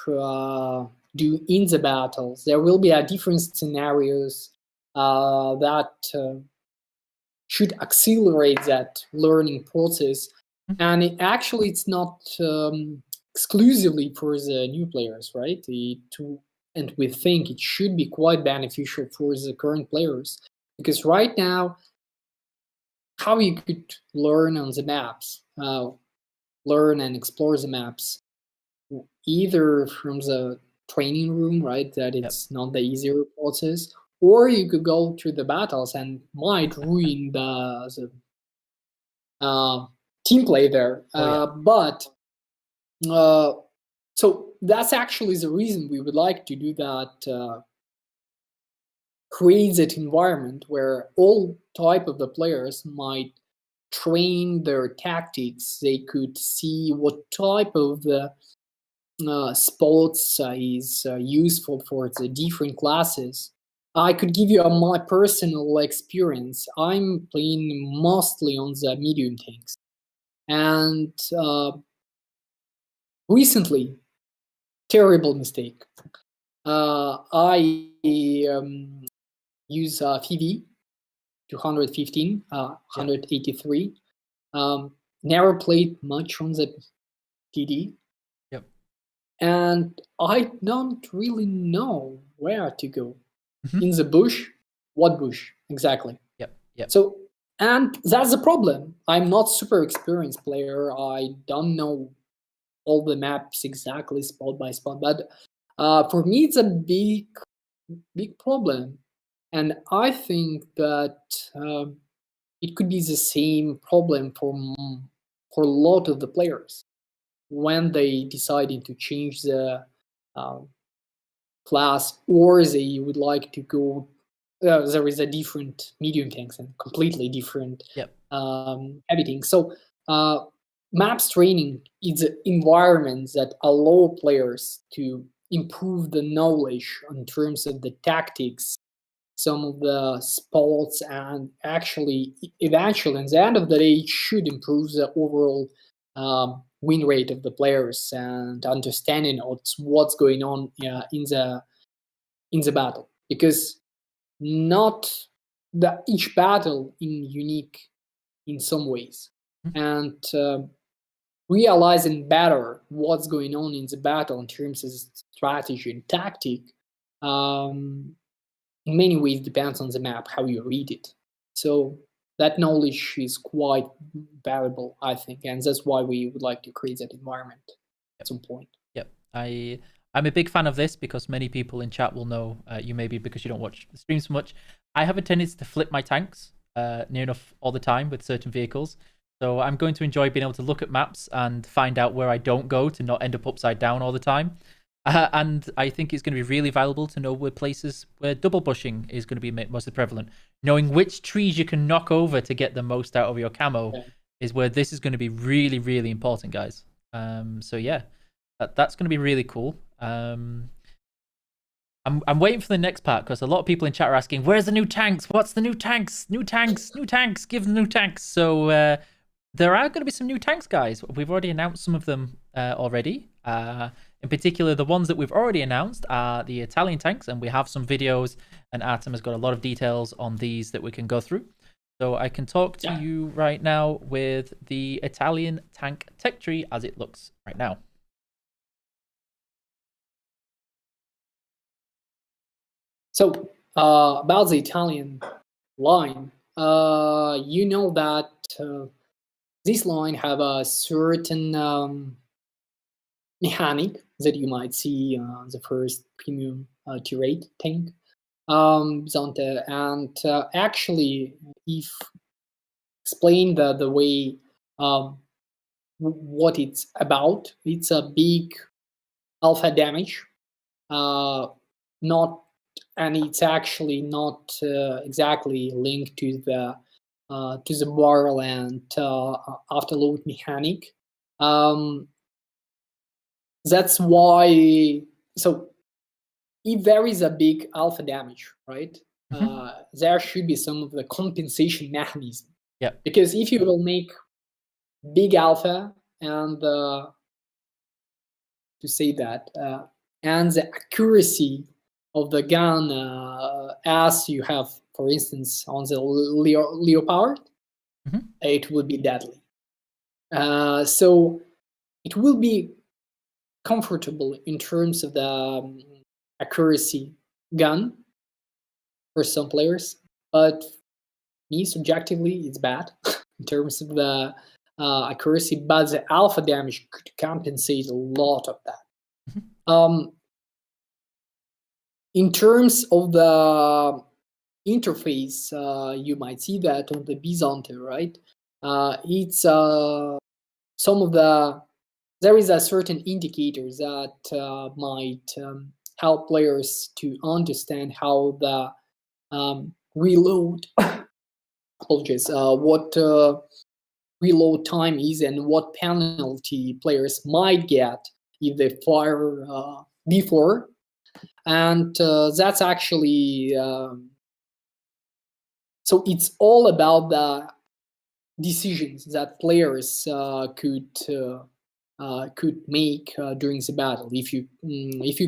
do in the battles. There will be different scenarios that should accelerate that learning process. And it's not exclusively for the new players, right? And we think it should be quite beneficial for the current players, because right now, how you could learn on the maps, learn and explore the maps, either from the training room, right? That it's not the easier process, or you could go to the battles and might ruin the team play there. But so that's actually the reason we would like to do that. Create that environment where all type of the players might train their tactics. They could see what type of the spots is useful for the different classes. I could give you my personal experience. I'm playing mostly on the medium tanks, and recently, terrible mistake. I use PV 215, 183. Never played much on the PD. Yep. And I don't really know where to go. Mhm. In the bush? What bush exactly? Yep. So, and that's the problem. I'm not super experienced player. I don't know all the maps exactly spot by spot, but for me it's a big problem. And I think that it could be the same problem for a lot of the players when they decided to change the class, or they would like to go. There is a different medium tanks and completely different Yep. heavy tanks. So maps training is an environment that allow players to improve the knowledge in terms of the tactics, some of the spots, and actually, eventually, at the end of the day, it should improve the overall win rate of the players and understanding of what's going on in the battle. Because not each battle is unique in some ways, and realizing better what's going on in the battle in terms of strategy and tactic. In many ways depends on the map, how you read it. So that knowledge is quite valuable, I think, and that's why we would like to create that environment at some point. Yep. I'm a big fan of this because many people in chat will know, you maybe because you don't watch the stream so much. I have a tendency to flip my tanks near enough all the time with certain vehicles. So I'm going to enjoy being able to look at maps and find out where I don't go to not end up upside down all the time. And I think it's going to be really valuable to know where places where double bushing is going to be mostly prevalent. Knowing which trees you can knock over to get the most out of your camo is where this is going to be really, really important, guys. So yeah, that's going to be really cool. I'm waiting for the next part because a lot of people in chat are asking, where's the new tanks? What's the new tanks? New tanks, new tanks, give them new tanks. So there are going to be some new tanks, guys. We've already announced some of them already. In particular, the ones that we've already announced are the Italian tanks, and we have some videos, and Artem has got a lot of details on these that we can go through. So I can talk to you right now with the Italian tank tech tree as it looks right now. So about the Italian line, you know that this line have a certain mechanic that you might see the first premium tier 8 tank. Zonte, and actually, if explain the way what it's about, it's a big alpha damage, not, and it's actually not exactly linked to the barrel and afterload mechanic. That's why. So if there is a big alpha damage, right, there should be some of the compensation mechanism. Yeah. Because if you will make big alpha and to say that, and the accuracy of the gun as you have, for instance, on the Leopard, it will be deadly. So it will be comfortable in terms of the accuracy gun for some players, but me subjectively it's bad in terms of the accuracy, but the alpha damage could compensate a lot of that. In terms of the interface, you might see that on the Bizante, right? It's some of the, there is a certain indicator that might help players to understand how the reload, apologies, what reload time is and what penalty players might get if they fire before. And that's actually, so it's all about the decisions that players could make during the battle. If you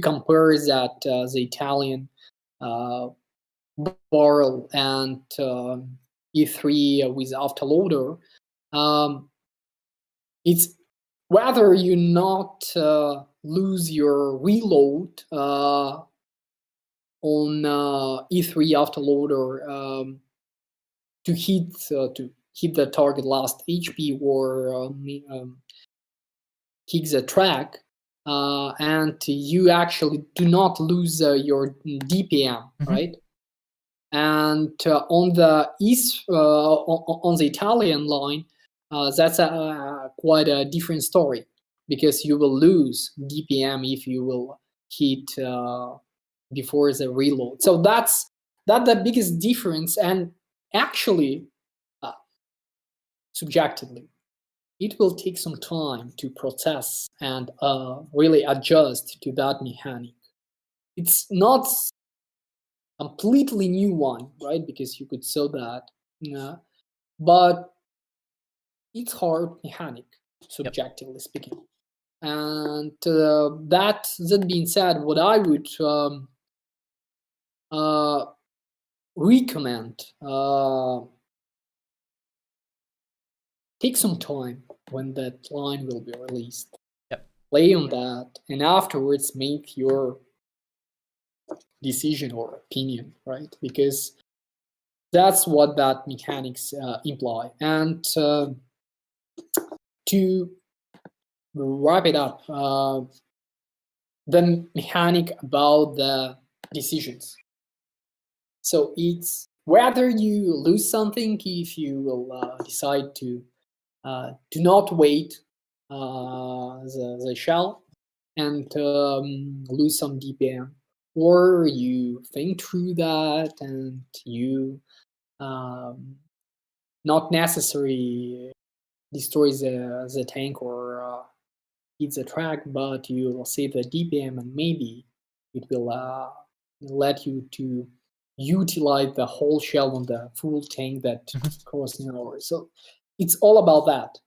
compare that the Italian barrel and E3 with afterloader, it's whether you not lose your reload on E3 afterloader to hit the target last HP or kick the track, and you actually do not lose your DPM, right? And on the on the Italian line, that's quite a different story, because you will lose DPM if you will hit before the reload. So that's the biggest difference. And actually, subjectively, it will take some time to process and really adjust to that mechanic. It's not completely new one, right? Because you could say that, but it's hard mechanic, subjectively speaking. And that being said, what I would recommend, take some time when that line will be released. Play on that, and afterwards make your decision or opinion, right? Because that's what that mechanics imply. And to wrap it up, the mechanic about the decisions. So it's whether you lose something if you will decide to do not wait the shell and lose some DPM, or you think through that and you not necessarily destroy the tank or hit the track, but you will save the DPM, and maybe it will let you to utilize the whole shell on the full tank that costs an hour. So it's all about that.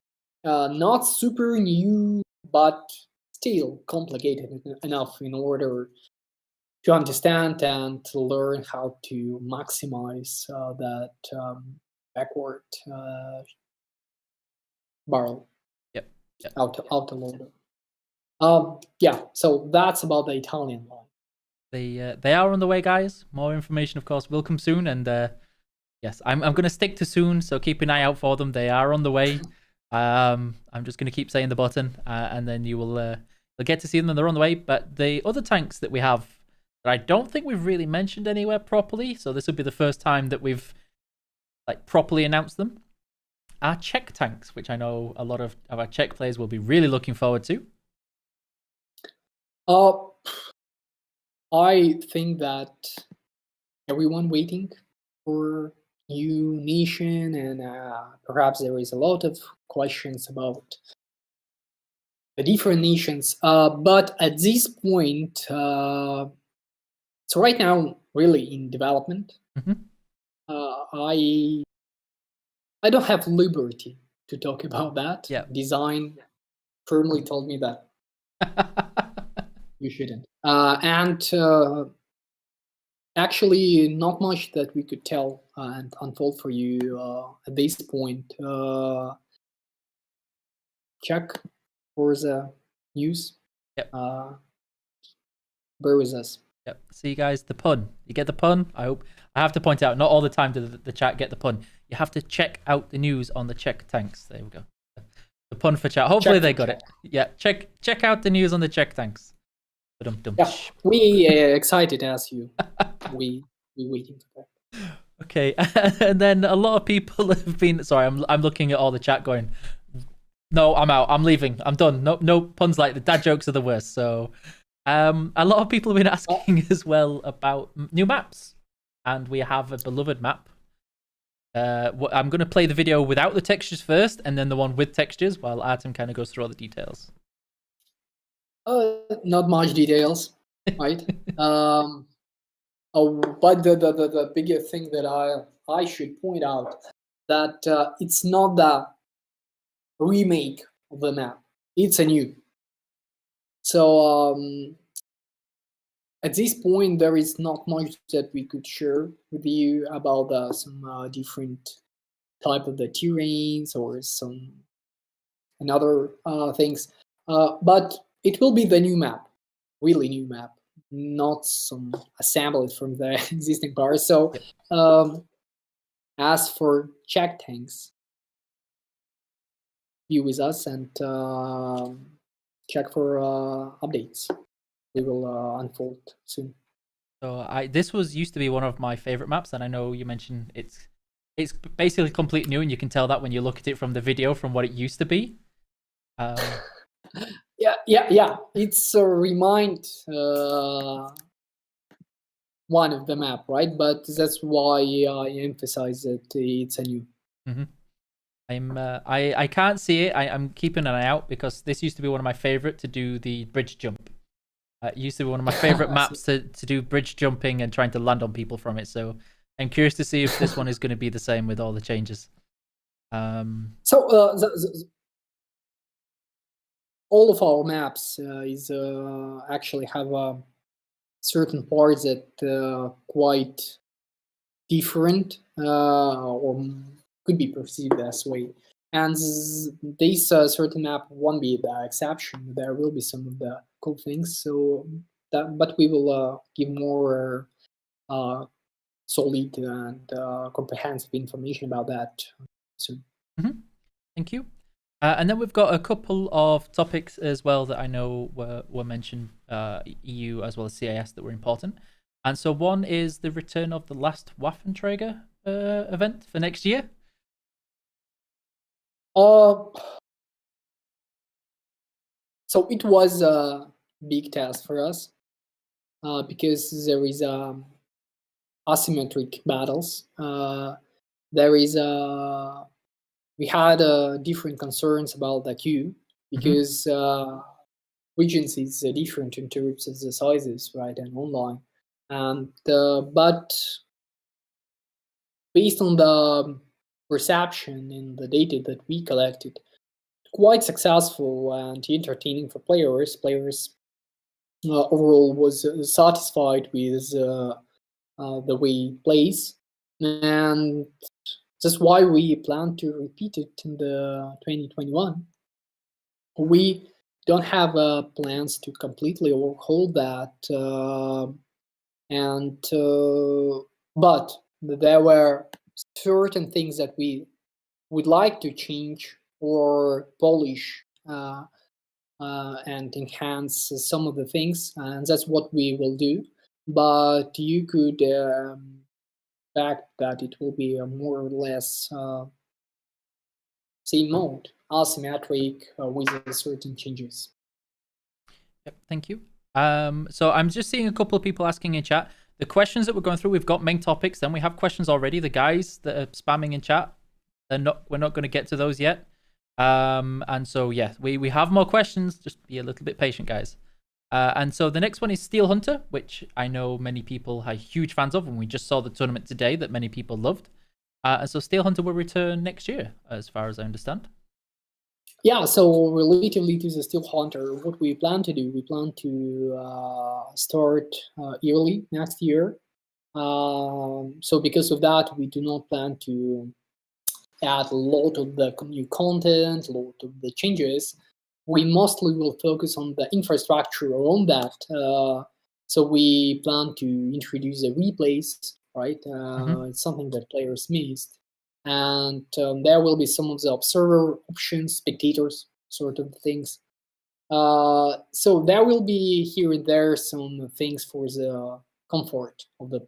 Not super new, but still complicated enough in order to understand and to learn how to maximize that backward barrel. Autoloader. Yeah, so that's about the Italian line. They are on the way, guys. More information, of course, will come soon. And yes, I'm going to stick to soon, so keep an eye out for them. They are on the way. I'm just going to keep saying the button, and then you'll get to see them, and they're on the way. But the other tanks that we have that I don't think we've really mentioned anywhere properly, so this will be the first time that we've properly announced them, are Czech tanks, which I know a lot of our Czech players will be really looking forward to. I think that everyone waiting for new nation, and perhaps there is a lot of questions about the different nations. But at this point, so right now, really in development, I don't have liberty to talk about that. Design firmly told me that you shouldn't. And actually, not much that we could tell and unfold for you at this point. Check for the news. Bear with us. See, guys, the pun. You get the pun? I hope. I have to point out, not all the time does the chat get the pun. You have to check out the news on the Czech tanks. There we go. The pun for chat. Hopefully they got it. Yeah, check out the news on the Czech tanks. Yeah, we excited as you. we waiting for that. Okay, and then a lot of people have been. Sorry, I'm looking at all the chat going. No, I'm out. I'm leaving. I'm done. No puns like the dad jokes are the worst. So, a lot of people have been asking as well about new maps, and we have a beloved map. I'm going to play the video without the textures first, and then the one with textures, while Artem kind of goes through all the details. Not much details, right? But the bigger thing that I should point out that it's not the remake of the map; it's a new. So at this point, there is not much that we could share with you about some different type of the terrains or some another things. But it will be the new map, really new map, not some assembled from the existing parts. So as for Czech tanks, be with us and check for updates. We will unfold soon. So this used to be one of my favorite maps, and I know you mentioned it's basically complete new, and you can tell that when you look at it from the video from what it used to be. Yeah. It's a remind one of the map, right? But that's why I emphasize that it's a new. I can't see it. I'm keeping an eye out because this used to be one of my favorite to do the bridge jump. It used to be one of my favorite maps to do bridge jumping and trying to land on people from it. So I'm curious to see if this one is going to be the same with all the changes. So all of our maps is actually have certain parts that quite different or could be perceived as way. And this certain map won't be the exception. There will be some of the cool things. So but we will give more solid and comprehensive information about that soon. Thank you. And then we've got a couple of topics as well that I know were mentioned, EU as well as CIS, that were important. And so one is the return of the last Waffenträger event for next year. So it was a big task for us because there is asymmetric battles. There is we had different concerns about the queue because regions is different in terms of the sizes, right, and online. And but based on the perception and the data that we collected, quite successful and entertaining for players. Players overall was satisfied with the way it plays, and that's why we plan to repeat it in the 2021. We don't have plans to completely overhaul that, but there were certain things that we would like to change or polish and enhance some of the things, and that's what we will do. But you could expect that it will be a more or less same mode, asymmetric with certain changes. Yep, thank you. So I'm just seeing a couple of people asking in chat. The questions that we're going through, we've got main topics, then we have questions already. The guys that are spamming in chat, we're not going to get to those yet. And so yeah, we have more questions. Just be a little bit patient, guys. And so the next one is Steel Hunter, which I know many people are huge fans of, and we just saw the tournament today that many people loved. And so Steel Hunter will return next year, as far as I understand. Yeah, so relatively to the Steel Hunter, what we plan to do, we plan to start early next year. So because of that, we do not plan to add a lot of the new content, a lot of the changes. We mostly will focus on the infrastructure around that. So we plan to introduce the replays, right? It's something that players missed. And there will be some of the observer options, spectators, sort of things. So there will be here and there some things for the comfort of the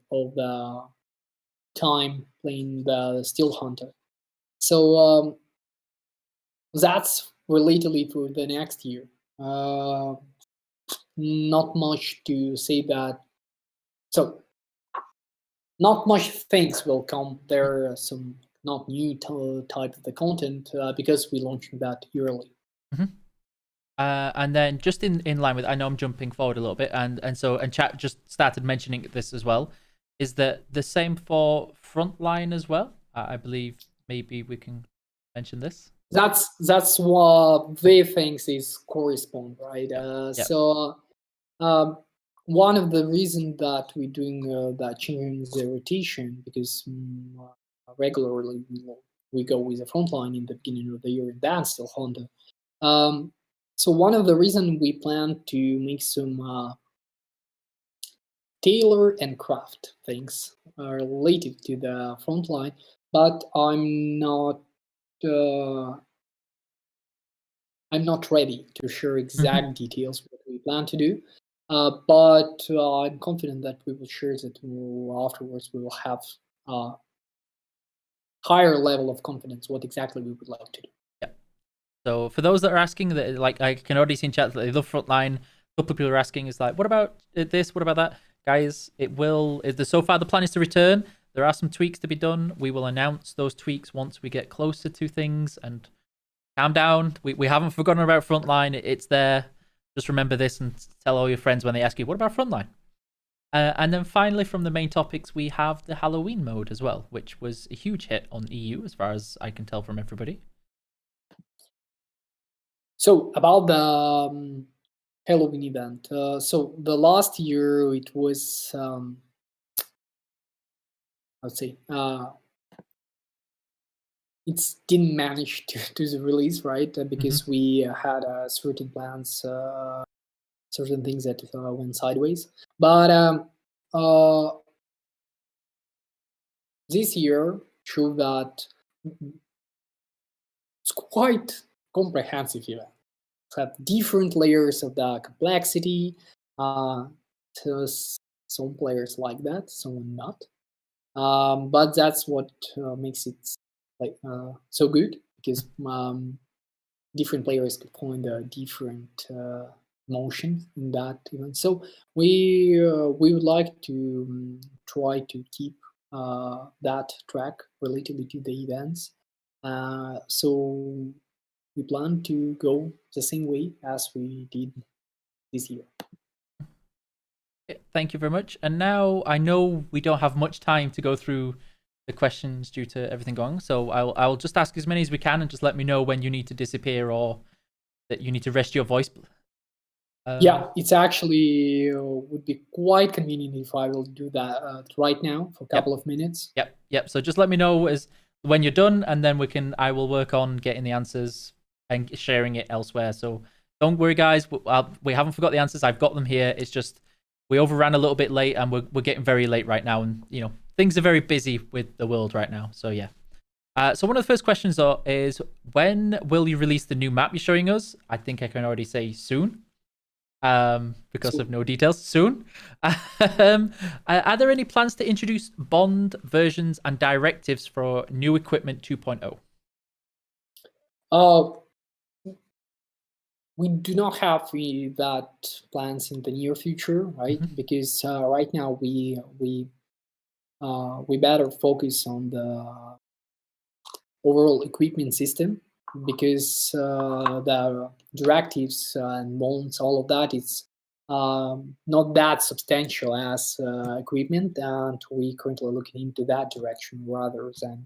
time playing the Steel Hunter. So that's relatively for the next year. Not much to say that. So not much things will come. There are some not new type of the content because we launched that early. And then just in line with, I know I'm jumping forward a little bit, and chat just started mentioning this as well. Is that the same for Frontline as well? I believe maybe we can mention this. That's what they think is correspond, right? So one of the reasons that we're doing that changing the rotation because regularly we we go with the front line in the beginning of the year, and then still Honda. So one of the reasons we plan to make some tailor and craft things related to the front line, but I'm not ready to share exact details what we plan to do. But I'm confident that we will share that afterwards. We will have a higher level of confidence what exactly we would like to do. Yeah. So for those that are asking, that like I can already see in chat that they love Frontline. A couple of people are asking, is like, what about this? What about that? Guys, so far the plan is to return. There are some tweaks to be done. We will announce those tweaks once we get closer to things. And calm down. We haven't forgotten about Frontline. It's there. Just remember this and tell all your friends when they ask you, what about Frontline? And then finally, from the main topics, we have the Halloween mode as well, which was a huge hit on EU, as far as I can tell from everybody. So about the Halloween event. So the last year it was, I would say, it didn't manage to the release, right? Because we had certain plans, certain things that went sideways. But this year showed that it's quite comprehensive event. Have different layers of the complexity. So some players like that, some not. But that's what makes it like so good, because different players could find a different motion in that event. So we would like to try to keep that track related to the events. So we plan to go the same way as we did this year. Thank you very much. And now I know we don't have much time to go through the questions due to everything going on, so I'll just ask as many as we can, and just let me know when you need to disappear or that you need to rest your voice. Yeah, it's actually would be quite convenient if I will do that right now for a couple of minutes. Yep. So just let me know when you're done, and then I will work on getting the answers and sharing it elsewhere. So don't worry, guys. We haven't forgot the answers. I've got them here. It's just we overran a little bit late, and we're getting very late right now, and things are very busy with the world right now. So yeah. So one of the first questions is, when will you release the new map you're showing us? I think I can already say soon. Because of no details. Soon. Are there any plans to introduce bond versions and directives for new equipment 2.0? We do not have that plans in the near future, right? Because right now we better focus on the overall equipment system, because the directives and bonds, all of that, it's not that substantial as equipment, and we currently looking into that direction rather than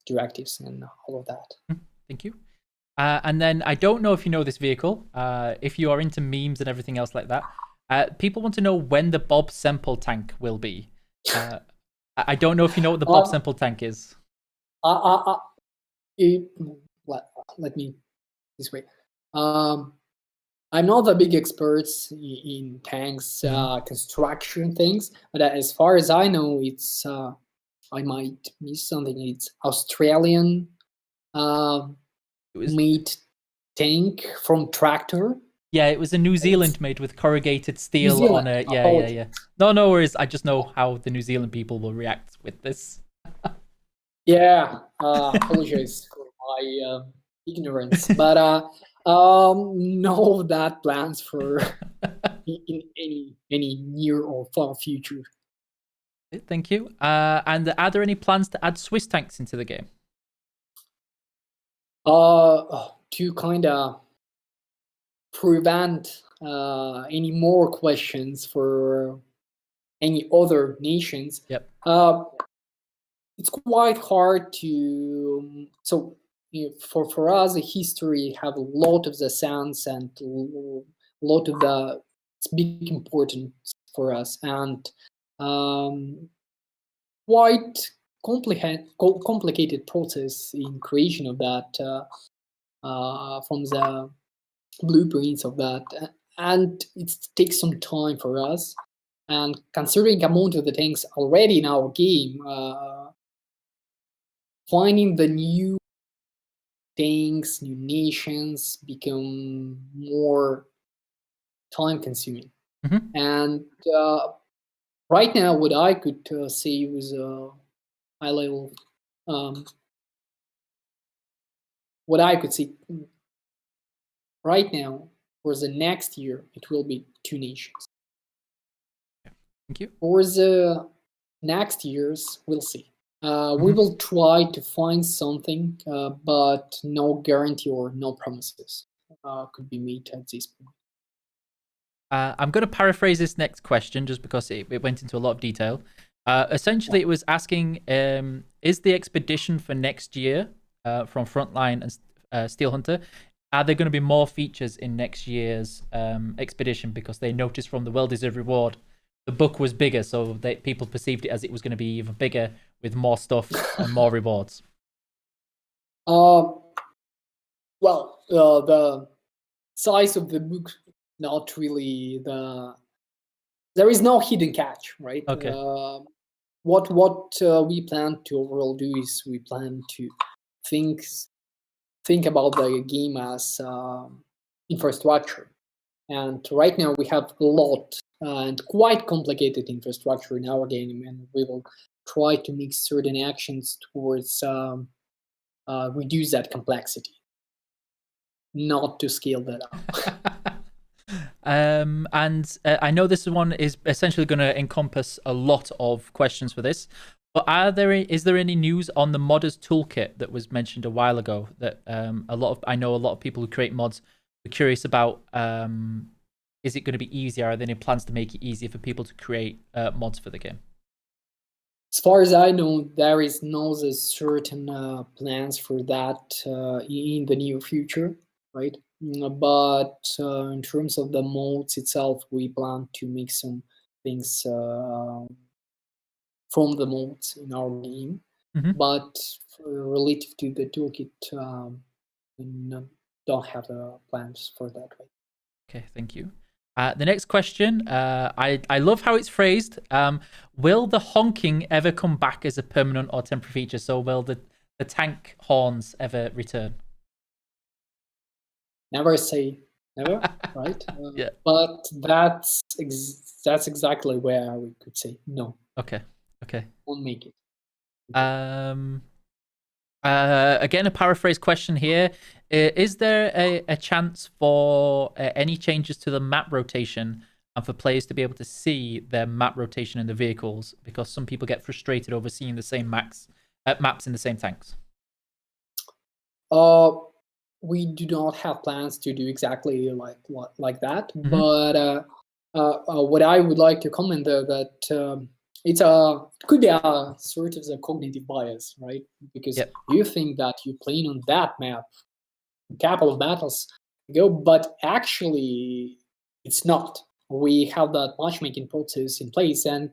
directives and all of that. Thank you. And then I don't know if you know this vehicle. If you are into memes and everything else like that, people want to know when the Bob Semple tank will be. I don't know if you know what the Bob Semple tank is. Let me this way. I'm not a big expert in tanks construction things, but as far as I know, it's I might miss something. It's Australian made tank from tractor. Yeah, it was a New Zealand made with corrugated steel on it. Yeah. No worries. I just know how the New Zealand people will react with this. Yeah, apologize for my ignorance, but no that plans for in any near or far future. Thank you. And are there any plans to add Swiss tanks into the game? To kind of prevent any more questions for any other nations. Yep. It's quite hard to for us the history have a lot of the sense and a lot of the it's big importance for us, and quite complicated process in creation of that from the blueprints of that, and it takes some time for us. And considering amount of the tanks already in our game, finding the new things, new nations become more time consuming. Mhm. And right now, what I could say was high level. What I could say right now for the next year, it will be 2 nations. Thank you. For the next years, we'll see. We will try to find something, but no guarantee or no promises could be made at this point. I'm going to paraphrase this next question just because it went into a lot of detail. Essentially, it was asking, is the expedition for next year from Frontline and Steel Hunter, are there going to be more features in next year's expedition? Because they noticed from the well-deserved reward, the book was bigger, so people perceived it as it was going to be even bigger with more stuff and more rewards. Well, the size of the book, not really there is no hidden catch, right? Okay. What we plan to overall do is we plan to think about the game as infrastructure. And right now we have a lot and quite complicated infrastructure in our game, and we will try to make certain actions towards reduce that complexity, not to scale that up. And I know this one is essentially going to encompass a lot of questions for this, but is there any news on the modders toolkit that was mentioned a while ago that I know a lot of people who create mods are curious about? Is it going to be easier? Are there any plans to make it easier for people to create mods for the game? As far as I know, there is no certain plans for that in the near future, right? But in terms of the modes itself, we plan to make some things from the modes in our game. But relative to the toolkit, we don't have plans for that. Right? Okay, thank you. The next question, I love how it's phrased. Will the honking ever come back as a permanent or temporary feature? So will the tank horns ever return? Never say never, right? Yeah. But that's exactly where we could say no. Okay. Won't make it. Again, a paraphrase question here. Is there a chance for any changes to the map rotation and for players to be able to see their map rotation in the vehicles? Because some people get frustrated over seeing the same maps in the same tanks. We do not have plans to do exactly like that. But what I would like to comment though that it could be a sort of a cognitive bias, right? Because you think that you're playing on that map a couple of battles ago, but actually it's not. We have that matchmaking process in place, and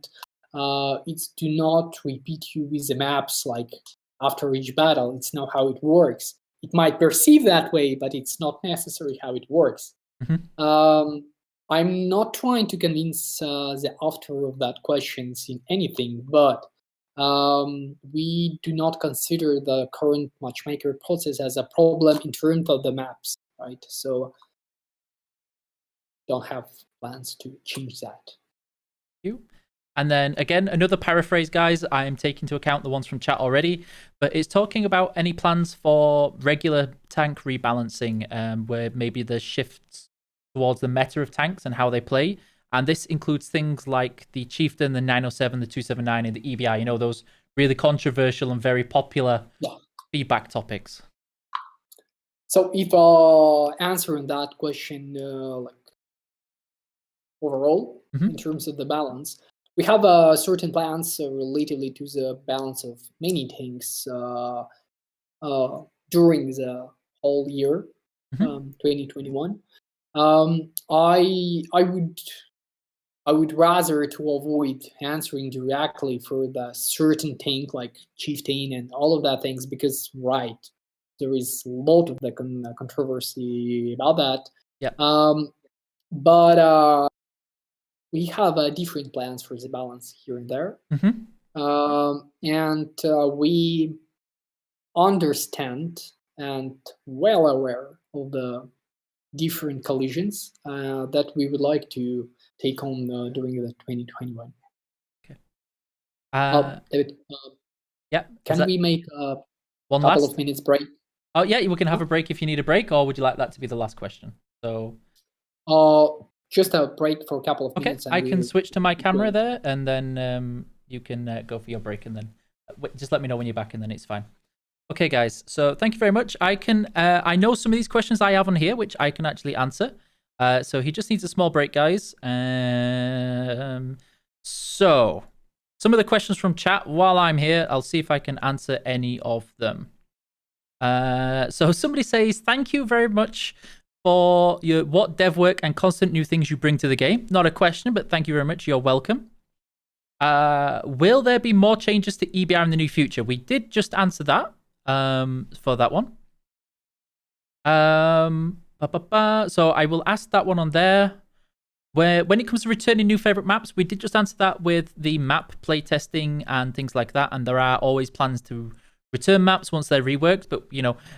it's do not repeat you with the maps like after each battle. It's not how it works. It might perceive that way, but it's not necessarily how it works. I'm not trying to convince the author of that questions in anything, but we do not consider the current matchmaker process as a problem in terms of the maps, right? So don't have plans to change that. Thank you. And then again, another paraphrase, guys. I am taking into account the ones from chat already, but it's talking about any plans for regular tank rebalancing, where maybe the shifts towards the meta of tanks and how they play. And this includes things like the Chieftain, the 907, the 279, and the EBI. You know, those really controversial and very popular feedback topics. So if answering that question, like overall, in terms of the balance, we have certain plans relatively to the balance of many things during the whole year, 2021. I I would rather to avoid answering directly for the certain thing like chieftain and all of that things, because there is a lot of the controversy about that. Yeah. But we have different plans for the balance here and there. And we understand and well aware of the different collisions that we would like to take on during the 2021. Okay. David, yeah. Can we make a one couple last of minutes break? Oh yeah, we can have a break if you need a break, or would you like that to be the last question? So. Just a break for a couple of minutes. Okay, I can switch to my camera there, and then you can go for your break, and then just let me know when you're back, and then it's fine. Okay, guys. So thank you very much. I know some of these questions I have on here, which I can actually answer. So he just needs a small break, guys. So some of the questions from chat while I'm here, I'll see if I can answer any of them. So somebody says, thank you very much for what dev work and constant new things you bring to the game. Not a question, but thank you very much. You're welcome. Will there be more changes to EBR in the near future? We did just answer that for that one. So I will ask that one on there. When it comes to returning new favorite maps, we did just answer that with the map playtesting and things like that. And there are always plans to return maps once they're reworked. But,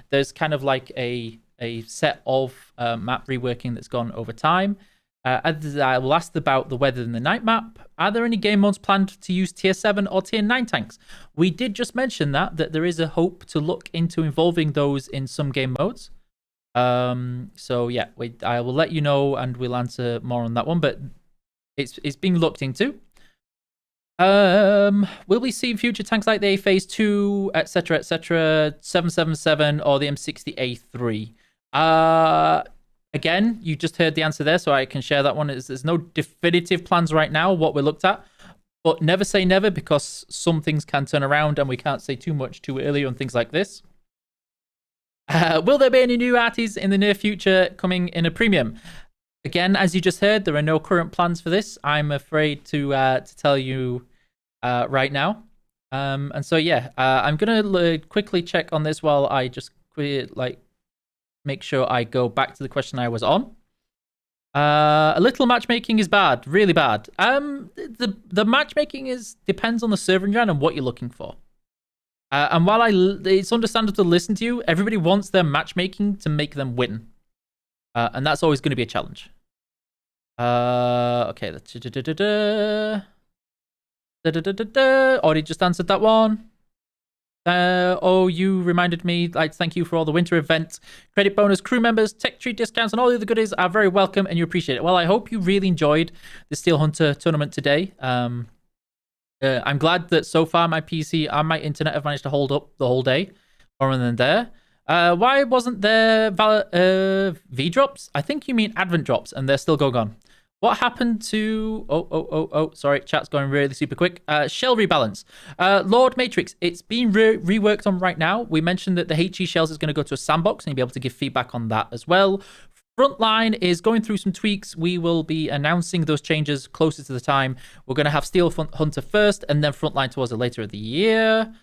there's kind of like a set of map reworking that's gone over time. I will ask about the weather in the night map. Are there any game modes planned to use tier 7 or tier 9 tanks? We did just mention that there is a hope to look into involving those in some game modes. So yeah, I will let you know and we'll answer more on that one, but it's being looked into. Will we see future tanks like the Phase 2, etc., 777 or the M60A3? Again, you just heard the answer there, so I can share that one. There's no definitive plans right now, what we looked at, but never say never, because some things can turn around and we can't say too much too early on things like this. Will there be any new arties in the near future coming in a premium? Again, as you just heard, there are no current plans for this. I'm afraid to tell you right now. And so yeah, I'm gonna quickly check on this while I just make sure I go back to the question I was on. A little matchmaking is bad, really bad. The matchmaking depends on the server engine and what you're looking for. And while it's understandable to listen to you, everybody wants their matchmaking to make them win. And that's always going to be a challenge. Okay. Already just answered that one. You reminded me, thank you for all the winter event credit bonus, crew members, tech tree discounts, and all the other goodies are very welcome and you appreciate it. Well, I hope you really enjoyed the Steel Hunter tournament today. I'm glad that so far my PC and my internet have managed to hold up the whole day, more than there. Why wasn't there V-drops? I think you mean Advent drops, and they're still going on. What happened to... Oh, sorry, chat's going really super quick. Shell rebalance. Lord Matrix, it's being reworked on right now. We mentioned that the HE shells is going to go to a sandbox, and you'll be able to give feedback on that as well. Frontline is going through some tweaks. We will be announcing those changes closer to the time. We're going to have Steel Hunter first, and then Frontline towards the later of the year.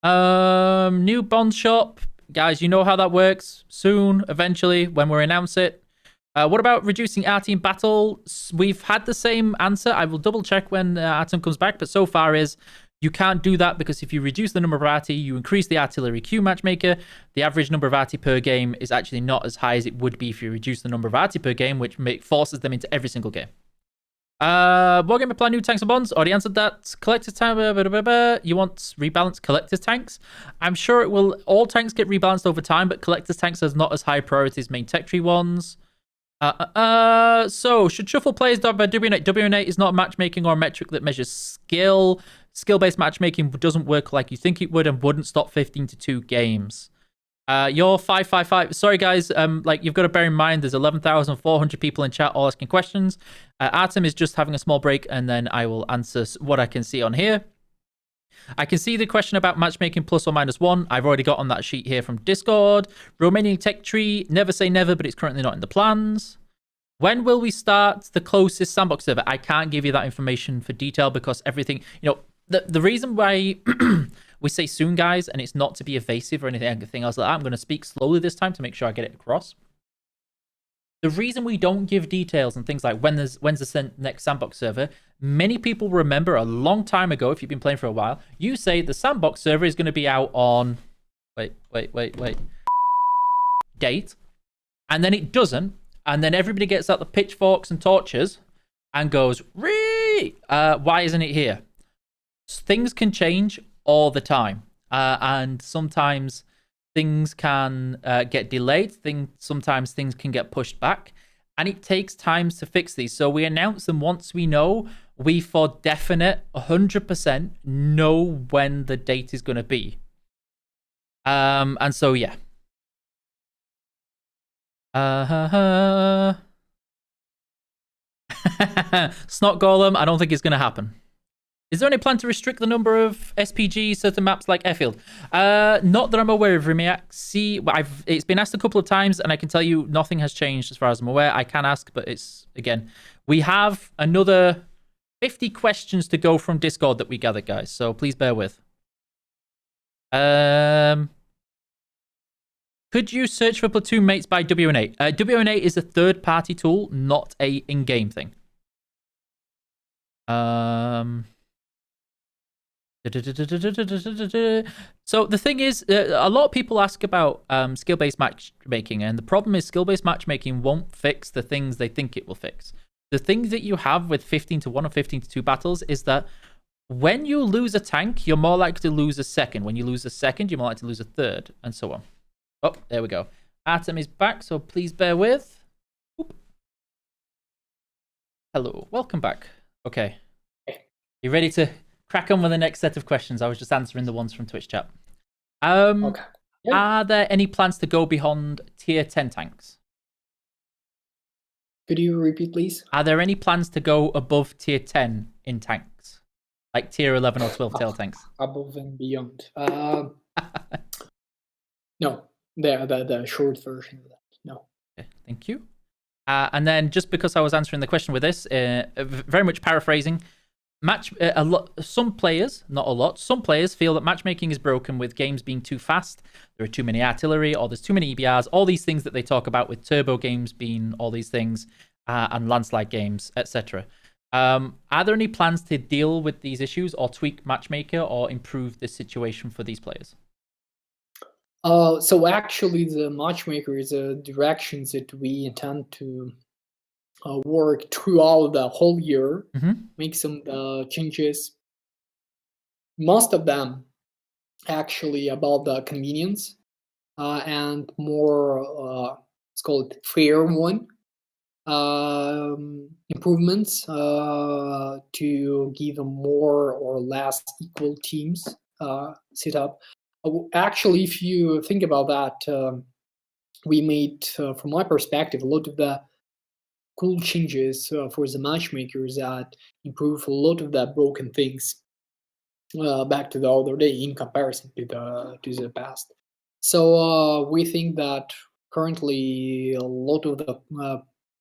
New Bond shop. Guys, you know how that works. Soon, eventually, when we announce it. What about reducing RT in battle? We've had the same answer. I will double check when Atom comes back, but so far is you can't do that because if you reduce the number of RT, you increase the artillery queue matchmaker. The average number of RT per game is actually not as high as it would be if you reduce the number of RT per game, which forces them into every single game. What game plan new tanks and bonds? Already answered that. Collector's tank. You want rebalance collector's tanks? I'm sure it will. All tanks get rebalanced over time, but collector's tanks is not as high priority as main tech tree ones. So should shuffle players by WN8? WN8 is not matchmaking or a metric that measures skill. Skill-based matchmaking doesn't work like you think it would and wouldn't stop 15-2 games. You're 555. Sorry, guys. You've got to bear in mind there's 11,400 people in chat all asking questions. Artem is just having a small break, and then I will answer what I can see on here. I can see the question about matchmaking plus or minus 1. I've already got on that sheet here from Discord. Romanian tech tree. Never say never, but it's currently not in the plans. When will we start the closest sandbox server? I can't give you that information for detail because everything, the reason why we say soon, guys, and it's not to be evasive or anything else like that. I'm going to speak slowly this time to make sure I get it across. The reason we don't give details and things like when's the next sandbox server, many people remember a long time ago, if you've been playing for a while, you say the sandbox server is going to be out on, wait, date, and then it doesn't, and then everybody gets out the pitchforks and torches and goes, why isn't it here? Things can change all the time, and sometimes things can get delayed. Sometimes things can get pushed back, and it takes time to fix these. So we announce them once we know. We for definite 100% know when the date is going to be. And so yeah. Snot Golem, I don't think it's going to happen. Is there any plan to restrict the number of SPGs, certain maps like Airfield? Not that I'm aware of, Remiak. It's been asked a couple of times, and I can tell you nothing has changed as far as I'm aware. I can ask, but again, we have another 50 questions to go from Discord that we gathered, guys, so please bear with. Could you search for platoon mates by WNA? WNA is a third-party tool, not a in-game thing. So the thing is, a lot of people ask about skill-based matchmaking, and the problem is skill-based matchmaking won't fix the things they think it will fix. The thing that you have with 15-1 or 15-2 battles is that when you lose a tank, you're more likely to lose a second. When you lose a second, you're more likely to lose a third, and so on. Oh, there we go. Atom is back, so please bear with. Oop. Hello, welcome back. Okay. You ready to crack on with the next set of questions? I was just answering the ones from Twitch chat. Okay. Yeah. Are there any plans to go beyond tier 10 tanks? Could you repeat, please? Are there any plans to go above tier 10 in tanks? Like tier 11 or 12 tail tanks? Above and beyond. No, the short version of that. No. Okay, thank you. And then just because I was answering the question with this, very much paraphrasing, some players, not a lot, some players feel that matchmaking is broken with games being too fast. There are too many artillery, or there's too many EBRs, all these things that they talk about with turbo games being all these things, and landslide games, etc. Are there any plans to deal with these issues or tweak matchmaker or improve the situation for these players? So actually the matchmaker is a directions that we intend to work throughout the whole year, make some changes. Most of them actually about the convenience and more, let's call it fair one, improvements to give a more or less equal teams set up. Actually, if you think about that, we made, from my perspective, a lot of the cool changes for the matchmakers that improve a lot of the broken things back to the other day in comparison to the past. So we think that currently a lot of the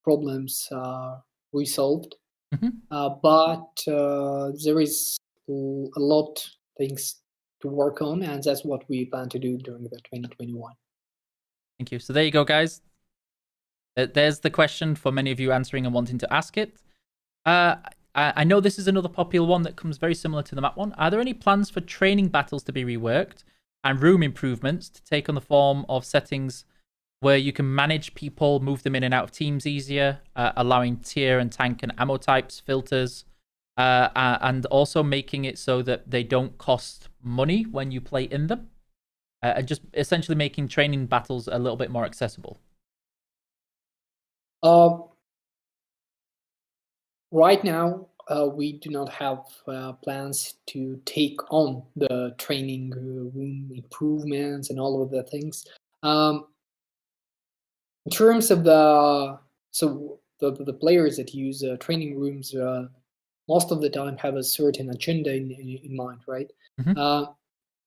problems resolved, but there is a lot of things to work on, and that's what we plan to do during the 2021. Thank you. So there you go, guys. There's the question for many of you answering and wanting to ask it. I know this is another popular one that comes very similar to the map one. Are there any plans for training battles to be reworked and room improvements to take on the form of settings where you can manage people, move them in and out of teams easier, allowing tier and tank and ammo types, filters, and also making it so that they don't cost money when you play in them, and just essentially making training battles a little bit more accessible? Right now, we do not have plans to take on the training room improvements and all of the things. In terms of the players that use training rooms, most of the time have a certain agenda in mind, right?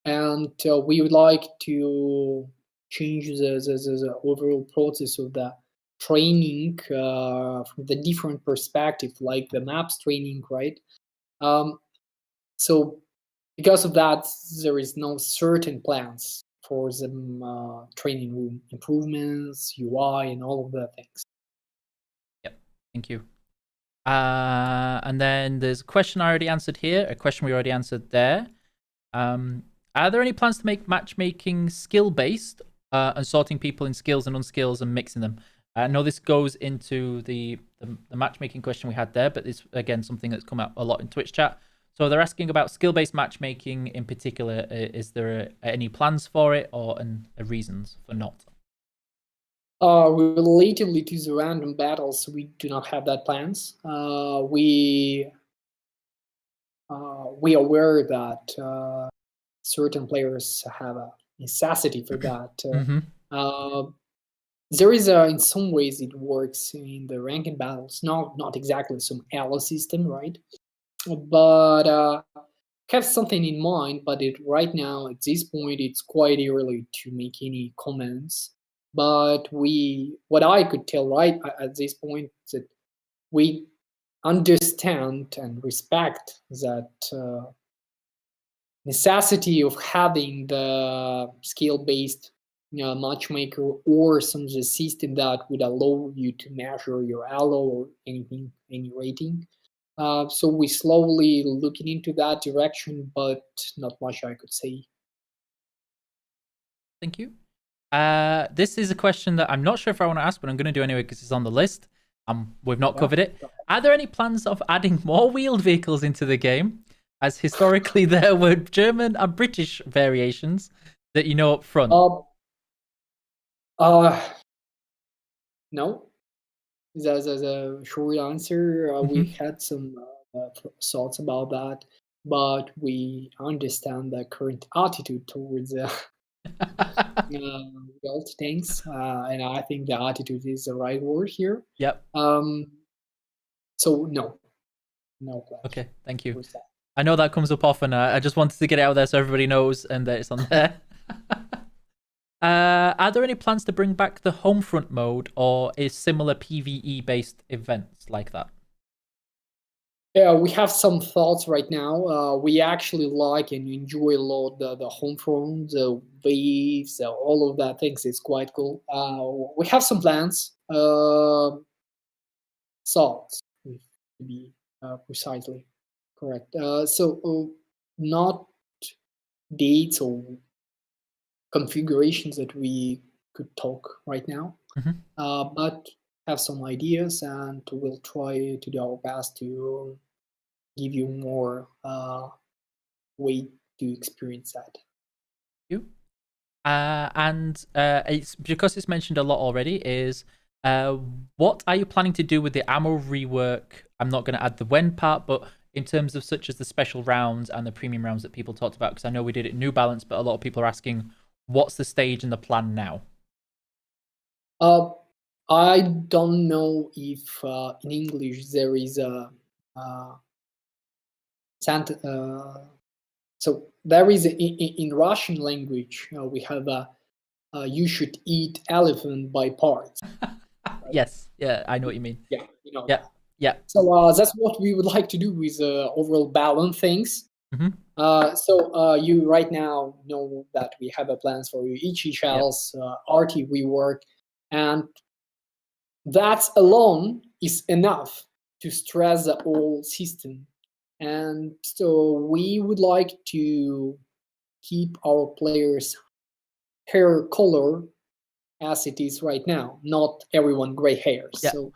And we would like to change the overall process of the training from the different perspective, like the maps training, right? So because of that, there is no certain plans for the training room improvements, UI, and all of the things. Yep, thank you. And then there's a question I already answered here, a question we already answered there. Are there any plans to make matchmaking skill-based and sorting people in skills and unskills and mixing them? I know this goes into the matchmaking question we had there, but it's, again, something that's come up a lot in Twitch chat. So they're asking about skill-based matchmaking in particular. Is there any plans for it or reasons for not? Relatively to the random battles, we do not have that plans. We aware that certain players have a necessity for that. There is in some ways it works in the ranked battles, not exactly some ally system, right? But have something in mind. But right now at this point it's quite early to make any comments. But what I could tell right at this point is that we understand and respect that necessity of having the skill-based matchmaker or some of the system that would allow you to measure your elo or anything, any rating. So we slowly looking into that direction, but not much I could say. Thank you. This is a question that I'm not sure if I want to ask, but I'm going to do anyway because it's on the list. We've not covered it. Are there any plans of adding more wheeled vehicles into the game? As historically there were German and British variations that you know up front. No. That's a short answer. We had some thoughts about that, but we understand the current attitude towards built things, and I think the attitude is the right word here. Yep. So no plan. Okay, thank you. I know that comes up often. I just wanted to get it out there so everybody knows and that it's on there. Are there any plans to bring back the Homefront mode or is similar PvE based events like that? Yeah, we have some thoughts right now. We actually like and enjoy a lot the Homefront, the waves, all of that things. It's quite cool. We have some plans. Thoughts, to be precisely correct. So not dates or configurations that we could talk right now, but have some ideas, and we'll try to do our best to give you more way to experience that. You and it's because it's mentioned a lot already. Is what are you planning to do with the ammo rework? I'm not going to add the when part, but in terms of such as the special rounds and the premium rounds that people talked about, because I know we did it in New Balance, but a lot of people are asking, what's the stage and the plan now? I don't know if in English there is a so there is in Russian language we have a you should eat elephant by parts. Right? Yes, yeah, I know what you mean. Yeah, you know. Yeah, yeah. So that's what we would like to do with overall balance things. So you right now know that we have a plans for each shells, RT rework, and that alone is enough to stress the whole system. And so we would like to keep our players' hair color as it is right now, not everyone gray hairs. Yeah. So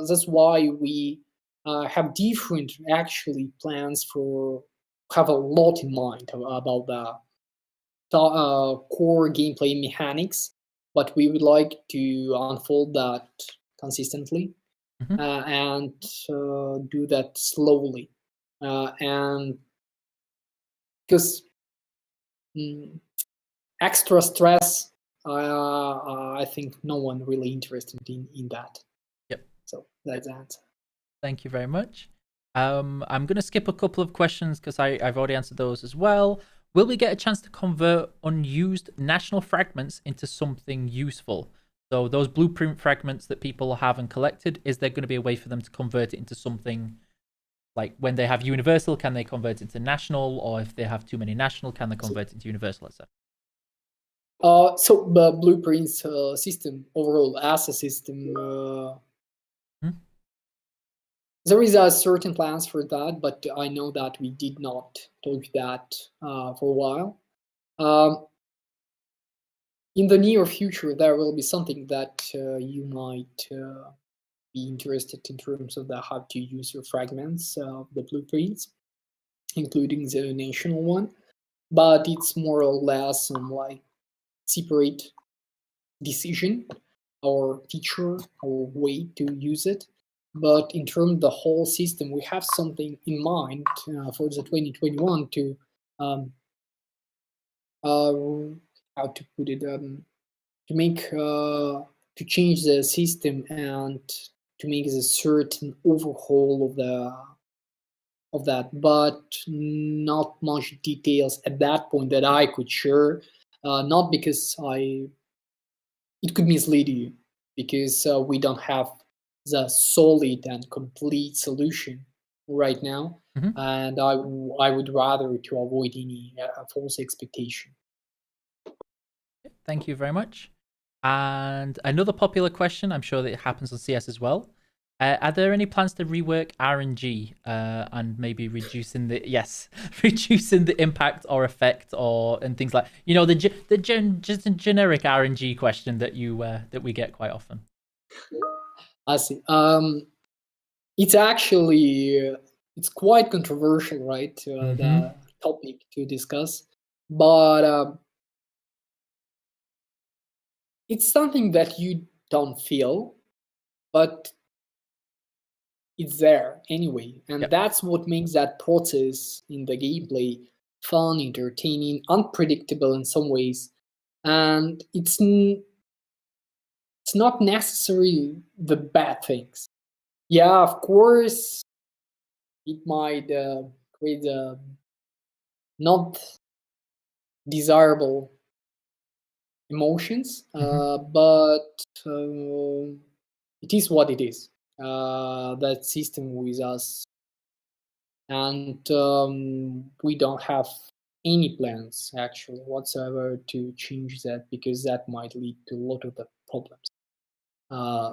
that's why we have different actually plans have a lot in mind about the core gameplay mechanics, but we would like to unfold that consistently and do that slowly, and because extra stress, I think no one really interested in that. Yep. So that's that. Thank you very much. I'm going to skip a couple of questions because I've already answered those as well. Will we get a chance to convert unused national fragments into something useful? So those blueprint fragments that people haven't collected, is there going to be a way for them to convert it into something? Like when they have universal, can they convert it to national? Or if they have too many national, can they convert it to universal, etc.? So the blueprints system overall as a system, there is a certain plans for that, but I know that we did not talk that for a while. In the near future, there will be something that you might be interested in terms of how to use your fragments of the blueprints, including the national one. But it's more or less some like separate decision or feature or way to use it. But in terms of the whole system, we have something in mind for the 2021 to how to put it, to make to change the system and to make a certain overhaul of that, but not much details at that point that I could share. Not because it could mislead you, because we don't have the solid and complete solution right now, and I would rather to avoid any false expectation. Thank you very much. And another popular question, I'm sure that it happens on CS as well. Are there any plans to rework RNG and maybe reducing the reducing the impact or effect and things like the generic RNG question that that we get quite often? I see. It's actually it's quite controversial, right? The topic to discuss, but it's something that you don't feel, but it's there anyway, and that's what makes that process in the gameplay fun, entertaining, unpredictable in some ways, and it's not necessarily the bad things. Yeah, of course, it might create a not desirable emotions, but it is what it is. That system with us, and we don't have any plans actually whatsoever to change that, because that might lead to a lot of the problems.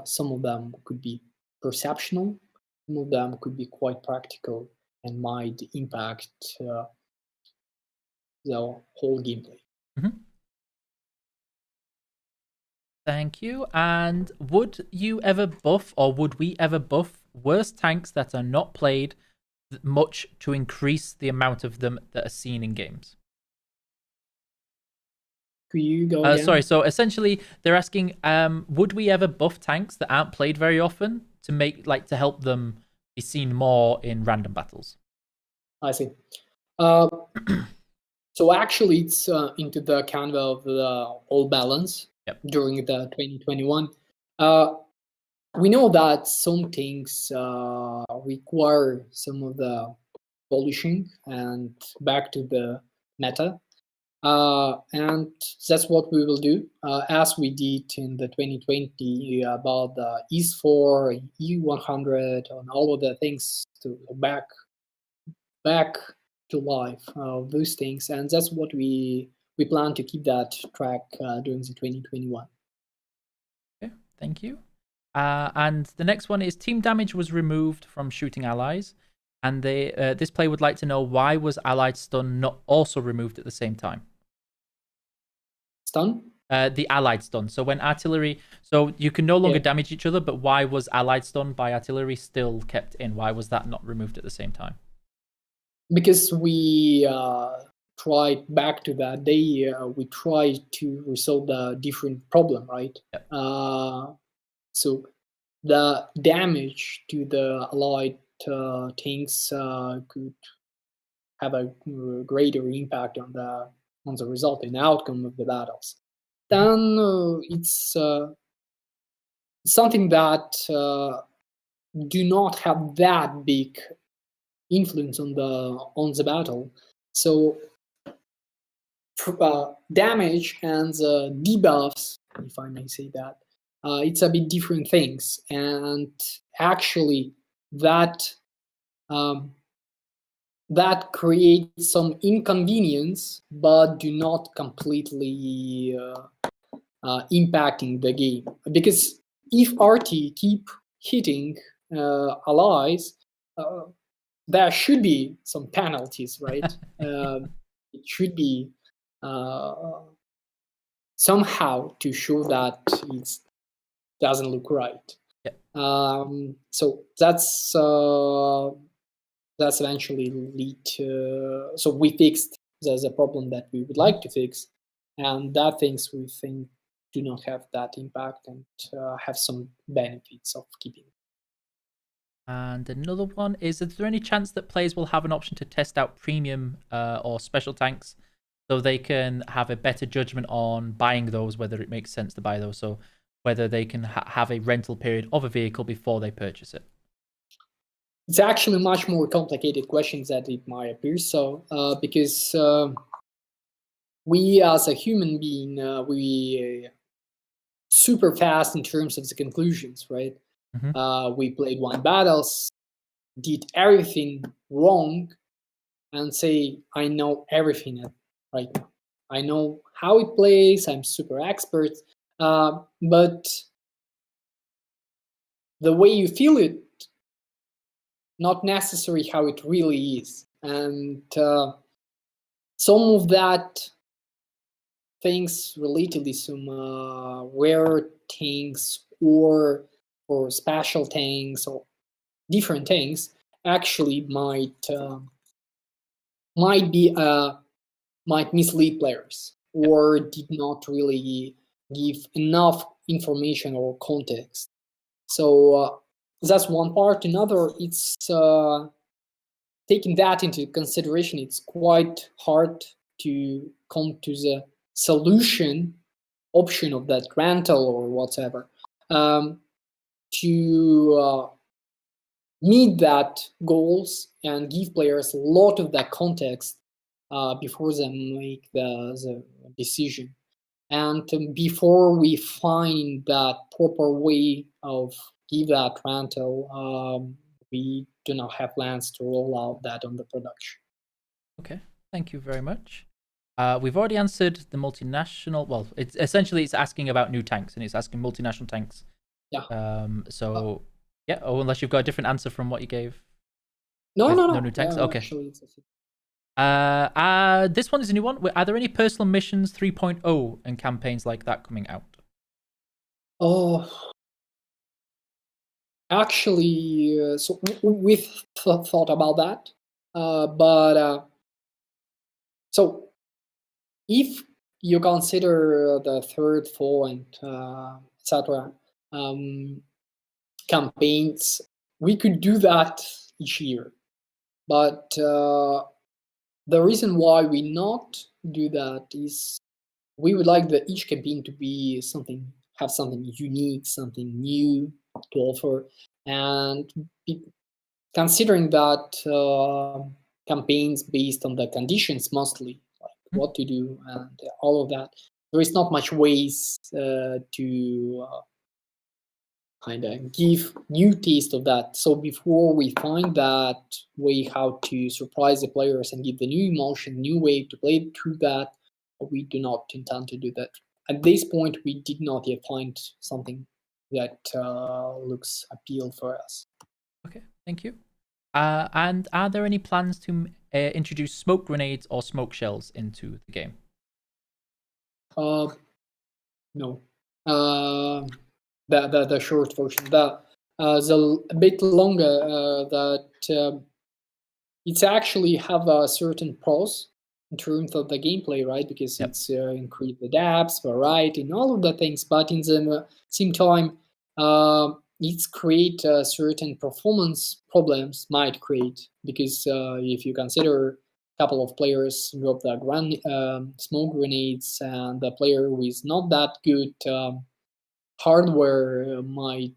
Some of them could be perceptional, some of them could be quite practical and might impact the whole gameplay. Thank you. And would you ever buff, or would we ever buff worse tanks that are not played much to increase the amount of them that are seen in games? Could you go again? Sorry, so essentially they're asking, would we ever buff tanks that aren't played very often to help them be seen more in random battles? I see. So actually it's into the kind of the all balance. During the 2021, we know that some things require some of the polishing and back to the meta, and that's what we will do, as we did in the 2020 about the E4, E100, and all of the things to back to life, those things, and that's what we plan to keep that track during the 2021. Okay, thank you. And the next one is team damage was removed from shooting allies, and this player would like to know, why was allied stun not also removed at the same time? Stun? The allied stun. So when artillery, so you can no longer damage each other, but why was allied stun by artillery still kept in? Why was that not removed at the same time? Because we tried back to that day, we tried to resolve the different problem, right? So the damage to the allied tanks could have a greater impact on the result and outcome of the battles. Then it's something that do not have that big influence on the battle. So damage and the debuffs, if I may say that, it's a bit different things, and actually that that creates some inconvenience, but do not completely impacting the game. Because if RT keep hitting allies, there should be some penalties, right? It should be somehow to show that it doesn't look right. So that's eventually lead to. So we fixed the problem that we would like to fix, and that things we think do not have that impact and have some benefits of keeping. And another one is there any chance that players will have an option to test out premium or special tanks so they can have a better judgment on buying those, whether it makes sense to buy those, so whether they can have a rental period of a vehicle before they purchase it? It's actually a much more complicated question than it might appear. So because we as a human being, we super fast in terms of the conclusions, right? We played one battles, did everything wrong, and say, I know everything right now. I know how it plays, I'm super expert, but the way you feel it, not necessarily how it really is. And some of that things related to some rare things or special things or different things actually might mislead players or did not really give enough information or context. So that's one part. Another, it's taking that into consideration. It's quite hard to come to the solution option of that rental or whatever to meet that goals and give players a lot of that context before they make the decision. And before we find that proper way of give that rental, we do not have plans to roll out that on the production. Okay, thank you very much. We've already answered the multinational. Well, it's asking about new tanks, and it's asking multinational tanks. Yeah. So yeah. Oh, unless you've got a different answer from what you gave. No new tanks. Yeah, okay. Actually, This one is a new one. Are there any personal missions 3.0 and campaigns like that coming out? Oh, actually, so we've thought about that, but so if you consider the third, fourth, and etc. Campaigns, we could do that each year, but the reason why we not do that is we would like each campaign to be have something unique, something new to offer, and considering that campaigns based on the conditions mostly, like what to do and all of that, there is not much ways to kind of give new taste of that. So before we find that way how to surprise the players and give the new emotion, new way to play through that, we do not intend to do that. At this point, we did not yet find something that looks appeal for us. Okay, thank you. And are there any plans to introduce smoke grenades or smoke shells into the game? No. The short version. The a bit longer that it's actually have a certain pros in terms of the gameplay, right? Because it's increase the depth, variety, and all of the things. But in the same time, it's create certain performance problems might create because if you consider a couple of players drop the smoke grenades and the player who is not that good hardware might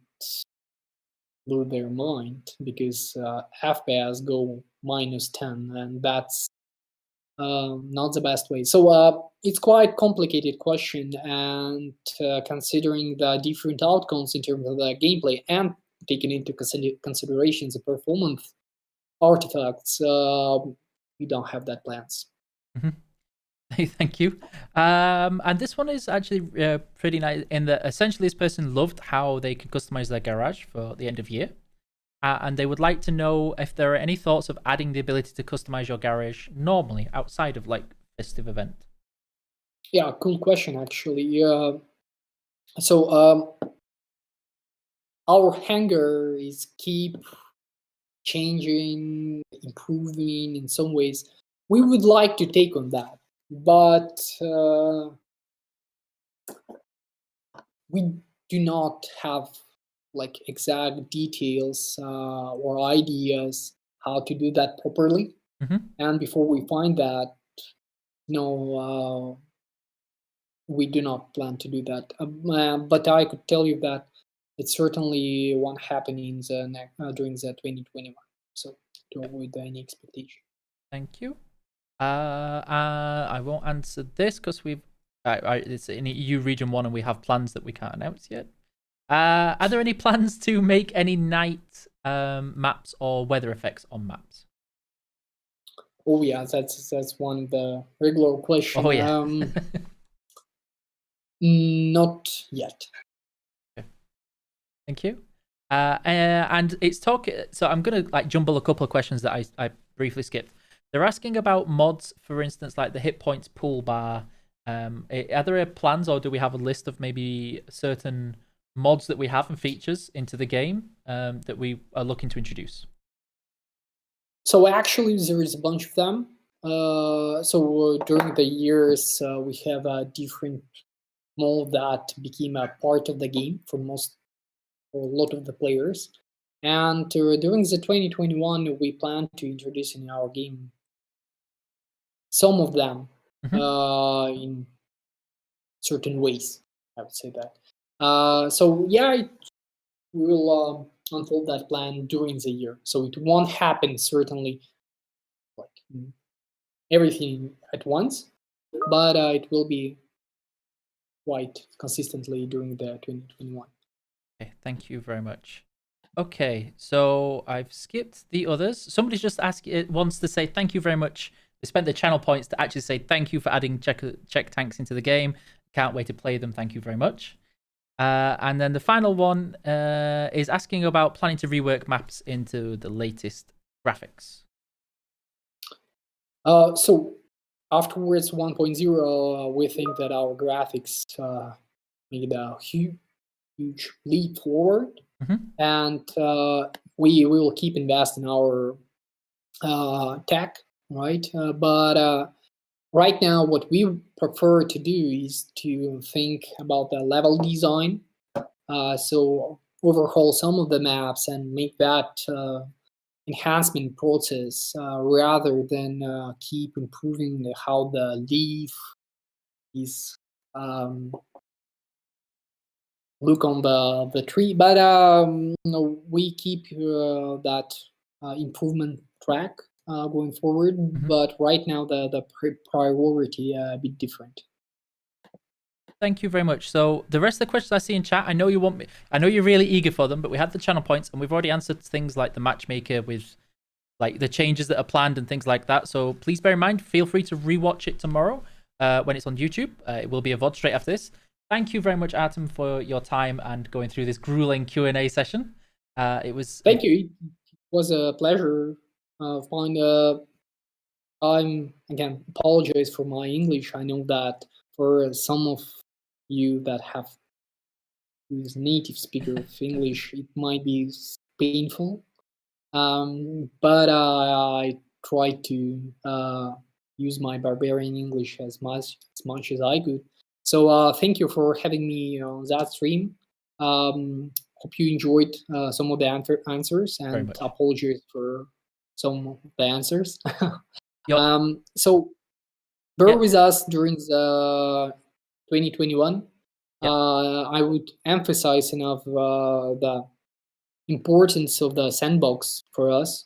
lose their mind because FPS go -10, and that's not the best way. So it's quite complicated question, and considering the different outcomes in terms of the gameplay and taking into consideration the performance artifacts, we don't have that plans. Thank you. And this one is actually pretty nice in that essentially this person loved how they can customize their garage for the end of year. And they would like to know if there are any thoughts of adding the ability to customize your garage normally outside of like festive event. Yeah, cool question actually. So our hangar is keep changing, improving in some ways. We would like to take on that, but we do not have like exact details or ideas how to do that properly. And before we find that, no, we do not plan to do that. But I could tell you that it's certainly won't happen in the during the 2021. So to avoid any expectation. Thank you. I won't answer this because it's in EU Region 1 and we have plans that we can't announce yet. Are there any plans to make any night maps or weather effects on maps? Oh yeah, that's one of the regular questions. Oh yeah. Not yet. Okay. Thank you. And it's talk. So I'm gonna like jumble a couple of questions that I briefly skipped. They're asking about mods, for instance, like the hit points pool bar. Are there plans, or do we have a list of maybe certain mods that we have and features into the game that we are looking to introduce? So actually, there is a bunch of them. So during the years, we have a different mod that became a part of the game for a lot of the players. And during the 2021, we plan to introduce in our game some of them in certain ways. I would say that. So yeah, we will unfold that plan during the year. So it won't happen certainly like everything at once, but it will be quite consistently during the 2021. Okay, thank you very much. Okay, so I've skipped the others. Somebody's just wants to say thank you very much. They spent the channel points to actually say thank you for adding check tanks into the game. Can't wait to play them. Thank you very much. And then the final one is asking about planning to rework maps into the latest graphics. So afterwards 1.0, we think that our graphics made a huge leap forward, and we will keep investing in our tech, right? But right now, what we prefer to do is to think about the level design. So overhaul some of the maps and make that enhancement process rather than keep improving how the leaf is look on the tree. But we keep that improvement track going forward. But right now the priority a bit different. Thank you very much. So the rest of the questions I see in chat, I know you're really eager for them, but we had the channel points and we've already answered things like the matchmaker with like the changes that are planned and things like that. So please bear in mind, feel free to rewatch it tomorrow when it's on YouTube. It will be a VOD straight after this. Thank you very much, Artem, for your time and going through this grueling Q&A session. Thank you. It was a pleasure. I'm again apologize for my English. I know that for some of you that have who's native speaker of English, it might be painful. But I try to use my barbarian English as much as I could. So thank you for having me on that stream. Hope you enjoyed some of the answers, and apologies for some of the answers. So bear with us during the 2021. I would emphasize enough the importance of the sandbox for us.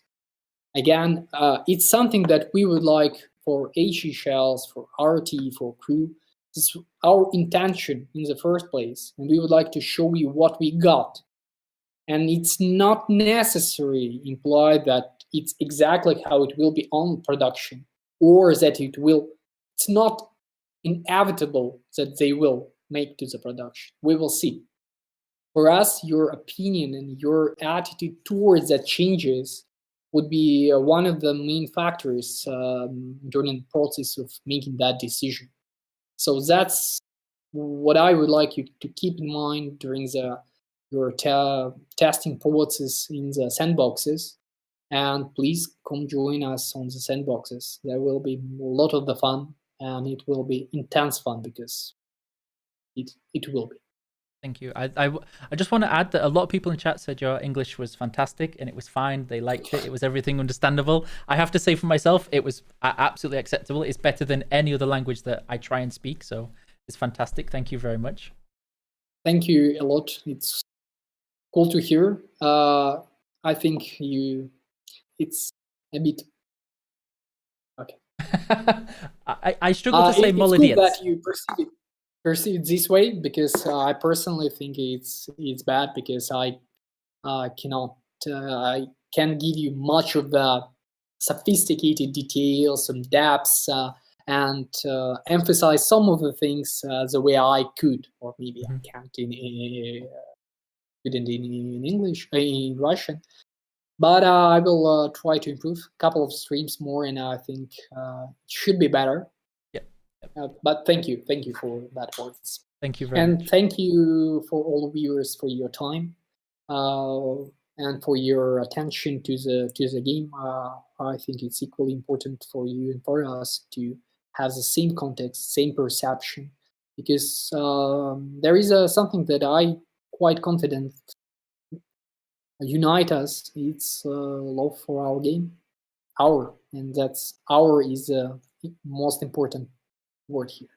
Again, it's something that we would like for HE shells, for RT, for crew. This is our intention in the first place, and we would like to show you what we got. And it's not necessary imply that it's exactly how it will be on production, or that it's not inevitable that they will make to the production. We will see. For us, your opinion and your attitude towards that changes would be one of the main factors during the process of making that decision. So that's what I would like you to keep in mind during your testing process in the sandboxes. And please come join us on the sandboxes. There will be a lot of the fun, and it will be intense fun because it will be. Thank you. I just want to add that a lot of people in chat said your English was fantastic and it was fine. They liked it. It was everything understandable. I have to say for myself, it was absolutely acceptable. It's better than any other language that I try and speak. So it's fantastic. Thank you very much. Thank you a lot. It's cool to hear. I think it's a bit okay. I struggle to say it's molodians. cool that you perceive it this way, because I personally think it's bad, because I can't give you much of the sophisticated details and depths and emphasize some of the things the way I could, or maybe I can't in English, in Russian. But I will try to improve a couple of streams more, and I think it should be better. But thank you for that voice. Thank you very much. And thank you for all the viewers for your time and for your attention to the game. I think it's equally important for you and for us to have the same context, same perception, because there is something that I quite confident unite us. It's love for our game, and that's our is the most important word here.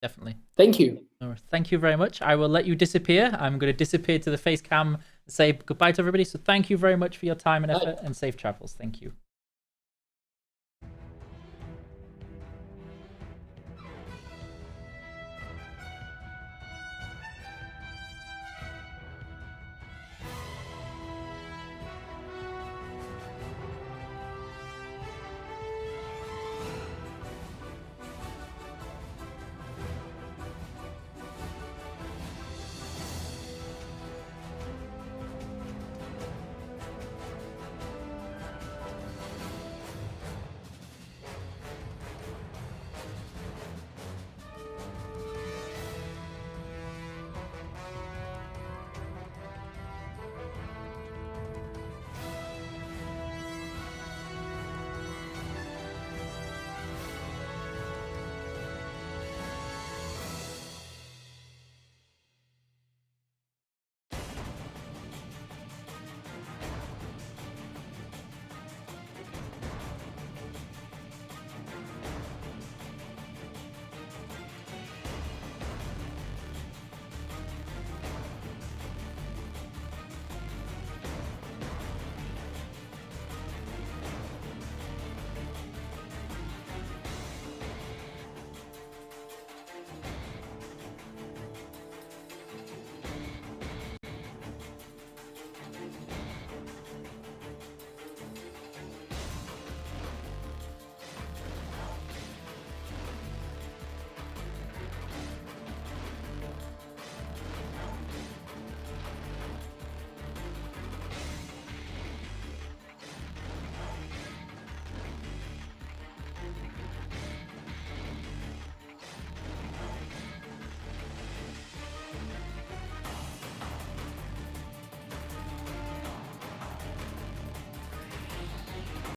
Definitely. Thank you. Thank you very much. I will let you disappear. I'm going to disappear to the face cam and say goodbye to everybody. So thank you very much for your time and effort, and safe travels. Thank you.